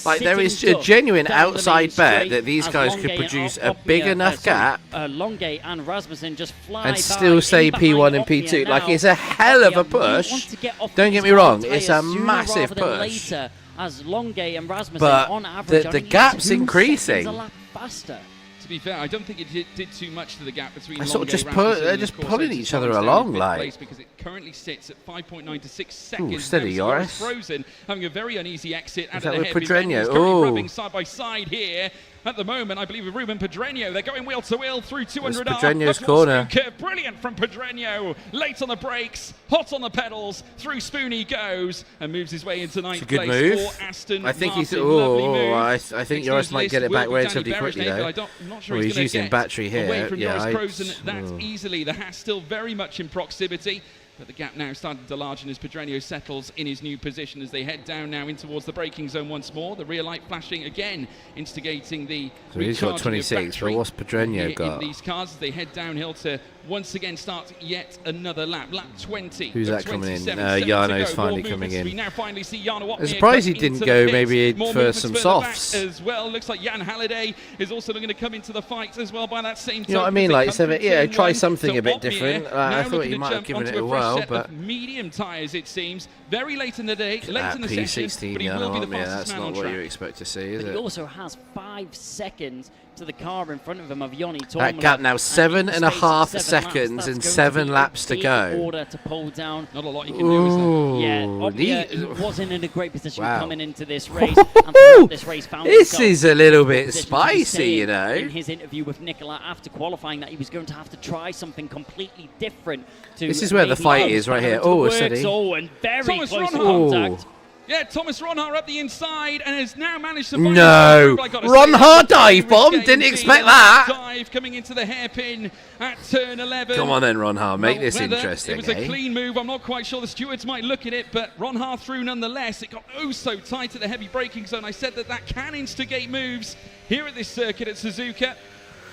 Like there is a genuine outside bet that these guys could produce a big enough gap Longay and Rasmussen just fly and still stay P1 and P2. Like it's a hell of a push. Don't get me wrong, it's a massive push. As Longay and Rasmussen But on average, the gap's increasing. A lap faster. To be fair, I don't think it did too much to the gap between. They're sort of just Rasmussen they're and, just of course, pulling Otis each other Lawrence along, in fifth like. place because it currently sits at 5.9 to 6 seconds. Steady, now. Joris. Frozen, having a very uneasy exit out Is of that the with hairpin. Pedreño? Currently Ooh. rubbing side by side here. At the moment, I believe with Ruben Pedreño, they're going wheel to wheel through 200 It's Pedreño's corner. Brilliant from Pedreño. Late on the brakes, hot on the pedals. Through Spoon he goes and moves his way into ninth It's a good place move. for Aston I think Martin. he's. Lovely move. I think Joris might get it back relatively quickly though. I'm not sure Well, he's gonna using get battery away here. from Yeah, Joris Krozen that easily. The Haas still very much in proximity. But the gap now starting to largen as Pedreño settles in his new position as they head down now in towards the braking zone once more. The rear light flashing again, instigating the So he's got recharging of 26, but battery what's Pedreño in got? these cars as they head downhill to once again start yet another lap. Lap 20. Who's of that coming in? 27, 7 to Jarno's go. finally More coming movements. in. We now finally see Jarno Opmeer I'm surprised he come didn't into go the maybe pits. More for movements some further back softs. as well. Looks like Jan Halliday is also looking to come into the fight as well by that same You know what I token mean? as they Like, come so through yeah, turn try one. something So a bit Opmeer different. now I thought looking he to might have jump given onto it a fresh whirl, set but of medium tyres, it seems. Very late in the day, late in the session, P16, but he yeah, will be the yeah, fastest that's man not on what track. you expect to see, is But he it? also has 5 seconds to the car in front of him of Yanni Tourmala. That gap now, 7.5 seconds seconds and 7 laps to go. Order to pull down. Not a lot you can do, is there? Yeah, Ooh, Opmeer wasn't in a great position Wow. coming into this race. And throughout this race found This himself is a little in bit position to spicy, say you know. In his interview with Nicola after qualifying, that he was going to have to try something completely different. To This is where the maybe fight is right here. to the Oh, works. steady. Oh, and very Thomas close Ronhaar. contact. Yeah, Thomas Ronhaar up the inside and has now managed to No. Ronhaar dive bomb? Didn't expect that. Dive coming into the hairpin at turn 11. Come on then, Ronhaar, make this Whether interesting, It was a eh? clean move. I'm not quite sure the stewards might look at it, but Ronhaar through nonetheless. It got oh so tight at the heavy braking zone. I said that can instigate moves here at this circuit at Suzuka.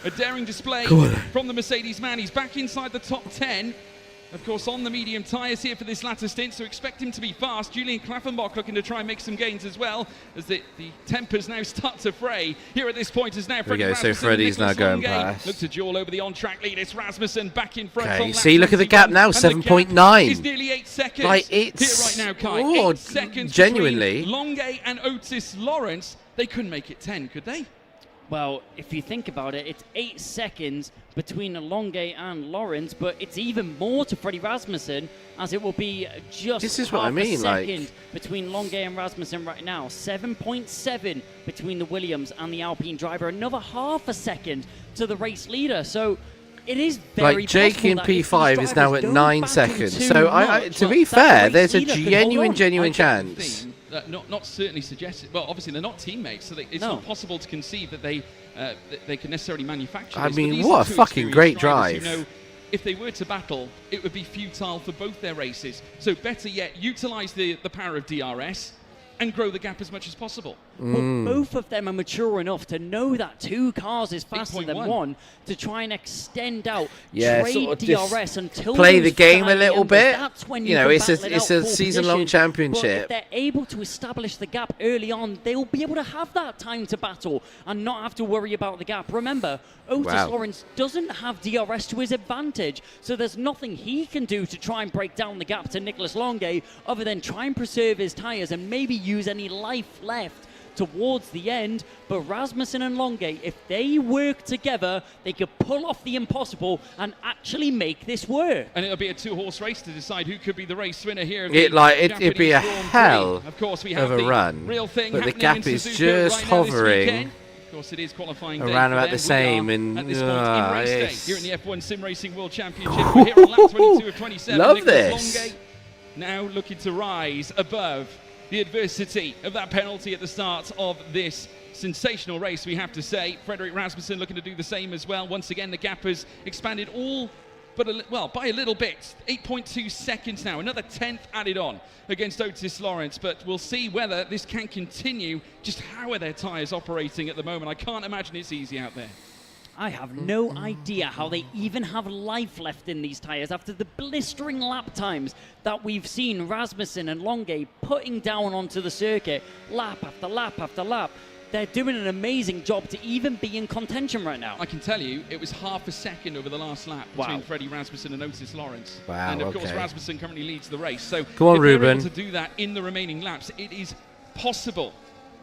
A daring display from the Mercedes man. He's back inside the top 10. Of course, on the medium tyres here for this latter stint, so expect him to be fast. Julian Klaffenbach looking to try and make some gains as well, as the tempers now start to fray. Here at this point is now Freddie we go, so Rasmussen. Freddie's now going Longay past. Look to duel over the on-track lead. It's Rasmussen back in front. Okay, on lap see, look at the 21, gap now, and the gap 7.9. is nearly 8 seconds. Like, it's... Here right now, Kai. Oh, 8 seconds genuinely. between Longay and Otis Lawrence. They couldn't make it 10, could they? Well, if you think about it, it's 8 seconds between Longay and Lawrence, but it's even more to Freddie Rasmussen, as it will be just This is what I half mean, a like- second between Longay and Rasmussen right now. 7.7 between the Williams and the Alpine driver. Another half a second to the race leader. So it is very Like Jake possible in that if these P5 is now drivers at don't 9 battle seconds. too So much, to well, be that fair, race there's a leader could hold on. genuine I get the chance. theme that not certainly suggested. Well, obviously they're not teammates, so it's No. not possible to conceive that they can necessarily manufacture. I this. But mean, these what are a two fucking experienced great drivers drive. who know if they were to battle, it would be futile for both their races. So better yet, utilise the power of DRS and grow the gap as much as possible. Well, both of them are mature enough to know that 2 cars is faster than 8.1. 1 to try and extend out, Yeah, trade sort of just DRS until play those the game a tiny little numbers. bit. That's when You know, can it's a- battle it it's out a for season-long position. championship. But if they're able to establish the gap early on, they'll be able to have that time to battle and not have to worry about the gap. Remember, Otis Wow. Lawrence doesn't have DRS to his advantage, so there's nothing he can do to try and break down the gap to Nicolas Longay other than try and preserve his tyres and maybe use any life left towards the end. But Rasmussen and Longay, if they work together, they could pull off the impossible and actually make this work. And it'll be a 2-horse race to decide who could be the race winner here. of It'd the be a Japanese Grand Prix. hell Of course, we have of a the run, real thing but the happening gap in is Suzuka just right now this hovering weekend. Of course, it is qualifying day around for about them. the same, We are and at this point in race day it's- here in the F1 Sim Racing World Championship. We're here on lap 22 of 27. Love Nicolas this. Longay now looking to rise above the adversity of that penalty at the start of this sensational race, we have to say. Frederick Rasmussen looking to do the same as well. Once again, the gap has expanded all but by a little bit. 8.2 seconds now, another 10th added on against Otis Lawrence, but we'll see whether this can continue. Just how are their tyres operating at the moment? I can't imagine it's easy out there. I have no idea how they even have life left in these tyres after the blistering lap times that we've seen Rasmussen and Longe putting down onto the circuit lap after lap after lap. They're doing an amazing job to even be in contention right now. I can tell you, it was half a second over the last lap between Freddie Rasmussen and Otis Lawrence. Wow, and of course, Rasmussen currently leads the race. So Go on, if they're Ruben. able to do that in the remaining laps, it is possible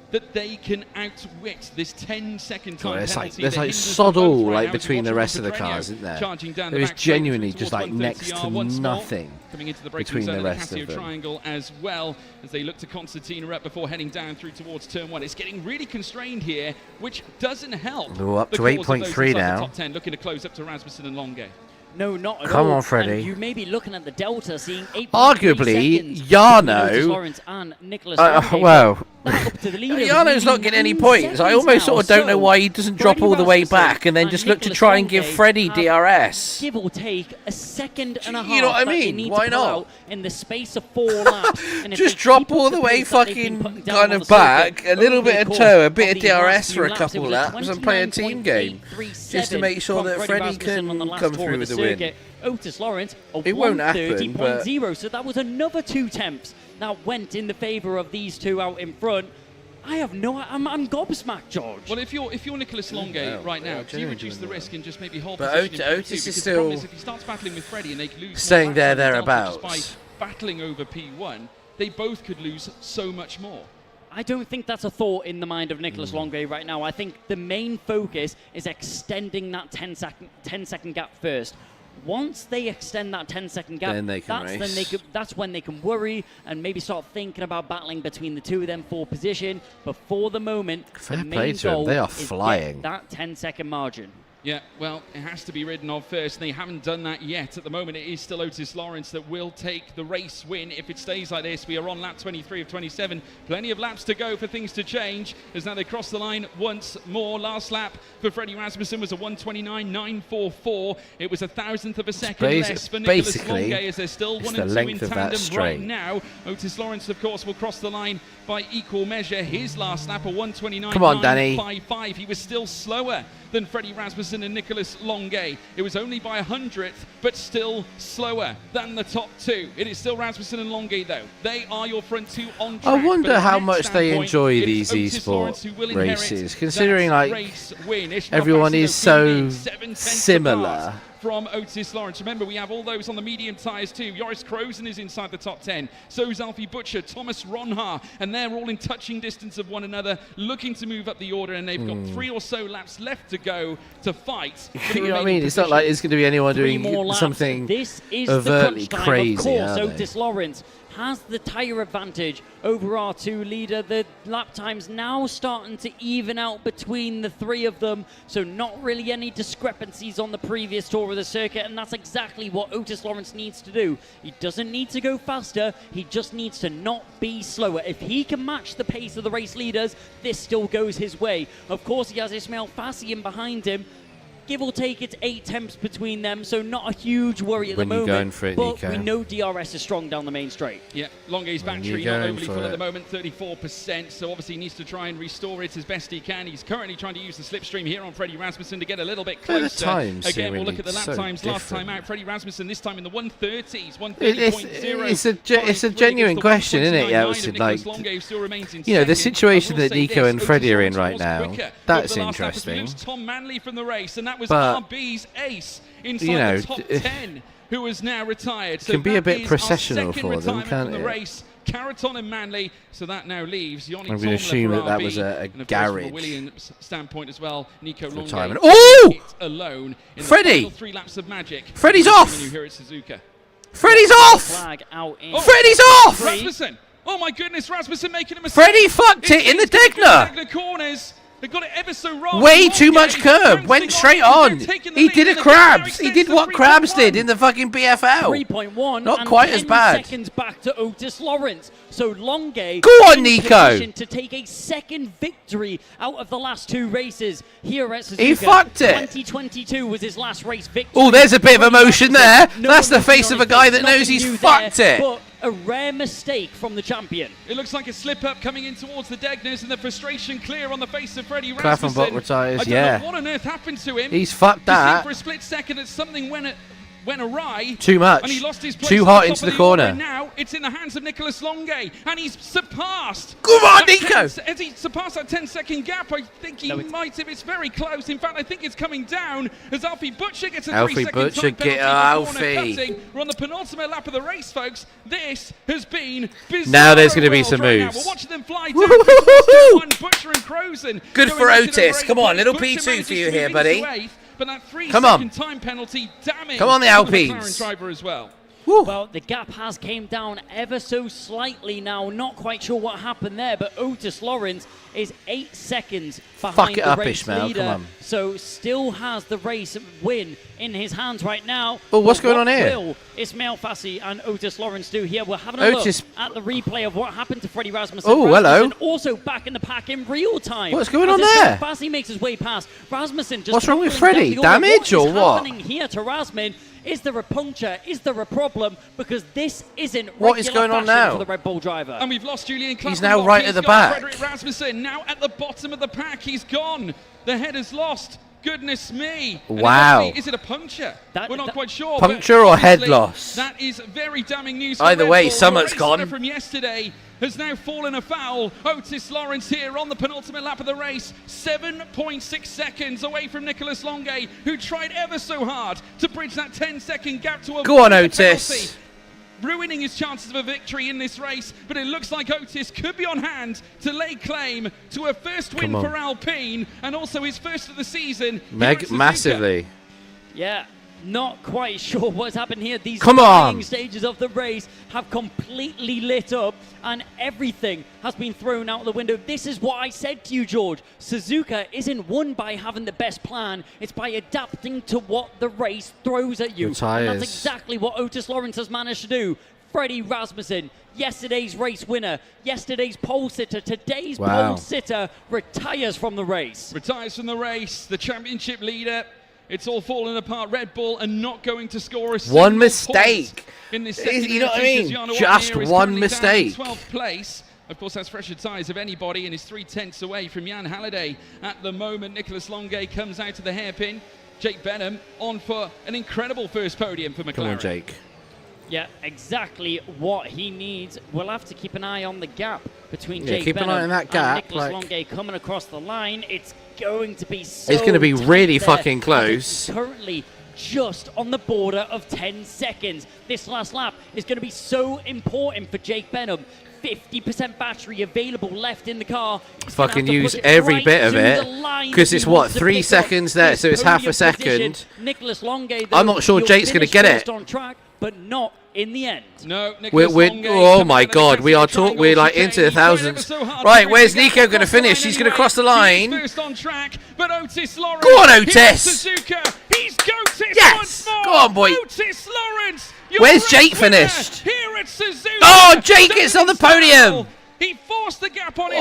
that they can outwit this 10-second time penalty. There's like sod all like between the rest of the cars, isn't there? There is genuinely just like next to nothing coming into the braking between zone the rest Casio of them. triangle as well as they look to concertina up before heading down through towards turn 1. It's getting really constrained here, which doesn't help. We're up to the cause of those 8.3 inside now. The top 10 looking to close up to Rasmussen and Longe. No, not at all. Come on, Freddie. And you may be looking at the delta, seeing 8.3 Arguably, seconds Jarno. between Lawrence and Nicholas Longe. Well, Up to the leader Jarno's not getting any points. I almost sort of don't know why he doesn't drop all the way back and then just look to try and give Freddie DRS. Give or take a second and a half. You know what I that they mean? need Why to pull not? out in the space of 4 laps. And if Just they drop keep up all the way pace that they've been fucking putting down kind on of the circuit back, a little over the bit of course toe, a bit of these last DRS few for a laps, couple it was laps and play a team game. Just to make sure from that Freddie Rasmussen on the can last come tour through of with the the win. circuit. Otis Lawrence, a It won't happen, but 1:30.0, so that was another 2 tenths that went in the favour of these two out in front. I have no. I'm gobsmacked, George. Well, if you're Nicholas Longe right now, do you reduce the risk and just maybe hold But position in Otis P2? is Because the problem still is if he starts battling with Freddie and they lose staying more there, lap time thereabouts. just by battling over P1, they both could lose so much more. I don't think that's a thought in the mind of Nicholas Longe right now. I think the main focus is extending that 10-second gap first. Once they extend that 10-second gap, Then they can race. that's when they can worry and maybe start thinking about battling between the two of them for position. But for the moment, Fair the play main to them. goal They are is flying. get that 10-second margin. Yeah, well, it has to be ridden off first, and they haven't done that yet. At the moment, it is still Otis Lawrence that will take the race win if it stays like this. We are on lap 23 of 27. Plenty of laps to go for things to change, as now they cross the line once more. Last lap for Freddie Rasmussen was a 1:29.944. It was 1,000th of a second less for Nicholas Longe, as they're still 1 and 2 in tandem right now. Otis Lawrence, of course, will cross the line by equal measure. His last lap, a 1:29.955. He was still slower than Freddie Rasmussen and Nicholas Longe. It was only by 100th, but still slower than the top two. It is still Rasmussen and Longe, though. They are your front two on track. I wonder But how from much next they standpoint, enjoy it is these Otis Lawrence esport who will inherit races, that considering like race win. Ishmael everyone is Bassino so being 7 tenths similar. apart from Otis Lawrence. Remember, we have all those on the medium tyres too. Joris Krozen is inside the top 10. So is Alfie Butcher, Thomas Ronha, and they're all in touching distance of one another, looking to move up the order, and they've got 3 or so laps left to go to fight. You know what I mean? It's not like it's going to be anyone 3 more doing laps. something This is overtly the crunch time. crazy. Of course, are they? Otis Lawrence has the tyre advantage over our 2 leader. The lap times now starting to even out between the 3 of them, so not really any discrepancies on the previous tour of the circuit, and that's exactly what Otis Lawrence needs to do. He doesn't need to go faster, he just needs to not be slower. If he can match the pace of the race leaders, this still goes his way. Of course, he has Ismail Fassi in behind him. Give or take, it's 8 tenths between them, so not a huge worry at When the you're moment. going for it, but Nico. we know DRS is strong down the main straight. Yeah, Longe's battery you're not going overly for full at it. the moment, 34%, so obviously he needs to try and restore it as best he can. He's currently trying to use the slipstream here on Freddie Rasmussen to get a little bit Yeah, the closer. times Again, we'll seemingly look at the lap so times last different. time out. Freddie Rasmussen this time in the 1:30s, 1:30.0. It's a genuine question, isn't it? Yeah, it's like, you know, the situation that Nico and Freddie are in right now, that's interesting. Tom Manley from the race, and that was But, RB's ace inside you know, the top 10, who has now retired. So can be a that bit is processional our second for them, retirement can't from the it? race. Carroton and Manley, so that now leaves. I'm going to assume that was a and of course, garage from a Williams standpoint as well. Nico Longe retirement. Ooh! alone in Freddie! the final 3 laps of magic. Freddie's When off! you hear it, Suzuka. Freddie's off! Flag out in Freddie's off! Rasmussen! Oh my goodness, Rasmussen making a mistake. Freddie fucked it in the Degner! Degner corners. They got it ever so wrong. Way too much curb. Went straight on. He did a Krabs. He did what Krabs did in the fucking BFL. 3.1. Not quite as bad. Seconds back to Otis Lawrence. So Longe. Go on, Nico. To take a second victory out of the last 2 races here at Suzuka. He fucked it. 2022 was his last race victory. Oh, there's a bit of emotion there. That's the face of a guy that knows he's fucked it. But a rare mistake from the champion. It looks like a slip-up coming in towards the Degners, and the frustration clear on the face of Freddie Rasmussen. Rasmussen. retires, I don't know what on earth happened to him. He's fucked that. For a split second, that something went awry. Too much. And he lost his place Too hot into the corner. Now it's in the hands of Nicholas Longe, and he's surpassed. Come on, Nico! Has he surpassed that 10-second gap? I think he might have. It's very close. In fact, I think it's coming down as Alfie Butcher gets a 3-second time penalty. Alfie. We're on the penultimate lap of the race, folks. This has been bizarre. Now there's going to be some moves. We're watching them fly down. Butcher and Crozen. Good for Otis. Come on, little P2 for you here, buddy. But that 3-second time penalty damning. Come on, the Alpines. McLaren driver as well. Well, the gap has came down ever so slightly now. Not quite sure what happened there, but Otis Lawrence is 8 seconds behind the race leader. Come on. So still has the race win in his hands right now. Oh, what's going on here? Will Ismail Fassi and Otis Lawrence do here? We're having a look at the replay of what happened to Freddie Rasmussen. Oh, hello. Also back in the pack in real time. What's going on there? Fassi makes his way past. Rasmussen just... What's wrong with Freddie? Damage or what? What's happening here to Rasmussen? Is there a puncture? Is there a problem? Because this isn't what is going on now for the Red Bull driver. And we've lost Julian Klaffenbach. He's now right at the back. Frederick Rasmussen now at the bottom of the pack. He's gone. The head is lost. Goodness me. Wow. Is it a puncture? We're not quite sure. Puncture or head loss? That is very damning news. Either way, Summer's gone. From yesterday has now fallen afoul. Otis Lawrence here on the penultimate lap of the race, 7.6 seconds away from Nicholas Longe, who tried ever so hard to bridge that 10-second gap to avoid Go on, the Otis. penalty, ruining his chances of a victory in this race. But it looks like Otis could be on hand to lay claim to a first win for Alpine, and also his first of the season. Massively. Yeah. Not quite sure what's happened here. These stages of the race have completely lit up and everything has been thrown out the window. This is what I said to you, George. Suzuka isn't won by having the best plan. It's by adapting to what the race throws at you. And that's exactly what Otis Lawrence has managed to do. Freddie Rasmussen, yesterday's race winner, yesterday's pole sitter, today's pole sitter, retires from the race. Retires from the race, the championship leader. It's all falling apart. Red Bull are not going to score a single one mistake. In this you know what I mean? Just one mistake. 12th place. Of course, has fresher tyres of anybody and is 3/10 away from Jan Halliday at the moment. Nicholas Longe comes out of the hairpin. Jake Benham on for an incredible first podium for McLaren. Come on, Jake. Yeah, exactly what he needs. We'll have to keep an eye on the gap between Jake keep Benham an eye on that gap, and Nicholas Longe coming across the line. It's going to be so It's going to be really there. fucking close. Currently just on the border of 10 seconds. This last lap is going to be so important for Jake Benham. 50% battery available left in the car. Fucking use every bit of it, because it's what, 3 seconds there, so it's half a second. Nicholas Longe, I'm not sure Jake's going to get it. On track, but not in the end. No, oh my god, we're like into the thousands. Right, where's Nico going to finish? He's going to cross the line. First on track, but Otis Lawrence. Go on, Otis. He's Goatis yes. Go on, boy. Otis Lawrence. Where's Jake finished? Here at Suzuka. Oh, Jake gets on the podium. He forced the gap on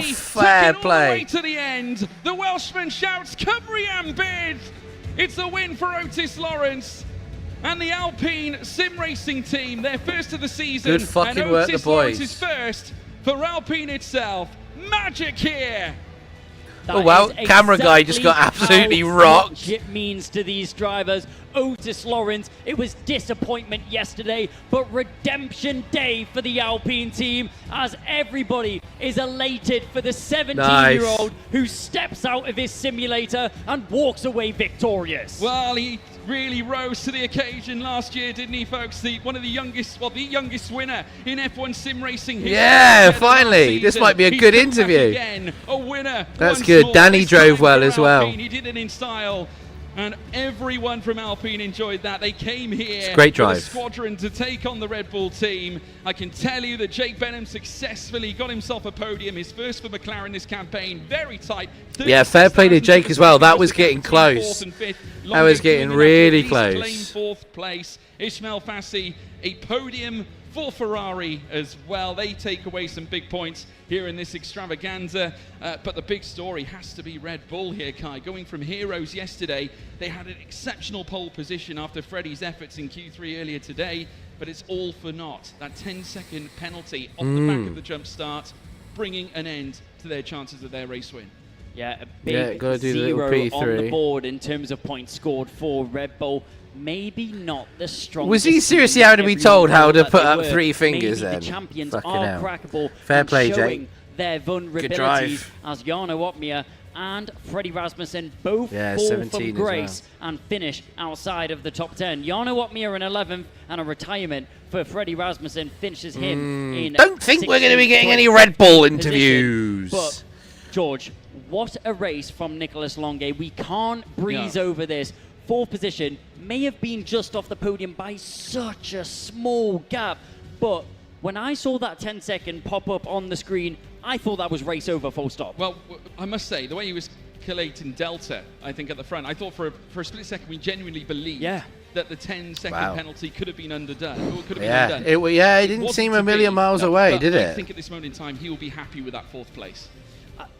his fair play. All the way to the end. The Welshman shouts, Cymru bid. It's a win for Otis Lawrence. And the Alpine sim racing team, their first of the season. Good fucking work, the boys. Lawrence is first for Alpine itself. Magic here. That oh well, camera guy just got absolutely rocked. It means to these drivers. Otis Lawrence, it was disappointment yesterday, but redemption day for the Alpine team as everybody is elated for the 17-year-old who steps out of his simulator and walks away victorious. Well, he really rose to the occasion last year, didn't he, folks? The youngest winner in F1 sim racing history. Yeah, finally. This might be a good interview. Again, a winner. That's good. Danny drove well as well. He did it in style. And everyone from Alpine enjoyed that. They came here great drive. with a squadron to take on the Red Bull team. I can tell you that Jake Benham successfully got himself a podium, his first for McLaren this campaign. Very tight. Yeah, fair play to Jake as well. That was getting close. That was getting really close. Claim fourth place. Ismail Fassi, a podium for Ferrari as well. They take away some big points here in this extravaganza. But the big story has to be Red Bull here, Kai. Going from heroes yesterday, they had an exceptional pole position after Freddie's efforts in Q3 earlier today, but it's all for naught. That 10-second penalty off the back of the jump start, bringing an end to their chances of their race win. Yeah, a big zero on the board in terms of points scored for Red Bull. Maybe not the strongest. Was he seriously having to be told how to put up 3 fingers then? The champions Fucking are hell. crackable. Fair play, showing Jake. Their vulnerabilities as Jarno Opmeer and Freddie Rasmussen both fall from grace and finish outside of the top 10. Jarno Opmeer in 11th and a retirement for Freddie Rasmussen finishes him in. Don't think we're going to be getting any Red Bull interviews. But George, what a race from Nicolas Longuet. We can't breeze over this. 4th position may have been just off the podium by such a small gap, but when I saw that 10-second pop up on the screen, I thought that was race over, full stop. Well, I must say, the way he was collating Delta, I think, at the front, I thought for a split second we genuinely believed that the 10-second penalty could have been undone. It didn't seem a million miles away, did it? I think at this moment in time, he will be happy with that 4th place.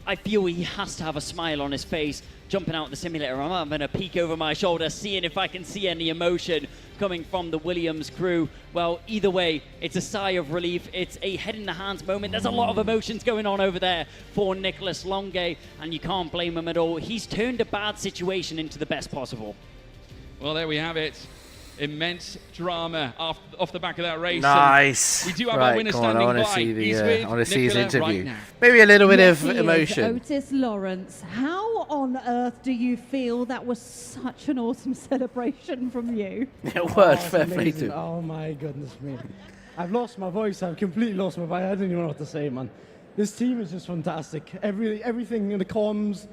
I feel he has to have a smile on his face, jumping out the simulator. I'm having a peek over my shoulder, seeing if I can see any emotion coming from the Williams crew. Well, either way, it's a sigh of relief. It's a head in the hands moment. There's a lot of emotions going on over there for Nicolas Longuet, and you can't blame him at all. He's turned a bad situation into the best possible. Well, there we have it. Immense drama off the back of that race. Nice. And we do have our winner standing by. I want to see his interview. Right, maybe a little bit of emotion. Otis Lawrence, how on earth do you feel that was such an awesome celebration from you? It was, fair play to. Oh my goodness me. I've lost my voice. I've completely lost my voice. I don't even know what to say, man. This team is just fantastic. Everything in the comms,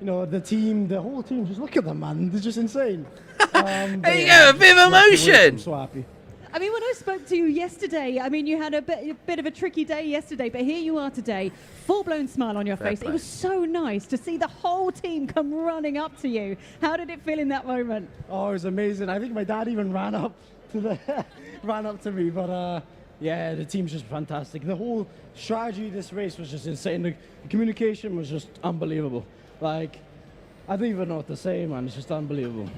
the team, the whole team, just look at them, man. They're just insane. There you go, a bit of emotion. I'm so happy. I mean, when I spoke to you yesterday, I mean, you had a bit of a tricky day yesterday, but here you are today, full-blown smile on your face. It was so nice to see the whole team come running up to you. How did it feel in that moment? Oh, it was amazing. I think my dad even ran up to me, but yeah, the team's just fantastic. The whole strategy of this race was just insane. The communication was just unbelievable. Like, I don't even know what to say, man. It's just unbelievable.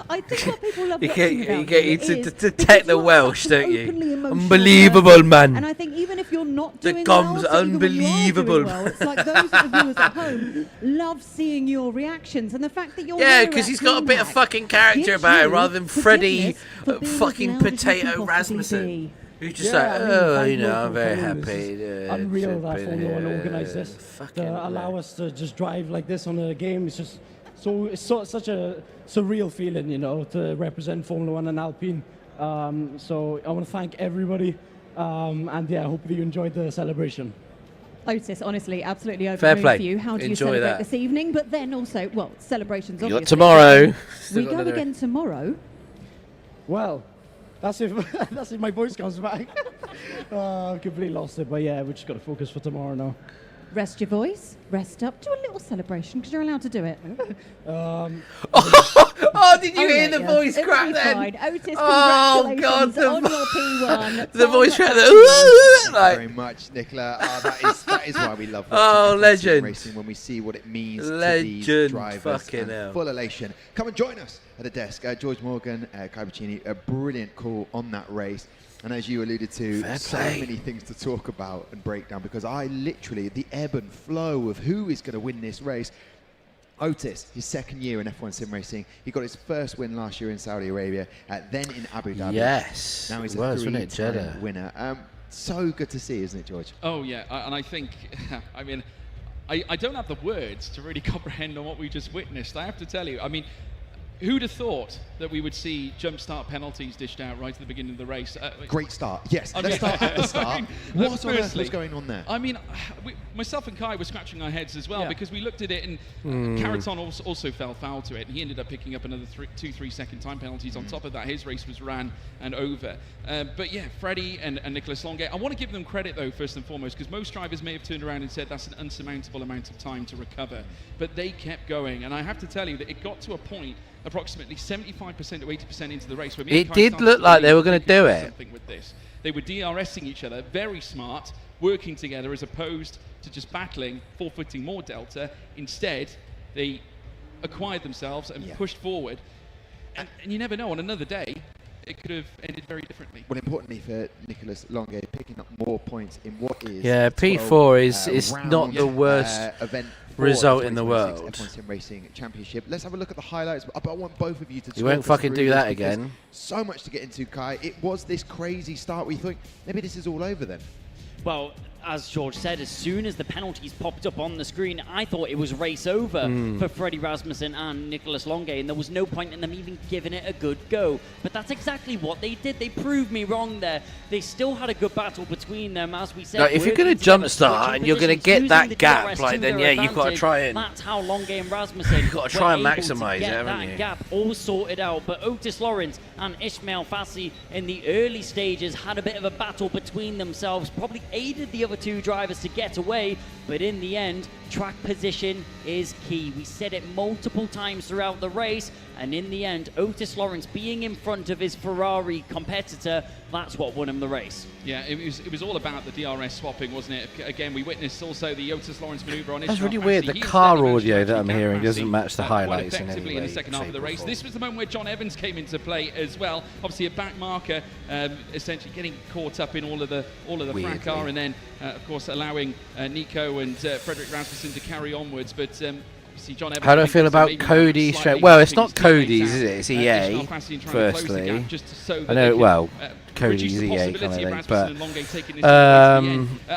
I think what people love watching about you to detect the Welsh, don't you? Unbelievable, man. And I think even if you're not the doing gom's well, unbelievable. Well, it's like those of the viewers at home love seeing your reactions, and the fact that you're because he's got a bit of fucking character about him rather than Freddie fucking Potato Rasmussen. Who's just I'm very happy. Unreal that Formula One organised this to allow us to just drive like this on a game. It's just such a surreal feeling, to represent Formula One and Alpine. So I want to thank everybody, and I hope that you enjoyed the celebration. Otis, honestly, absolutely over Fair the moon play. for you. How do you Enjoy celebrate that. this evening? But then also, celebrations You got obviously. tomorrow. We go again tomorrow. Well, that's if my voice comes back. I've completely lost it, but yeah, we just got to focus for tomorrow now. Rest your voice, rest up, do a little celebration because you're allowed to do it. Did you hear the voice crack then? Fine. Otis, oh God, on your P1. the voice crack. Thank you very much, Nicola. That is why we love watching legend racing, when we see what it means legend. to these drivers. Fucking hell. Full elation. Come and join us at the desk. George Morgan, Kai Puccini, a brilliant call on that race. And as you alluded to, so many things to talk about and break down, because the ebb and flow of who is going to win this race. Otis, his second year in F1 sim racing. He got his first win last year in Saudi Arabia, then in Abu Dhabi. Yes. Now he's a three-time winner. So good to see, isn't it, George? Oh, yeah. And I think, I mean, I don't have the words to really comprehend on what we just witnessed. I have to tell you, I mean, Who'd have thought that we would see jump start penalties dished out right at the beginning of the race? Great start. Yes, let's start at the start. What on earth was going on there? I mean, myself and Kai were scratching our heads as well because we looked at it and Caraton also fell foul to it, and he ended up picking up another 2-3 second time penalties. On top of that, his race was ran and over. But yeah, Freddie and Nicholas Longay, I want to give them credit though, first and foremost, because most drivers may have turned around and said that's an unsurmountable amount of time to recover. But they kept going, and I have to tell you that it got to a point approximately 75% to 80% into the race where it did look like they were going to do it. With this. They were DRSing each other, very smart, working together as opposed to just battling, forfeiting more delta. Instead, they acquired themselves and pushed forward. And you never know, on another day, it could have ended very differently. Well, importantly for Nicholas Longay, picking up more points in what is P4 is not the worst event result in the world. F1 Sim Racing Championship. Let's have a look at the highlights. But I want both of you to. You won't fucking do that again. So much to get into, Kai. It was this crazy start. We thought maybe this is all over then. Well, as George said, as soon as the penalties popped up on the screen, I thought it was race over for Freddie Rasmussen and Nicholas Longay, and there was no point in them even giving it a good go. But that's exactly what they did. They proved me wrong there. They still had a good battle between them, as we said. Like, if you're going to jump start and you're going to get that gap, like, then yeah, you've got to try and. That's how Longay and Rasmussen you've got to try and maximise it, haven't you? That gap all sorted out. But Otis Lawrence and Ismail Fassi in the early stages had a bit of a battle between themselves, probably aided the other two drivers to get away, but in the end, track position is key. We said it multiple times throughout the race, and in the end, Otis Lawrence being in front of his Ferrari competitor, that's what won him the race. Yeah, it was all about the DRS swapping, wasn't it? Again, we witnessed also the Otis Lawrence maneuver on his. That's really weird. The car audio that I'm hearing doesn't match the highlights in any way. In the second half of the race, this was the moment where John Evans came into play as well. Obviously, a back marker, essentially getting caught up in all of the fracas, and then of course allowing Nico and Frederick Rasmussen to carry onwards. But John Evans, how do I feel about Cody? Well, it's not Cody's, is it? It's EA. Firstly, I know. Well, Cody's EA kind of thing, but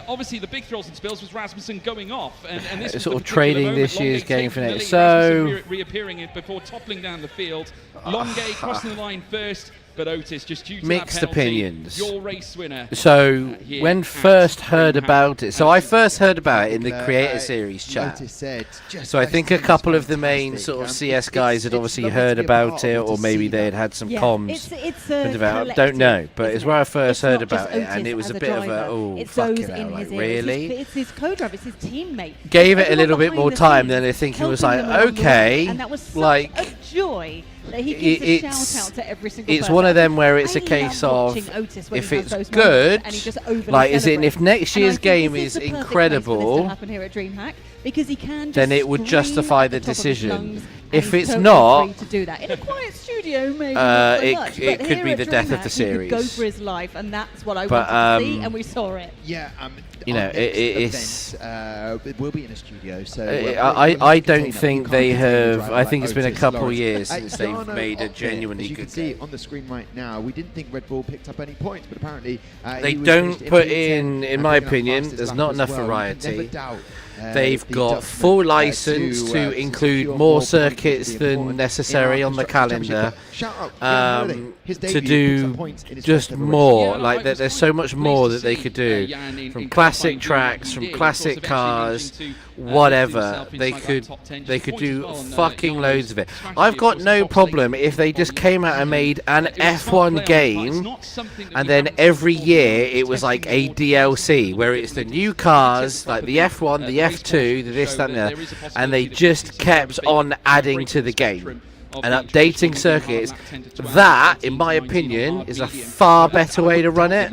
obviously the big thrills and spills was Rasmussen going off, and this was sort of trading this year's game for next. So reappearing it before toppling down the field. Longay crossing the line first. But Otis, just due to mixed that penalty, opinions. Your race winner. So when first heard about it, so I first heard about it in the Creator Series chat. So I think a couple of the main sort of CS guys had obviously heard about it, or maybe they had had some comms. I don't know, but it's where I first heard about it, and it was a bit of a fucking hell, like really. It's his co-driver, it's his teammate. Gave it a little bit more time, then I think he was like, okay, and that was like a joy. He gives a shout out to every single it's person. one of them where it's a case of if it's good, like is it if next year's game is incredible, because he can then it would justify the decision. If it's not, to do that in a quiet studio, maybe it could be the death of the series. He could go for his life, and that's what I wanted to see, and we saw it. Yeah, you know, it will be in a studio. So I don't think they have. I think it's been a couple years since they've made a genuinely good game. You can see on the screen right now, we didn't think Red Bull picked up any points, but apparently they don't put in my opinion, there's not enough variety. They've got full license to include more circuits than necessary on the calendar to do just more. Like there's so much more that they could do, from classic tracks, from classic cars, whatever. They could do fucking loads of it. I've got no problem if they just came out and made an F1 game, and then every year it was like a DLC where it's the new cars, like the F1, the F2, the this, that, and that, and they just kept on adding to the game and updating circuits. That, in my opinion, is a far better way to run it.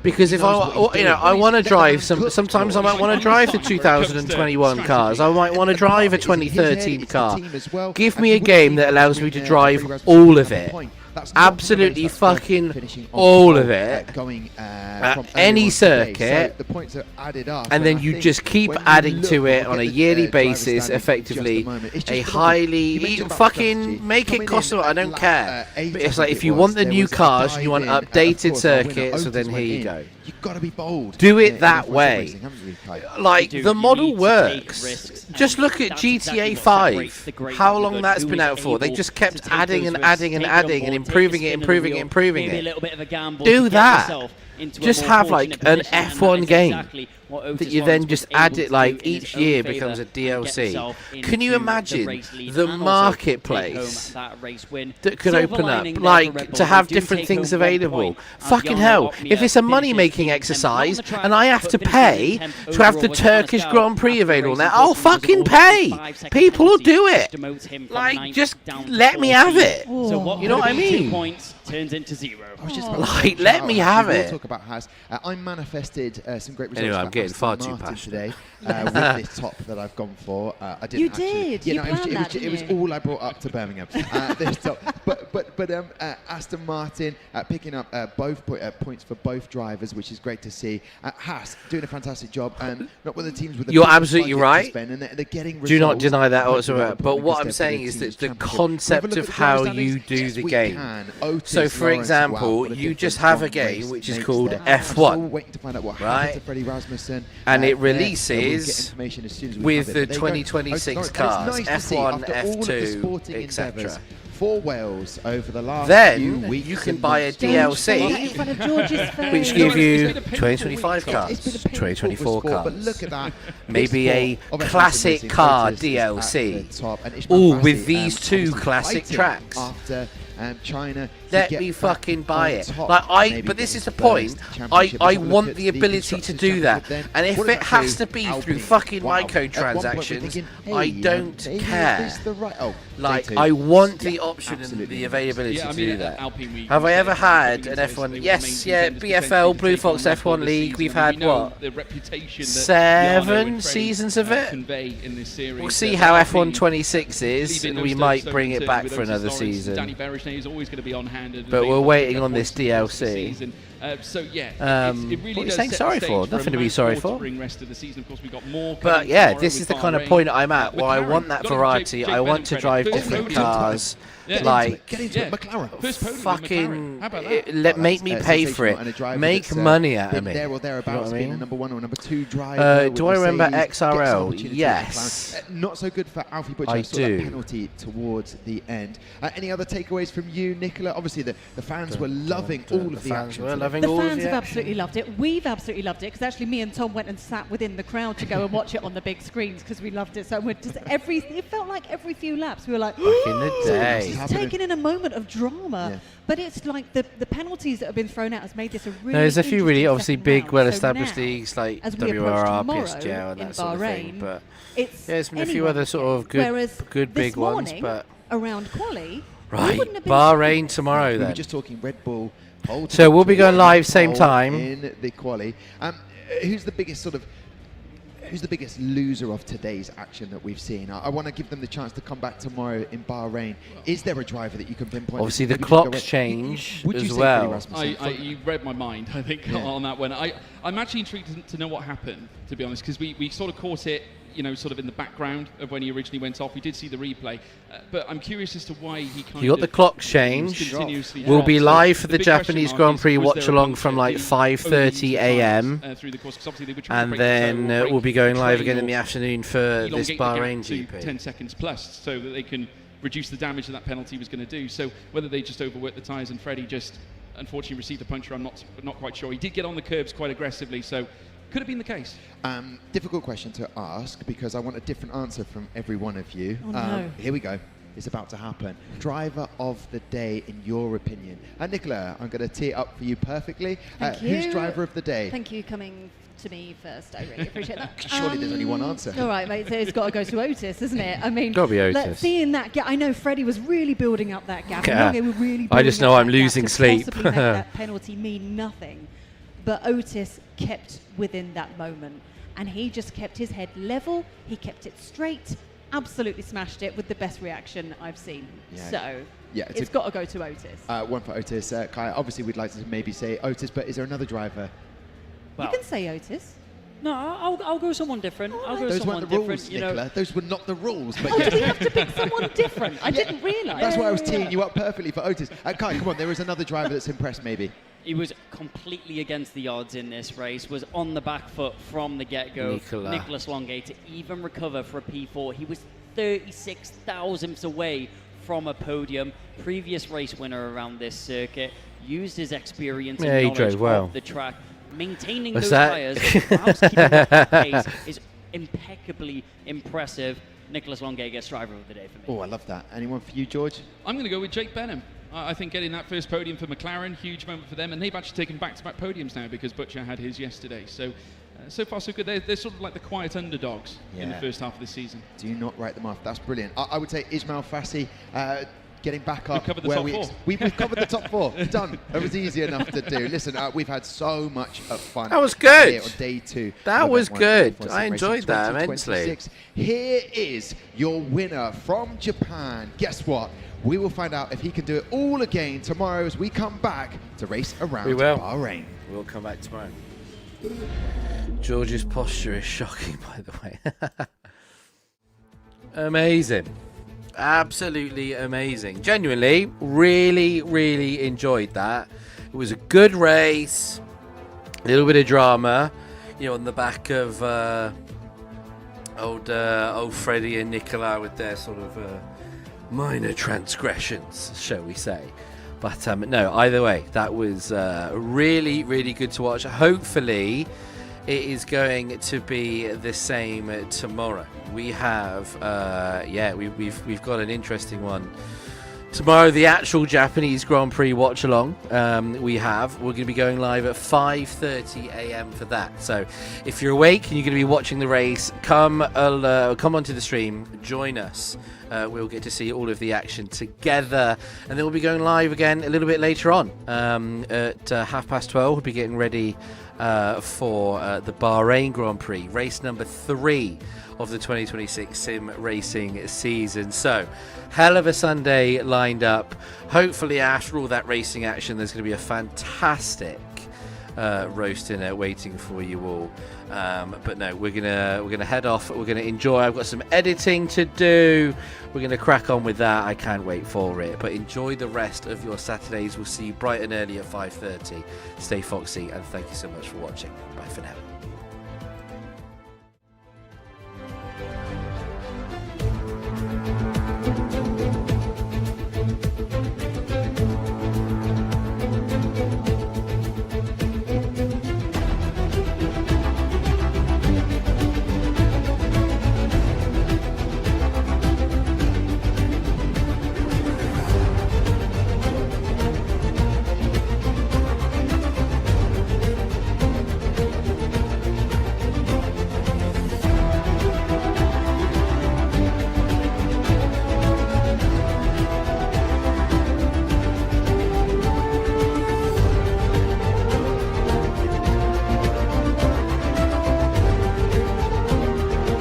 Because if I want to drive sometimes I might want to drive the 2021 cars. I might want to drive a 2013 car. Give me a game that allows me to drive all of it. Absolutely fucking all of it at any circuit, and then you just keep adding to it on a yearly basis, effectively a highly fucking make it cost. I don't care, but it's like if you want the new cars and you want updated circuits, so then here you go. got to be bold. Do it that F1 way. racing, haven't you, Kai? Like, You the need model to works. take risks, Just and look at that's GTA exactly what separates 5. the great How from the long good. that's Who been is out for. They able just to kept take adding those and risks, adding and take it on adding and board, improving take a it, spin of the improving it, wheel, improving maybe it. a little bit of a gamble Do to that. get yourself into a Just more have like fortunate an position, and F1 that is game exactly what that Otis you Lawrence then was just able add to it do like in his each own year favour becomes a and get DLC. himself Can you into imagine race lead the and also marketplace take home that race win? that could Silver open up, lining there for Red like Bull, to have they do different take things home 1 available? point, as Fucking Jarno hell! Lockmere If it's a finishes money-making in 10th. exercise Not on the track, and I have but to finishing pay in 10th to have the overall was Turkish Haneska Grand Prix after available racing now, I'll Dortmund was fucking awarded pay. 5-second People will penalty, do which it. demotes him from Like, 9th just down to let me have 14th. it. So what You know what I could be 2 mean? points turns into 0. I was just about to Like, say, let me have we'll it. talk about Haas. I manifested some great results Anyway, I'm for getting Aston far too Martin passionate. today with this top that I've gone for. I didn't You actually, did. Yeah, You no, it was, planned that, it was didn't you? all I brought up to Birmingham. This top, but Aston Martin picking up both points for both drivers, which is great to see. Haas doing a fantastic job, and not one of the teams with. You're absolutely right. Spend, and they're getting Do not results. deny that Hopefully whatsoever. that'll But put them what in I'm good saying stead is for that team's the championship. concept Have a look of at the how drivers' you standings. do Yes, the we game. can. Otis, So, for Lawrence, example, what a you just difference have a one game race which is makes called there. F1, I'm still waiting to find out what right? happened to Freddie Rasmussen. And it We'll get releases information as soon as we with have the it. But there you go. 2026 Otis Lawrence. cars, And it's nice to see, F1, after all of the F2, sporting etc. endeavours for Wales over the last few Then weeks you can and buy a months. DLC, which give you 2025 cars, It's been a painful 2024 sport, cars. but look at that. Maybe This a sport of classic racing car Otis is at DLC. the top, and Ishmael Ooh, Fassi, with these two obviously classic fighting tracks. after China. Let me fucking buy it. Like but this is the point. I want the ability to do that, and if it has to be through fucking microtransactions, I don't care. Like I want the option and the availability to do that. Have I ever had an F1? Yes, yeah, BFL Blue Fox F1 League. We've had what? 7 seasons of it. We'll see how F1 26 is, and we might bring it back for another season. Is always going to be on hand. But we're waiting on this DLC. So yeah, what it really are you does saying set sorry the for? stage Nothing to a be much sorry more for. spring rest of the season. Of course, we got more. But yeah, this is the kind of point I'm at where I want that variety. I want to drive different cars. Like, fucking, make me pay for it. Make money out of me. There or thereabouts, being a number 1 or number 2 driver. Do I remember XRL? Yes. Not so good for Alfie Butcher. I saw that do. penalty towards the end. Any other takeaways from you, Nicola? Obviously, the fans were loving all of the action. The fans have absolutely loved it. We've absolutely loved it because actually me and Tom went and sat within the crowd to go and watch it on the big screens because we loved it so much. It felt like every few laps we were like, back in the day. It's taken in a moment of drama. Yeah. But it's like the penalties that have been thrown out has made this a really There's a few really obviously big, round. well-established So now, leagues like as we WRR, approach PSGL, and in that sort of thing. Bahrain, But it's there's been a few other sort of good big ones. But around quali, right, Bahrain tomorrow then. We were just talking Red Bull. So we'll be going live same time in the quali. Who's the biggest loser of today's action that we've seen? I want to give them the chance to come back tomorrow in Bahrain. Is there a driver that you can pinpoint? Obviously, the clocks change as well. You read my mind, I think, on that one. I'm actually intrigued to know what happened, to be honest, because we sort of caught it, sort of in the background of when he originally went off. We did see the replay, but I'm curious as to why he kind of... You got the clocks change. We'll be live for the Japanese Grand Prix watch-along from like 5:30 a.m. And then we'll be going live again in the afternoon for this Bahrain GP. 10 seconds plus, so that they can reduce the damage that penalty was going to do. So whether they just overworked the tyres and Freddie just unfortunately received a puncture, I'm not quite sure. He did get on the curbs quite aggressively, so could have been the case. Difficult question to ask because I want a different answer from every one of you. Oh, no. Here we go. It's about to happen. Driver of the day, in your opinion. Nicola, I'm going to tee it up for you perfectly. Thank you. Who's driver of the day? Thank you coming to me first. I really appreciate that. Surely there's only one answer. All right, mate. So it's got to go to Otis, isn't it? I mean, got to be Otis. Seeing that gap, I know Freddie was really building up that gap. Yeah. I just know I'm losing sleep. Possibly make that penalty mean nothing, but Otis kept within that moment, and he just kept his head level. He kept it straight. Absolutely smashed it with the best reaction I've seen. Yeah. So yeah, it's got to go to Otis. One for Otis. Kai, obviously we'd like to maybe say Otis, but is there another driver? Well, you can say Otis. No, I'll go someone different. I'll go those someone weren't the different. rules, Nicola. Those were not the rules. But do we have to pick someone different? I didn't realise. That's why I was teeing you up perfectly for Otis. Kai, come on, there is another driver that's impressed maybe. He was completely against the odds in this race, was on the back foot from the get-go. Nicholas Longay to even recover for a P4. He was 36 thousandths away from a podium. Previous race winner around this circuit. Used his experience and knowledge of the track. Maintaining those tyres whilst keeping up that pace is impeccably impressive. Nicholas Longay gets driver of the day for me. Oh, I love that. Anyone for you, George? I'm going to go with Jake Benham. I think getting that first podium for McLaren, huge moment for them, and they've actually taken back-to-back podiums now because Butcher had his yesterday. So far so good. They're sort of like the quiet underdogs in the first half of the season. Do not write them off. That's brilliant. I would say Ismail Fassi getting back up. We've covered the top four. We've covered the top four. Done. It was easy enough to do. Listen, we've had so much fun. That was good. Here on day 2. That was good. I enjoyed that immensely. Here is your winner from Japan. Guess what? We will find out if he can do it all again tomorrow as we come back to race around Bahrain. We'll come back tomorrow. George's posture is shocking, by the way. Amazing. Absolutely amazing. Genuinely, really, really enjoyed that. It was a good race. A little bit of drama, on the back of old Freddie and Nicola with their sort of minor transgressions, shall we say. But no, either way, that was really, really good to watch. Hopefully, it is going to be the same tomorrow. We have, we've got an interesting one tomorrow. The actual Japanese Grand Prix Watchalong. We're going to be going live at 5:30 a.m. for that. So, if you're awake and you're going to be watching the race, come onto the stream, join us. We'll get to see all of the action together, and then we'll be going live again a little bit later on at 12:30. We'll be getting ready for the Bahrain Grand Prix, race number 3 of the 2026 sim racing season. So, hell of a Sunday lined up. Hopefully, after all that racing action, there's going to be a fantastic roast dinner waiting for you all. But no, we're gonna head off. We're gonna enjoy. I've got some editing to do. We're gonna crack on with that. I can't wait for it. But enjoy the rest of your Saturdays. We'll see you bright and early at 5:30. Stay foxy, and thank you so much for watching. Bye for now.